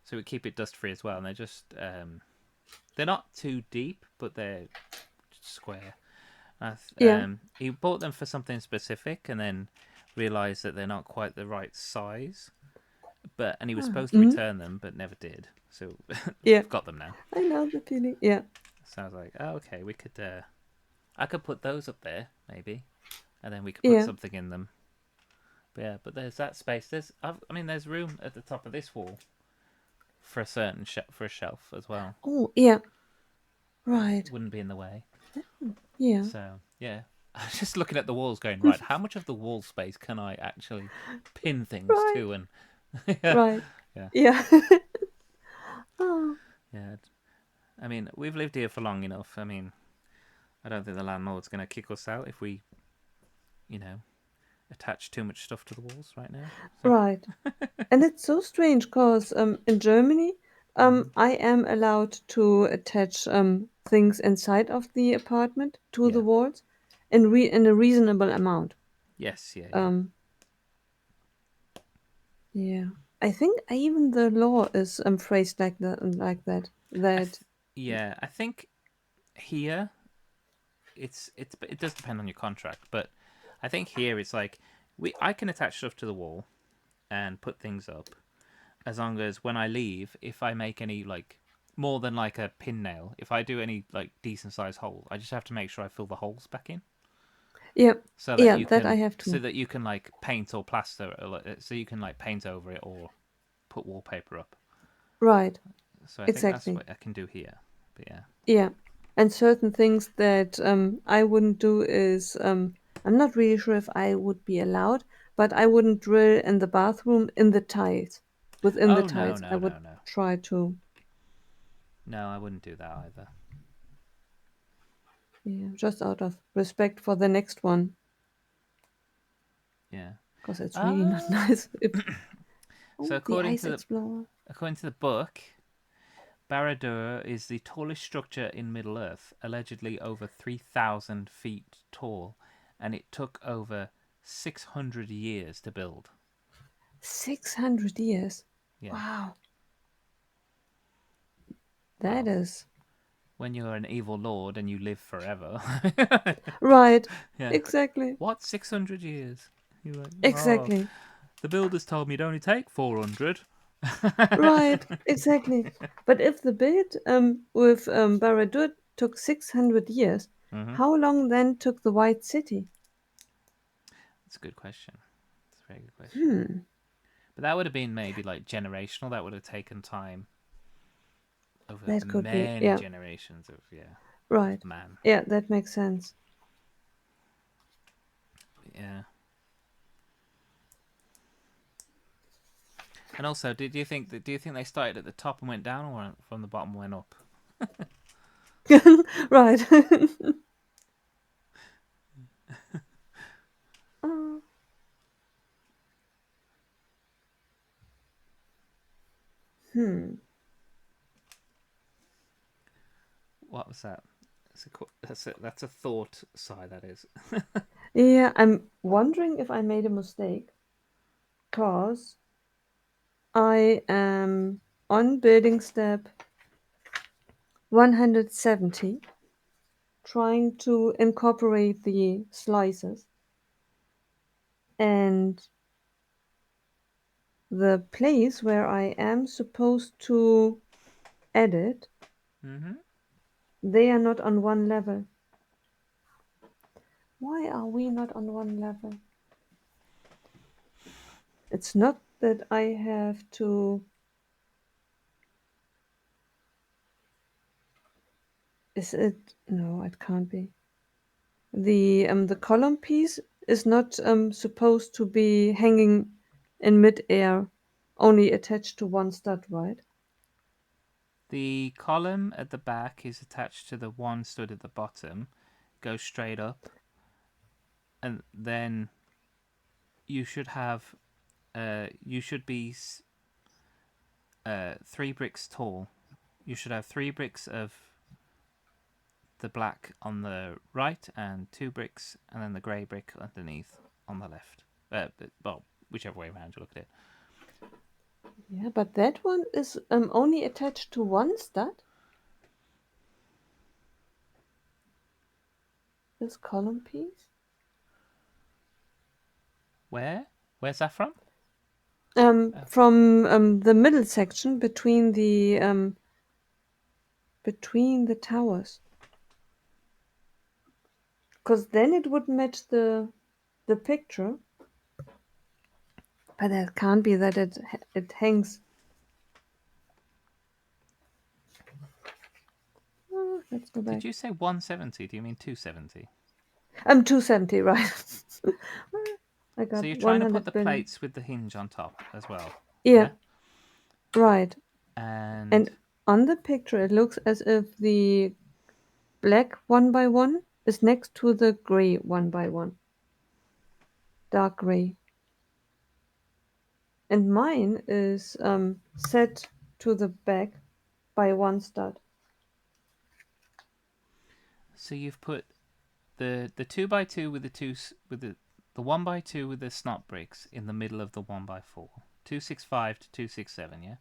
Speaker 2: So we keep it dust free as well. And they're just, they're not too deep, but they're square.
Speaker 1: Yeah.
Speaker 2: He bought them for something specific and then realized that they're not quite the right size. And he was
Speaker 1: Ah.
Speaker 2: supposed to
Speaker 1: Hmm.
Speaker 2: return them, but never did. So
Speaker 1: Yeah.
Speaker 2: we've got them now.
Speaker 1: I know the feeling. Yeah.
Speaker 2: So I was like, oh, okay, we could. I could put those up there maybe, and then we could put
Speaker 1: Yeah.
Speaker 2: something in them. But yeah, but there's that space. There's room at the top of this wall for a certain for a shelf as well.
Speaker 1: Oh, yeah.
Speaker 2: That
Speaker 1: Right.
Speaker 2: wouldn't be in the way.
Speaker 1: Yeah.
Speaker 2: So yeah, I was just looking at the walls, going, right, how much of the wall space can I actually pin things
Speaker 1: Right.
Speaker 2: to? And yeah,
Speaker 1: Right.
Speaker 2: yeah,
Speaker 1: Yeah. Oh.
Speaker 2: yeah. I mean, we've lived here for long enough. I mean, I don't think the landlord's going to kick us out if we, you know, attach too much stuff to the walls right now. So.
Speaker 1: Right. And it's so strange because in Germany,
Speaker 2: Mm-hmm.
Speaker 1: I am allowed to attach things inside of the apartment to the
Speaker 2: Yeah.
Speaker 1: walls in a reasonable amount.
Speaker 2: Yes. Yeah. Yeah.
Speaker 1: Um, yeah. I think even the law is phrased like that. That
Speaker 2: Yeah. I think here it does depend on your contract, but I think here it's like I can attach stuff to the wall and put things up as long as when I leave, if I make any like more than like a pin nail, if I do any like decent sized hole, I just have to make sure I fill the holes back in
Speaker 1: yeah,
Speaker 2: so that
Speaker 1: yeah,
Speaker 2: you
Speaker 1: that I
Speaker 2: can
Speaker 1: have to.
Speaker 2: like paint or plaster, so you can like paint over it or put wallpaper up.
Speaker 1: Right,
Speaker 2: So I think that's
Speaker 1: exactly.
Speaker 2: what I can do here. But yeah.
Speaker 1: Yeah, and certain things that I wouldn't do is I'm not really sure if I would be allowed, but I wouldn't drill in the bathroom in the tiles. Within the
Speaker 2: Oh no
Speaker 1: tiles, I
Speaker 2: no
Speaker 1: would
Speaker 2: no no
Speaker 1: try to,
Speaker 2: no! I wouldn't do that either.
Speaker 1: yeah, just out of respect for the next one,
Speaker 2: Yeah.
Speaker 1: because it's really not
Speaker 2: Uh,
Speaker 1: nice.
Speaker 2: so
Speaker 1: Oh, the Ice Explorer.
Speaker 2: according to the book, Barad-dûr is the tallest structure in Middle Earth, allegedly over 3,000 feet tall, and it took over 600 years to build.
Speaker 1: 600 years.
Speaker 2: Yeah.
Speaker 1: Wow, that
Speaker 2: Well,
Speaker 1: is
Speaker 2: when you're an evil lord and you live forever.
Speaker 1: right.
Speaker 2: Yeah.
Speaker 1: Exactly.
Speaker 2: What 600 years? You're like, oh,
Speaker 1: Exactly.
Speaker 2: the builders told me it'd only take 400.
Speaker 1: Right, exactly. But if the build with Barad-dûr took 600 years,
Speaker 2: Mm-hmm.
Speaker 1: how long then took the White City?
Speaker 2: That's a good question. That's a very good question.
Speaker 1: Hmm,
Speaker 2: But that would have been maybe like generational. That would have taken time over
Speaker 1: that could be.
Speaker 2: many
Speaker 1: Yeah,
Speaker 2: generations of
Speaker 1: right.
Speaker 2: man.
Speaker 1: Yeah, that makes sense.
Speaker 2: Yeah. And also, do you think they started at the top and went down, or from the bottom went up?
Speaker 1: Right. Oh, hmm.
Speaker 2: What was that? That's a thought sigh. That is.
Speaker 1: Yeah, I'm wondering if I made a mistake, cause I am on building step 170, trying to incorporate the slices, and the place where I am supposed to edit,
Speaker 2: Mm-hmm.
Speaker 1: they are not on one level. Why are we not on one level? It's not that I have to. Is it? No, it can't be. The column piece is not supposed to be hanging in mid-air, only attached to one stud, right?
Speaker 2: The column at the back is attached to the one stud at the bottom. Goes straight up, and then you should have. You should be 3 bricks tall. You should have 3 bricks of the black on the right and 2 bricks, and then the grey brick underneath on the left. Well, whichever way around you look at it.
Speaker 1: Yeah, but that one is only attached to one stud. This column piece.
Speaker 2: Where? Where's that from?
Speaker 1: From the middle section between the towers, because then it would match the picture. But that can't be that it hangs. Let's go back.
Speaker 2: Did you say 170? Do you mean 270?
Speaker 1: 270, right? I
Speaker 2: So
Speaker 1: got
Speaker 2: you're trying to put
Speaker 1: 100
Speaker 2: the
Speaker 1: billion.
Speaker 2: plates with the hinge on top as well.
Speaker 1: Yeah,
Speaker 2: Yeah?
Speaker 1: right.
Speaker 2: And
Speaker 1: And on the picture, it looks as if the black 1 by 1 is next to the gray 1 by 1, dark gray. And mine is set to the back by one stud.
Speaker 2: so you've put the 2x2 with the 1x2 with the snot bricks in the middle of the 1x4. 265 to 267, yeah?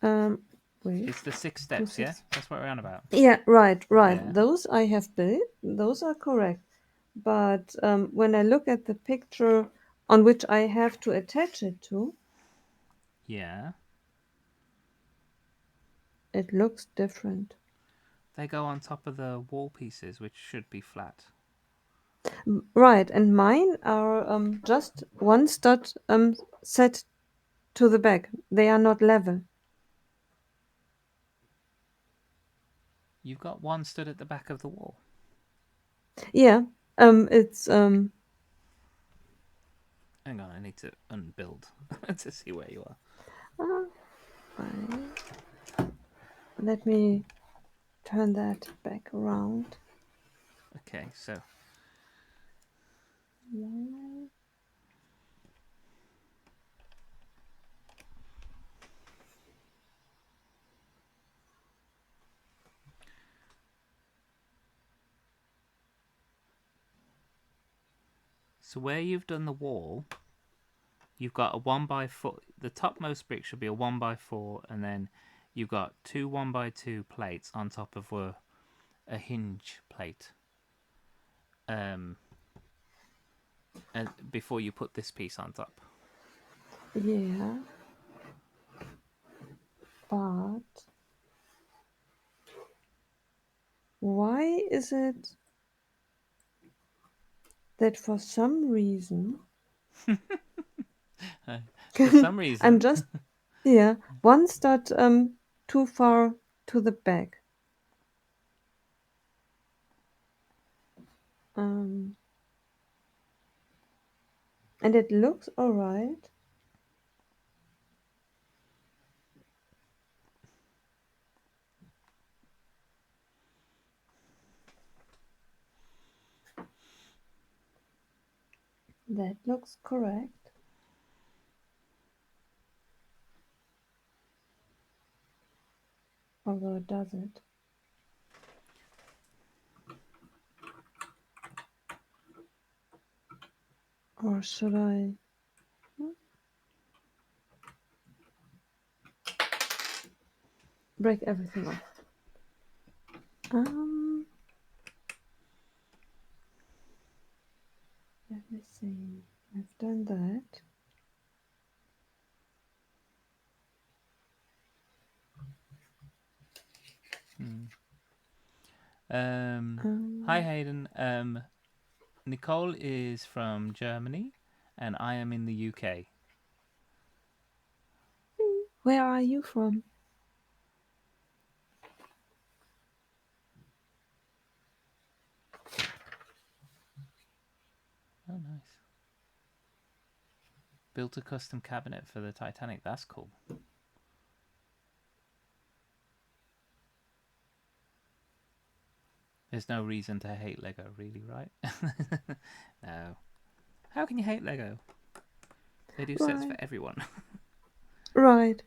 Speaker 1: Um, wait,
Speaker 2: It's the 6 steps, yeah?
Speaker 1: 2 6.
Speaker 2: That's what we're on about.
Speaker 1: Yeah, right, right.
Speaker 2: Yeah.
Speaker 1: Those I have built. Those are correct. But when I look at the picture on which I have to attach it to,
Speaker 2: Yeah.
Speaker 1: it looks different.
Speaker 2: They go on top of the wall pieces, which should be flat.
Speaker 1: Right, and mine are just one stud set to the back. They are not level.
Speaker 2: You've got one stood at the back of the wall.
Speaker 1: Yeah, it's
Speaker 2: Hang on, I need to unbuild to see where you are.
Speaker 1: let me turn that back around.
Speaker 2: Okay, so where you've done the wall, you've got a 1x4. The topmost brick should be a 1x4, and then you've got two 1x2 plates on top of a hinge plate. And before you put this piece on top.
Speaker 1: Yeah, but why is it that for some reason
Speaker 2: For some
Speaker 1: I'm
Speaker 2: reason,
Speaker 1: just one stud too far to the back. Um, and it looks alright. That looks correct. although it does it. Or should I? Break everything off. Let me see. I've done that.
Speaker 2: Hi Hayden. Nicole is from Germany, and I am in the UK.
Speaker 1: Where are you from?
Speaker 2: Oh, nice. Built a custom cabinet for the Titanic. That's cool. There's no reason to hate Lego, really, right? No. How can you hate Lego? They do sets for everyone.
Speaker 1: Right.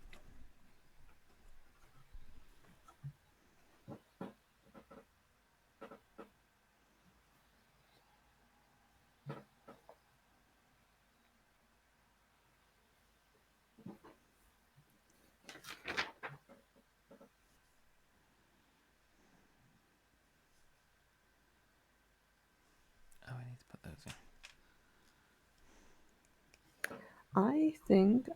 Speaker 2: Oh, I need to put those in.
Speaker 1: I think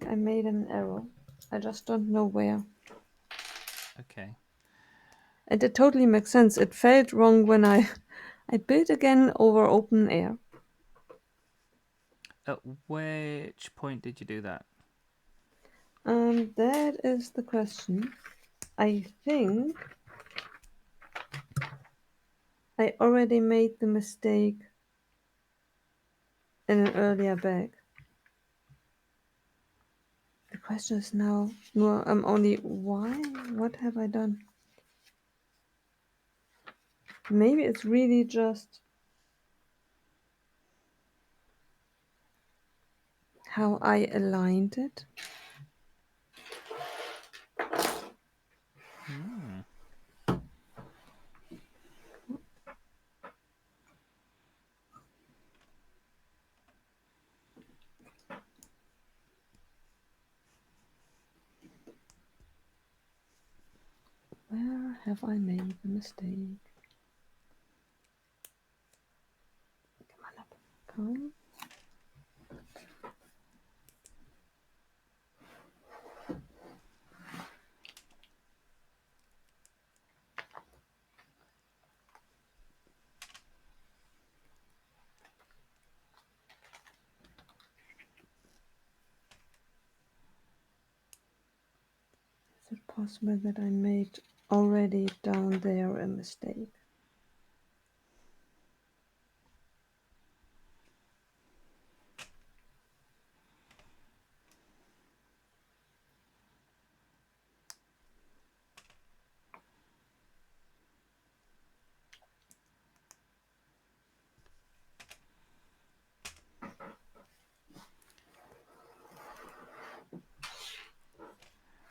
Speaker 1: I made an error. I just don't know where.
Speaker 2: Okay.
Speaker 1: And it totally makes sense. It felt wrong when I built again over open air.
Speaker 2: At which point did you do that?
Speaker 1: That is the question. I think I already made the mistake in an earlier bag. The question is now, only why? What have I done? Maybe it's really just how I aligned it. Where have I made the mistake? Come on up. Come. Is it possible that I made already down there a mistake?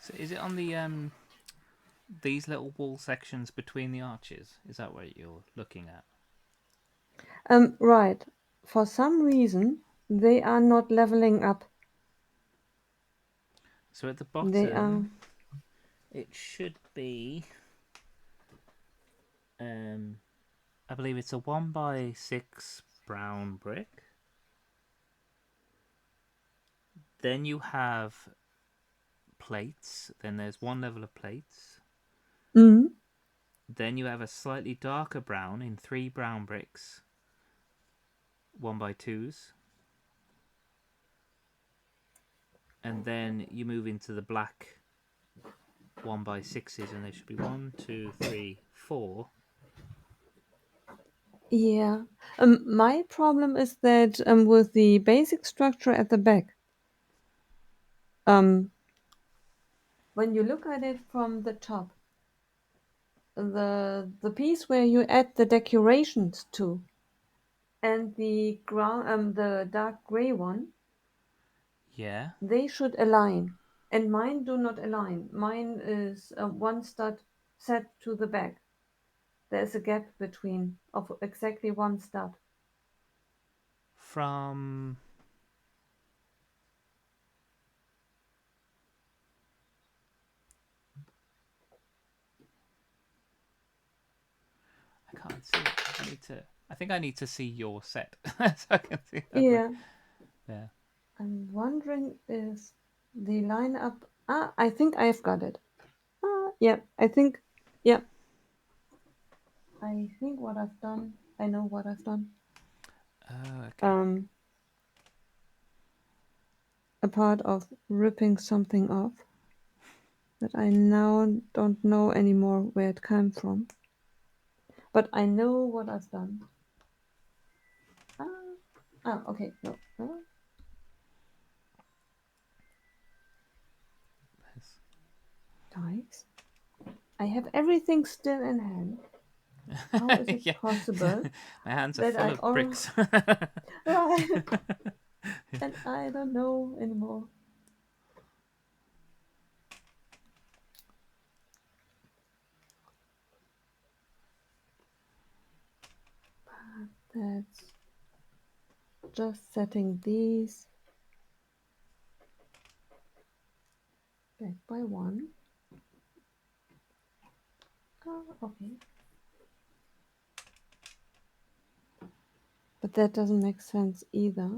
Speaker 2: So is it on the these little wall sections between the arches? Is that what you're looking at?
Speaker 1: Right. For some reason, they are not leveling up.
Speaker 2: So at the
Speaker 1: They are.
Speaker 2: bottom, it should be. I believe it's a 1x6 brown brick. Then you have plates. Then there's one level of plates.
Speaker 1: Mm.
Speaker 2: Then you have a slightly darker brown in 3 brown bricks, 1x2s. And then you move into the black 1x6s, and there should be 1, 2, 3, 4.
Speaker 1: Yeah. My problem is that with the basic structure at the back, when you look at it from the top, the piece where you add the decorations to, and the the dark gray one,
Speaker 2: Yeah.
Speaker 1: they should align. And mine do not align. Mine is one stud set to the back. There's a gap between of exactly one stud.
Speaker 2: From I can't see. I need to. I think I need to see your set so I can see that.
Speaker 1: Yeah,
Speaker 2: Yeah.
Speaker 1: I'm wondering is the line up. Ah, I think I've got it. Yeah, I think. Yeah, I think what I've done. I know what I've done.
Speaker 2: Oh, okay.
Speaker 1: Um, a part of ripping something off that I now don't know anymore where it came from. But I know what I've done. Okay, no, no. Dice. I have everything still in hand. How is it
Speaker 2: Yeah.
Speaker 1: possible
Speaker 2: My hands are
Speaker 1: that
Speaker 2: full
Speaker 1: I
Speaker 2: of
Speaker 1: already
Speaker 2: bricks.
Speaker 1: right and I don't know anymore? That's just setting these back by one. Okay. But that doesn't make sense either.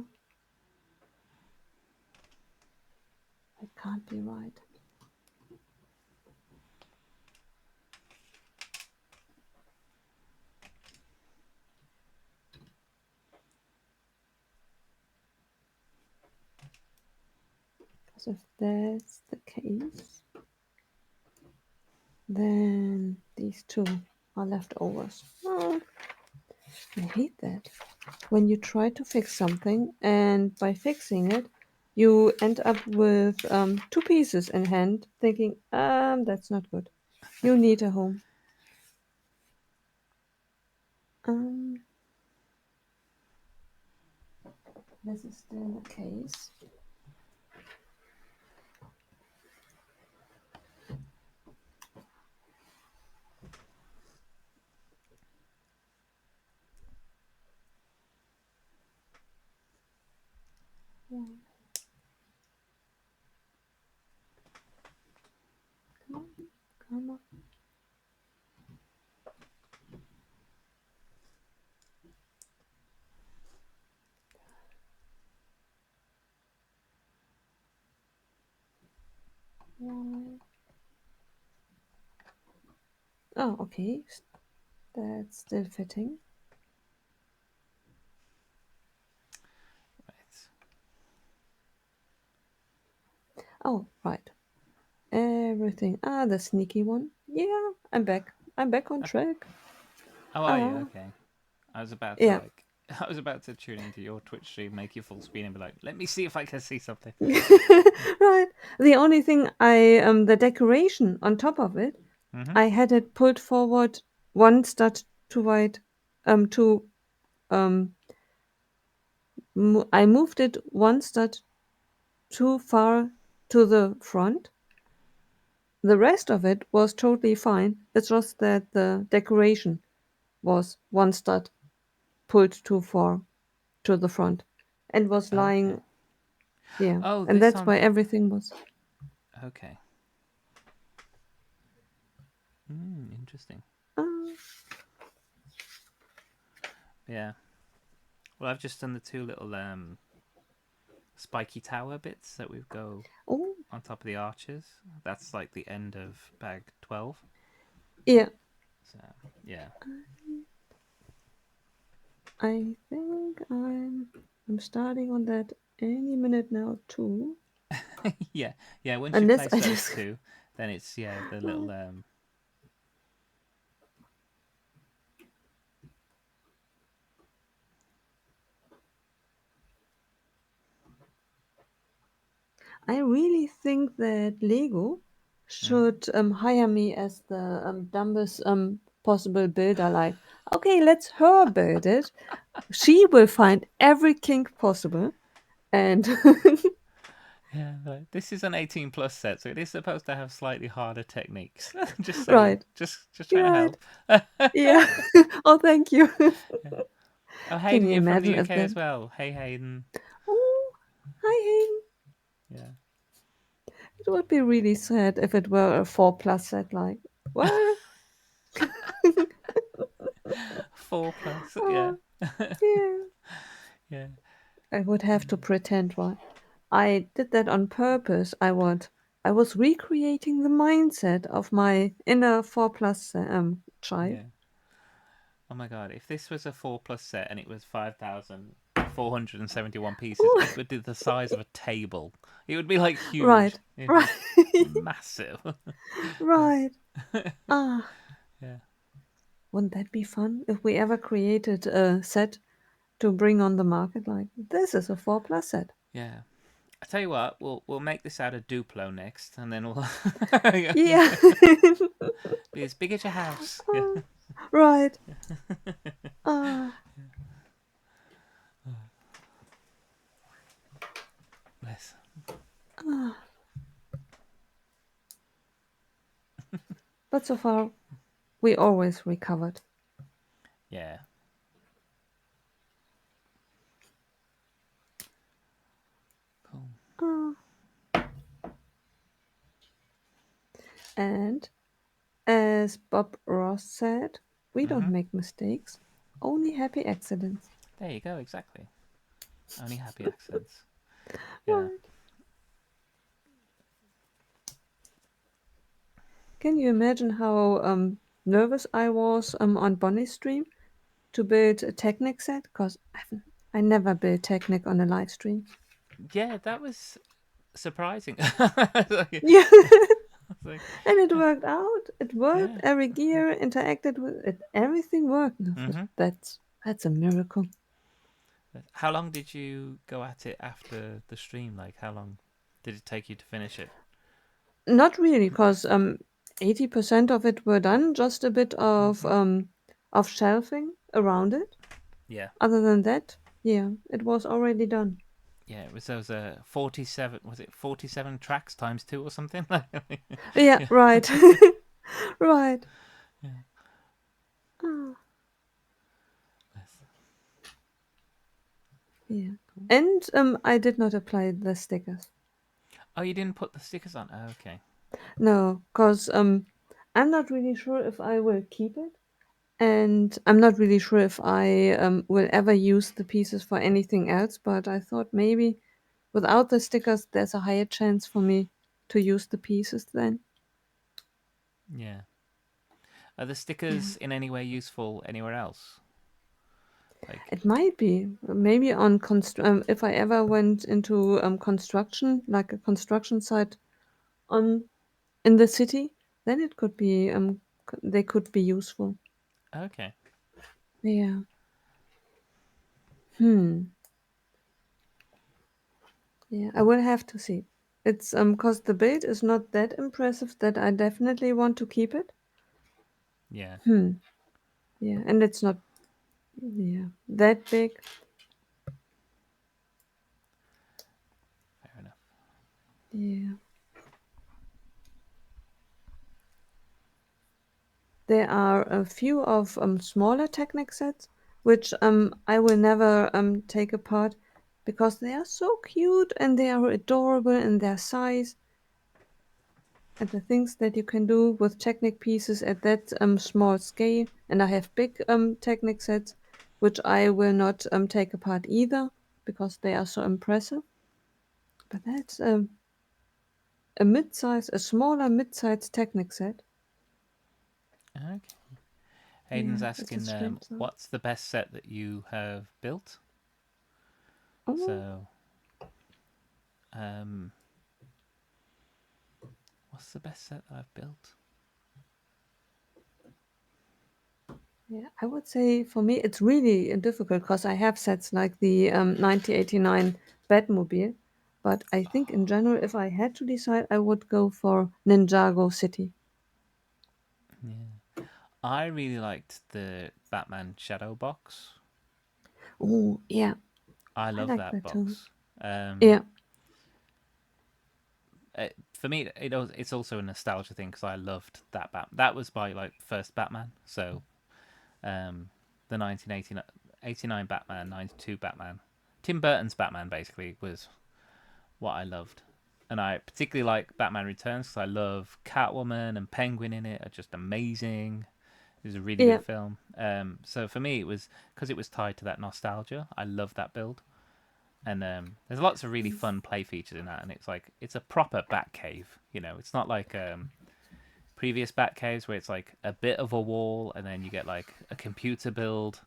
Speaker 1: It can't be right. Because if that's the case, then these two are leftovers. I hate that. When you try to fix something, and by fixing it, you end up with two pieces in hand, thinking, that's not good. You need a home. Um, this is still the case. Yeah. Come on, come on. Why? Oh, okay. That's still fitting.
Speaker 2: Right.
Speaker 1: Oh, right. Everything. The sneaky one. Yeah, I'm back. I'm back on
Speaker 2: Okay.
Speaker 1: track.
Speaker 2: Oh, are you?
Speaker 1: Ah,
Speaker 2: Okay. I was about to
Speaker 1: yeah.
Speaker 2: like. I was about to tune into your Twitch stream, make you full screen, and be like, "Let me see if I can see something."
Speaker 1: Right. The only thing the decoration on top of it,
Speaker 2: Mm-hmm.
Speaker 1: I had it pulled forward one stud too wide. To um, I moved it one stud too far to the front. The rest of it was totally fine. It's just that the decoration was one stud pulled too far to the front and was
Speaker 2: Okay.
Speaker 1: lying. Yeah,
Speaker 2: Oh,
Speaker 1: and
Speaker 2: this
Speaker 1: that's why
Speaker 2: on.
Speaker 1: everything was.
Speaker 2: Okay. Interesting.
Speaker 1: Uh,
Speaker 2: Yeah. Well, I've just done the two little spiky tower bits that we go
Speaker 1: oh,
Speaker 2: on top of the arches. That's like the end of bag 12.
Speaker 1: yeah.
Speaker 2: So yeah.
Speaker 1: I think I'm starting on that any minute now too.
Speaker 2: Yeah, yeah. Once you
Speaker 1: Unless
Speaker 2: place
Speaker 1: I
Speaker 2: those
Speaker 1: just
Speaker 2: two, then it's the little
Speaker 1: I really think that Lego
Speaker 2: mhm.
Speaker 1: should hire me as the dumbest possible builder. Like, okay, let's her build it. She will find every kink possible, and
Speaker 2: Yeah, but this is an 18 plus set, so it is supposed to have slightly harder techniques. Just saying,
Speaker 1: right,
Speaker 2: just trying
Speaker 1: you're
Speaker 2: to
Speaker 1: right.
Speaker 2: help.
Speaker 1: Yeah. Oh, thank you.
Speaker 2: Yeah. Oh,
Speaker 1: Can
Speaker 2: Hayden,
Speaker 1: you
Speaker 2: you're from the
Speaker 1: imagine if
Speaker 2: UK as
Speaker 1: that?
Speaker 2: well. Hey, Hayden.
Speaker 1: Oh, hi, Hayden.
Speaker 2: Yeah.
Speaker 1: It would be really sad if it were a 4+ set. Like, what?
Speaker 2: 4 plus. Yeah.
Speaker 1: Oh, yeah.
Speaker 2: Yeah.
Speaker 1: I would have to pretend, right? I did that on purpose. I was recreating the mindset of my inner 4+ child.
Speaker 2: Yeah. Oh my god, if this was a 4 plus set and it was 5,471 pieces,
Speaker 1: Ooh,
Speaker 2: it would be the size of a table. It would be like huge.
Speaker 1: right,
Speaker 2: It'd
Speaker 1: right,
Speaker 2: be massive. Yeah.
Speaker 1: right. Ah,
Speaker 2: Yeah.
Speaker 1: wouldn't that be fun if we ever created a set to bring on the market? Like, this is a 4+ set.
Speaker 2: Yeah. I tell you what, we'll make this out of Duplo next, and then we'll
Speaker 1: Yeah.
Speaker 2: be as big as your house. Yeah.
Speaker 1: Ah, right. Ah,
Speaker 2: Bless.
Speaker 1: ah. But so far, we always recovered.
Speaker 2: Yeah. Cool.
Speaker 1: Ah. And as Bob Ross said, we don't
Speaker 2: Mhm.
Speaker 1: make mistakes, only happy accidents.
Speaker 2: There you go. Exactly. Only happy accidents. Yeah.
Speaker 1: Right. Can you imagine how nervous I was on Bonnie's stream to build a Technic set? Because I never build Technic on a live stream.
Speaker 2: Yeah, that was surprising.
Speaker 1: Yeah,
Speaker 2: Like,
Speaker 1: and it worked out. It worked.
Speaker 2: yeah.
Speaker 1: Every gear interacted with it. Everything worked. And I thought,
Speaker 2: Mhm.
Speaker 1: that's a miracle.
Speaker 2: How long did you go at it after the stream? Like, how long did it take you to finish it?
Speaker 1: Not really, because 80% of it were done. Just a bit of shelving around it.
Speaker 2: Yeah.
Speaker 1: Other than that, yeah, it was already done.
Speaker 2: Yeah, it was those 47, was it 47 tracks times 2 or something?
Speaker 1: Yeah,
Speaker 2: Yeah.
Speaker 1: right, right.
Speaker 2: Yeah.
Speaker 1: Ah,
Speaker 2: Yes.
Speaker 1: yeah,
Speaker 2: Cool.
Speaker 1: and I did not apply the stickers.
Speaker 2: Oh, you didn't put the stickers on. Oh, okay.
Speaker 1: No, cause I'm not really sure if I will keep it, and I'm not really sure if I will ever use the pieces for anything else. But I thought maybe without the stickers, there's a higher chance for me to use the pieces then.
Speaker 2: Yeah. Are the
Speaker 1: Yeah.
Speaker 2: stickers in any way useful anywhere else? Like,
Speaker 1: It might be maybe on if I ever went into construction, like a construction site on in the city, then it could be they could be useful.
Speaker 2: okay.
Speaker 1: Yeah. Hmm. Yeah, I will have to see. It's cause the build is not that impressive that I definitely want to keep it.
Speaker 2: Yeah.
Speaker 1: Hmm. Yeah, and it's not that big.
Speaker 2: Fair enough.
Speaker 1: Yeah. There are a few of smaller Technic sets which I will never take apart because they are so cute and they are adorable in their size and the things that you can do with Technic pieces at that small scale. And I have big Technic sets which I will not take apart either because they are so impressive. But that's a smaller mid-sized Technic set.
Speaker 2: Okay. Hayden's
Speaker 1: Yeah, it's a
Speaker 2: asking,
Speaker 1: strange size.
Speaker 2: what's the best set that you have built?
Speaker 1: Oh,
Speaker 2: So, um, what's the best set that I've built?
Speaker 1: yeah, I would say for me it's really difficult because I have sets like the 1989 Batmobile, but I think in general, if I had to decide, I would go for Ninjago City.
Speaker 2: Yeah. I really liked the Batman Shadow Box.
Speaker 1: Oh, yeah.
Speaker 2: I
Speaker 1: I
Speaker 2: love
Speaker 1: like
Speaker 2: that
Speaker 1: that too.
Speaker 2: box. Um,
Speaker 1: Yeah.
Speaker 2: for me, it's also a nostalgia thing because I loved that That was my like first Batman. So the 1989 Batman, 92 Batman, Tim Burton's Batman basically was what I loved. And I particularly like Batman Returns because I love Catwoman and Penguin in it are just amazing. It was a really
Speaker 1: Yeah.
Speaker 2: good film. So for me, it was because it was tied to that nostalgia. I love that build, and there's lots of really fun play features in that. And it's a proper Bat cave. It's not like previous Bat caves where it's like a bit of a wall, and then you get like a computer build,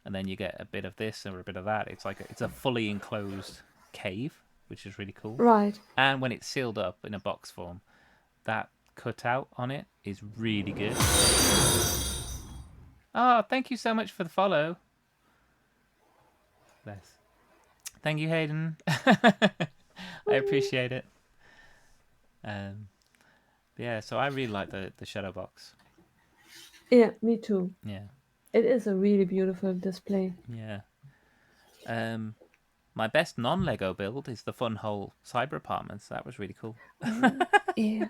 Speaker 2: and then you get a bit of this or a bit of that. It's a fully enclosed cave, which is really cool.
Speaker 1: Right.
Speaker 2: And when it's sealed up in a box form, that cutout on it is really good. Oh, thank you so much for the follow. Bless. Thank you, Hayden. I appreciate it. Um, yeah, so I really like the shadow box.
Speaker 1: Yeah, me too.
Speaker 2: Yeah,
Speaker 1: It is a really beautiful display.
Speaker 2: yeah. Um, my best non-Lego build is the Fun Hole Cyber Apartments. That was really cool.
Speaker 1: Oh, yeah.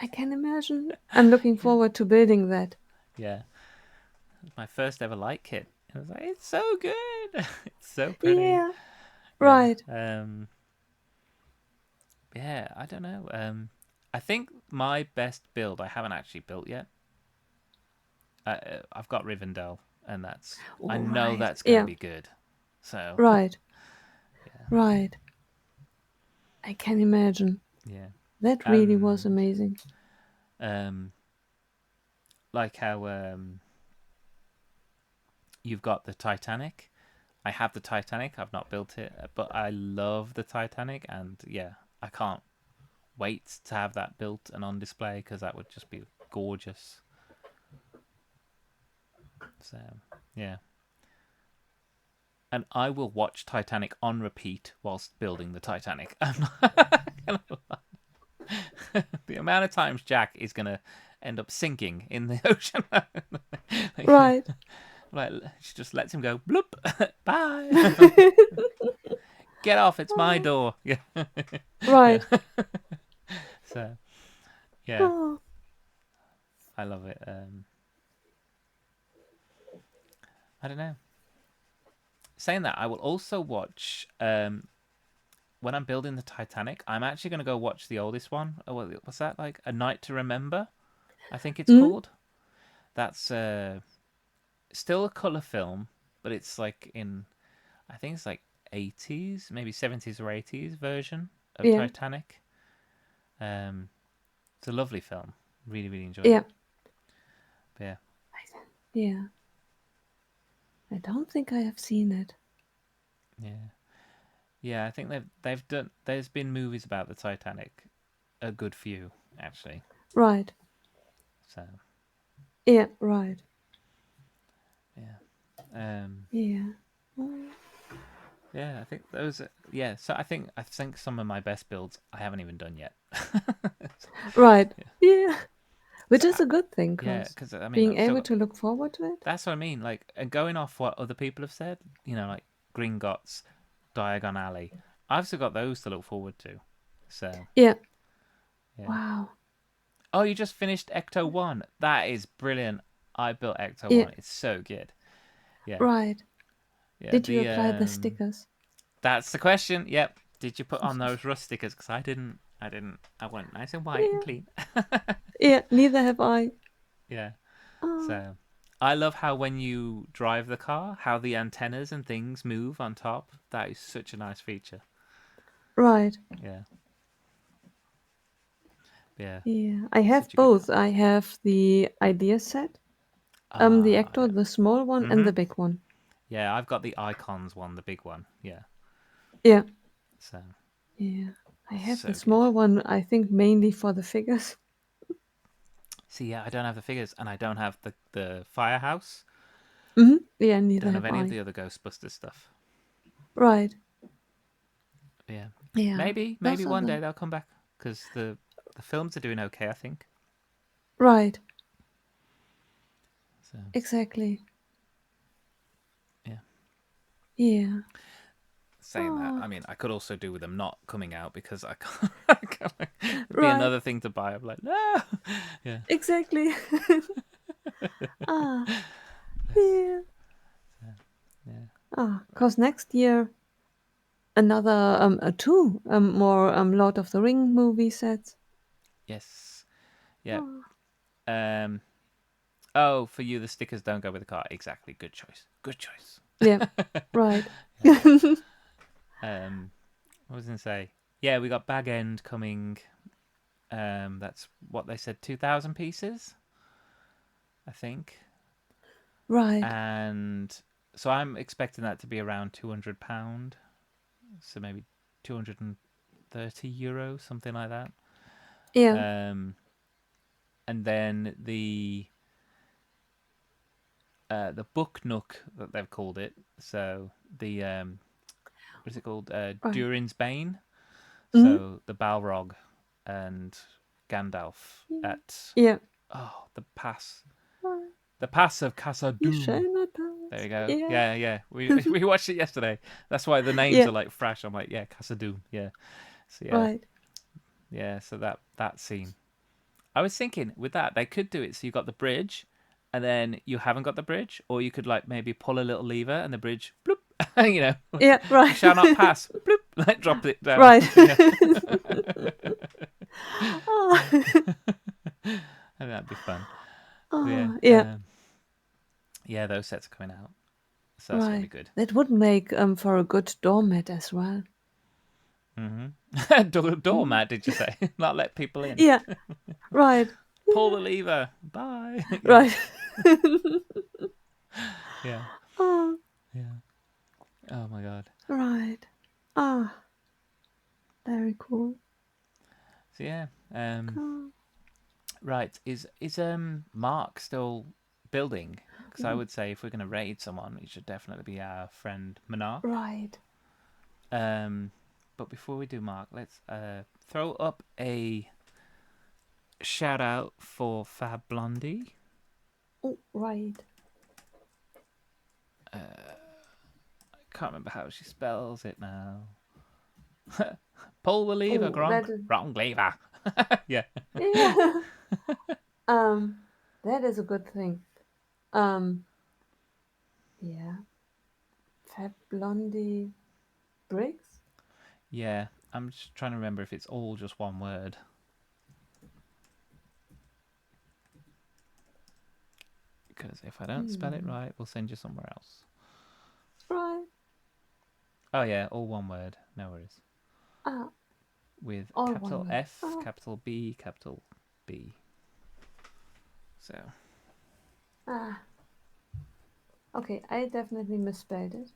Speaker 1: I can imagine. I'm looking
Speaker 2: Yeah,
Speaker 1: forward to building that.
Speaker 2: yeah. It was my first ever light kit. I was like, it's so good. It's so pretty.
Speaker 1: Yeah.
Speaker 2: Yeah.
Speaker 1: Right.
Speaker 2: Yeah. I don't know. I think my best build I haven't actually built yet. I've got Rivendell, and I
Speaker 1: Oh,
Speaker 2: know
Speaker 1: right.
Speaker 2: that's going to
Speaker 1: Yeah.
Speaker 2: be good. So
Speaker 1: Right.
Speaker 2: yeah,
Speaker 1: Right. I can imagine.
Speaker 2: yeah,
Speaker 1: That really was
Speaker 2: and
Speaker 1: amazing.
Speaker 2: um, like how you've got the Titanic. I have the Titanic. I've not built it, but I love the Titanic, and yeah, I can't wait to have that built and on display because that would just be gorgeous. So yeah, and I will watch Titanic on repeat whilst building the Titanic. I'm not gonna the amount of times Jack is gonna end up sinking in the ocean.
Speaker 1: Right.
Speaker 2: Like she just lets him go bloop. Bye. Get off, it's my
Speaker 1: Oh,
Speaker 2: door. Yeah. Yeah.
Speaker 1: right.
Speaker 2: So yeah,
Speaker 1: Oh.
Speaker 2: I love it. I don't know. Saying that, I will also watch when I'm building the Titanic. I'm actually going to go watch the oldest one. Oh, what's that like? A Night to Remember, I think it's
Speaker 1: Hmm?
Speaker 2: called. That's still a color film, but it's like I think it's like 80s, maybe 70s or 80s version of
Speaker 1: Yeah.
Speaker 2: Titanic. Um, it's a lovely film. Really, really enjoyed it.
Speaker 1: Yeah.
Speaker 2: But yeah,
Speaker 1: Yeah. I don't think I have seen it.
Speaker 2: yeah, yeah. I think they've done. There's been movies about the Titanic, a good few actually.
Speaker 1: Right.
Speaker 2: So
Speaker 1: Yeah. Right.
Speaker 2: yeah,
Speaker 1: Yeah. Oh,
Speaker 2: yeah. I think those. Yeah. So I think some of my best builds I haven't even done yet.
Speaker 1: right.
Speaker 2: Yeah.
Speaker 1: Yeah. Which
Speaker 2: So
Speaker 1: is a good thing,
Speaker 2: yeah,
Speaker 1: cause
Speaker 2: because I mean
Speaker 1: being
Speaker 2: I've still
Speaker 1: able
Speaker 2: got.
Speaker 1: to look forward to it.
Speaker 2: That's what I mean. Like, and going off what other people have said, like Gringotts, Diagon Alley. I've still got those to look forward to. So
Speaker 1: Yeah.
Speaker 2: yeah.
Speaker 1: Wow.
Speaker 2: Oh, you just finished Ecto One. That is brilliant. I built Ecto
Speaker 1: Yeah.
Speaker 2: One. It's so good. Yeah,
Speaker 1: Right.
Speaker 2: yeah.
Speaker 1: Did you
Speaker 2: The
Speaker 1: apply the stickers?
Speaker 2: that's the question. Yep. Did you put on those rust stickers? Because I didn't. I didn't. I went nice and white and
Speaker 1: Yeah.
Speaker 2: clean.
Speaker 1: Yeah. Neither have I.
Speaker 2: Yeah.
Speaker 1: Oh.
Speaker 2: So I love how when you drive the car, how the antennas and things move on top. That is such a nice feature.
Speaker 1: Right.
Speaker 2: Yeah. Yeah.
Speaker 1: Yeah. I have
Speaker 2: Such a good.
Speaker 1: both. I have the idea set. The
Speaker 2: Ah.
Speaker 1: actor, the small one, and the
Speaker 2: Mhm.
Speaker 1: big one.
Speaker 2: Yeah, I've got the icons one, the big one. Yeah.
Speaker 1: Yeah.
Speaker 2: So
Speaker 1: Yeah. I have the
Speaker 2: so good.
Speaker 1: small one. I think mainly for the figures.
Speaker 2: See, yeah, I don't have the figures, and I don't have the firehouse.
Speaker 1: Yeah. Neither
Speaker 2: Don't have
Speaker 1: have
Speaker 2: any of
Speaker 1: I.
Speaker 2: the other Ghostbusters stuff.
Speaker 1: Right.
Speaker 2: Yeah.
Speaker 1: Yeah.
Speaker 2: Maybe
Speaker 1: Those are
Speaker 2: one
Speaker 1: the
Speaker 2: day they'll come back because the films are doing okay, I think.
Speaker 1: right.
Speaker 2: So
Speaker 1: Exactly.
Speaker 2: yeah.
Speaker 1: Yeah.
Speaker 2: Saying that,
Speaker 1: Oh,
Speaker 2: I mean, I could also do with them not coming out because I can't. It'd be
Speaker 1: right.
Speaker 2: another thing to buy. I'm like, no. Yeah.
Speaker 1: Exactly. Ah,
Speaker 2: Yes.
Speaker 1: yeah.
Speaker 2: Yeah.
Speaker 1: Ah, cause next year another two more Lord of the Ring movie sets.
Speaker 2: Yes. Yeah.
Speaker 1: Oh,
Speaker 2: Um. Oh, for you, the stickers don't go with the car. Exactly. Good choice. Good choice.
Speaker 1: yeah. Right.
Speaker 2: Yeah. What was I gonna say? Yeah, we got Bag End coming. That's what they said, 2,000 pieces, I think.
Speaker 1: Right.
Speaker 2: And so I'm expecting that to be around £200. So maybe €230, something like that.
Speaker 1: Yeah.
Speaker 2: Um, and then the book nook that they've called it. So the what is it called?
Speaker 1: Right.
Speaker 2: Durin's Bane.
Speaker 1: Mm.
Speaker 2: So the Balrog and Gandalf at
Speaker 1: Yeah.
Speaker 2: the pass,
Speaker 1: Right.
Speaker 2: the pass of
Speaker 1: You
Speaker 2: Khazad-dûm.
Speaker 1: shall not
Speaker 2: There
Speaker 1: pass.
Speaker 2: you go.
Speaker 1: Yeah.
Speaker 2: Yeah, yeah. We watched it yesterday. That's why the names
Speaker 1: Yeah.
Speaker 2: are like fresh. I'm like, yeah, Khazad-dûm. Yeah. So yeah,
Speaker 1: Right.
Speaker 2: yeah. So that scene. I was thinking with that they could do it so you got the bridge, and then you haven't got the bridge, or you could like maybe pull a little lever and the bridge, bloop, you know,
Speaker 1: Yeah.
Speaker 2: you
Speaker 1: Right.
Speaker 2: shall not pass, bloop, like drop it down.
Speaker 1: Right.
Speaker 2: Yeah,
Speaker 1: Oh.
Speaker 2: and that'd be fun. But yeah,
Speaker 1: Oh. Yeah.
Speaker 2: yeah, those sets are coming out, so that's gonna be
Speaker 1: Right.
Speaker 2: good.
Speaker 1: That would make for a good doormat as well.
Speaker 2: Doormat,
Speaker 1: Mm.
Speaker 2: did you say? Not let people in.
Speaker 1: Yeah. Right.
Speaker 2: Pull
Speaker 1: Yeah.
Speaker 2: the lever. Bye. Yeah,
Speaker 1: Right.
Speaker 2: yeah,
Speaker 1: Oh.
Speaker 2: yeah. Oh my god.
Speaker 1: Right. Ah. Very cool.
Speaker 2: So yeah.
Speaker 1: Oh.
Speaker 2: Right. Is Mark still building? Because I would say if we're gonna raid someone, it should definitely be our friend Monarch.
Speaker 1: Right.
Speaker 2: Um, but before we do Mark, let's throw up a shout out for Fab Blondie.
Speaker 1: Oh. Right.
Speaker 2: I can't remember how she spells it now. Pull the lever,
Speaker 1: Oh.
Speaker 2: Gronk.
Speaker 1: That is.
Speaker 2: Wrong lever. Yeah.
Speaker 1: Yeah. um. That is a good thing. Um. Yeah. Fat blondie bricks.
Speaker 2: Yeah. I'm just trying to remember if it's all just one word. Because if I don't spell it
Speaker 1: Hmm.
Speaker 2: right, we'll send you somewhere else.
Speaker 1: Right.
Speaker 2: Oh yeah, all one word. No worries.
Speaker 1: Ah.
Speaker 2: With
Speaker 1: All one
Speaker 2: capital
Speaker 1: word.
Speaker 2: F,
Speaker 1: Ah.
Speaker 2: capital B, capital B. So
Speaker 1: Ah. Okay. I definitely misspelled it.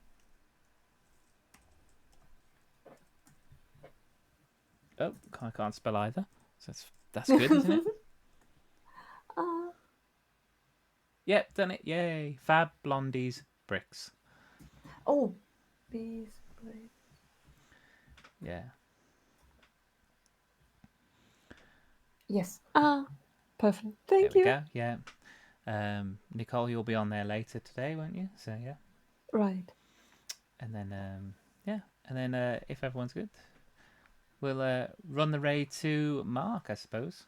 Speaker 2: I can't spell either. So that's good, isn't it?
Speaker 1: Ah.
Speaker 2: Yep, done it. Yay! Fab Blondies bricks.
Speaker 1: Oh. Bees bricks.
Speaker 2: Yeah.
Speaker 1: Yes. Ah. Perfect.
Speaker 2: There
Speaker 1: Thank
Speaker 2: we
Speaker 1: you.
Speaker 2: go. Yeah. Nicole, you'll be on there later today, won't you? So yeah.
Speaker 1: Right.
Speaker 2: And then yeah. And then if everyone's good, we'll run the raid to Mark, I suppose.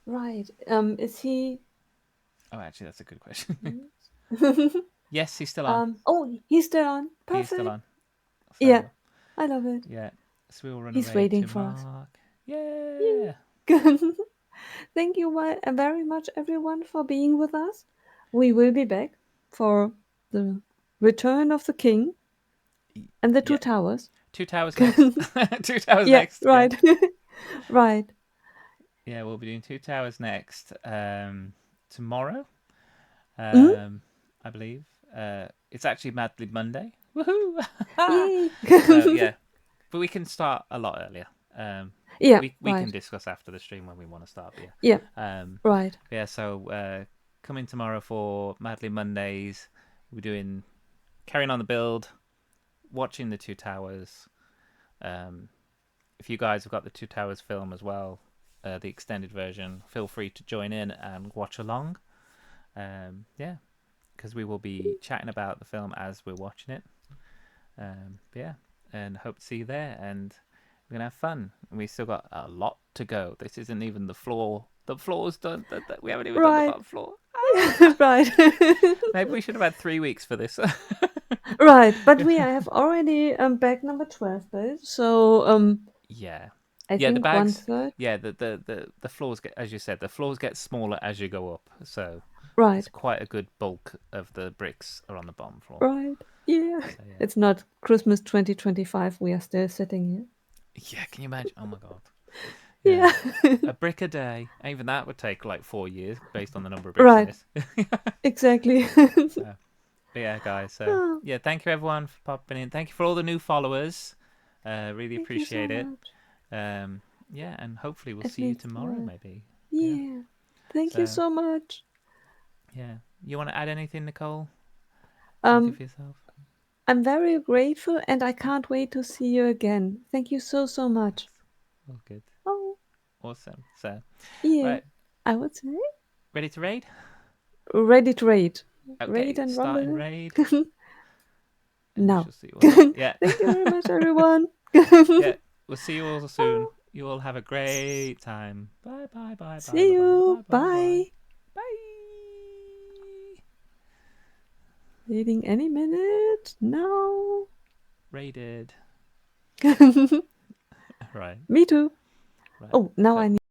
Speaker 1: Right. Is he?
Speaker 2: Oh, actually, that's a good question.
Speaker 1: Hmm?
Speaker 2: Yes, he's still on.
Speaker 1: Oh, he's still on.
Speaker 2: He is still
Speaker 1: Perfect.
Speaker 2: on.
Speaker 1: Yeah.
Speaker 2: So
Speaker 1: I love it.
Speaker 2: yeah. So we'll run a
Speaker 1: He's
Speaker 2: raid
Speaker 1: waiting
Speaker 2: to
Speaker 1: for us.
Speaker 2: Mark. Yeah.
Speaker 1: Yay. Thank you very much, everyone, for being with us. We will be back for the Return of the King and the Two
Speaker 2: Yeah.
Speaker 1: Towers.
Speaker 2: 2 Towers next. 2 Towers
Speaker 1: Yeah,
Speaker 2: next. Yeah.
Speaker 1: right. Right.
Speaker 2: Yeah, we'll be doing 2 Towers next tomorrow,
Speaker 1: Mm?
Speaker 2: I believe. It's actually MADLIB Monday. Woohoo!
Speaker 1: Yay.
Speaker 2: So yeah, but we can start a lot earlier.
Speaker 1: Yeah,
Speaker 2: We can
Speaker 1: right.
Speaker 2: discuss after the stream when we want to start. But
Speaker 1: Yeah,
Speaker 2: yeah,
Speaker 1: right.
Speaker 2: yeah. So coming tomorrow for MADLIB Mondays. We're doing carrying on the build, watching the 2 Towers. Um, if you guys have got the 2 Towers film as well, the extended version, feel free to join in and watch along. Yeah, because we will be chatting about the film as we're watching it. Yeah, and hope to see you there. And we're gonna have fun. We still got a lot to go. This isn't even the floor. The floor's done. We haven't even done the
Speaker 1: Right.
Speaker 2: bottom floor.
Speaker 1: Right.
Speaker 2: Maybe we should have had 3 weeks for this.
Speaker 1: Right. But we have already bag number 12 built. So
Speaker 2: Yeah.
Speaker 1: I
Speaker 2: Yeah, the
Speaker 1: think one
Speaker 2: bags.
Speaker 1: third.
Speaker 2: Yeah, the floors get, as you said, the floors get smaller as you go up. So
Speaker 1: Right.
Speaker 2: it's quite a good bulk of the bricks are on the bottom floor.
Speaker 1: Right. Yeah.
Speaker 2: So yeah,
Speaker 1: It's not Christmas 2025. We are still sitting here.
Speaker 2: yeah. Can you imagine? Oh my god. Yeah,
Speaker 1: Yeah.
Speaker 2: a brick a day. Even that would take like 4 years based on the number of bricks in
Speaker 1: Right.
Speaker 2: this.
Speaker 1: Exactly.
Speaker 2: So, but yeah, guys. So
Speaker 1: Oh,
Speaker 2: yeah, thank you everyone for popping in. Thank you for all the new followers. Really
Speaker 1: thank you so
Speaker 2: appreciate it.
Speaker 1: much.
Speaker 2: Yeah, and hopefully we'll
Speaker 1: At
Speaker 2: see you
Speaker 1: least
Speaker 2: tomorrow,
Speaker 1: 12.
Speaker 2: maybe. Yeah.
Speaker 1: Yeah. Thank you
Speaker 2: So
Speaker 1: so much.
Speaker 2: yeah, you want to add anything, Nicole? Something
Speaker 1: Um,
Speaker 2: for yourself?
Speaker 1: I'm very grateful and I can't wait to see you again. Thank you so, so much.
Speaker 2: All good.
Speaker 1: Oh,
Speaker 2: Awesome. So,
Speaker 1: yeah.
Speaker 2: right,
Speaker 1: I would say
Speaker 2: ready to raid?
Speaker 1: ready to raid. Raid
Speaker 2: Okay,
Speaker 1: and
Speaker 2: starting
Speaker 1: rumble.
Speaker 2: raid, and we
Speaker 1: Now.
Speaker 2: shall see you all soon. Yeah,
Speaker 1: Thank you very much, everyone.
Speaker 2: yeah. We'll see you all soon.
Speaker 1: Oh,
Speaker 2: You all have a great time. Bye, bye, bye, bye,
Speaker 1: see
Speaker 2: bye, bye,
Speaker 1: you.
Speaker 2: bye, bye, bye.
Speaker 1: Bye.
Speaker 2: Bye.
Speaker 1: Raiding any minute. No.
Speaker 2: Raided. Right,
Speaker 1: Me too.
Speaker 2: right.
Speaker 1: Oh, now
Speaker 2: So
Speaker 1: I need.